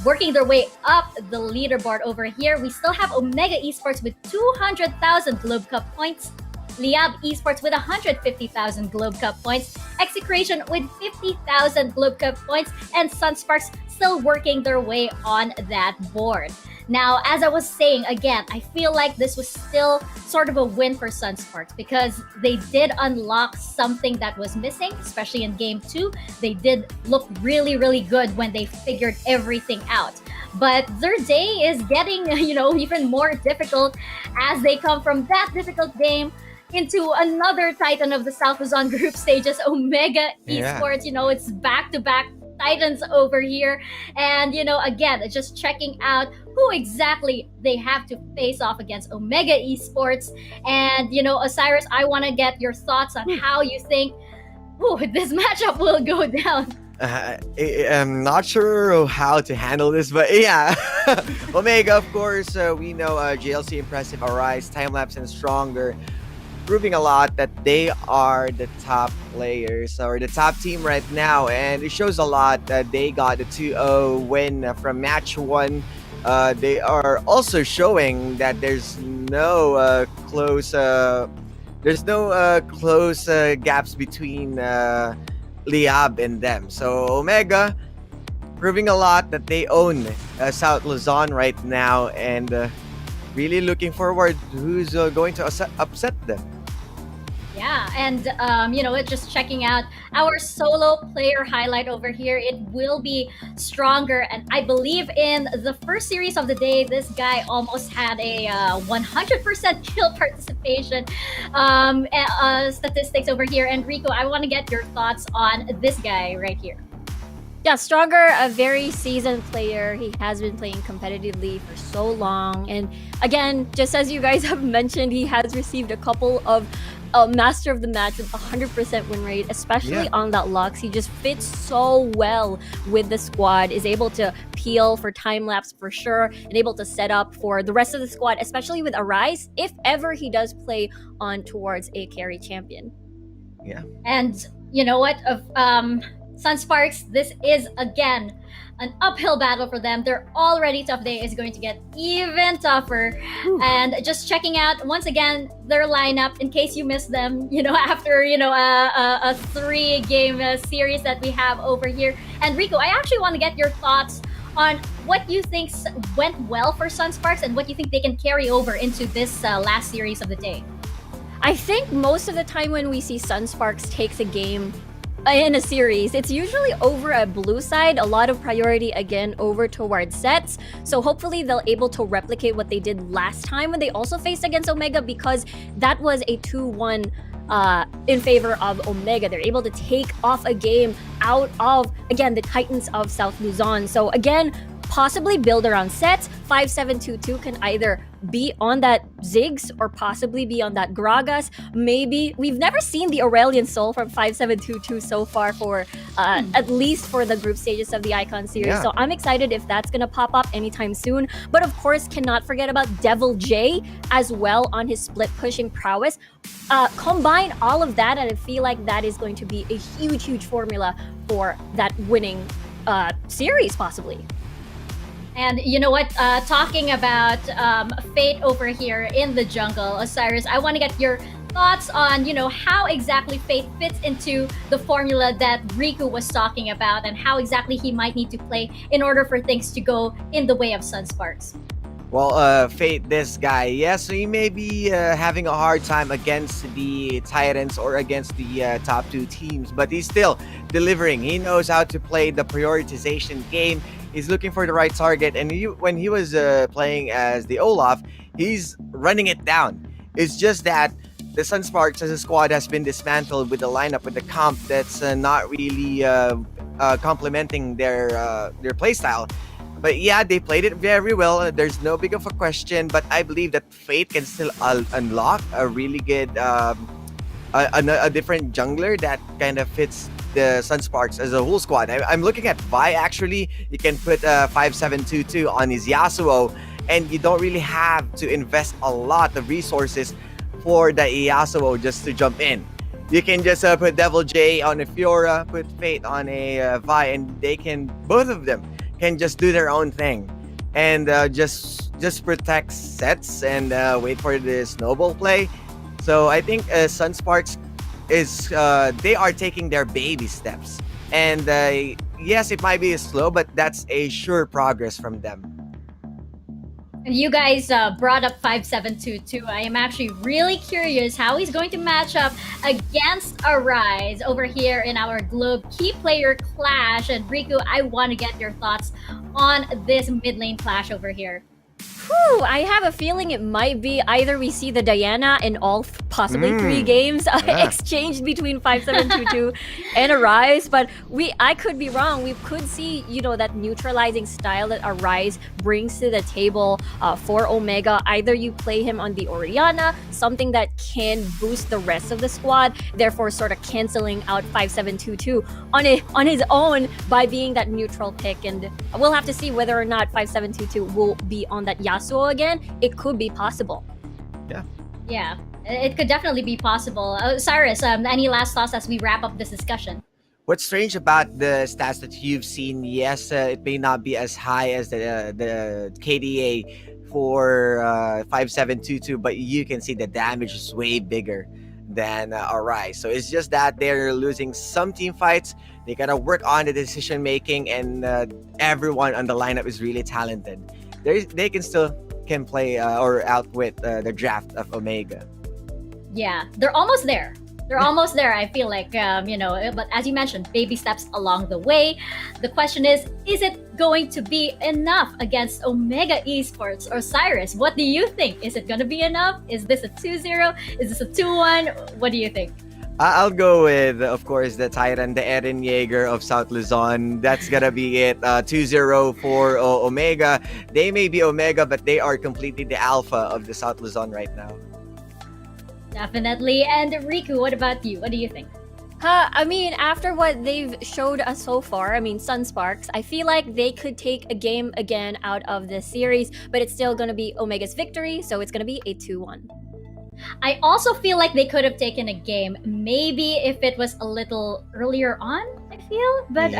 working their way up the leaderboard over here. We still have Omega Esports with 200,000 Globe Cup points, Liyab Esports with 150,000 Globe Cup points, Execration with 50,000 Globe Cup points, and Sunsparks still working their way on that board. Now, as I was saying, again, I feel like this was still sort of a win for Sunsparks, because they did unlock something that was missing, especially in Game 2. They did look really good when they figured everything out. But their day is getting, even more difficult as they come from that difficult game into another Titan of the South Luzon group stages, Omega Esports. It's back-to-back Titans over here. And, again, just checking out who exactly they have to face off against Omega Esports. And, Osiris, I want to get your thoughts on how you think this matchup will go down. I'm not sure how to handle this, but yeah. Omega, of course, we know JLC Impressive, Arise, Timelapse, and Stronger, proving a lot that they are the top players or the top team right now, and it shows a lot that they got the 2-0 win from match 1. They are also showing that there's no close gaps between Liyab and them. So Omega proving a lot that they own South Luzon right now, and really looking forward who's going to upset them. Yeah, and just checking out our solo player highlight over here, it will be Stronger. And I believe in the first series of the day, this guy almost had a 100% kill participation statistics over here. And Rico, I want to get your thoughts on this guy right here. Yeah, Stronger, a very seasoned player. He has been playing competitively for so long. And again, just as you guys have mentioned, he has received a couple of Master of the Match with 100% win rate, especially on that Lux. He just fits so well with the squad, is able to peel for time lapse for sure, and able to set up for the rest of the squad, especially with Arise, if ever he does play on towards a carry champion. Yeah. And you know what? Sunsparks, this is again an uphill battle for them. They're already tough. Day is going to get even tougher. And just checking out once again their lineup in case you missed them, after a 3-game series that we have over here. And Rico, I actually want to get your thoughts on what you think went well for Sunsparks and what you think they can carry over into this last series of the day. I think most of the time when we see Sunsparks takes a game in a series, it's usually over a blue side, a lot of priority again over towards sets. So hopefully they'll able to replicate what they did last time when they also faced against Omega, because that was a 2-1 in favor of Omega. They're able to take off a game out of, again, the Titans of South Luzon. So again, possibly build around sets. 5722 can either be on that Ziggs or possibly be on that Gragas. Maybe we've never seen the Aurelian Soul from 5722 so far for at least for the group stages of the Icon series. Yeah. So I'm excited if that's gonna pop up anytime soon. But of course, cannot forget about Devil J as well on his split pushing prowess. Combine all of that, and I feel like that is going to be a huge formula for that winning series possibly. And you know what? Talking about Fate over here in the jungle, Osiris, I want to get your thoughts on, how exactly Fate fits into the formula that Riku was talking about, and how exactly he might need to play in order for things to go in the way of Sunsparks. Well, Fate, this guy, yes, he may be having a hard time against the Titans or against the top 2 teams, but he's still delivering. He knows how to play the prioritization game. He's looking for the right target, and when he was playing as the Olaf, he's running it down. It's just that the Sunsparks as a squad has been dismantled with the lineup, with the comp that's not really complementing their playstyle. But yeah, they played it very well. There's no big of a question, but I believe that Fate can still unlock a really good, a different jungler that kind of fits the Sunsparks as a whole squad. I'm looking at Vi actually. You can put 5722 on his Yasuo, and you don't really have to invest a lot of resources for the Yasuo just to jump in. You can just put Devil J on a Fiora, put Fate on a Vi, and they can, both of them, can just do their own thing and just protect sets and wait for the snowball play. So I think Sunsparks is they are taking their baby steps, and yes, it might be slow, but that's a sure progress from them. You guys brought up 5722. I am actually really curious how he's going to match up against Arise over here in our Globe Key Player Clash. And Riku, I want to get your thoughts on this mid lane clash over here. Whew, I have a feeling it might be either we see the Diana in all possibly 3 games exchanged between 5722 and Arise, but I could be wrong. We could see, that neutralizing style that Arise brings to the table for Omega. Either you play him on the Orianna, something that can boost the rest of the squad, therefore sort of canceling out 5722 on his own by being that neutral pick. And we'll have to see whether or not 5722 will be on that Yasuo again. It could be possible. Yeah, it could definitely be possible. Cyrus, any last thoughts as we wrap up this discussion? What's strange about the stats that you've seen, yes, it may not be as high as the KDA for 5722, but you can see the damage is way bigger than Arise. So it's just that they're losing some team fights. They gotta work on the decision making, and everyone on the lineup is really talented. They can play or outwit the draft of Omega. Yeah, they're almost there. They're almost there, I feel like, but as you mentioned, baby steps along the way. The question is it going to be enough against Omega Esports or Cyrus? What do you think? Is it going to be enough? Is this a 2-0? Is this a 2-1? What do you think? I'll go with, of course, the Tyrant, the Eren Yeager of South Luzon. That's gonna be it. 2-0 for Omega. They may be Omega, but they are completely the alpha of the South Luzon right now. Definitely. And Riku, what about you? What do you think? I mean, after what they've showed us so far, Sunsparks, I feel like they could take a game again out of this series, but it's still going to be Omega's victory, so it's going to be a 2-1. I also feel like they could have taken a game, maybe if it was a little earlier on, I feel. But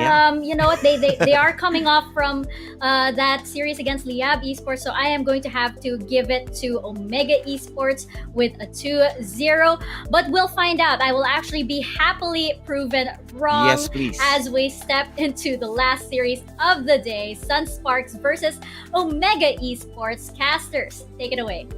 you know what? They are coming off from that series against Liyab Esports, so I am going to have to give it to Omega Esports with a 2-0. But we'll find out. I will actually be happily proven wrong. Yes, please. As we step into the last series of the day, Sunsparks versus Omega Esports. Casters, take it away.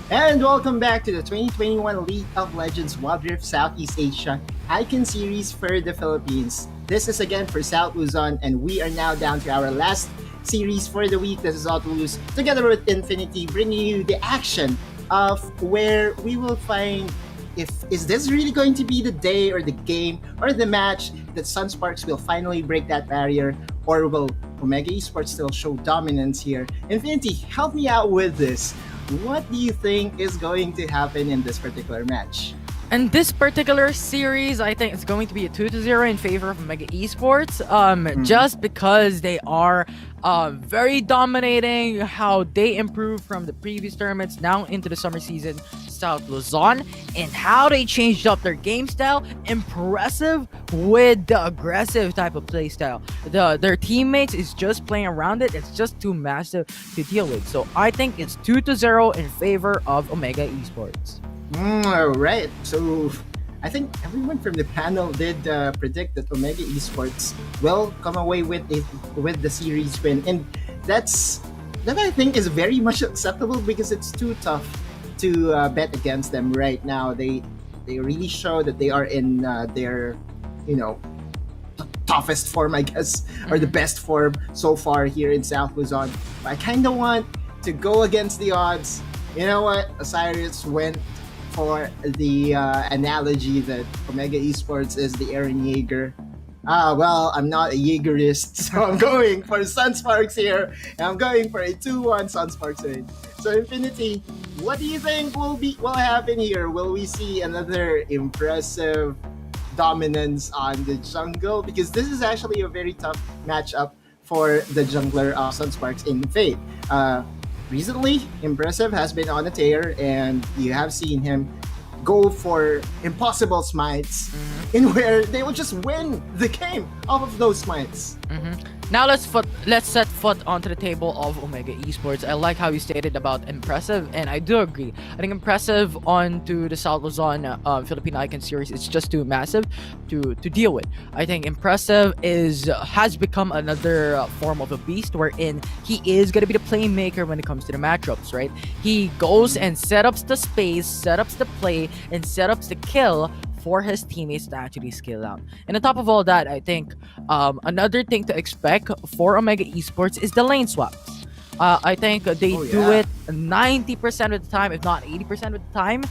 And welcome back to the 2021 League of Legends Wild Rift Southeast Asia Icon Series for the Philippines. This is again for South Luzon, and we are now down to our last series for the week. This is Autolus, together with Infinity, bringing you the action of where we will find is this really going to be the day or the game or the match that Sunsparks will finally break that barrier, or will Omega Esports still show dominance here? Infinity, help me out with this. What do you think is going to happen in this particular match? And this particular series, I think it's going to be a 2-0 in favor of Omega Esports. Just because they are very dominating, how they improved from the previous tournaments now into the summer season, South Luzon, and how they changed up their game style. Impressive with the aggressive type of play style. Their teammates is just playing around it. It's just too massive to deal with. So I think it's 2-0 in favor of Omega Esports. Alright, so I think everyone from the panel did predict that Omega Esports will come away with the series win, and that I think is very much acceptable because it's too tough to bet against them right now. They really show that they are in their you know, toughest form, I guess, or the best form so far here in South Luzon. But I kind of want to go against the odds. You know what? Osiris went for the analogy that Omega Esports is the Aaron Yeager. Well, I'm not a Jaegerist, so I'm going for Sunsparks here. And I'm going for a 2-1 Sunsparks win. So Infinity, what do you think will happen here? Will we see another impressive dominance on the jungle? Because this is actually a very tough matchup for the jungler of Sunsparks in Fate. Recently, Impressive has been on a tear, and you have seen him go for impossible smites in where they will just win the game off of those smites. Now let's set foot onto the table of Omega Esports. I like how you stated about Impressive, and I do agree. I think Impressive onto the South Luzon Philippine Icon series is just too massive to deal with. I think Impressive has become another form of a beast, wherein he is gonna be the playmaker when it comes to the matchups, right? He goes and setups the space, setups the play, and setups the kill for his teammates to actually skill out. And on top of all that, I think another thing to expect for Omega Esports is the lane swaps. I think they do it 90% of the time, if not 80% of the time,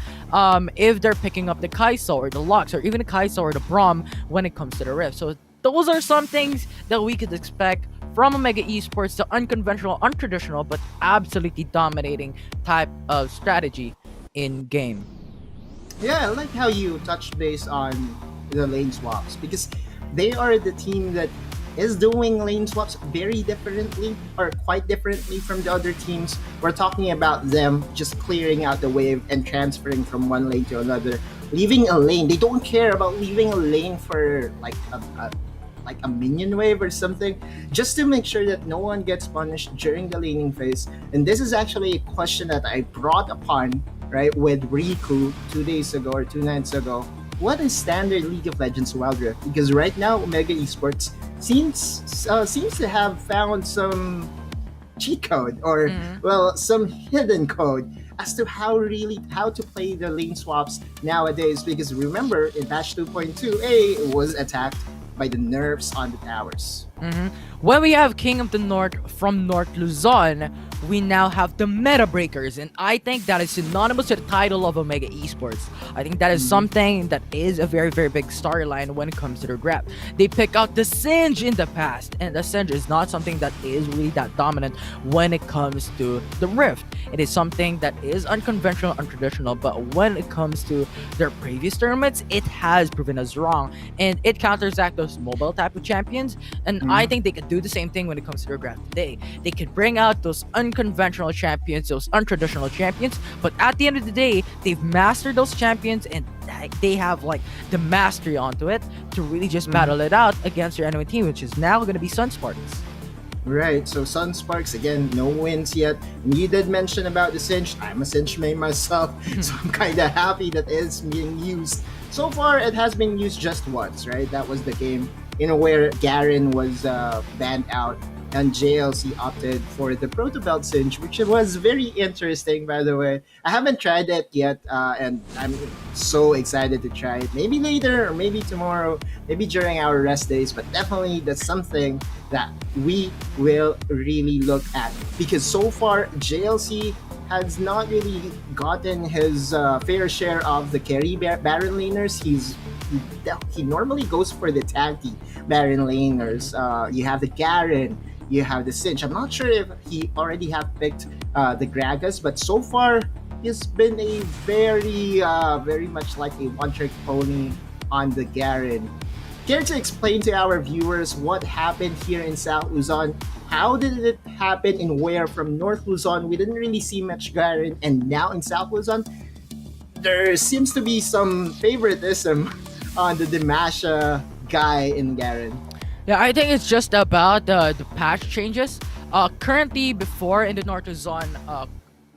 if they're picking up the Kai'Sa or the Lux or even the Kai'Sa or the Braum when it comes to the Rift. So those are some things that we could expect from Omega Esports, the unconventional, untraditional, but absolutely dominating type of strategy in game. Yeah, I like how you touched base on the lane swaps, because they are the team that is doing lane swaps very differently, or quite differently from the other teams. We're talking about them just clearing out the wave and transferring from one lane to another, leaving a lane. They don't care about leaving a lane for like a minion wave or something, just to make sure that no one gets punished during the laning phase. And this is actually a question that I brought upon, right, with Riku 2 days ago or 2 nights ago. What is standard League of Legends Wild Rift? Because right now Omega Esports seems to have found some cheat code, or well, some hidden code as to how to play the lane swaps nowadays. Because remember, in patch 2.2a, it was attacked by the nerfs on the towers. When we have King of the North from North Luzon, we now have the Meta Breakers, and I think that is synonymous to the title of Omega Esports. I think that is something that is a very, very big storyline when it comes to the grab. They pick out the Singe in the past, and the Singe is not something that is really that dominant when it comes to the Rift. It is something that is unconventional, untraditional, but when it comes to their previous tournaments, it has proven us wrong, and it counters those mobile type of champions, and I think they could do the same thing when it comes to their grab today. They could bring out those unconventional champions, those untraditional champions, but at the end of the day, they've mastered those champions, and they have like the mastery onto it to really just battle it out against their enemy team, which is now going to be Sunsparks. Right, so Sunsparks, again, no wins yet. And you did mention about the Singe. I'm a Singe main myself, so I'm kind of happy that it's being used. So far, it has been used just once, right? That was the game where Garen was banned out and JLC opted for the Protobelt Singe, which was very interesting, by the way. I haven't tried it yet, and I'm so excited to try it. Maybe later, or maybe tomorrow, maybe during our rest days, but definitely that's something that we will really look at. Because so far, JLC has not really gotten his fair share of the carry Baron laners. He normally goes for the tanky Baron laners. You have the Garen, you have the Singe. I'm not sure if he already have picked the Gragas, but so far he's been a very much like a one-trick pony on the Garen. Care to explain to our viewers what happened here in South Luzon? How did it happen, and where from North Luzon we didn't really see much Garen, and now in South Luzon there seems to be some favoritism on the Dimasha guy in Garen. Yeah, I think it's just about the patch changes. Currently, before in the North Luzon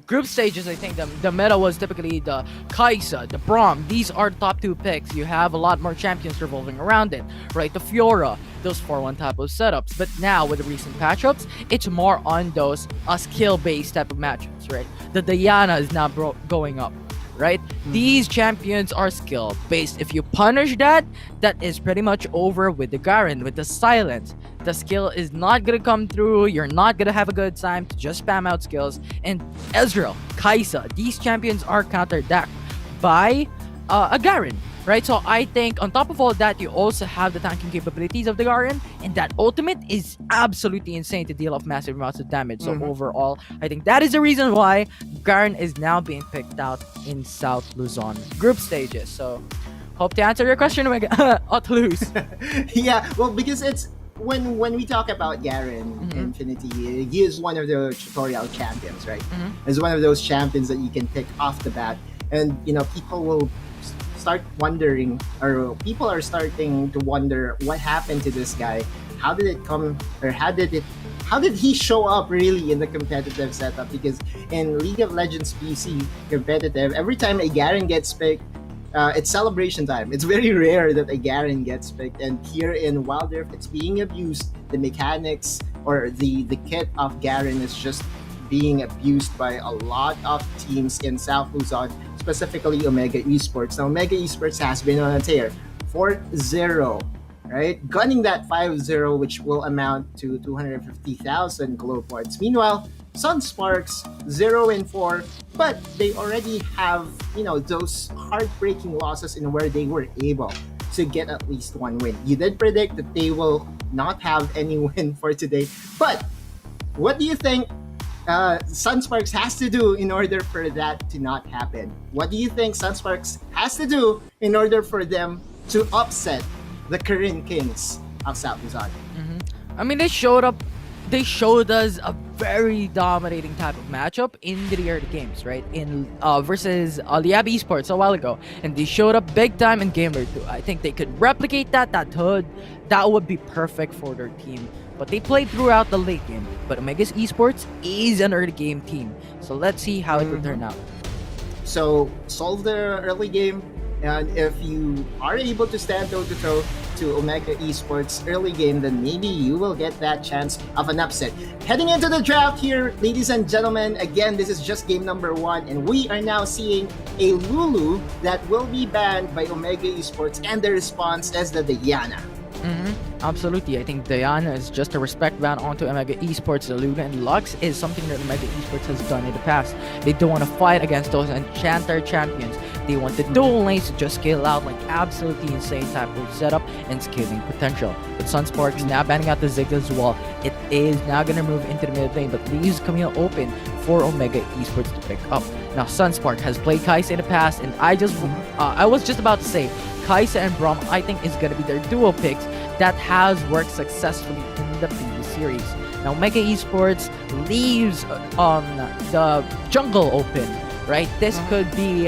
group stages, I think the meta was typically the Kai'Sa, the Braum. These are the top 2 picks. You have a lot more champions revolving around it, right? The Fiora, those 4-1 type of setups. But now with the recent patch-ups, it's more on those skill-based type of matchups, right? The Diana is now going up. right? These champions are skill based. If you punish that, that is pretty much over with the Garen, with the silence. The skill is not gonna come through. You're not gonna have a good time to just spam out skills. And Ezreal, Kaisa, these champions are countered by a Garen, right? So I think on top of all that, you also have the tanking capabilities of the Garen, and that ultimate is absolutely insane to deal off massive amounts of damage. So overall, I think that is the reason why Garen is now being picked out in South Luzon group stages. So hope to answer your question, Omega. Lose. Yeah, well, because it's when we talk about Garen Infinity, he is one of the tutorial champions, right? He's one of those champions that you can pick off the bat, and people will start wondering, or people are starting to wonder what happened to this guy. How did it come, or how did he show up really in the competitive setup? Because in League of Legends PC competitive, every time a Garen gets picked, it's celebration time. It's very rare that a Garen gets picked, and here in Wild Rift, it's being abused. The mechanics or the kit of Garen is just being abused by a lot of teams in South Luzon, specifically Omega Esports. Now, Omega Esports has been on a tear, 4-0, right? Gunning that 5-0, which will amount to 250,000 glow points. Meanwhile, Sunsparks 0-4, but they already have those heartbreaking losses in where they were able to get at least one win. You did predict that they will not have any win for today, but what do you think Sunsparks has to do in order for that to not happen? What do you think Sunsparks has to do in order for them to upset the current kings of South Luzon? I mean, they showed us a very dominating type of matchup in the early games, right? In versus Liyab Esports a while ago, and they showed up big time in Gamer 2. I think they could replicate that would be perfect for their team. But they played throughout the late game. But Omega's Esports is an early game team, so let's see how it will turn out. So solve the early game, and if you are able to stand toe-to-toe to Omega Esports early game, then maybe you will get that chance of an upset. Heading into the draft here, ladies and gentlemen, again, this is just game number 1, and we are now seeing a Lulu that will be banned by Omega Esports, and the response is the Diana. Absolutely. I think Diana is just a respect ban onto Omega Esports. The Luna and Lux is something that Omega Esports has done in the past. They don't want to fight against those Enchanter champions. They want the dual lanes to just scale out like absolutely insane type of setup and scaling potential. With Sunsparks now banning out the Ziggs as well, it is now going to move into the mid lane, but leaves Camille open for Omega Esports to pick up. Now, Sunspark has played Kaisa in the past, and I was just about to say, Kaisa and Braum, I think, is going to be their duo picks that has worked successfully in the previous series. Now, Omega Esports leaves the jungle open, right? This could be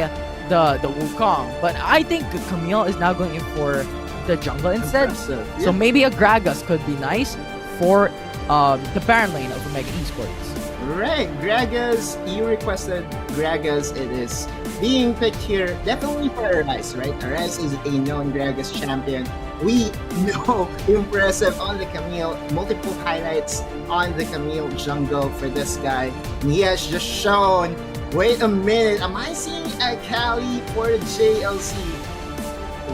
the Wukong, but I think Camille is now going in for the jungle instead. Yeah. So maybe a Gragas could be nice for the Baron lane of Omega Esports. Right, Gragas, you requested Gragas. It is being picked here, definitely for Arise, right? Arise is a known Gragas champion. We know impressive on the Camille, multiple highlights on the Camille jungle for this guy. And he has just shown, wait a minute, am I seeing a Cali for the JLC?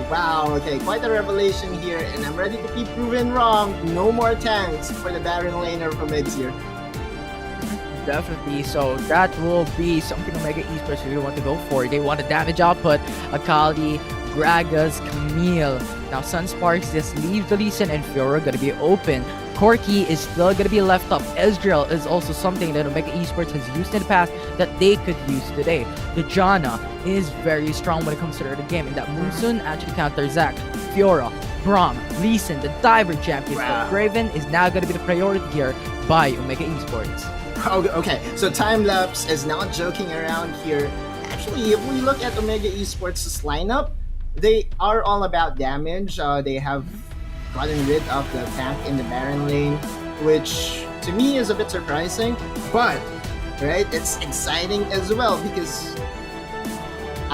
Wow, okay, quite a revelation here, and I'm ready to be proven wrong. No more tanks for the Baron laner from Mids here. Definitely, so that will be something Omega Esports really want to go for. They want a damage output, Akali, Gragas, Camille. Now Sunsparks just leaves the Lee Sin and Fiora gonna be open. Corki is still gonna be left up. Ezreal is also something that Omega Esports has used in the past that they could use today. The Janna is very strong when it comes to the early game, and that Moonsun actually counters Zac, Fiora, Braum, Lee Sin, the diver champion. Wow. So Graven is now gonna be the priority here by Omega Esports. Okay, so Time-Lapse is not joking around here. Actually, if we look at Omega Esports' lineup, they are all about damage. They have gotten rid of the tank in the Baron lane, which to me is a bit surprising, but right, it's exciting as well because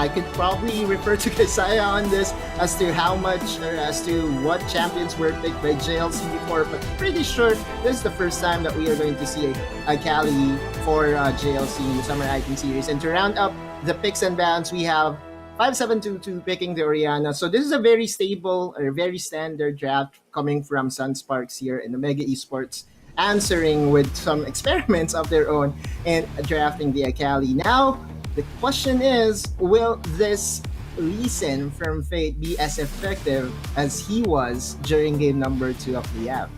I could probably refer to Kaisaya on this as to how much or as to what champions were picked by JLC before, but pretty sure this is the first time that we are going to see a Cali for JLC in the Summer Icon Series. And to round up the picks and bans, we have 5722 picking the Oriana. So this is a very stable or very standard draft coming from Sunsparks here in the Mega Esports, answering with some experiments of their own and drafting the Akali. Now, the question is, will this Lee Sin from Fate be as effective as he was during game number 2 of Liyab?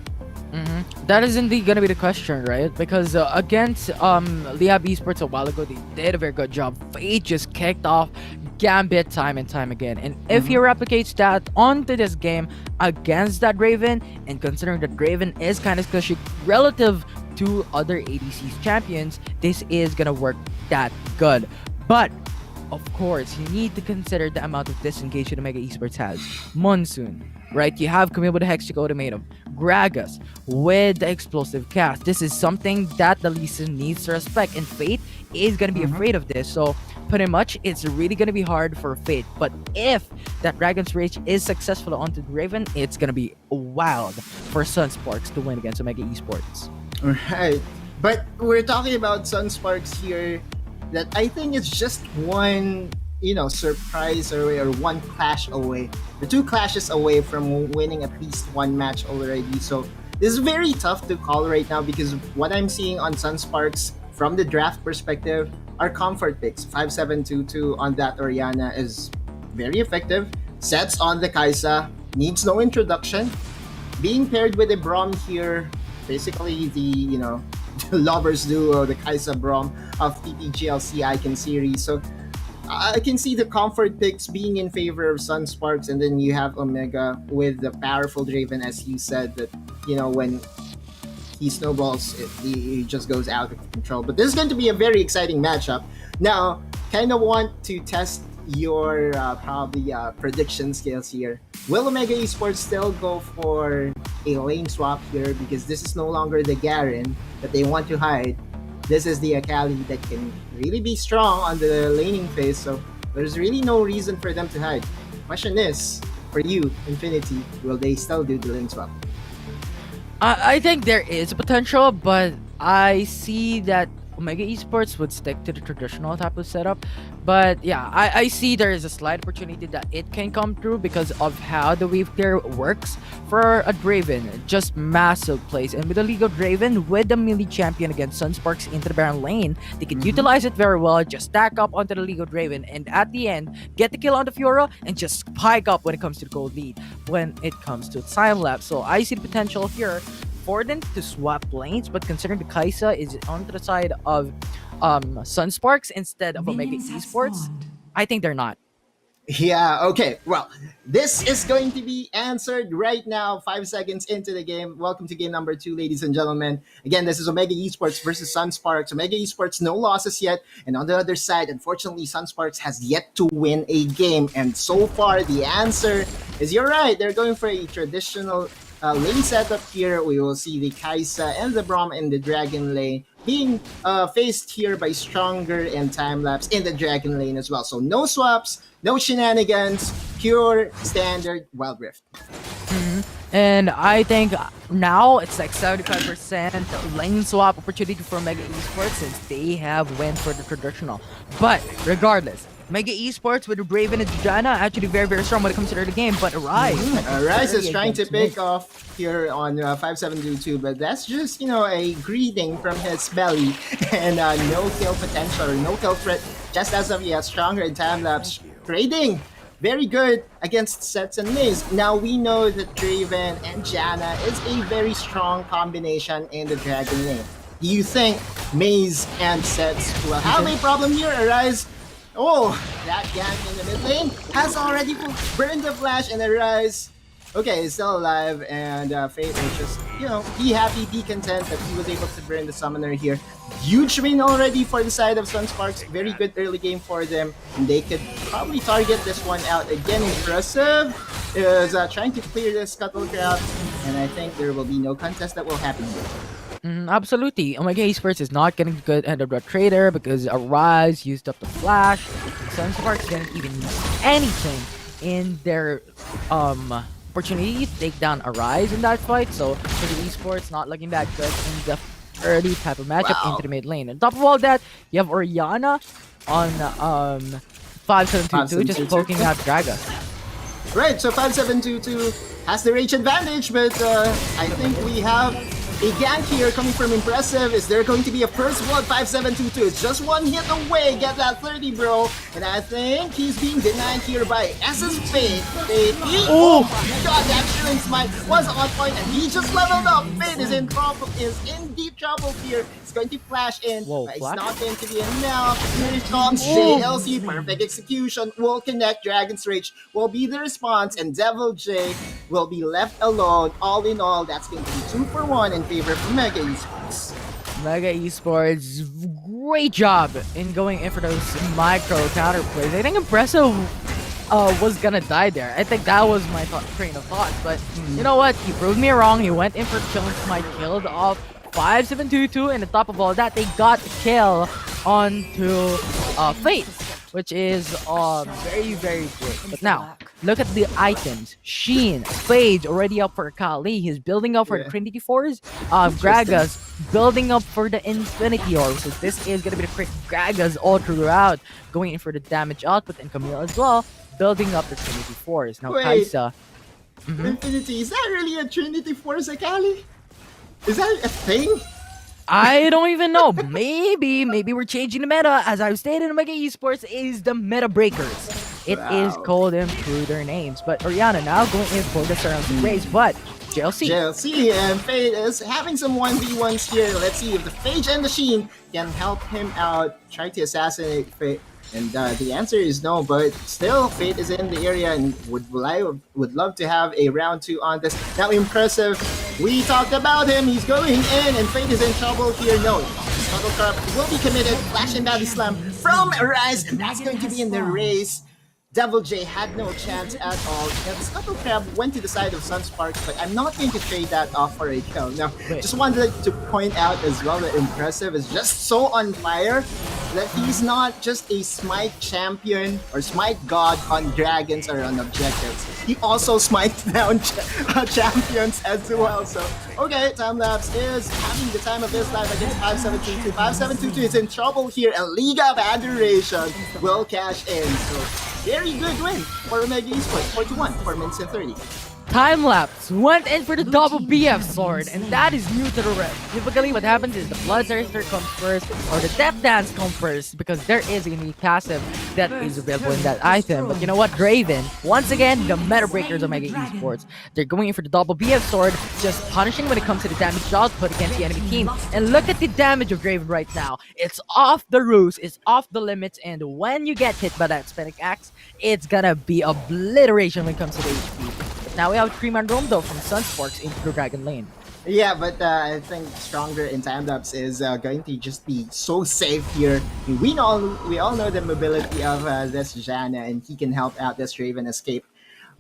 That is indeed gonna be the question, right? Because against Liyab Esports a while ago, they did a very good job. Fate just kicked off Gambit time and time again, and if he replicates that onto this game against that Draven, and considering that Draven is kind of squishy relative to other ADC's champions, this is gonna work that good. But of course, you need to consider the amount of disengage that Mega Esports has. Monsoon, right? You have Camille with the Hextech Ultimatum, Gragas with the explosive cast. This is something that the Lee Sin needs to respect, and Fate is gonna be afraid of this. So pretty much, it's really gonna be hard for Fate. But if that Dragon's Rage is successful onto Raven, it's gonna be wild for Sunsparks to win against Omega Esports. Right. But we're talking about Sunsparks here that I think it's just one, surprise away or one clash away. The 2 clashes away from winning at least one match already. So this is very tough to call right now because what I'm seeing on Sunsparks from the draft perspective are comfort picks. 5722 on that Oriana is very effective. Sets on the Kaisa, needs no introduction. Being paired with a Braum here, basically the, the lovers duo, the Kaisa Braum of PPGL Icon series. So I can see the comfort picks being in favor of Sunsparks, and then you have Omega with the powerful Draven, as you said, that, when he snowballs, he just goes out of control. But this is going to be a very exciting matchup. Now, kind of want to test your probably prediction skills here. Will Omega Esports still go for a lane swap here, because this is no longer the Garen that they want to hide? This is the Akali that can really be strong on the laning phase, so there's really no reason for them to hide. Question is, for you, Infinity, will they still do the lane swap? I think there is a potential, but I see that Omega Esports would stick to the traditional type of setup. But yeah, I see there is a slight opportunity that it can come through because of how the wave clear works for a Draven. Just massive plays. And with the League of Draven, with the melee champion against Sunsparks into the Baron lane, they can utilize it very well, just stack up onto the League of Draven, and at the end, get the kill on the Fiora, and just spike up when it comes to the gold lead, when it comes to time lapse. So I see the potential here for them to swap lanes, but considering the Kaisa is on the side of Sunsparks instead of Omega Esports, I think they're not. Yeah, okay. Well, this is going to be answered right now, 5 seconds into the game. Welcome to game number 2, ladies and gentlemen. Again, this is Omega Esports versus Sunsparks. Omega Esports, no losses yet. And on the other side, unfortunately, Sunsparks has yet to win a game. And so far, the answer is, you're right. They're going for a traditional lane setup here. We will see the Kaisa and the Braum in the Dragon lane being faced here by Stronger and Timelapse in the Dragon lane as well. So no swaps, no shenanigans, pure standard Wild Rift. And I think now it's like 75% lane swap opportunity for Mega Esports since they have went for the traditional. But regardless, Mega Esports with Raven and Jana actually very, very strong when it comes to the game. But Arise, Arise is trying to pick off here on 5722, but that's just, a greeting from his belly and no kill potential or no kill threat just as of yet. Stronger and Timelapse trading very good against Sets and Maze. Now we know that Draven and Jana is a very strong combination in the Dragon lane. Do you think Maze and Sets will have a problem here? Arise, oh, that gang in the mid lane has already burned the flash, and Arise, okay, he's still alive, and Fate will just, be happy, be content that he was able to burn the Summoner here. Huge win already for the side of Sunsparks. Very good early game for them, and they could probably target this one out. Again, impressive is trying to clear the Scuttlecraft, and I think there will be no contest that will happen here. Absolutely. Omega Esports is not getting the good end of the trader because Arise used up the flash. Sunsparks didn't even use anything in their opportunity to take down Arise in that fight. So for the Esports, not looking that good in the early type of matchup into the mid lane. On top of all that, you have Oriana on 5722 just poking out Gragas. Right, so 5722 has the rage advantage, but I think we have a gank here coming from Impressive. Is there going to be a first blood? 5722. It's just one hit away. Get that 30, bro. And I think he's being denied here by SISPH. Oh my god, that Shilling Smite was on point and he just leveled up. Fate is in trouble, is in deep trouble here. It's going to flash in, Whoa, but it's flash? not going to be enough. Here comes JLC. Perfect execution. Will connect. Dragon's Rage will be the response, and Devil J will be left alone. All in all, that's going to be 2 for 1 in favor of Mega Esports. Mega Esports, great job in going in for those micro counter plays. I think Impressive was gonna die there. I think that was my train of thought. But you know what? He proved me wrong. He went in for Chilling Smite, killed off 5722, and on top of all that, they got the kill onto Fate, which is very, very good. But now, look at the items. Sheen, Fade already up for Kali. He's building up for the Trinity Force. Gragas building up for the Infinity Orb. So this is going to be the quick Gragas all throughout. Going in for the damage output, and Camille as well, building up the Trinity Force. Now, Wait. Kaisa. Infinity, is that really a Trinity Force, Akali? Is that a thing? I don't even know. Maybe we're changing the meta. As I've stated in Mega Esports, is the meta breakers. It is called them through their names. But Oriana now going in for the surrounding race. But JLC and Fade is having some 1v1s here. Let's see if the Phage and the Sheen can help him out. Try to assassinate Fade. And the answer is no, but still, Fate is in the area and would love to have a round 2 on this. Now, Impressive, we talked about him. He's going in, and Fate is in trouble here. No, Scuttlecrab will be committed. Flash and Body Slam from Arise, and that's going to be in the race. Devil J had no chance at all. Now, the Scuttlecrab went to the side of Sunsparks, but I'm not going to trade that off for a kill. Now, just wanted to point out as well that Impressive is just so on fire that he's not just a Smite champion or Smite god on dragons or on objectives. He also smites down champions as well. So, okay, Timelapse is having the time of his life against 5722. 5722 is in trouble here, and League of Adoration will cash in. So, very good win for Omega Esports, 41 for minutes and 30. Timelapse went in for the double BF sword, and that is new to the rest. Typically, what happens is the Blood Thirster comes first, or the Death Dance comes first, because there is a unique passive that is available in that item. But you know what, Draven, once again, the meta breakers of Mega Esports. They're going in for the double BF sword, just punishing when it comes to the damage output against the enemy team. And look at the damage of Draven right now. It's off the roost, it's off the limits, and when you get hit by that Spinning Axe, it's gonna be obliteration when it comes to the HP. Now we have 3-man roam though from Sunsparks into the Dragon Lane. Yeah, but I think Stronger in Timelapse is going to just be so safe here. We all know the mobility of this Janna, and he can help out this Raven escape.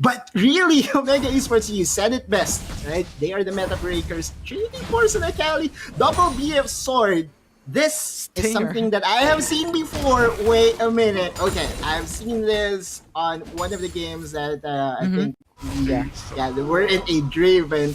But really, Omega Esports, you said it best, right? They are the meta breakers. Trinity Force and Akali, double BF sword. This is something that I have seen before. Wait a minute. Okay, I've seen this on one of the games that I think we're in a Draven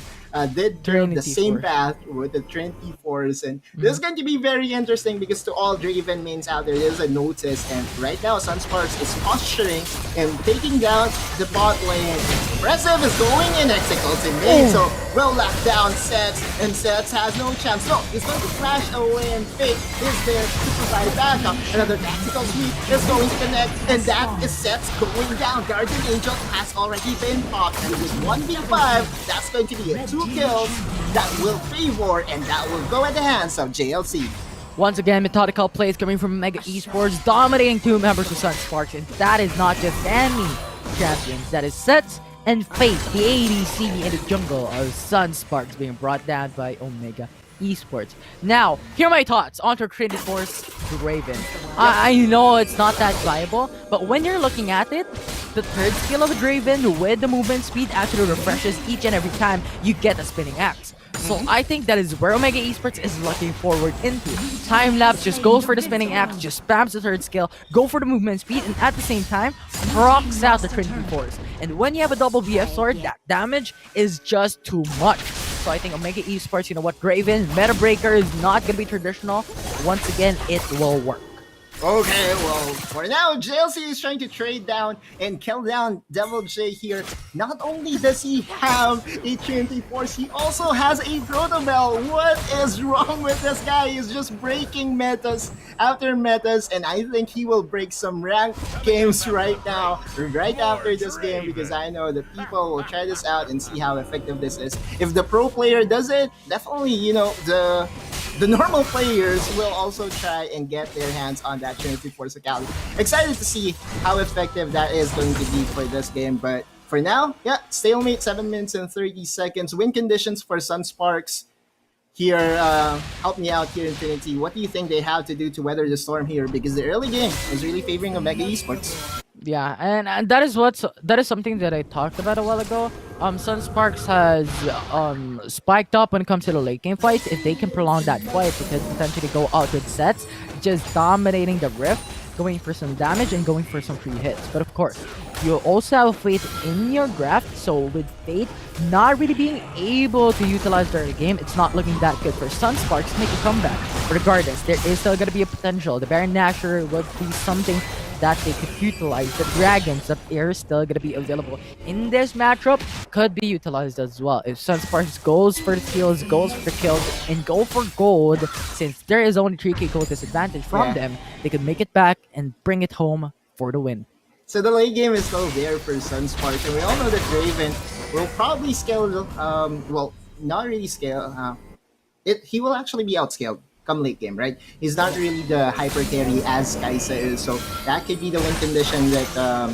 did the same path with the Trinity Force, and this is going to be very interesting because to all Draven mains out there, there's a notice, and right now Sunsparks is posturing and taking down the bot lane. Impressive is going in Execration, so will lock down Sets, and Sets has no chance. No, he's going to flash away, and Fate is there to provide backup. Another tactical sweep is going to connect, and that is Sets going down. Guardian Angel has already been popped, and with 1v5, that's going to be a 2 kills that will favor, and that will go at the hands of JLC. Once again, methodical plays coming from Mega Esports, dominating 2 members of Sunsparks, and that is not just any champions, that is Sets and Fate, the ADC in the jungle of Sunsparks being brought down by Omega Esports. Now, here are my thoughts on Trinity Force Draven. I know it's not that viable, but when you're looking at it, the third skill of a Draven with the movement speed actually refreshes each and every time you get a Spinning Axe. So I think that is where Omega Esports is looking forward into. Time lapse just goes for the spinning axe, just spams the third skill, go for the movement speed, and at the same time, procs out the Trinity Force. And when you have a double BF sword, that damage is just too much. So I think Omega Esports, you know what, Graven, Meta Breaker is not going to be traditional. Once again, it will work. Okay, well, for now, JLC is trying to trade down and kill down Devil J here. Not only does he have a Trinity Force, he also has a Protobell. What is wrong with this guy? He's just breaking metas after metas, and I think he will break some ranked games right now, right after this game, because I know that people will try this out and see how effective this is. If the pro player does it, definitely, you know, the normal players will also try and get their hands on that Trinity Force account. Excited to see how effective that is going to be for this game. But for now, yeah, stalemate, 7 minutes and 30 seconds. Win conditions for Sunsparks here. Help me out here, Infinity. What do you think they have to do to weather the storm here? Because the early game is really favoring Omega Esports. Yeah, and that is something that I talked about a while ago. Sunsparks has spiked up when it comes to the late game fights. If they can prolong that fight, they could potentially go out with sets, just dominating the rift, going for some damage and going for some free hits. But of course, you also have faith in your graph. So with Fate not really being able to utilize their game, it's not looking that good for Sunsparks to make a comeback. Regardless, there is still going to be a potential. The Baron Nashor would be something that they could utilize. The dragons that are still going to be available in this matchup could be utilized as well. If Sunsparks goes for the steals, goes for the kills, and go for gold, since there is only 3k gold disadvantage from them, they could make it back and bring it home for the win. So the late game is still there for Sunsparks, and we all know that Raven will probably scale, well, not really scale, he will actually be outscaled come late game, right? He's not really the hyper carry as Kaisa is, so that could be the win condition that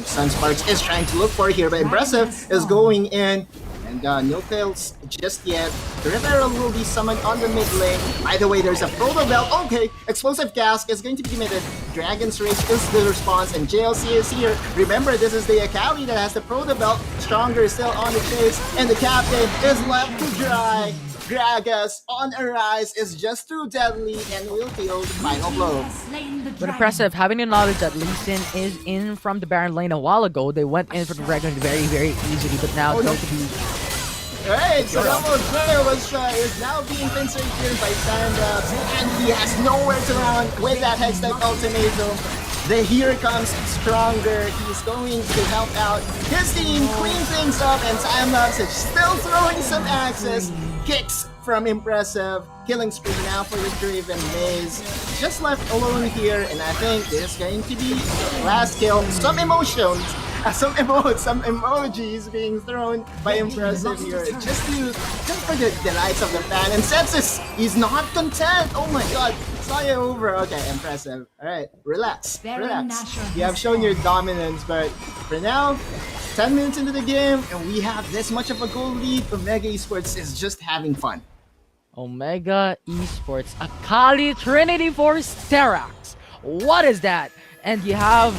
Sunsparks is trying to look for here. But Impressive is going in, and no kills just yet. The Rivera will be summoned on the mid lane. By the way, there's a Proto Belt. Okay, Explosive Cask is going to be committed. Dragon's Rage is the response, and JLC is here. Remember, this is the Akali that has the Proto Belt. Stronger is still on the chase, and the captain is left to dry. Gragas on a rise is just too deadly and will deal the final blow. But Impressive, having the knowledge that Lee Sin is in from the Baron lane a while ago, they went in for the Dragon very, very easily, but now it's going to be... Alright, so Double J is now being pinched here by Sandbox, and he has nowhere to run with that Hextech Ultimatum. Here comes Stronger. He's going to help out his team, clean things up, and Sandbox is still throwing some axes. Kicks from Impressive. Killing spree now for the Draven Maze. Just left alone here, and I think this is going to be the last kill. Some emotions, some emotes, some emojis being thrown by Impressive here. Just for the delights of the fan. And Sepsis, he's not content. Oh my god. Saw you over. Okay, Impressive. Alright, relax. Relax. You have shown your dominance, but for now, 10 minutes into the game, and we have this much of a goal lead. Omega Esports is just having fun. Omega Esports, Akali Trinity Force Terax. What is that? And you have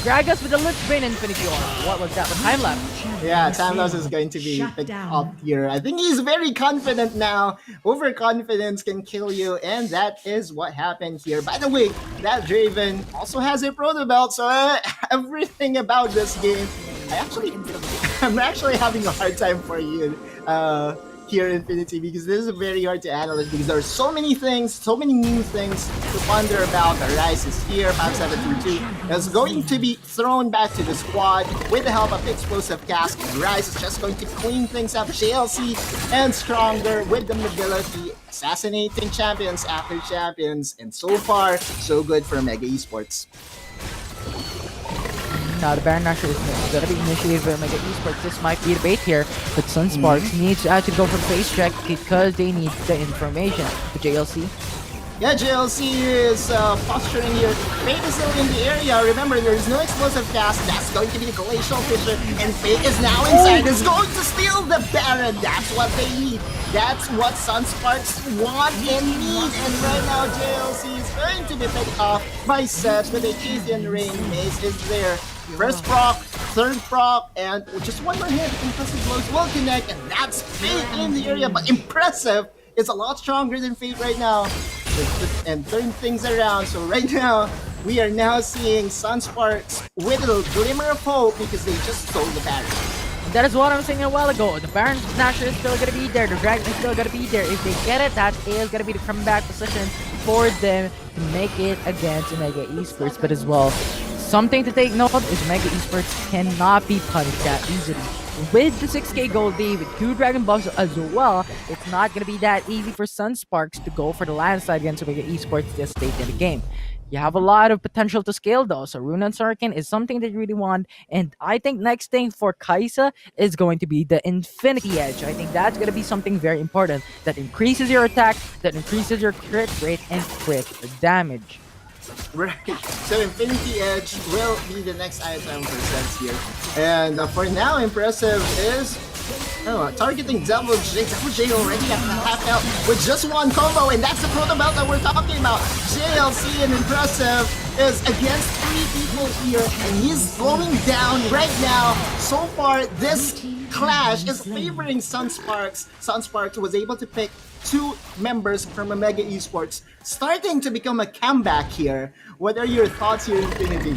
Gragas with the Lich Bane Infinity Orb. What was that? The time lapse. Yeah, time lapse is going to be picked up here. I think he's very confident now. Overconfidence can kill you, and that is what happened here. By the way, that Draven also has a Proto Belt, so everything about this game, I'm actually having a hard time for you. Here, Infinity, because this is very hard to analyze because there are so many things, so many new things to ponder about. The Rise is here, 5722 is going to be thrown back to the squad with the help of the Explosive Cask. And Rise is just going to clean things up. JLC and Stronger with the mobility, assassinating champions after champions, and so far, so good for Mega Esports. Now the Baron Nashor is going to be initiated by Omega Esports. This might be a debate here, but Sunsparks needs to actually go for face check because they need the information. The JLC. Yeah, JLC is posturing here. Fate is still in the area. Remember, there is no Explosive Gas. That's going to be the Glacial Fissure. And Fate is now inside. Is going to steal the Baron. That's what they need. That's what Sunsparks want and need. And right now, JLC is going to be picked off by Seth with a Keithian Ring. Maze is there. First proc third proc, and with just one more hit, Impressive blows will connect, and that's Fate in the area, but Impressive is a lot stronger than Fate right now, and turn things around. So right now, we are now seeing Sunsparks with a glimmer of hope because they just stole the Baron. That is what I was saying a while ago. The Baron Snatcher is still gonna be there. The Dragon is still gonna be there. If they get it, that is gonna be the comeback position for them to make it against Omega Esports. But as well, something to take note is Omega Esports cannot be punished that easily. With the 6k gold lead, with 2 Dragon buffs as well, it's not gonna be that easy for Sunsparks to go for the landslide against Omega Esports this stage in the game. You have a lot of potential to scale though, so Rune and Sarkin is something that you really want, and I think next thing for Kaisa is going to be the Infinity Edge. I think that's going to be something very important that increases your attack, that increases your crit rate and crit damage. Right. So Infinity Edge will be the next item for Sense here. And for now, Impressive is targeting Double J. Double J already at half health with just one combo, and that's the proto belt that we're talking about. JLC and Impressive is against 3 people here, and he's slowing down right now. So far, this clash is favoring Sunsparks. Sunsparks was able to pick 2 members from Omega Esports, starting to become a comeback here. What are your thoughts here, Infinity?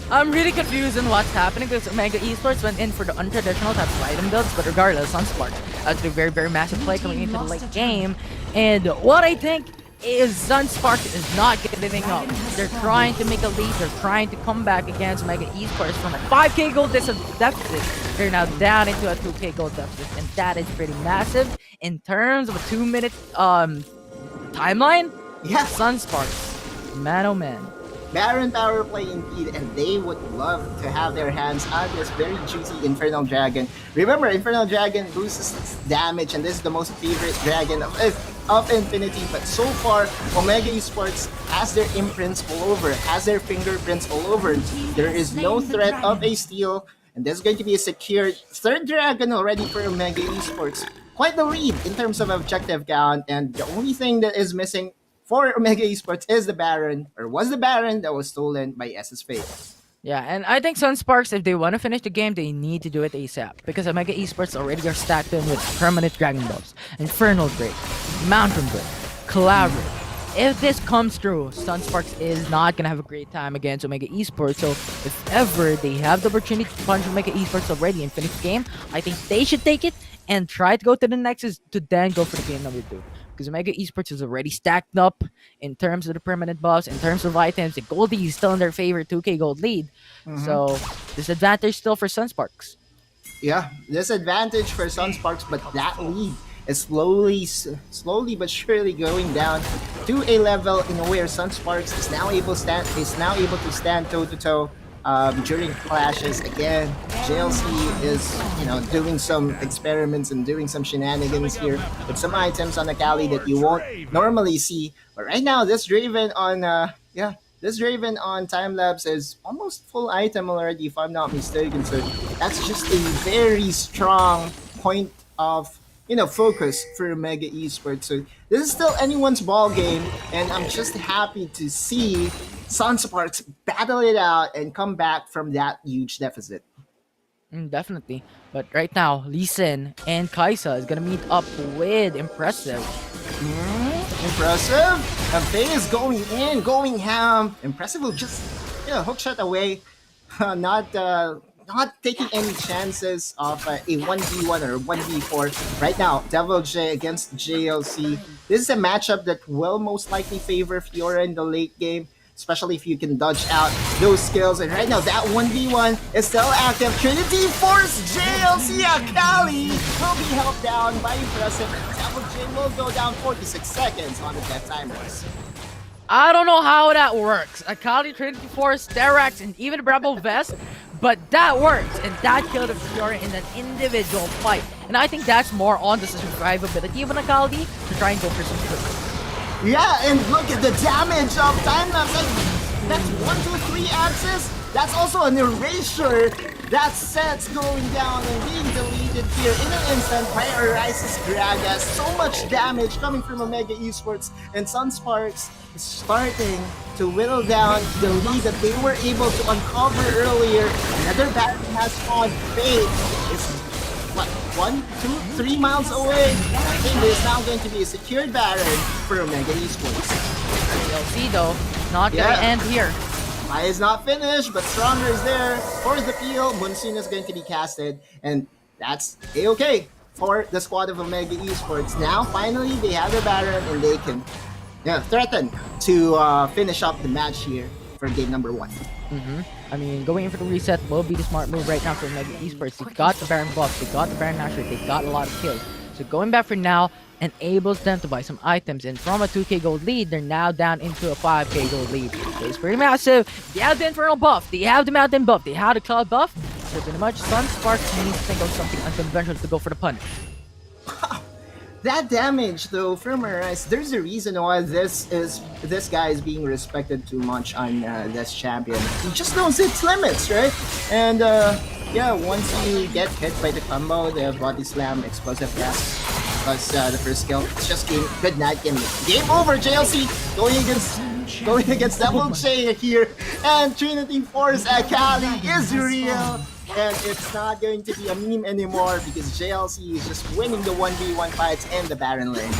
I'm really confused on what's happening because Omega Esports went in for the untraditional type of item builds, but regardless, Sunsparks has a very, very massive play coming into the late game. And what I think is Sunsparks is not giving up. They're trying to make a lead. They're trying to come back against Omega Esports from a 5k gold deficit. They're now down into a 2k gold deficit, and that is pretty massive in terms of a 2-minute timeline. Yeah, Sunsparks, man oh man. Baron power play indeed, and they would love to have their hands on this very juicy Infernal Dragon. Remember, Infernal Dragon boosts its damage, and this is the most favorite dragon of Infinity. But so far, Omega Esports has their imprints all over, has their fingerprints all over. There is no threat of a steal, and there's going to be a secured 3rd dragon already for Omega Esports. Quite the lead in terms of objective count, and the only thing that is missing for Omega Esports is the Baron, or was the Baron that was stolen by SISPH. Yeah, and I think Sunsparks, if they want to finish the game, they need to do it ASAP. Because Omega Esports already are stacked in with permanent Dragon Balls, Infernal Break, Mountain Break, Collaborate. If this comes through, Sunsparks is not going to have a great time against Omega Esports. So if ever they have the opportunity to punch Omega Esports already and finish the game, I think they should take it and try to go to the Nexus to then go for the game number 2. Because Omega Esports is already stacked up in terms of the permanent buffs, in terms of items. The Goldie is still in their favorite 2k gold lead. So, disadvantage still for Sunsparks. Yeah, disadvantage for Sunsparks, but that lead is slowly but surely going down to a level in where Sunsparks is now able to stand toe to toe during clashes. Again, JLC is doing some experiments and doing some shenanigans here with some items on Akali that you won't normally see. But right now, this Draven on time lapse is almost full item already, if I'm not mistaken. So that's just a very strong point of focus for Mega Esports. So this is still anyone's ball game, and I'm just happy to see Sunsparks battle it out and come back from that huge deficit. Definitely. But right now, Lee Sin and Kaisa is gonna meet up with Impressive. Impressive. And Faye is going ham. Impressive will just hook shot away. Not taking any chances of a 1v1 or 1v4. Right now, Devil J against JLC. This is a matchup that will most likely favor Fiora in the late game, especially if you can dodge out those skills. And right now, that 1v1 is still active. Trinity Force JLC Akali will be held down by Impressive. Devil J will go down 46 seconds on the death timers. I don't know how that works. Akali, Trinity Force, Derax, and even Bravo Vest. But that works, and that killed a Fiora in an individual fight. And I think that's more on the survivability of an Akali to try and go for some kills. Yeah, and look at the damage of time lapse. That's 1, 2, 3 axis. That's also an erasure. That set's going down and being deleted here in an instant by Arises Gragas. So much damage coming from Omega Esports, and Sunsparks is starting to whittle down the lead that they were able to uncover earlier. Another Baron has spawned. Fate is, what, 1, 2, 3 miles away? I think there's now going to be a secured Baron for Omega Esports. DLC though, not gonna Yeah. end here. Maya is not finished, but Stronger is there for the peel. Monsoon is going to be casted, and that's A-okay for the squad of Omega Esports. Now, finally, they have the Baron, and they can threaten to finish up the match here for game number 1. I mean, going in for the reset will be the smart move right now for Omega Esports. They got the Baron buff, they got the Baron Nashor, they got a lot of kills. So going back for now enables them to buy some items, and from a 2k gold lead, they're now down into a 5k gold lead. So it's pretty massive. They have the Infernal buff, they have the Mountain buff, they have the Cloud buff. So pretty much Sunsparks needs to think of something unconventional to go for the punish. That damage, though, from Arise, there's a reason why this guy is being respected too much on this champion. He just knows its limits, right? And yeah, once you get hit by the combo, the body slam, explosive gas, plus the first skill, it's just good night, game over. JLC going against Double J here, and Trinity Force Akali is real. And it's not going to be a meme anymore because JLC is just winning the 1v1 fights in the Baron lane.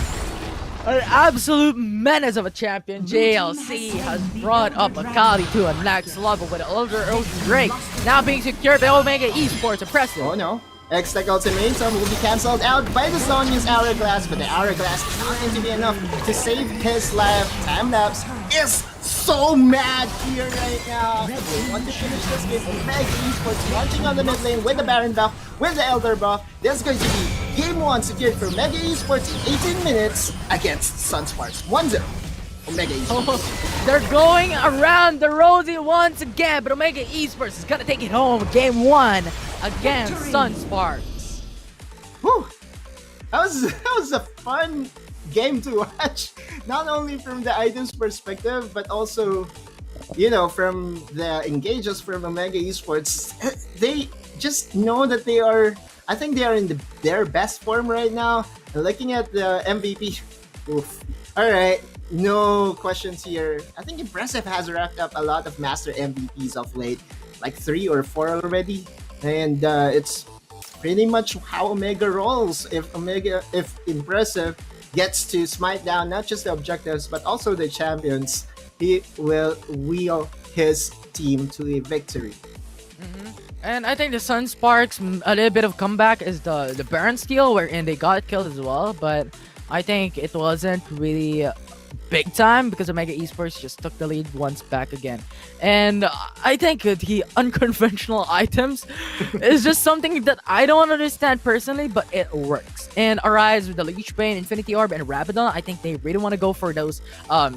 An absolute menace of a champion, JLC has brought up Akali to a next level with Elder Ocean Drake now being secured by Omega Esports. Impressive. Oh no. X-Tech Ultimatum will be cancelled out by the Sonya's Hourglass, but the Hourglass is not going to be enough to save his life. Time-lapse is so mad here right now. They want to finish this game. Omega Esports launching on the mid lane with the Baron buff, with the Elder buff. This is going to be game 1 secured for Omega Esports in 18 minutes against Sunsparks. 1-0. Omega Esports. They're going around the rosy once again, but Omega Esports is gonna take it home. Game 1 against Sunsparks. Whew. That was a fun game to watch. Not only from the items perspective, but also, you know, from the engages from Omega Esports. They just know that they are, I think they are in their best form right now. And looking at the MVP, oof. Alright, no questions here. I think Impressive has racked up a lot of Master MVPs of late, like 3 or 4 already. And it's pretty much how Omega rolls. If Impressive gets to smite down not just the objectives but also the champions, he will wheel his team to a victory. And I think the Sunsparks, a little bit of comeback is the Baron steal, wherein they got killed as well, but I think it wasn't really big time because Omega Esports just took the lead once back again. And I think the unconventional items is just something that I don't understand personally, but it works. And Arise with the Leech Bane, Infinity Orb, and Rabadon, I think they really want to go for those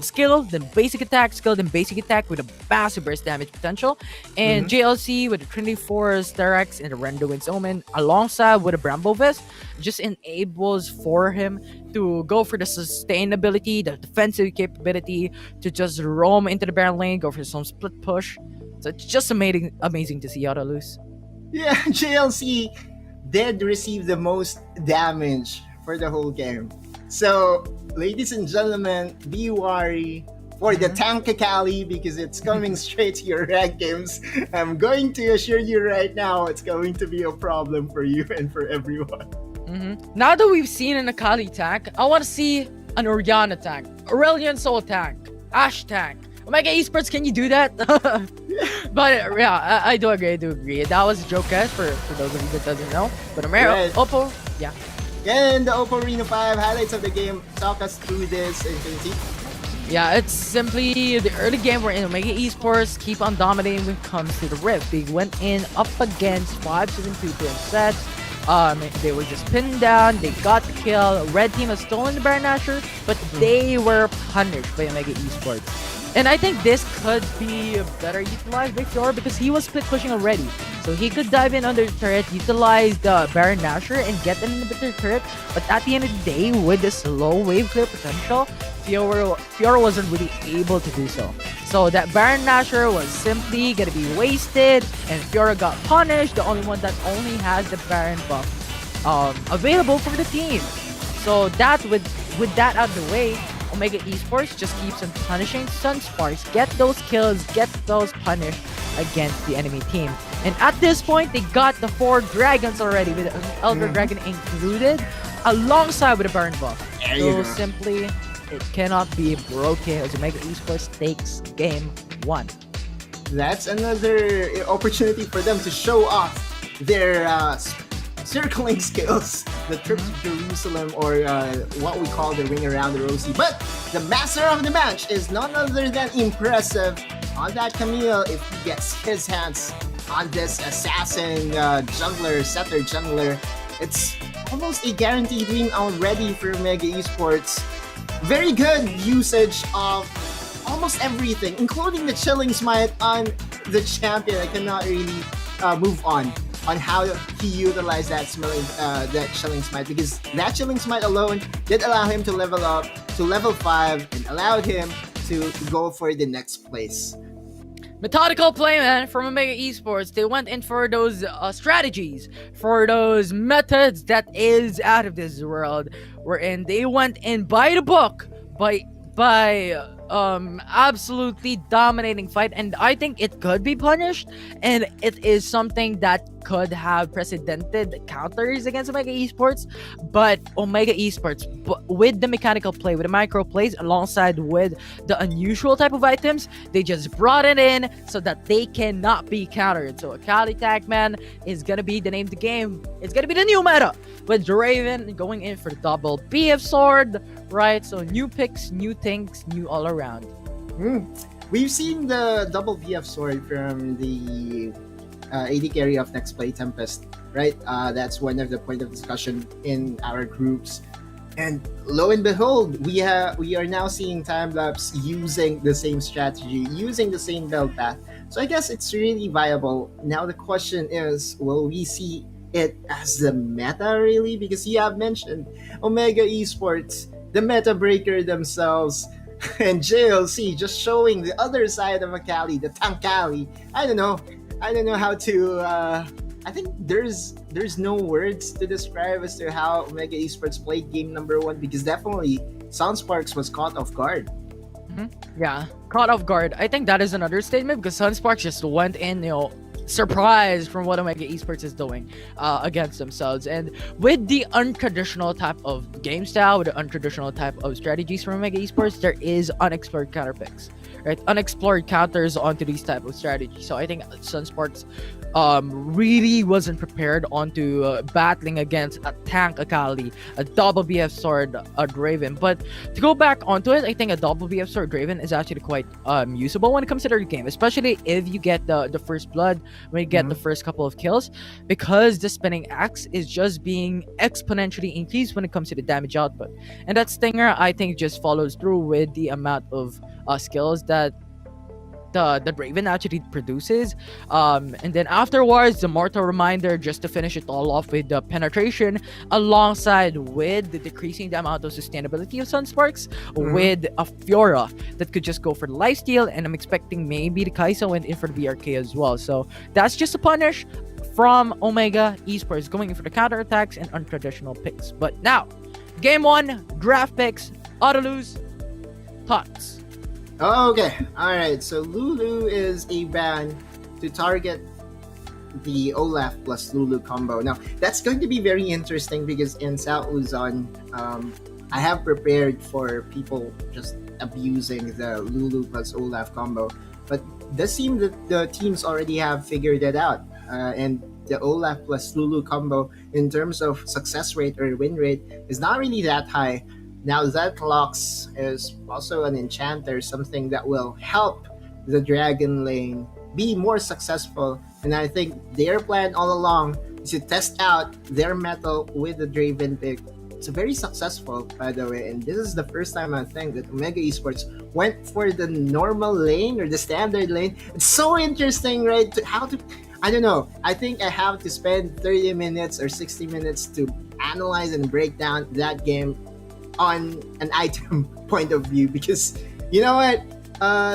skill, then basic attack, skill, then basic attack with a massive burst damage potential. And JLC with the Trinity Force, Sterex, and the Rendo Wind's Omen, alongside with a Bramble Vest, just enables for him to go for the sustainability, the defensive capability, to just roam into the Baron lane, go for some split push. So it's just amazing to see Auto lose. Yeah, JLC did receive the most damage for the whole game. So, ladies and gentlemen, be wary for the tank Akali because it's coming straight to your rank games. I'm going to assure you right now, it's going to be a problem for you and for everyone. Now that we've seen an Akali tank, I want to see an Orianna tank, Aurelion Soul tank, Ashe tank. Omega Esports, can you do that? But yeah, I do agree. That was a joke, guys, for those of you that doesn't know. But Right. Oppo, yeah. And the Oppo Reno 5 highlights of the game. Talk us through this, Infinity. Yeah, it's simply the early game where Omega Esports keep on dominating when it comes to the Rift. They went in up against 5-7-2 sets. They were just pinned down, they got the kill. Red team has stolen the Baron Nashor, but they were punished by Omega Esports. And I think this could be better utilized by Fiora because he was split pushing already. So he could dive in under the turret, utilize the Baron Nashor, and get an inhibitor turret. But at the end of the day, with the slow wave clear potential, Fiora wasn't really able to do so. So that Baron Nashor was simply gonna be wasted, and Fiora got punished, the only one that only has the Baron buff available for the team. So that with that out of the way, Omega Esports just keeps on punishing Sunsparks, get those kills, get those punished against the enemy team. And at this point, they got the 4 dragons already, with an Elder Dragon included, alongside with a Baron buff. There you So go. simply, it cannot be broken as Omega Esports takes game 1. That's another opportunity for them to show off their circling skills, the trip to Jerusalem, or what we call the ring around the rosy. But the master of the match is none other than impressive on that Camille if he gets his hands on this assassin setter jungler. It's almost a guaranteed win already for Mega Esports. Very good usage of almost everything, including the chilling smite on the champion. I cannot really move on how he utilized that chilling smite, because that chilling smite alone did allow him to level up to level 5 and allowed him to go for the next place. Methodical play, man, from Omega Esports. They went in for those strategies, for those methods that is out of this world. Wherein they went in by the book, by absolutely dominating fight, and I think it could be punished, and it is something that could have precedented counters against Omega Esports. But Omega Esports, with the mechanical play, with the micro plays, alongside with the unusual type of items, they just brought it in so that they cannot be countered. So Akali Tag Man is gonna be the name of the game. It's gonna be the new meta, with Draven going in for the double BF sword, right? So new picks, new things, new all around. We've seen the double PF sword from the AD carry of Next Play Tempest, right? That's one of the point of discussion in our groups. And lo and behold, we are now seeing Timelapse using the same strategy, using the same build path. So I guess it's really viable. Now the question is, will we see it as the meta really? Because you have mentioned Omega Esports, the meta breaker themselves, and JLC just showing the other side of Akali, the Tankali. I don't know how to. I think there's no words to describe as to how Omega Esports played game number 1, because definitely Sunsparks was caught off guard. Yeah, caught off guard. I think that is an understatement, because Sunsparks just went in, surprised from what Omega Esports is doing against themselves. And with the untraditional type of game style, with the untraditional type of strategies from Omega Esports, there is unexplored counter picks, right? Unexplored counters onto these type of strategies. So I think Sunsparks really wasn't prepared onto battling against a tank Akali, a double BF sword Draven. But to go back onto it, I think a double BF sword Draven is actually quite usable when it comes to the game, especially if you get the first blood, when you get the first couple of kills, because the spinning axe is just being exponentially increased when it comes to the damage output. And that stinger, I think, just follows through with the amount of skills that the Raven actually produces. And then afterwards, the Mortal Reminder, just to finish it all off with the penetration, alongside with the decreasing the amount of sustainability of Sunsparks, with a Fiora that could just go for the lifesteal, and I'm expecting maybe the Kai'Sa went in for the BRK as well. So that's just a punish from Omega Esports, going in for the counter attacks and untraditional picks. But now, game 1, draft picks, auto lose, thoughts. Okay, alright, so Lulu is a ban to target the Olaf plus Lulu combo. Now, that's going to be very interesting, because in South Luzon, I have prepared for people just abusing the Lulu plus Olaf combo, but it does seem that the teams already have figured it out, and the Olaf plus Lulu combo, in terms of success rate or win rate, is not really that high. Now, that Lux is also an enchanter, something that will help the Dragon lane be more successful. And I think their plan all along is to test out their metal with the Draven pick it's very successful, by the way. And this is the first time I think that Omega Esports went for the normal lane or the standard lane. It's so interesting, right? How to, I don't know. I think I have to spend 30 minutes or 60 minutes to analyze and break down that game on an item point of view, because you know what?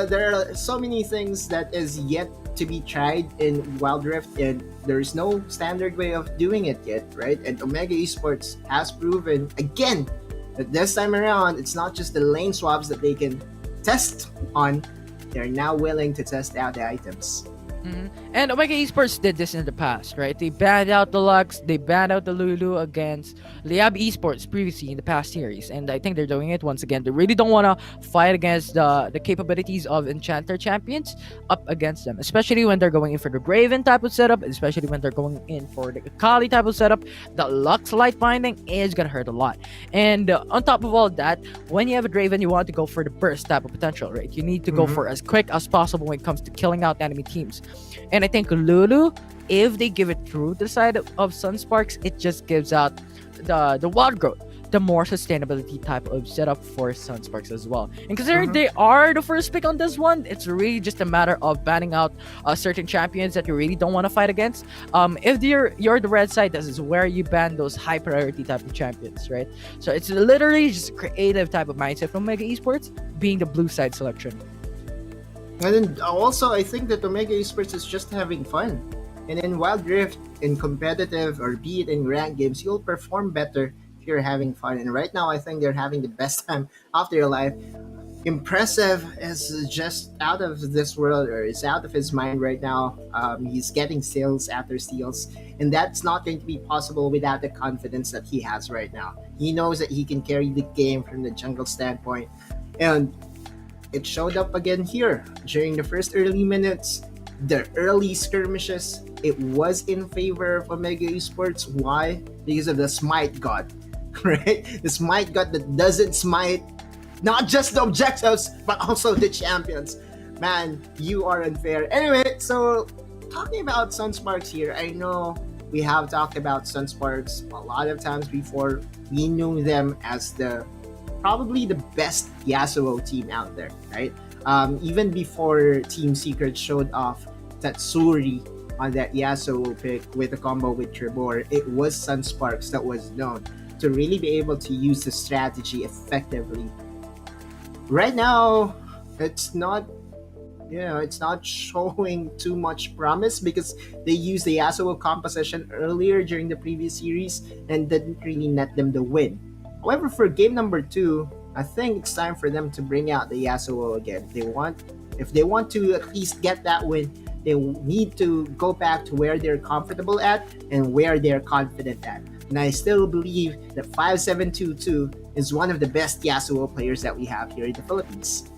There are so many things that is yet to be tried in Wild Rift, and there's no standard way of doing it yet, right? And Omega Esports has proven again that this time around, it's not just the lane swaps that they can test on; they're now willing to test out the items. And Omega Esports did this in the past, right? They banned out the Lux, they banned out the Lulu against Liyab Esports previously in the past series, and I think they're doing it once again. They really don't want to fight against the capabilities of Enchanter champions up against them, especially when they're going in for the Graven type of setup, especially when they're going in for the Kali type of setup. The Lux light binding is gonna hurt a lot, and on top of all that, when you have a Draven, you want to go for the burst type of potential, right? You need to go for as quick as possible when it comes to killing out enemy teams. And I think Lulu, if they give it through the side of Sunsparks, it just gives out the wild growth, the more sustainability type of setup for Sunsparks as well. And considering they are the first pick on this one, it's really just a matter of banning out certain champions that you really don't want to fight against. If you're the red side, this is where you ban those high priority type of champions, right? So it's literally just a creative type of mindset from Mega Esports, being the blue side selection. And then also, I think that Omega Esports is just having fun. And in Wild Rift, in competitive or be it in ranked games, you'll perform better if you're having fun. And right now, I think they're having the best time of their life. Impressive is just out of this world, or is out of his mind right now. He's getting steals after steals, and that's not going to be possible without the confidence that he has right now. He knows that he can carry the game from the jungle standpoint, and it showed up again here during the first early minutes. The early skirmishes, it was in favor of Omega Esports. Why? Because of the smite god, right? The smite god that doesn't smite not just the objectives, but also the champions. Man, you are unfair. Anyway, so talking about Sunsparks here, I know we have talked about Sunsparks a lot of times before. We knew them as probably the best Yasuo team out there, right? Even before Team Secret showed off Tatsuri on that Yasuo pick with a combo with Trebor, it was Sunsparks that was known to really be able to use the strategy effectively. Right now, it's not showing too much promise because they used the Yasuo composition earlier during the previous series and didn't really net them the win. However, for game number 2, I think it's time for them to bring out the Yasuo again. If they want to at least get that win, they need to go back to where they're comfortable at and where they're confident at. And I still believe that 5722 is one of the best Yasuo players that we have here in the Philippines.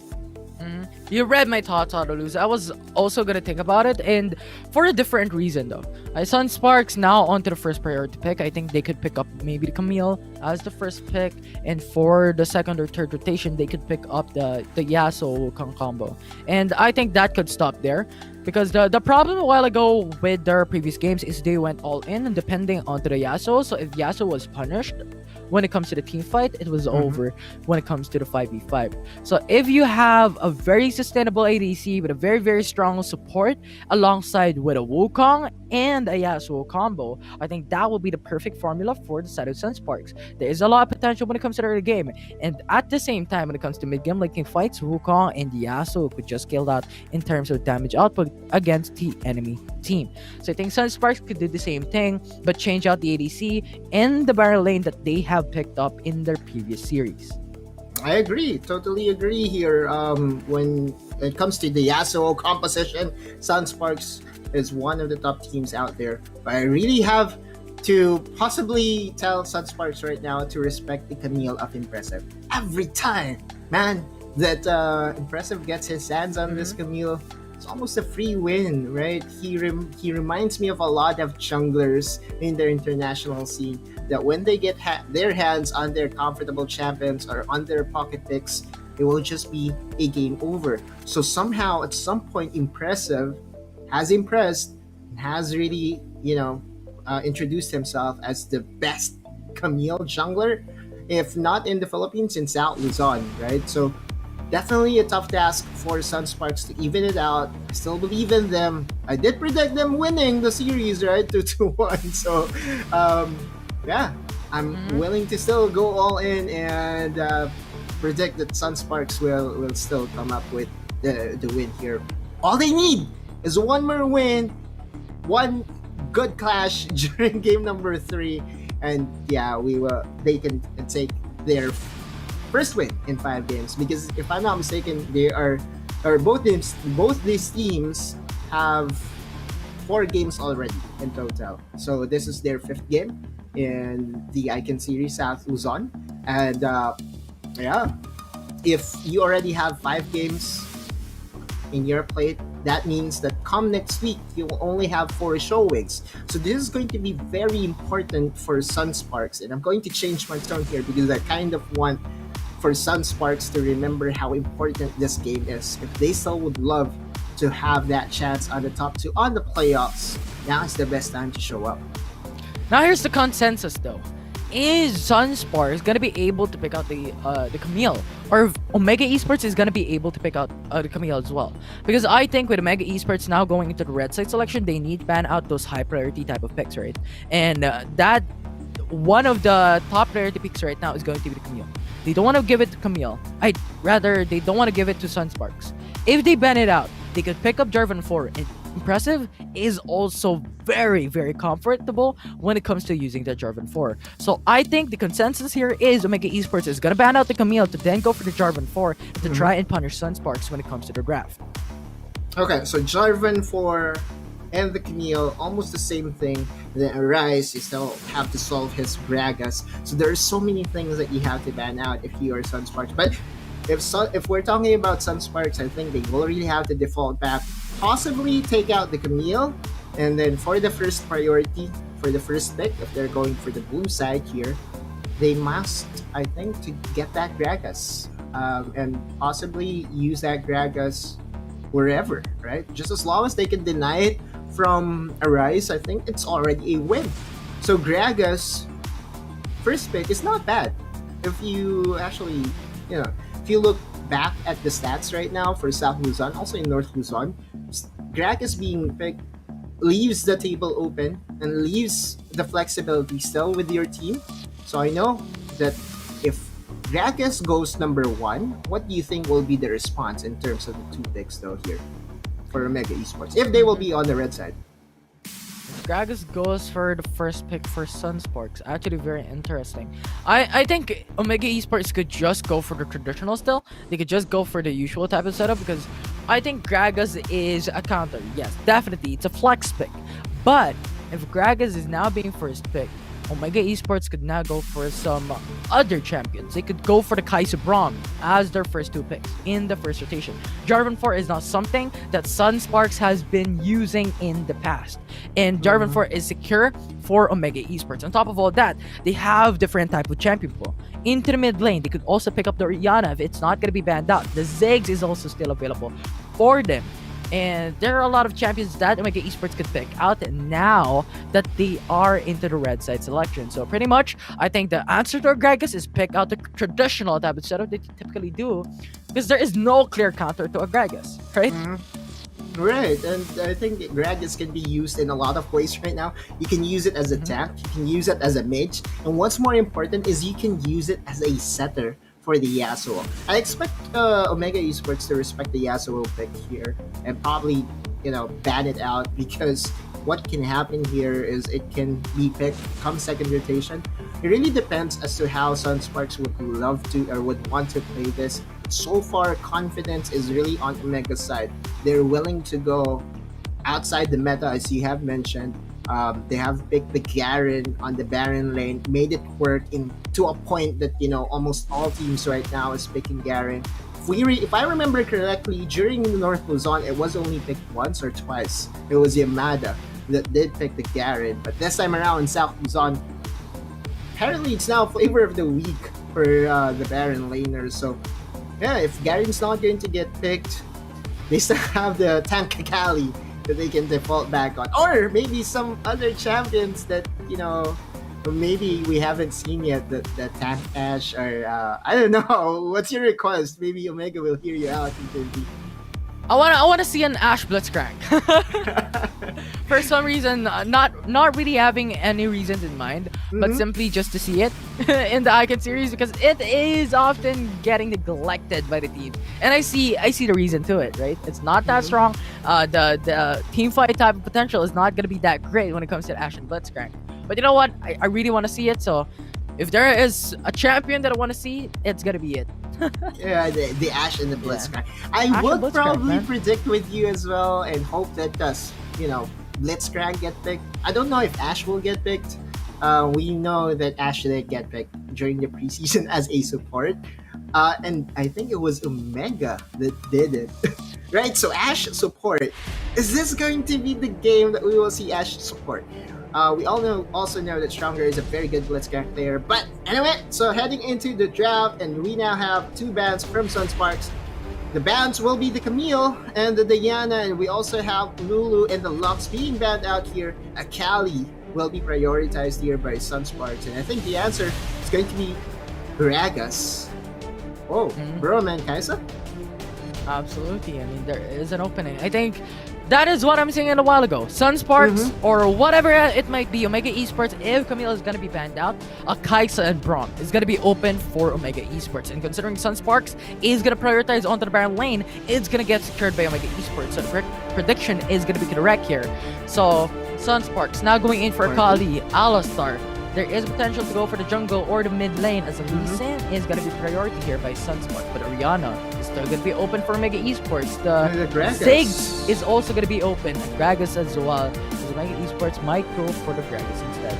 You read my thoughts on Luz. I was also gonna think about it, and for a different reason though. Sunsparks now onto the first priority pick. I think they could pick up maybe the Camille as the first pick, and for the second or third rotation, they could pick up the Yasuo Wukong combo. And I think that could stop there. Because the problem a while ago with their previous games is they went all in and depending onto the Yasuo. So if Yasuo was punished when it comes to the team fight, it was over when it comes to the 5v5. So if you have a very sustainable ADC with a very, very strong support alongside with a Wukong and a Yasuo combo, I think that will be the perfect formula for the side of Sunsparks. There is a lot of potential when it comes to the early game. And at the same time, when it comes to mid-game late game fights, Wukong and Yasuo could just scale out in terms of damage output against the enemy team. So I think Sunsparks could do the same thing, but change out the ADC and the barrel lane that they have picked up in their previous series. I agree, totally agree here. When it comes to the Yasuo composition, Sunsparks is one of the top teams out there. But I really have to possibly tell Sunsparks right now to respect the Camille of Impressive. Every time, man, that Impressive gets his hands on this Camille, it's almost a free win, right? He reminds me of a lot of junglers in their international scene that when they get their hands on their comfortable champions or on their pocket picks, it will just be a game over. So somehow, at some point, Impressive has impressed and has really, introduced himself as the best Camille jungler. if not in the Philippines, in South Luzon, right? So definitely a tough task for Sunsparks to even it out. I still believe in them. I did predict them winning the series, right? 2-1. So, yeah, I'm willing to still go all in and predict that Sunsparks will still come up with the win here. All they need is one more win, one good clash during game number 3, and yeah, they can take their first win in 5 games, because if I'm not mistaken, both these teams have 4 games already in total. So this is their 5th game in the Icon Series South Luzon, and yeah, if you already have 5 games in your plate, that means that come next week you will only have 4 showings. So this is going to be very important for Sunsparks, and I'm going to change my tone here because I kind of want for Sunsparks to remember how important this game is. If they still would love to have that chance on the top 2 on the playoffs, now is the best time to show up. Now here's the consensus though. Is Sunsparks gonna be able to pick out the Camille, or Omega Esports is gonna be able to pick out the Camille as well? Because I think with Omega Esports now going into the red side selection, they need to ban out those high priority type of picks, right? And that one of the top priority picks right now is going to be the Camille. They don't want to give it to Camille. They don't want to give it to Sunsparks. If they ban it out, they could pick up Jarvan 4. And Impressive is also very, very comfortable when it comes to using the Jarvan 4. So I think the consensus here is Omega Esports is going to ban out the Camille to then go for the Jarvan 4 to try and punish Sunsparks when it comes to the draft. Okay, so Jarvan 4 and the Camille, almost the same thing. Then Arise, you still have to solve his Gragas. So there are so many things that you have to ban out if you are Sunsparks. But if we're talking about Sunsparks, I think they will really have to default back, possibly take out the Camille, and then for the first priority, for the first pick, if they're going for the blue side here, they must, I think, to get that Gragas, and possibly use that Gragas wherever, right? Just as long as they can deny it from Arise, I think it's already a win. So Gragas first pick is not bad. If you actually, if you look back at the stats right now for South Luzon, also in North Luzon, Gragas being picked leaves the table open and leaves the flexibility still with your team. So I know that if Gragas goes number 1, what do you think will be the response in terms of the 2 picks though here for Omega Esports, if they will be on the red side? Gragas goes for the first pick for Sunsparks. Actually, very interesting. I think Omega Esports could just go for the traditional still. They could just go for the usual type of setup, because I think Gragas is a counter. Yes, definitely. It's a flex pick. But if Gragas is now being first pick, Omega Esports could now go for some other champions. They could go for the Kai'Sa Braum as their first 2 picks in the first rotation. Jarvan 4 is not something that Sunsparks has been using in the past. And Jarvan 4 is secure for Omega Esports. On top of all that, they have different type of champion pool. Into the mid lane, they could also pick up the Orianna if it's not going to be banned out. The Ziggs is also still available for them. And there are a lot of champions that Omega Esports could pick out now that they are into the red side selection. So pretty much, I think the answer to Gragas is pick out the traditional type of setup that you typically do, because there is no clear counter to a Gragas, right? Right, and I think Gragas can be used in a lot of ways right now. You can use it as a tank, you can use it as a mage, and what's more important is you can use it as a setter for the Yasuo. I expect Omega Esports to respect the Yasuo pick here and probably, ban it out, because what can happen here is it can be picked come second rotation. It really depends as to how Sunsparks would love to or would want to play this. So far, confidence is really on Omega's side. They're willing to go outside the meta, as you have mentioned. They have picked the Garen on the Baron lane, made it work to a point that almost all teams right now is picking Garen. If I remember correctly, during North Luzon, it was only picked once or twice. It was Yamada that did pick the Garen, but this time around in South Luzon, apparently it's now flavor of the week for the Baron laners. So yeah, if Garen's not going to get picked, they still have the Tank Kali that they can default back on, or maybe some other champions that But maybe we haven't seen yet the Tank Ash, or I don't know. What's your request? Maybe Omega will hear you out in the I wanna see an Ash Blitzcrank. For some reason, not really having any reasons in mind, but simply just to see it in the Icon series because it is often getting neglected by the team, and I see the reason to it. Right, it's not that strong. The team fight type of potential is not gonna be that great when it comes to Ash and Blitzcrank. But you know what? I really want to see it. So if there is a champion that I want to see, it's gonna be it. Yeah, the Ash and the Blitzcrank. I Ash would and Blitzcrank, probably man. predict with you as well and hope that does, Blitzcrank get picked. I don't know if Ash will get picked. We know that Ash did get picked during the preseason as a support. And I think it was Omega that did it. Right, so Ash support. Is this going to be the game that we will see Ash support? We also know that Stronger is a very good Blitzcrank player. But anyway, so heading into the draft, and we now have 2 bans from Sunsparks. The bans will be the Camille and the Diana, and we also have Lulu and the Lux being banned out here. Akali will be prioritized here by Sunsparks, and I think the answer is going to be Gragas. Oh, bro, man, Kaisa? Absolutely. I mean, there is an opening. I think that is what I'm saying a while ago. Sunsparks or whatever it might be, Omega Esports, if Camille is going to be banned out, Kaisa and Braum is going to be open for Omega Esports. And considering Sunsparks is going to prioritize onto the Baron lane, it's going to get secured by Omega Esports. So the prediction is going to be correct here. So Sunsparks now going in for Akali, Alistar. There is potential to go for the jungle or the mid lane as Lee Sin is going to be priority here by Sunspark. But Oriana is still going to be open for Mega Esports. The Zig is also going to be open. Gragas as well. So Mega Esports might go for the Gragas instead.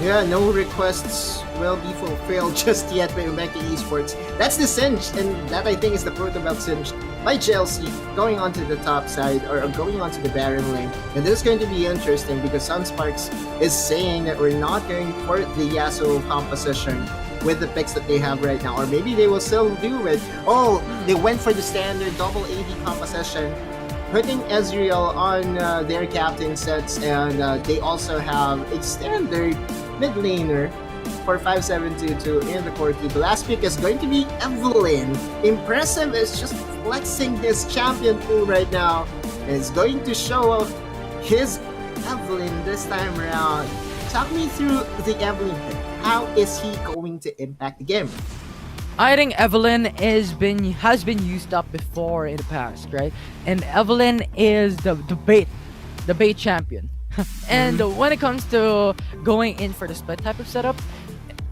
Yeah, no requests will be fulfilled just yet by Omega Esports. That's the cinch, and that I think is the Protobelt cinch by Chelsea going onto the top side or going onto the Baron lane. And this is going to be interesting because Sunsparks is saying that we're not going for the Yasuo composition with the picks that they have right now. Or maybe they will still do it. Oh, they went for the standard double AD composition, putting Ezreal on their captain sets, and they also have a standard mid laner for 5722 in the core team. The last pick is going to be Evelyn. Impressive is just flexing his champion pool right now. And it's going to show off his Evelyn this time around. Talk me through the Evelyn pick. How is he going to impact the game? I think Evelyn has been used up before in the past, right? And Evelyn is the bait champion. And when it comes to going in for the split type of setup,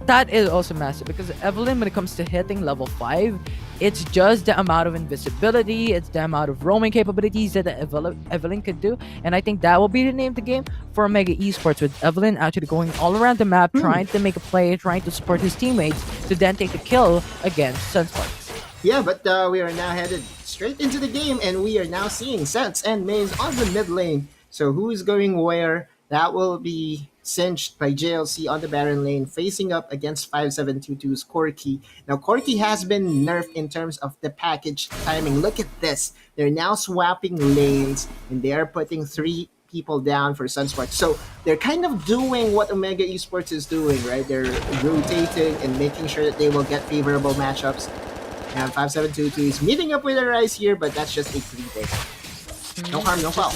that is also massive because Evelyn, when it comes to hitting level 5, it's just the amount of invisibility, it's the amount of roaming capabilities that Evelyn could do, and I think that will be the name of the game for Mega Esports, with Evelyn actually going all around the map, trying to make a play, trying to support his teammates to then take a kill against Sunsparks. Yeah, but we are now headed straight into the game, and we are now seeing Sets and Maze on the mid lane. So who is going where? That will be cinched by JLC on the Baron lane, facing up against 5722's Corki. Now, Corki has been nerfed in terms of the package timing. Look at this. They're now swapping lanes, and they are putting 3 people down for Sunsparks. So they're kind of doing what Omega Esports is doing, right? They're rotating and making sure that they will get favorable matchups. And 5722 is meeting up with a Rise here, but that's just a free pick. No harm, no foul.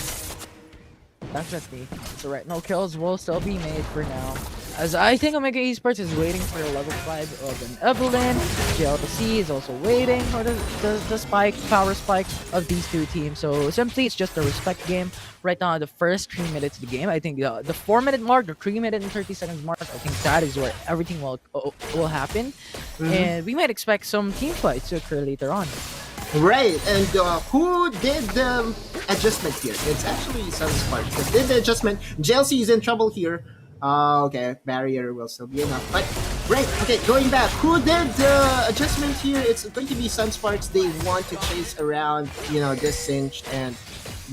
Definitely. So right, no kills will still be made for now. As I think Omega Esports is waiting for a level 5 of an Evelyn. JLC is also waiting for the power spike of these 2 teams. So simply it's just a respect game. Right now, the first 3 minutes of the game, I think the 4-minute mark, the 3-minute and 30 seconds mark, I think that is where everything will happen. And we might expect some team fights to occur later on. Right, and who did the adjustment here? It's actually Sunsparks that did the adjustment. JLC is in trouble here. Okay, barrier will still be enough. But, right, okay, going back. Who did the adjustment here? It's going to be Sunsparks. They want to chase around, this cinch. And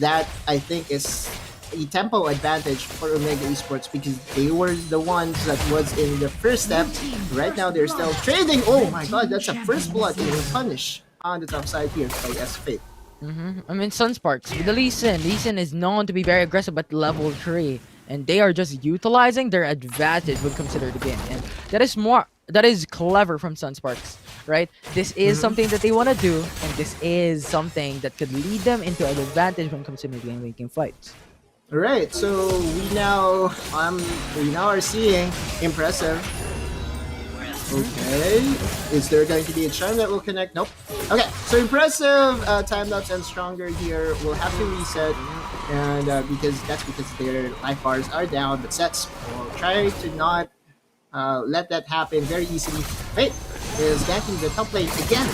that, I think, is a tempo advantage for Omega Esports because they were the ones that was in the first step. Right now, they're still trading. Oh my god, that's a first blood in the punish on the top side here by SISPH. I mean, Sunsparks with the Lee Sin. Lee Sin is known to be very aggressive at level 3. and they are just utilizing their advantage when consider the game, and that is clever from Sunsparks, right? This is something that they want to do, and this is something that could lead them into an advantage when considering game making fights. All right, so we now are seeing impressive. Okay, is there going to be a chime that will connect? Nope. Okay, so impressive time lapse and stronger here will have to reset, and because their life bars are down, but sets will try to not let that happen very easily. Fate is ganking the top lane again.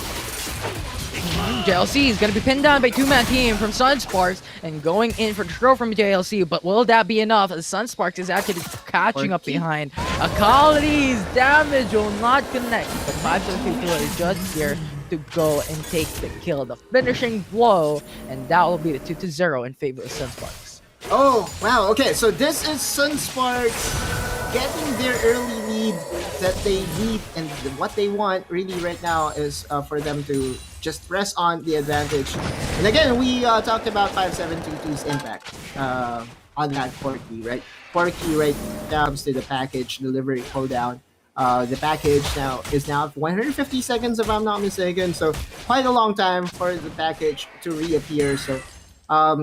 JLC is going to be pinned down by two-man team from Sunsparks and going in for the throw from JLC, but will that be enough as Sunsparks is actually catching up behind? Akali's damage will not connect, but 5-2 is just here to go and take the kill, the finishing blow, and that will be the 2-0 in favor of Sunsparks. Oh, wow. Okay, so this is Sunsparks getting their early lead that they need, and what they want really right now is for them to just press on the advantage. And again, we talked about 5722's impact on that Porky, right? Porky right now comes to the package delivery cooldown. The package now is 150 seconds if I'm not mistaken, so quite a long time for the package to reappear. So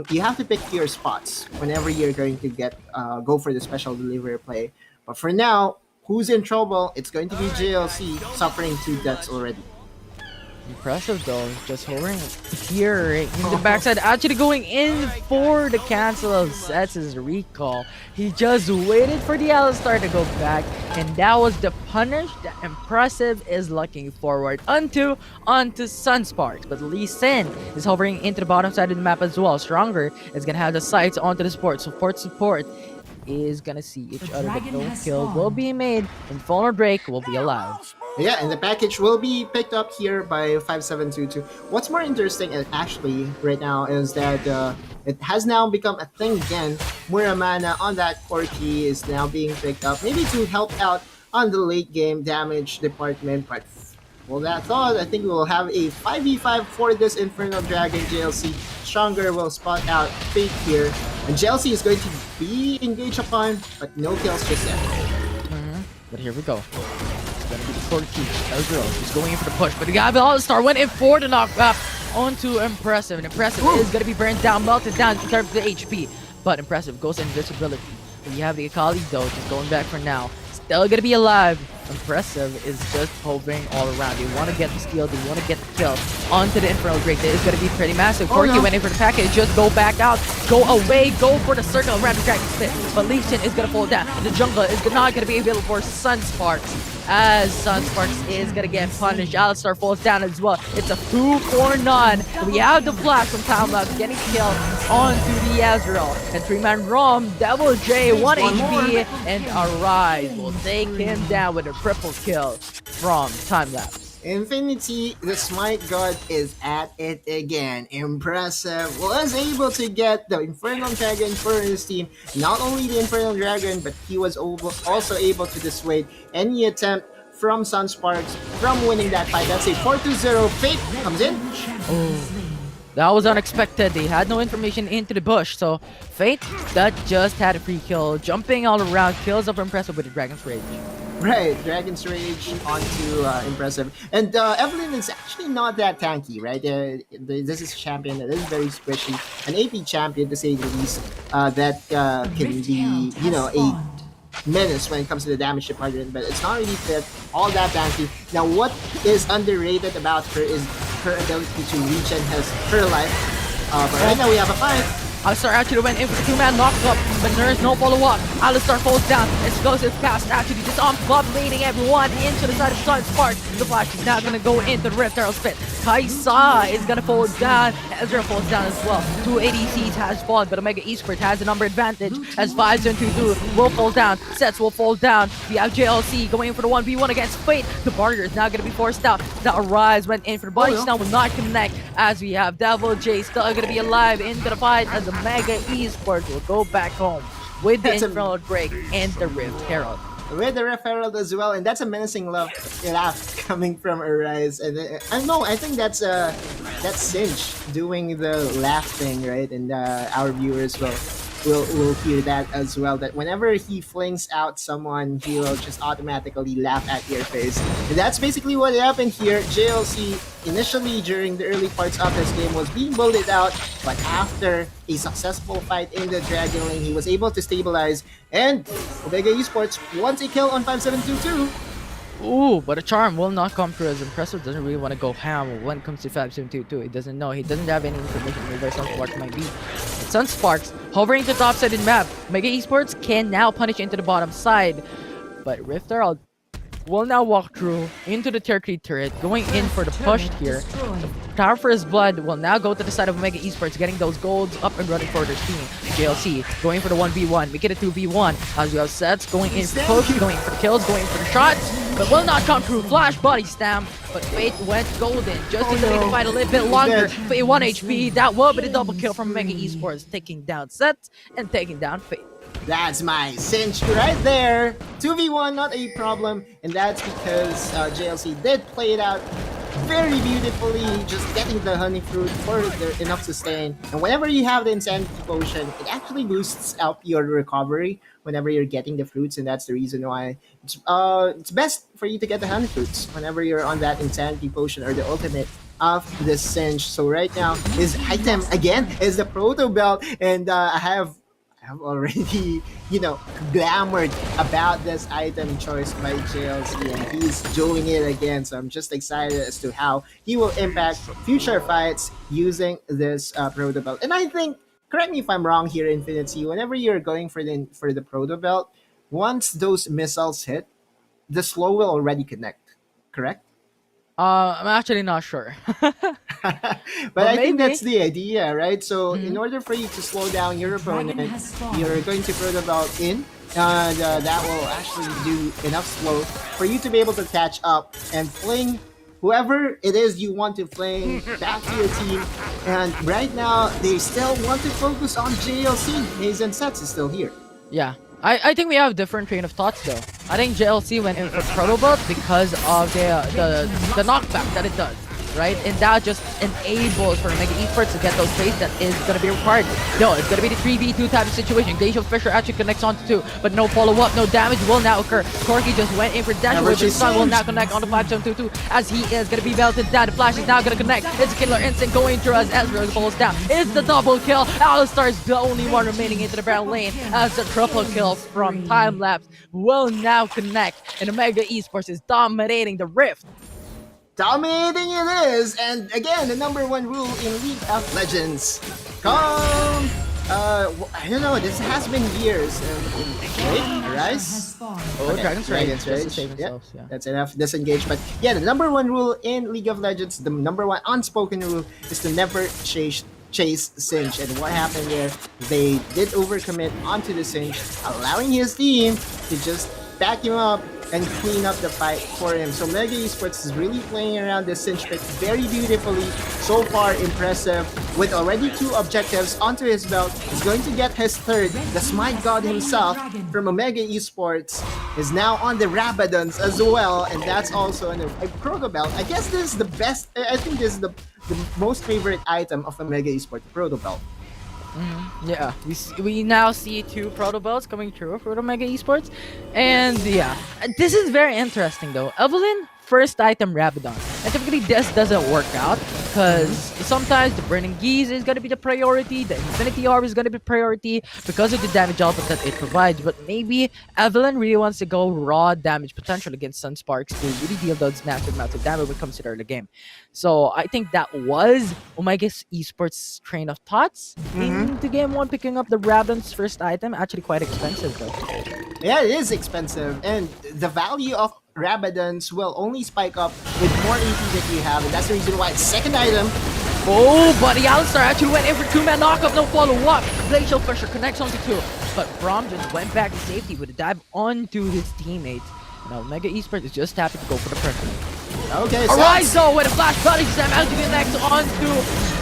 you have to pick your spots whenever you're going to go for the special delivery play. But for now, who's in trouble? It's going to be JLC suffering 2 deaths already. Impressive though, just hovering here in the backside, actually going in for the cancel of Sets' recall. He just waited for the Alistar to go back, and that was the punish that Impressive is looking forward onto Sunsparks. But Lee Sin is hovering into the bottom side of the map as well. Stronger is gonna have the sights onto the support is gonna see each other, but no kill will be made, and Funnel Drake will be alive. Yeah, and the package will be picked up here by 5722. What's more interesting actually right now is that it has now become a thing again. Muramana on that Corki is now being picked up, maybe to help out on the late game damage department, but well, that thought, I think we will have a 5v5 for this Infernal Dragon. JLC Stronger will spot out Fate here, and JLC is going to be engaged upon, but no kills just yet. But here we go. It's gonna be the Corki. Ezreal is going in for the push, but the guy All-Star went in for the knockback onto Impressive, and Impressive is gonna be burned down, melted down in terms of the HP, but Impressive goes invisibility. And you have the Akali though, just going back for now. Still gonna be alive. Impressive is just hovering all around. They want to get the steal, they want to get the kill onto the Infernal Drake. That is going to be pretty massive. Corki went in for the package, just go back out, go away, go for the circle around the Dragon's Pit. But Lee Sin is going to fall down. The jungle is not going to be available for Sunsparks, as Sunsparks is going to get punished. Alistar falls down as well. It's a 2-for none. We have the flash from Timelapse getting killed onto the Ezreal. And 3-man Rom, Devil J, 1 HP, and Arise will take him down with a triple kill from Timelapse. Infinity, the Smite God, is at it again. Impressive was able to get the Infernal Dragon for his team. Not only the Infernal Dragon, but he was also able to dissuade any attempt from Sunsparks from winning that fight. That's a 4-0. Fate comes in. That was unexpected. They had no information into the bush, so Fate that just had a free kill, jumping all around, kills up Impressive with the Dragon's Rage. Right, Dragon's Rage onto Impressive. And Evelyn is actually not that tanky, right? This is a champion that is very squishy. An AP champion, to say the least, that can be, you know, a menace when it comes to the damage department, but it's not really fit, all that tanky. Now, what is underrated about her is her ability to regen her life. But right now we have a fight. Alistar actually went in for the 2-man lockup, but there is no follow-up. Alistar falls down. Explosive cast actually just leading everyone into the side of Sunsparks. The flash is now gonna go into the Rift Arrow Spit. Kaisa is gonna fall down. Ezra falls down as well. 2 ADCs has fallen, but Omega Esports has the number advantage as 5-2 will fall down. Sets will fall down. We have JLC going in for the 1v1 against Fate. The barrier is now gonna be forced out. The Arise went in for the body now will not connect, as we have Devil J still gonna be alive into the fight, as the Mega Esports will go back home with the Infernal Drake and the Rift Herald. With the Rift Herald as well, and that's a menacing laugh coming from Arise. And I think that's Cinch doing the laugh thing, right? And our viewers will will hear that as well. That whenever he flings out someone, he will just automatically laugh at your face. And that's basically what happened here. JLC initially during the early parts of this game was being bullied out, but after a successful fight in the Dragon Lane, he was able to stabilize, and Omega Esports wants a kill on 5722. Ooh, but a charm will not come through as impressive. Doesn't really want to go ham when it comes to 5722. He doesn't know. He doesn't have any information where Sunsparks might be. Sunsparks hovering to top side in map. Mega Esports can now punish into the bottom side. But Rifter will now walk through into the tier 3 turret, going in for the push here. Tower for his blood will now go to the side of Mega Esports, getting those golds up and running for their team. JLC going for the 1v1, make it a 2v1. As we have sets, going in for push, going in for the kills, going in for the shots, but will not come through. Flash body stam, but Fate went golden just to make the fight a little bit longer. Fate 1 HP, that will be the double kill from Mega Esports, taking down sets and taking down Fate. That's my cinch right there. 2v1, not a problem. And that's because JLC did play it out very beautifully, just getting the honey fruit for enough sustain. And whenever you have the insanity potion, it actually boosts up your recovery whenever you're getting the fruits, and that's the reason why it's best for you to get the honey fruits whenever you're on that insanity potion or the ultimate of the cinch. So right now, his item again is the proto belt, and I have already, glamored about this item choice by JLC, and he's doing it again. So I'm just excited as to how he will impact future fights using this proto belt. And I think, correct me if I'm wrong here, Infinity, whenever you're going for the proto belt, once those missiles hit, the slow will already connect. Correct? I'm actually not sure. but I think that's the idea, right? So in order for you to slow down your opponent, you're going to throw the belt in, and that will actually do enough slow for you to be able to catch up and fling whoever it is you want to fling back to your team. And right now, they still want to focus on JLC. Mason Sets is still here. Yeah. I think we have different train of thoughts though. I think JLC went in for Proto Belt because of the knockback that it does, right? And that just enables for Mega Esports to get those plays that is going to be required. No, it's going to be the 3v2 type of situation. Glacial Fisher actually connects onto 2, but no follow-up, no damage will now occur. Corky just went in for dash, which the Sun will now connect on the 5722 as he is going to be belted down. The Flash is now going to connect. It's a Killer Instinct going through as Ezreal falls down. It's the double kill. Alistar is the only one remaining into the barrel lane as the triple kill from Time Lapse will now connect. And the Mega Esports is dominating the Rift. Dominating it is, and again, the #1 rule in League of Legends. Come, I don't know, this has been years. Rise? Oh, Okay, Dragon's Dragon's Rage, just to Rage. save Yeah. themselves, yeah. That's enough, disengage. But yeah, the #1 rule in League of Legends, the #1 unspoken rule, is to never chase Cinch. And what happened there, they did overcommit onto the Cinch, allowing his team to just back him up and clean up the fight for him. So Mega Esports is really playing around the Cinch pick very beautifully. So far, impressive. With already 2 objectives onto his belt, he's going to get his 3rd. The Smite God himself from Omega Esports is now on the Rabadons as well, and that's also a Proto Belt. I guess this is the best. I think this is the most favorite item of Omega Esports, the Proto Belt. Yeah, we now see 2 Proto Belts coming through for the Mega Esports. And yeah, this is very interesting though. Evelyn, first item Rabadon. And typically this doesn't work out because sometimes the Burning Geese is going to be the priority, the Infinity Orb is going to be priority because of the damage output that it provides. But maybe Evelyn really wants to go raw damage potential against Sunsparks to really deal those massive amounts of damage when it comes to the early game. So I think that was Omega Esports' train of thoughts into game 1, picking up the Rabadon's first item. Actually quite expensive though. Yeah, it is expensive, and the value of Rabadons will only spike up with more AP that you have, and that's the reason why it's second item. Oh, buddy, Alistar actually went in for 2-man knockup, no follow-up. Glacial Fisher connects onto 2, but Braum just went back to safety with a dive onto his teammates. Now, Mega Esports is just happy to go for the pressure. Okay, Arise though with a flash body slam out to connect onto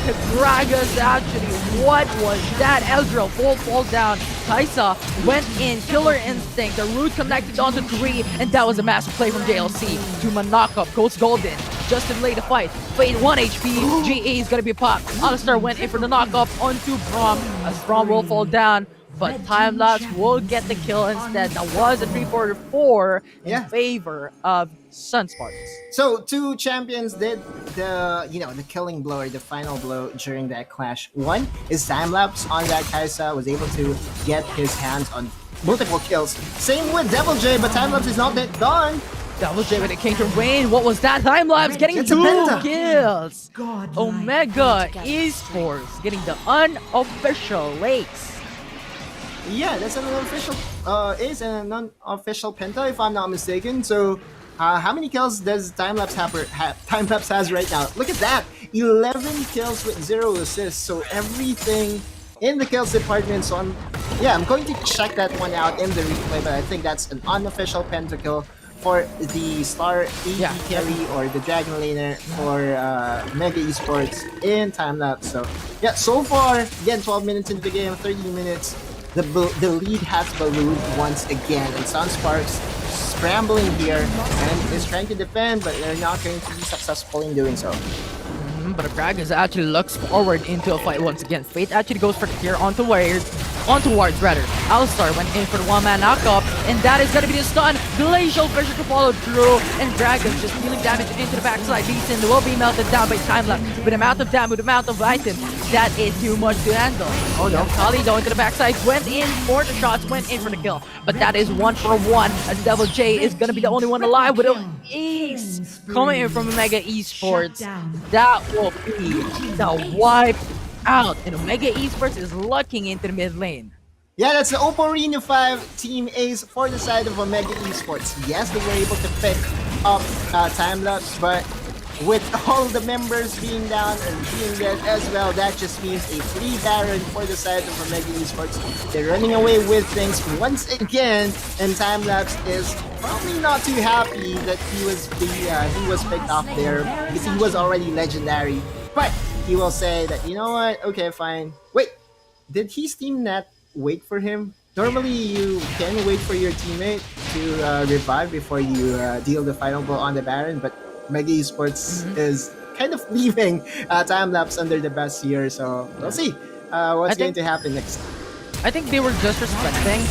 the Gragas. Actually, what was that? Ezreal falls down. Kaisa went in, Killer Instinct. The root connected onto 3, and that was a massive play from JLC. 2-man knockup, goes golden. Just to delay the fight. Fade 1 HP. GA is gonna be popped. Alistar went in for the knockup onto Braum as Braum will fall down. but Time Lapse will get the kill instead. That was a 3-4 in Yeah. favor of Sunsparks. So two champions did the killing blow or the final blow during that clash. One is Timelapse on that Kaisa, was able to get his hands on multiple kills. Same with Devil J, but Timelapse is not that done. Double J with a Kingdom Rain. What was that? Time Lapse getting It's a 2 penta. kills. Godlike. Omega Esports getting the unofficial ace. Yeah, that's an unofficial ace and a non-official penta, if I'm not mistaken. So, how many kills does Timelapse have? Timelapse has right now. Look at that, 11 kills with 0 assists. So everything in the kills department. So I'm going to check that one out in the replay. But I think that's an unofficial pentakill for the Star AD carry or the Dragon Laner for Mega Esports in Timelapse. So yeah, so far again, 12 minutes into the game, 30 minutes. The lead has ballooned once again, and Sunsparks scrambling here and is trying to defend, but they're not going to be successful in doing so. But Gragas actually looks forward into a fight once again. Fate actually goes for the clear onto wards rather. Alistar went in for the one-man knockup, and that is gonna be the stun. Glacial Fissure to follow through, and Gragas just dealing damage into the backside. Lee Sin will be melted down by Timelapse. With the amount of damage, with the amount of items, that is too much to handle. Oh no, Kali though into the backside, went in for the shots, went in for the kill. But that is 1-for-1, as Devil J is gonna be the only one alive with an ace coming in from Omega Esports. That will be the wipe out, and Omega Esports is looking into the mid lane. Yeah, that's the Oppo Reno 5 Team Ace for the side of Omega Esports. Yes, they were able to pick up Timelapse, but with all the members being down and being dead as well, that just means a free Baron for the side of Omega Esports. They're running away with things once again, and Timelapse is probably not too happy that he was picked off there because he was already legendary. But he will say that, you know what? Okay, fine. Wait, did his team not wait for him? Normally, you can wait for your teammate to revive before you deal the final blow on the Baron, but Mega Esports is kind of leaving Timelapse under the bus here, so we'll see what's going to happen next. I think they were just respecting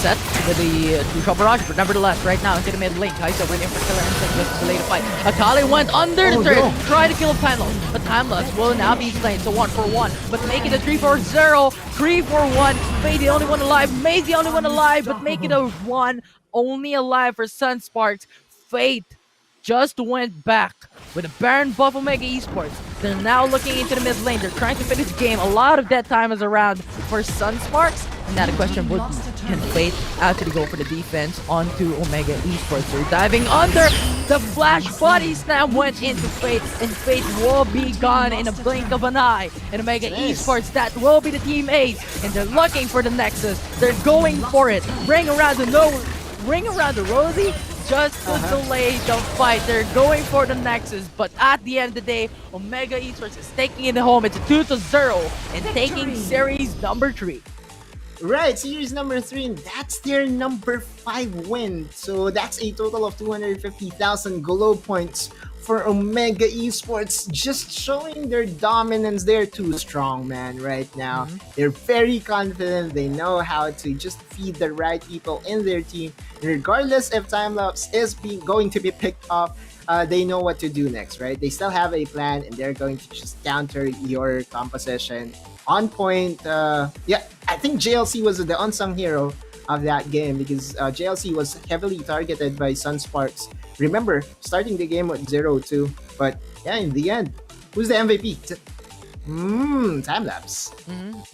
set with the two-shot barrage, but nevertheless, right now into the mid lane, Kaisa went in for killer instinct just to delay the fight. Akali went under the turret, tried to kill Timelapse, but Timelapse will now be slain, so 1-for-1, but make it a 3-4-0, 3-4-1, Faye the only one alive, May's the only one alive, but make it a 1, only alive for Sunsparks. Fate just went back with a Baron buff Omega Esports. They're now looking into the mid lane. They're trying to finish the game. A lot of dead time is around for Sunsparks. And now the question would be, can Fate actually go for the defense onto Omega Esports? They're diving under. The flash body slam went into Fate, and Fate will be gone in a blink of an eye. And Omega Esports, that will be the team ace. And they're looking for the Nexus. They're going for it. Ring around the Rosie. Just to delay the fight. They're going for the Nexus, but at the end of the day, Omega Esports is taking it home. It's a 2-0 and taking series number 3. Right, series number 3, and that's their number 5 win. So that's a total of 250,000 glow points for Omega Esports, just showing their dominance. They're too strong, man, right now. They're very confident. They know how to just feed the right people in their team. And regardless if Timelapse is going to be picked off, they know what to do next, right? They still have a plan, and they're going to just counter your composition on point. I think JLC was the unsung hero of that game because JLC was heavily targeted by Sunsparks. Remember, starting the game with 0-2, but yeah, in the end, who's the MVP? Timelapse.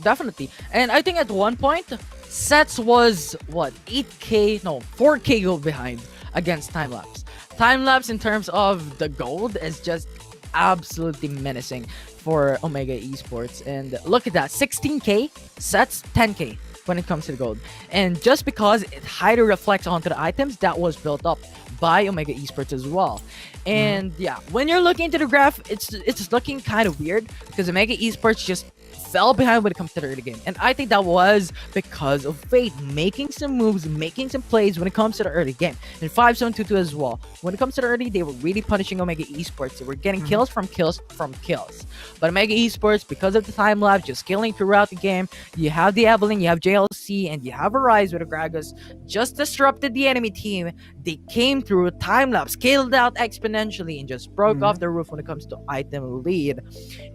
Definitely. And I think at one point, Sets was, 4K gold behind against Timelapse. Timelapse in terms of the gold is just absolutely menacing for Omega Esports. And look at that, 16K, Sets 10K when it comes to the gold. And just because it highly reflects onto the items that was built up by Omega Esports as well. And yeah, when you're looking into the graph, it's looking kind of weird because Omega Esports just fell behind when it comes to the early game. And I think that was because of Fate making some moves, making some plays when it comes to the early game. And 5-7-2-2 as well. When it comes to the early, they were really punishing Omega Esports. They were getting kills from kills from kills. But Omega Esports, because of the time lapse, just killing throughout the game, you have the Evelyn, you have JLC, and you have Arise with Agragas, just disrupted the enemy team. They came through, time lapse, scaled out exponentially, and just broke off the roof when it comes to item lead.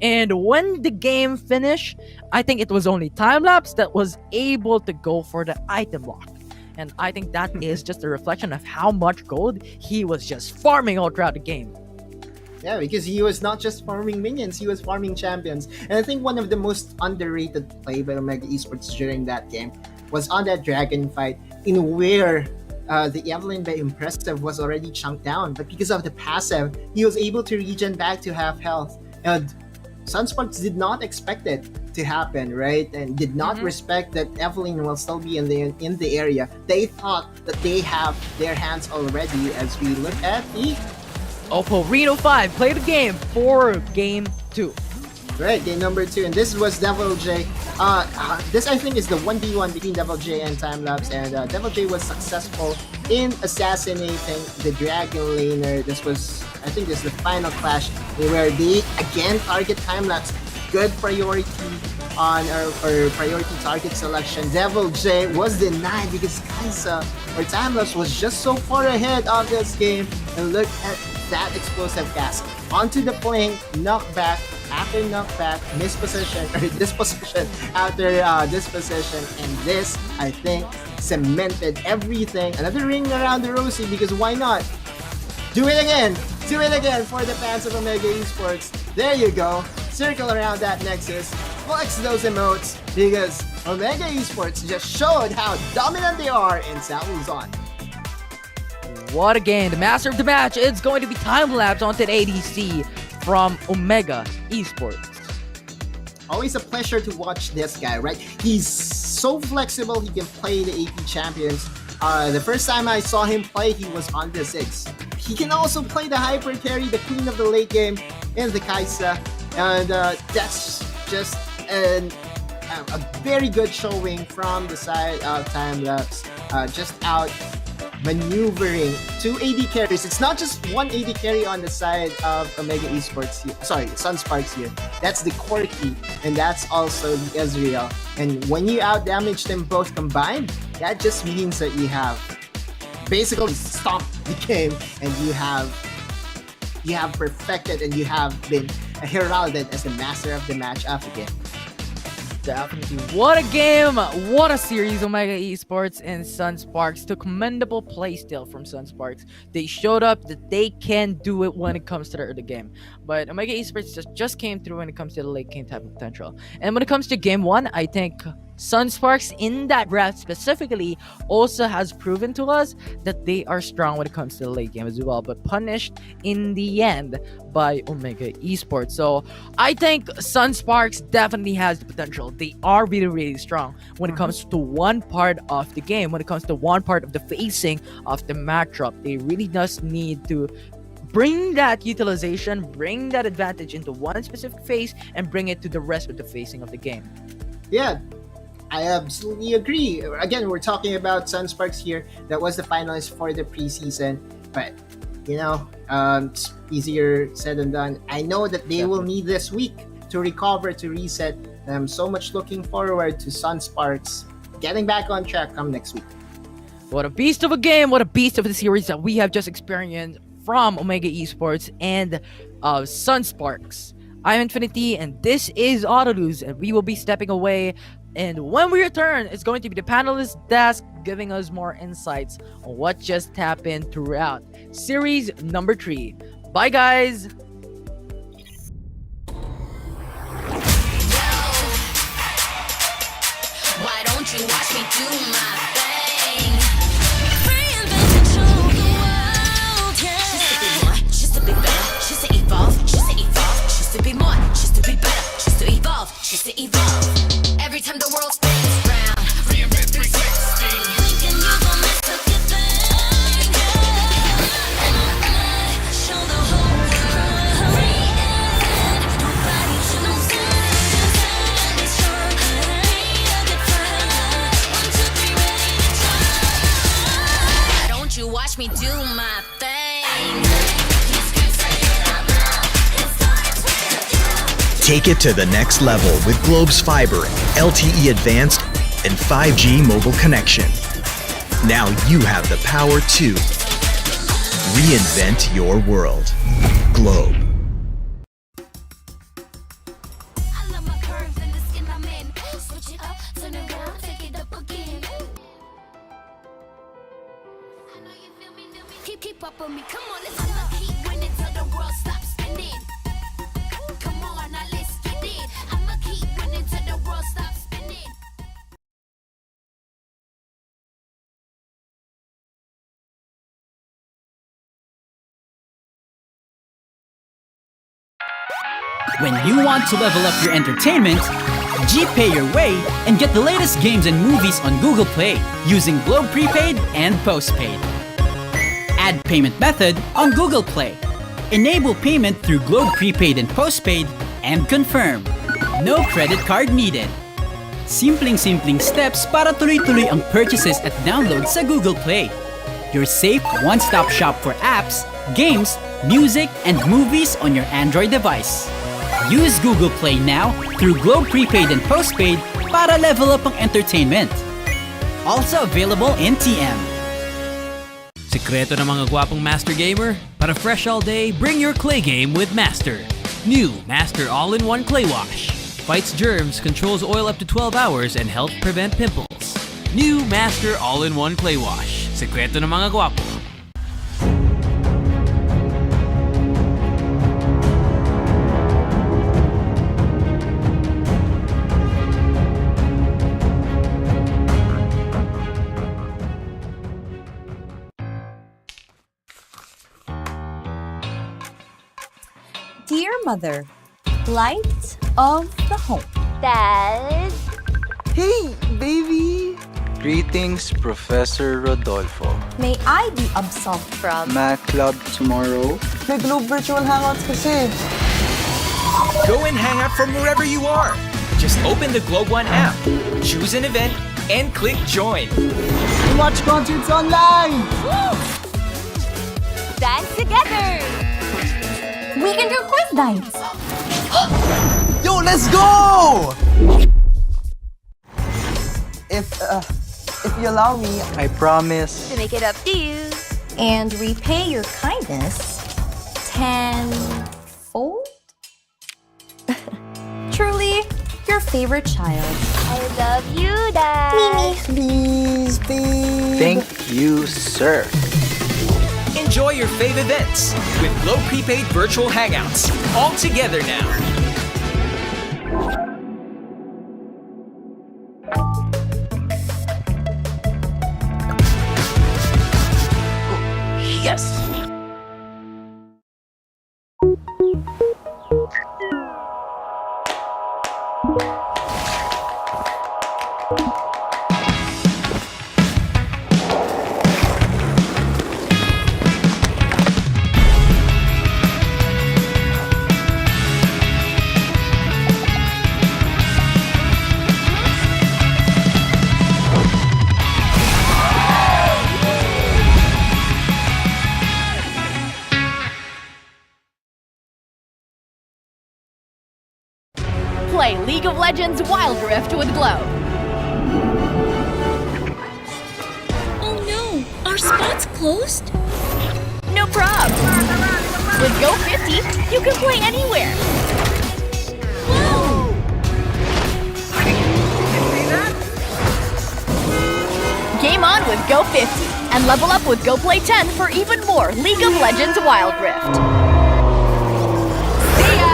And when the game finished, I think it was only time lapse that was able to go for the item lock. And I think that is just a reflection of how much gold he was just farming all throughout the game. Yeah, because he was not just farming minions, he was farming champions. And I think one of the most underrated play by Omega Esports during that game was on that dragon fight, in where the Evelyn by Impressive was already chunked down. But because of the passive, he was able to regen back to half health. And Sunsparks did not expect it to happen, right? And did not respect that Evelyn will still be in the area. They thought that they have their hands already. As we look at the Oppo Reno 5 play the game for game 2. Right, game number 2, and this was Devil J. This I think is the 1v1 between Devil J and Timelapse, and Devil J was successful in assassinating the Dragon Laner. This was, I think this is the final clash where they again target Timelapse. Good priority on or priority target selection. Devil J was denied because Kaisa or Timelapse was just so far ahead of this game. And look at that explosive cast onto the flank, knockback after knockback, misposition or disposition after disposition, and this I think cemented everything. Another ring around the rosy, because why not? Do it again for the fans of Omega Esports. There you go. Circle around that Nexus, flex those emotes, because Omega Esports just showed how dominant they are in South Luzon. What a game. The master of the match, it's going to be time-lapse onto the ADC from Omega Esports. Always a pleasure to watch this guy, right? He's so flexible, he can play the AP champions. The first time I saw him play, he was on the Ziggs. He can also play the hyper carry, the queen of the late game, and the Kaisa. And that's just a very good showing from the side of Timelapse. Just out maneuvering 2 AD carries. It's not just one AD carry on the side of Omega Esports here. Sorry, Sunsparks here. That's the Corki, and that's also the Ezreal. And when you outdamage them both combined, that just means that you have basically stomped the game, and you have perfected, and you have been heralded as the master of the match again. Definitely. What a game! What a series! Omega Esports and Sunsparks. The commendable play still from Sunsparks. They showed up that they can do it when it comes to the early game. But Omega Esports just came through when it comes to the late game type of potential. And when it comes to game 1, I think Sunsparks in that draft specifically also has proven to us that they are strong when it comes to the late game as well, but punished in the end by Omega Esports. So I think Sunsparks definitely has the potential. They are really, really strong when it comes to one part of the game, when it comes to one part of the facing of the matchup. They really just need to bring that utilization, bring that advantage into one specific phase, and bring it to the rest of the facing of the game. Yeah, I absolutely agree. Again, we're talking about Sunsparks here. That was the finalist for the preseason. But, it's easier said than done. I know that they will need this week to recover, to reset. And I'm so much looking forward to Sunsparks getting back on track come next week. What a beast of a game. What a beast of the series that we have just experienced from Omega Esports and Sunsparks. I'm Infinity, and this is Autolose, and we will be stepping away. And when we return, it's going to be the panelist desk giving us more insights on what just happened throughout series number 3. Bye, guys. Why don't you watch me do my thing? Reinvent and show the world, yeah. Just to be more, just to be better, just to evolve, just to be more, just to be better, just to evolve, just to evolve. Every time the world spins round, reinvent 360. Thinking you gon' miss a good thing, yeah. Show the whole world, reinvent. Nobody should know. Just Take it to the next level with Globe's fiber, LTE advanced, and 5G mobile connection. Now you have the power to reinvent your world. Globe. I love my curves and the skin I'm in. Switch it up, turn around, take it up again. I know you feel me. Keep up with me. Come on, let's keep winning till the world stops spinning. Come on, now let's get it. I'ma keep winning till the world stops spinning. When you want to level up your entertainment, G-Pay your way and get the latest games and movies on Google Play using Globe Prepaid and Postpaid. Add payment method on Google Play. Enable payment through Globe Prepaid and Postpaid and confirm. No credit card needed. Simpleng steps para tuloy-tuloy ang purchases at downloads sa Google Play. Your safe one-stop shop for apps, games, music, and movies on your Android device. Use Google Play now through Globe Prepaid and Postpaid para level up ang entertainment. Also available in TM. Sekreto ng mga gwapong Master Gamer? Para fresh all day, bring your clay game with Master. New Master All-in-One Clay Wash. Fights germs, controls oil up to 12 hours, and helps prevent pimples. New Master All-in-One Clay Wash. Sekreto ng mga gwapo. Dear Mother, light of the home. Dad? Hey, baby! Greetings, Professor Rodolfo. May I be absolved from Math Club tomorrow. May Globe Virtual Hangouts kasi. Go and hang out from wherever you are. Just open the Globe One app, choose an event, and click join. Watch concerts online! Dance together! We can do quiz nights. Yo, let's go! If you allow me, I promise To make it up to you. And repay your kindness tenfold? Truly, your favorite child. I love you, Dad. Please, babe. Thank you, sir. Enjoy your fave events with Globe Prepaid Virtual Hangouts. All together now. Yes! Play League of Legends Wild Rift with Globe. Oh no, our spot's closed? No prob. With Go 50, you can play anywhere. Wow! Game on with Go 50 and level up with Go Play 10 for even more League of Legends Wild Rift. See ya!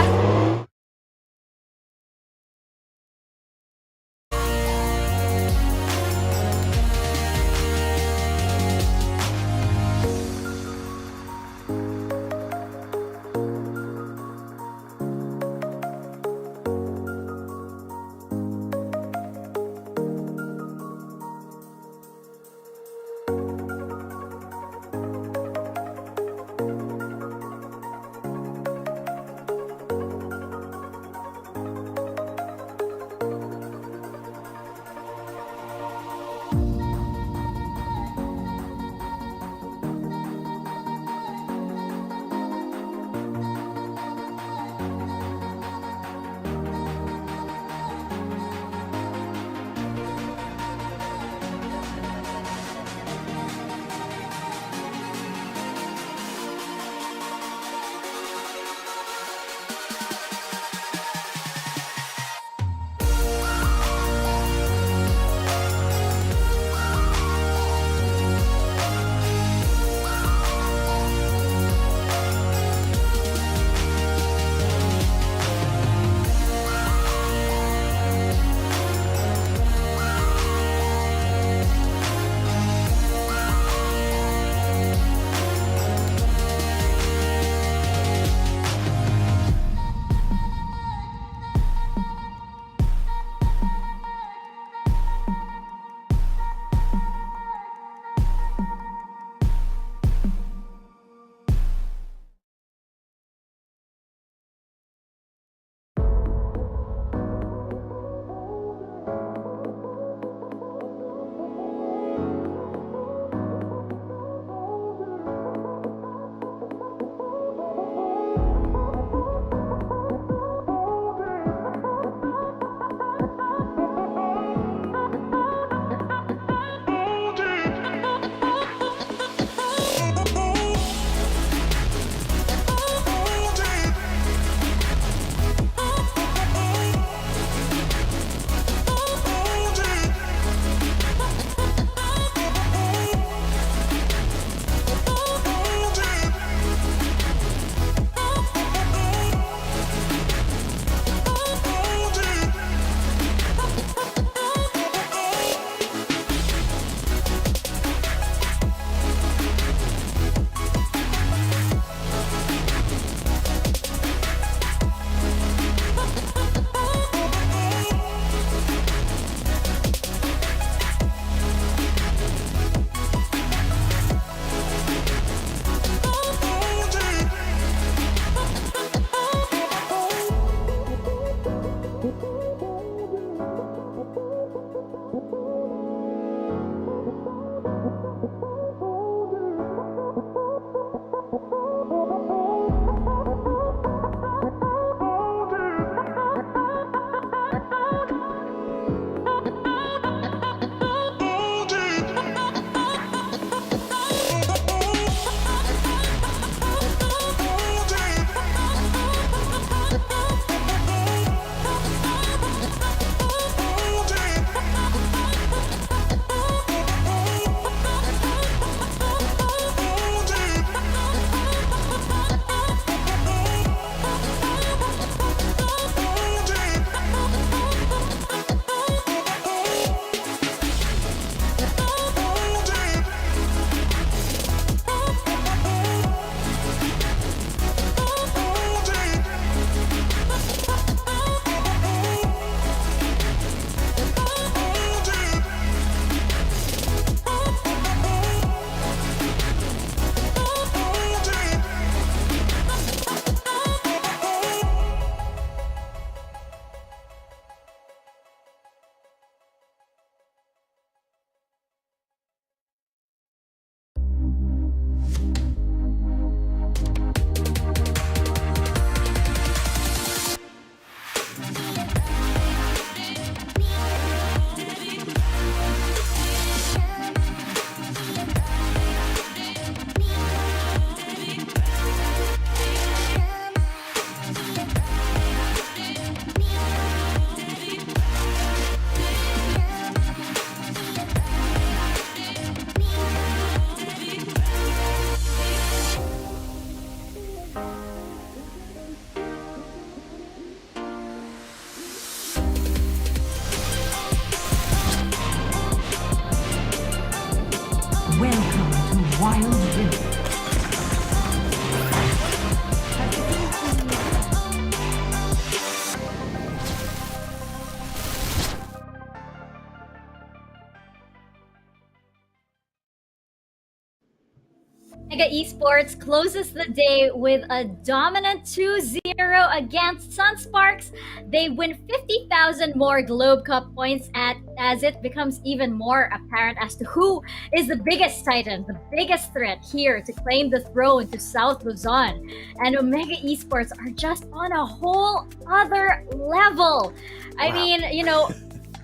Omega Esports closes the day with a dominant 2-0 against Sunsparks. They win 50,000 more Globe Cup points as it becomes even more apparent as to who is the biggest titan, the biggest threat here to claim the throne to South Luzon. And Omega Esports are just on a whole other level. I mean,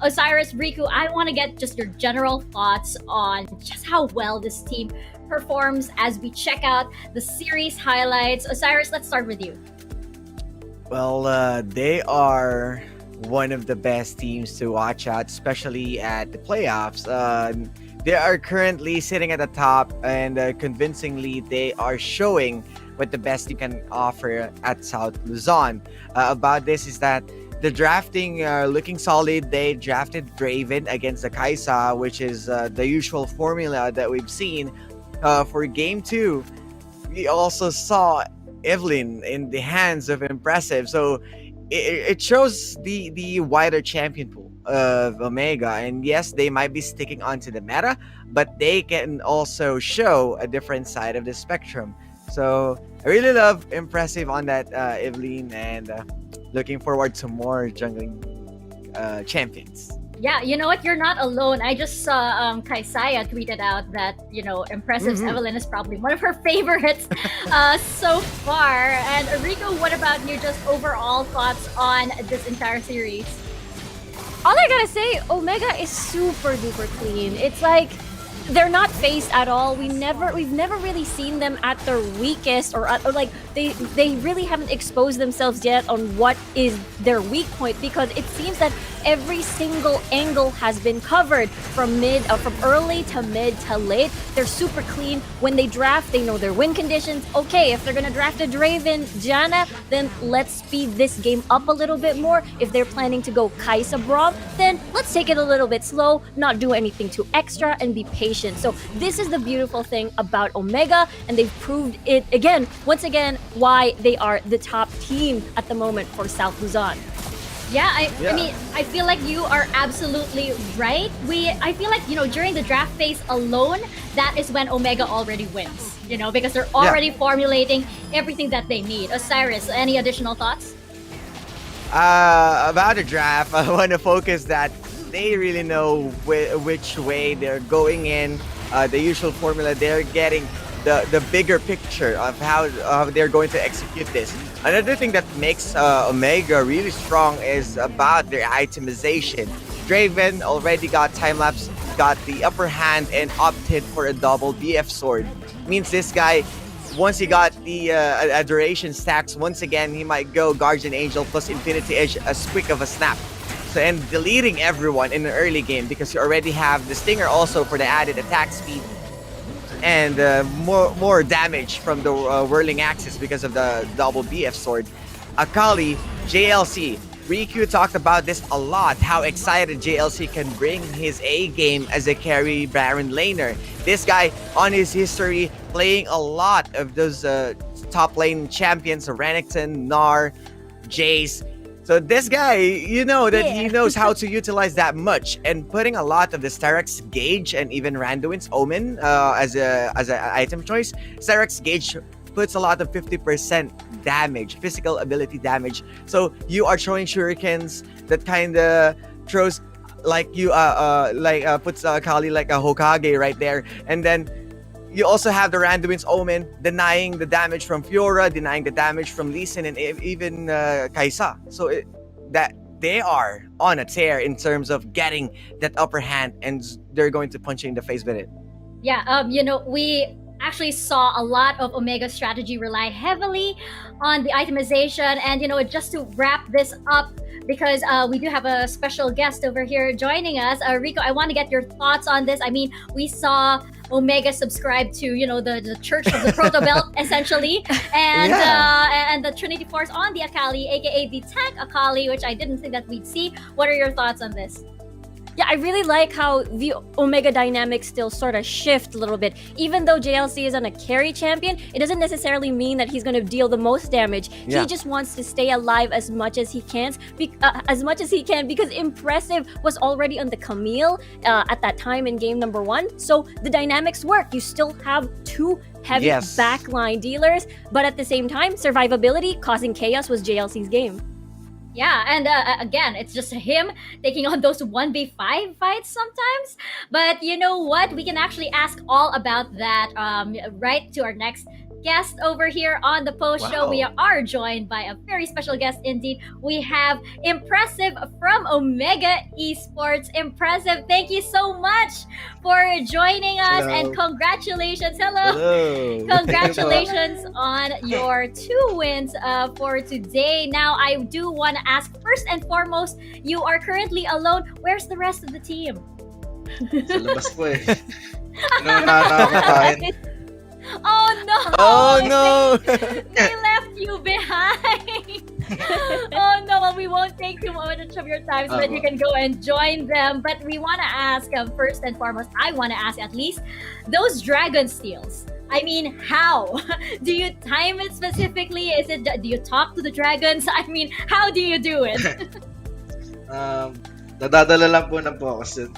Osiris, Riku, I want to get just your general thoughts on just how well this team performs as we check out the series highlights. Osiris, let's start with you. Well, they are one of the best teams to watch out, especially at the playoffs. They are currently sitting at the top, and convincingly, they are showing what the best team can offer at South Luzon. About this is that the drafting looking solid. They drafted Draven against the Kaisa, which is the usual formula that we've seen for Game 2. We also saw Evelyn in the hands of Impressive. So it shows the wider champion pool of Omega. And yes, they might be sticking onto the meta, but they can also show a different side of the spectrum. So I really love Impressive on that Evelyn, and looking forward to more jungling champions. Yeah, you know what? You're not alone. I just saw Kaisaya tweeted out that, Impressive's Evelyn is probably one of her favorites so far. And Rico, what about you? Just overall thoughts on this entire series? All I gotta say, Omega is super duper clean. It's like they're not phased at all. We've never really seen them at their weakest, or like they really haven't exposed themselves yet on what is their weak point, because it seems that every single angle has been covered from early to mid to late. They're super clean. When they draft, they know their win conditions. Okay, if they're gonna draft a Draven Janna, then let's speed this game up a little bit more. If they're planning to go Kaisa Braum, then let's take it a little bit slow, not do anything too extra, and be patient. So this is the beautiful thing about Omega, and they've proved it once again, why they are the top team at the moment for South Luzon. Yeah, I mean, I feel like you are absolutely right. I feel like, during the draft phase alone, that is when Omega already wins, because they're already formulating everything that they need. Osiris, any additional thoughts? About the draft, I want to focus that they really know which way they're going in, the usual formula. They're getting the bigger picture of how they're going to execute this. Another thing that makes Omega really strong is about their itemization. Draven already got time-lapse, got the upper hand, and opted for a double BF sword. Means this guy, once he got the adoration stacks, once again, he might go Guardian Angel plus Infinity Edge as quick of a snap. So, and deleting everyone in the early game, because you already have the Stinger also for the added attack speed, and more damage from the whirling axis because of the double BF sword. Akali, JLC, Riku talked about this a lot, how excited JLC can bring his A game as a carry Baron laner. This guy, on his history, playing a lot of those top lane champions, Renekton, Gnar, Jace. So this guy, he knows how to utilize that much, and putting a lot of the Sterak's Gauge and even Randuin's Omen as an item choice. Sterak's Gauge puts a lot of 50% damage, physical ability damage. So you are throwing shurikens that kind of throws puts Kali like a Hokage right there, and then you also have the Randuin's Omen denying the damage from Fiora, denying the damage from Lee Sin, and even Kaisa. So that they are on a tear in terms of getting that upper hand, and they're going to punch you in the face with it. Yeah, we actually saw a lot of Omega strategy rely heavily on the itemization. And, just to wrap this up, because we do have a special guest over here joining us. Rico, I want to get your thoughts on this. I mean, we saw Omega subscribe to, the Church of the Proto Belt, essentially. And and the Trinity Force on the Akali, aka the tank Akali, which I didn't think that we'd see. What are your thoughts on this? Yeah, I really like how the Omega dynamics still sort of shift a little bit. Even though JLC is on a carry champion, it doesn't necessarily mean that he's going to deal the most damage. Yeah. He just wants to stay alive as much as he can, because Impressive was already on the Camille at that time in game number 1. So the dynamics work. You still have two heavy Yes. backline dealers, but at the same time, survivability, causing chaos was JLC's game. Yeah, and again, it's just him taking on those 1v5 fights sometimes. But you know what? We can actually ask all about that right to our next guest over here on the post show. Wow. We are joined by a very special guest indeed. We have Impressive from Omega Esports. Impressive, thank you so much for joining us, Hello. and congratulations. Hello. Hello. Congratulations on your 2 wins for today. Now, I do want to ask, first and foremost, you are currently alone. Where's the rest of the team? Sa labas po eh. Nakakain. Oh no! Oh no! They left you behind. Oh no! Well, we won't take too much of your time, so that you can go and join them. But we want to ask, first and foremost, I want to ask at least those dragon steals. I mean, how? Do you time it specifically? Is it? Do you talk to the dragons? I mean, how do you do it? Nadadala lang po ng focus yun.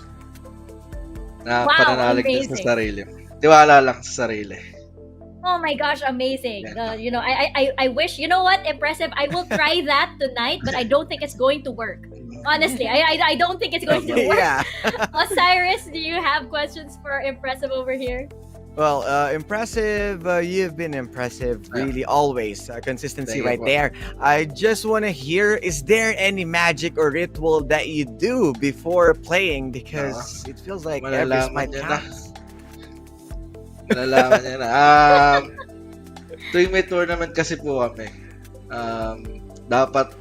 Na Wow, pananalig din amazing. sa sarili. Tiwala lang sa sarili. Oh my gosh, amazing. I wish, you know what, Impressive, I will try that tonight, but I don't think it's going to work. Honestly, I don't think it's going to work. Yeah. Osiris, do you have questions for Impressive over here? Well, Impressive. You've been impressive, really, always. Consistency Thank you right po. there. I just want to hear, is there any magic or ritual that you do before playing? Because it feels like every Malalaman smite niya na. counts. Malalaman niya na. Tuwing may tournament kasi po kami, dapat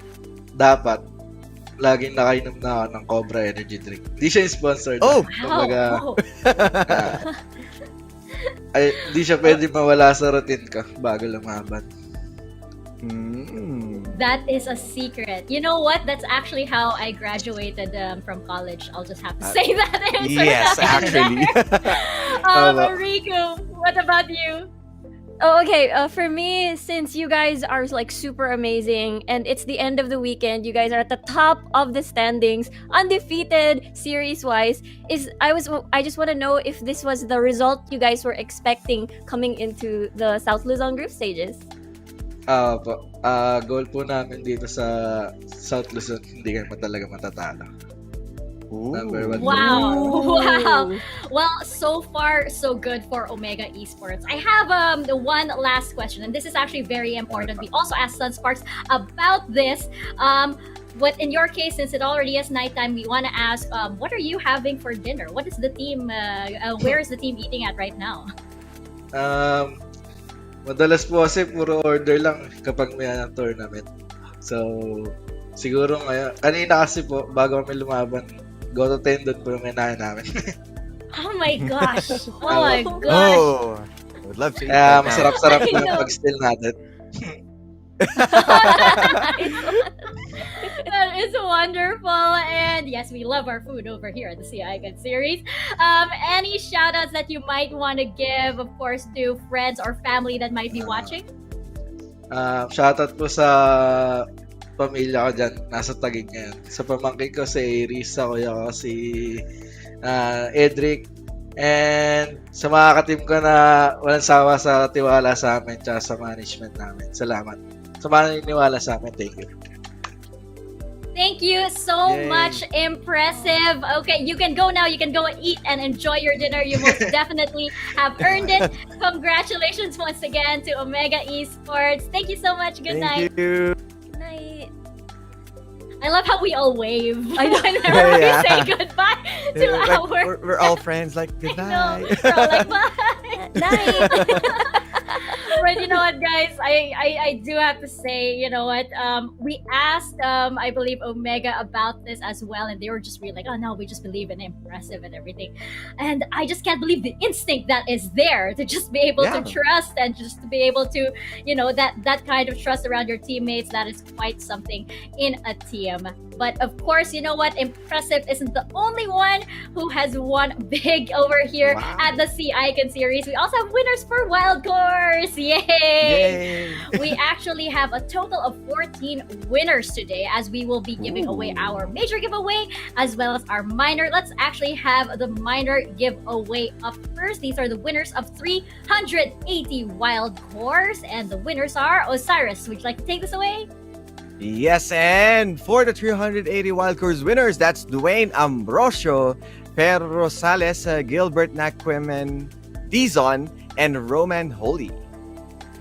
laging nakainom na ako ng Cobra Energy Drink. Di siya yung sponsored. Oh! Kumbaga, Wow. di siya pwede mawala sa routine ko bago lumaban. That is a secret. You know what? That's actually how I graduated from college. I'll just have to say that. Yes, actually. Rico, what about you? Oh, okay. For me, since you guys are like super amazing and it's the end of the weekend, you guys are at the top of the standings, undefeated series-wise. I just want to know if this was the result you guys were expecting coming into the South Luzon group stages. Goal po namin dito sa South Luzon, hindi kami talaga matatalo. Number 1. Wow. Wow. Well, so far, so good for Omega Esports. I have the one last question, and this is actually very important. We also asked Sunsparks about this. But in your case, since it already is nighttime, we want to ask, what are you having for dinner? What is the team, where is the team eating at right now? Madalas po kasi puro order lang kapag may tournament. So, siguro ngayon, kanina kasi po, bago kami lumaban, go to tendon po yung kinain namin. Oh my gosh. Oh my gosh. Oh, I would love to eat Kaya that now. masarap-sarap po I yung know. pag-steal natin. That is wonderful. And yes, we love our food over here at the CI Icon series. Any shout outs that you might want to give, of course, to friends or family that might be watching? Shoutout po sa pamilya ko dyan, nasa Taguig ngayon. Sa pamangkin ko si Iris, sa kuya ko si Edric, and sa mga ka-team ko na walang sawa sa tiwala sa amin tsaka sa management namin. Salamat. Sa mga niniwala sa amin, thank you. Thank you so Yay. much, Impressive. Okay, you can go now. You can go and eat and enjoy your dinner. You most definitely have earned it. Congratulations once again to Omega Esports. Thank you so much. Good night. Thank you. Good night. I love how we all wave I know. whenever we Yeah. say goodbye to Like, our. we're all friends, like, I know. goodbye. We're all like, bye. Night. But you know what, guys? I do have to say, you know what? We asked, I believe, Omega about this as well, and they were just really like, oh no, we just believe in Impressive and everything. And I just can't believe the instinct that is there to just be able to Yeah. trust and just to be able to, you know, that kind of trust around your teammates. That is quite something in a team. But of course, you know what? Impressive isn't the only one who has won big over here at the Sea Icon Series. We also have winners for Wild Course. Yay! We actually have a total of 14 winners today, as we will be giving away our major giveaway as well as our minor. Let's actually have the minor giveaway up first. These are the winners of 380 Wild Course, and the winners are Osiris. Would you like to take this away? Yes, and for the 380 Wild Course winners, that's Dwayne Ambrosio, Per Rosales, Gilbert Nakwemen, Dizon, and Roman Holy.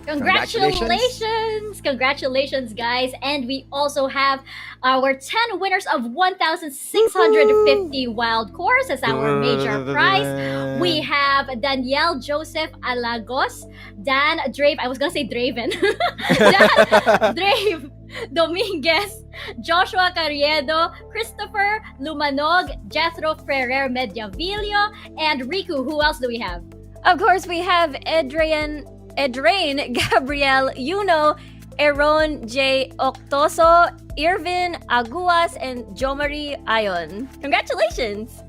Congratulations! Congratulations, guys. And we also have our 10 winners of 1,650 Wild Course as our major prize. We have Danielle Joseph Alagos, Dan Drave, I was gonna say Draven, Dan Drave Dominguez, Joshua Carriedo, Christopher Lumanog, Jethro Ferrer Mediavillo, and Riku. Who else do we have? Of course, we have Edrain Gabriel Yuno, Aaron J. Octoso, Irvin Aguas, and Jomari Ayon. Congratulations!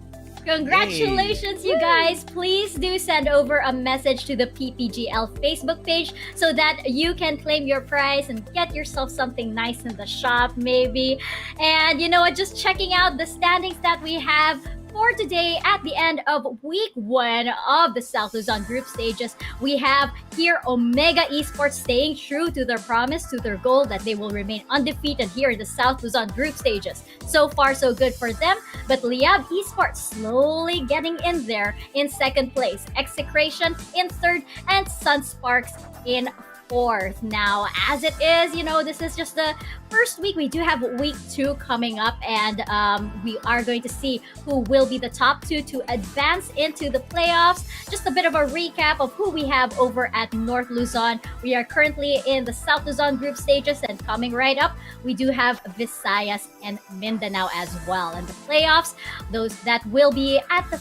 Congratulations, you guys. Please do send over a message to the PPGL Facebook page so that you can claim your prize and get yourself something nice in the shop, maybe. And you know what, just checking out the standings that we have for today at the end of week 1 of the South Luzon group stages. We have here Omega Esports staying true to their promise, to their goal that they will remain undefeated here in the South Luzon group stages. So far, so good for them. But Liyab Esports slowly getting in there in second place. Execration in third, and Sunsparks in fourth. Now, as it is, you know, this is just the first week. We do have week 2 coming up, and we are going to see who will be the top 2 to advance into the playoffs. Just a bit of a recap of who we have over at North Luzon. We are currently in the South Luzon group stages, and coming right up, we do have Visayas and Mindanao as well. And the playoffs, those that will be at the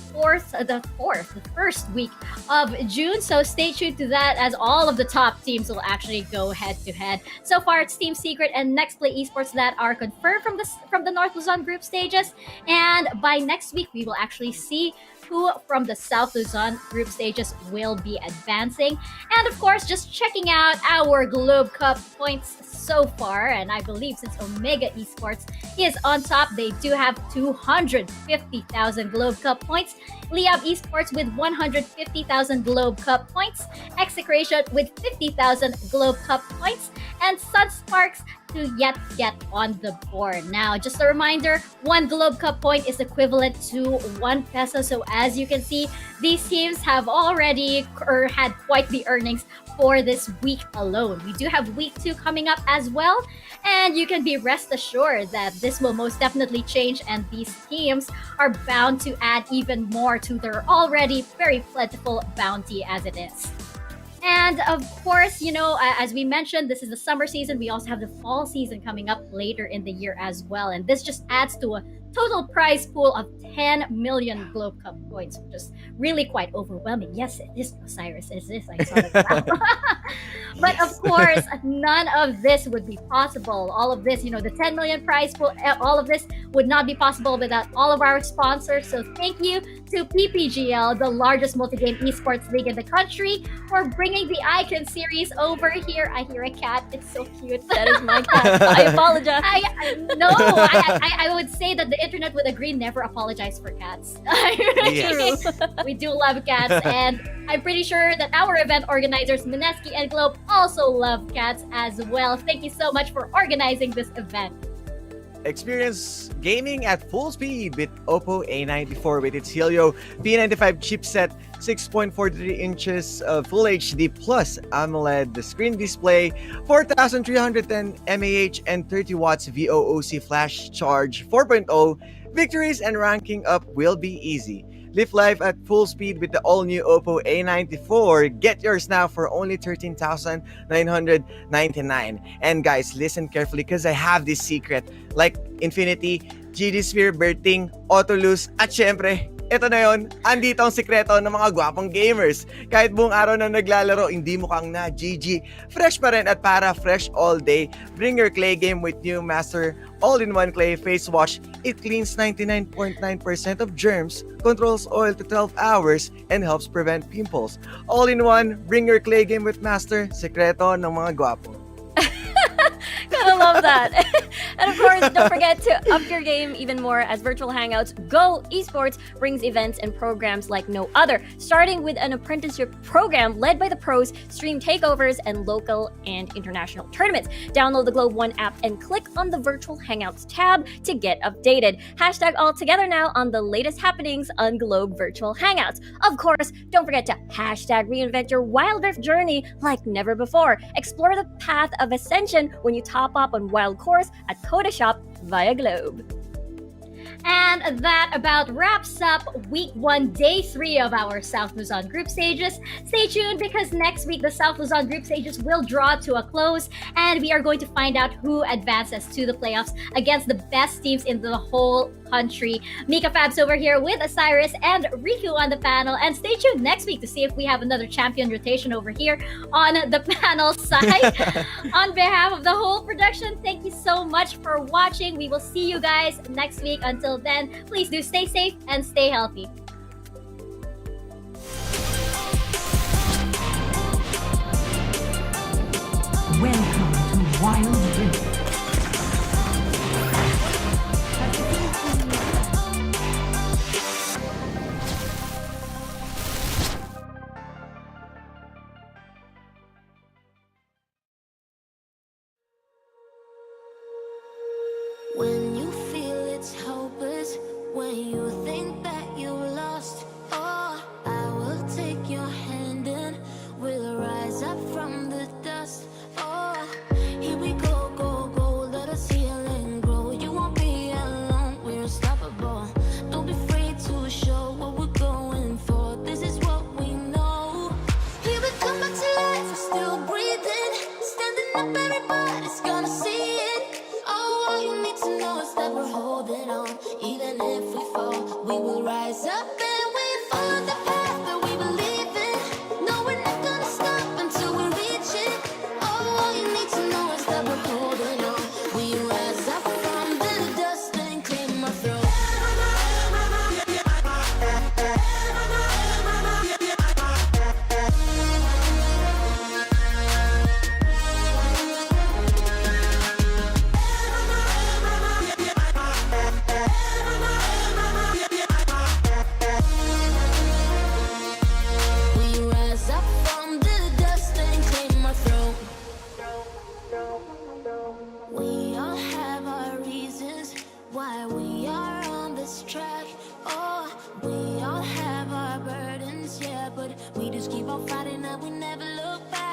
first week of June. So stay tuned to that, as all of the top teams will actually go head to head. So far, it's Team Secret and Next Play Esports that are confirmed from the North Luzon group stages, and by next week we will actually see who from the South Luzon group stages will be advancing. And of course, just checking out our Globe Cup points so far, and I believe since Omega Esports is on top, they do have 250,000 Globe Cup points. Liyab Esports with 150,000 Globe Cup points, Execration with 50,000 Globe Cup points, and Sunsparks to yet get on the board. Now, just a reminder, 1 Globe Cup point is equivalent to 1 peso. So as you can see, these teams have already had quite the earnings for this week alone. We do have week 2 coming up as well, and you can be rest assured that this will most definitely change, and these teams are bound to add even more to their already very plentiful bounty as it is. And of course, you know, as we mentioned, this is the summer season. We also have the fall season coming up later in the year as well. And this just adds to a total prize pool of 10 million Globe Cup points, which is really quite overwhelming. Yes, it is, Osiris. It is. I saw that. But of course, none of this would be possible. All of this, you know, the 10 million prize pool, all of this would not be possible without all of our sponsors. So thank you to PPGL, the largest multi-game esports league in the country, for bringing the Icon series over here. I hear a cat. It's so cute. That is my cat. I apologize. I would say that the internet would agree, never apologize for cats. Yes. We do love cats, and I'm pretty sure that our event organizers, Mineski and Globe, also love cats as well. Thank you so much for organizing this event. Experience gaming at full speed with Oppo A94 with its Helio P95 chipset, 6.43 inches of Full HD plus AMOLED the screen display, 4,310 mAh and 30 watts VOOC flash charge 4.0. Victories and ranking up will be easy. Live life at full speed with the all-new Oppo A94. Get yours now for only 13,999. And guys, listen carefully because I have this secret. Like Infinity, GD Sphere, Berting, Autolus, at syempre, Ito na yon, andito ang sikreto ng mga gwapong gamers. Kahit buong araw na naglalaro, hindi mukhang na GG. Fresh pa rin at para fresh all day. Bring your clay game with new Master All-in-One Clay Face Wash. It cleans 99.9% of germs, controls oil to 12 hours, and helps prevent pimples. All-in-one, bring your clay game with Master. Sikreto ng mga gwapo. Gotta love that. And of course, don't forget to up your game even more as Virtual Hangouts Go Esports brings events and programs like no other, starting with an apprenticeship program led by the pros, stream takeovers, and local and international tournaments. Download the Globe One app and click on the Virtual Hangouts tab to get updated. Hashtag all together now on the latest happenings on Globe Virtual Hangouts. Of course, don't forget to hashtag reinvent your Wild Rift journey like never before. Explore the path of ascension when you top up on Wild Course at Coda Shop via Globe. And that about wraps up week 1, day 3 of our South Luzon group stages. Stay tuned because next week the South Luzon group stages will draw to a close and we are going to find out who advances to the playoffs against the best teams in the whole country. Mika Fabs over here with Osiris and Riku on the panel. And stay tuned next week to see if we have another champion rotation over here on the panel side. On behalf of the whole production, thank you so much for watching. We will see you guys next week. Until then, please do stay safe and stay healthy. Welcome to Wild Rift. When you feel it's hopeless, when you think that you lost, oh, I will take your hand and we'll rise up from the dust. Oh, here we go, go, go, let us heal and grow. You won't be alone, we're unstoppable. Don't be afraid to show what we're going for. This is what we know. Here we come back to life, we're still breathing. Standing up, everybody's gonna see it. Oh, all you need to know is that we're holding on. Even if we fall, we will rise up and we follow the path that we believe in. No, we're not gonna stop until we reach it. Oh, all you need to know is that we're holding on. We rise up from the dust and claim our throne. We rise up from the dust and claim our throne. We all have our reasons why we are on this track. Oh, we all have our burdens, yeah, but we just keep on fighting and we never look back.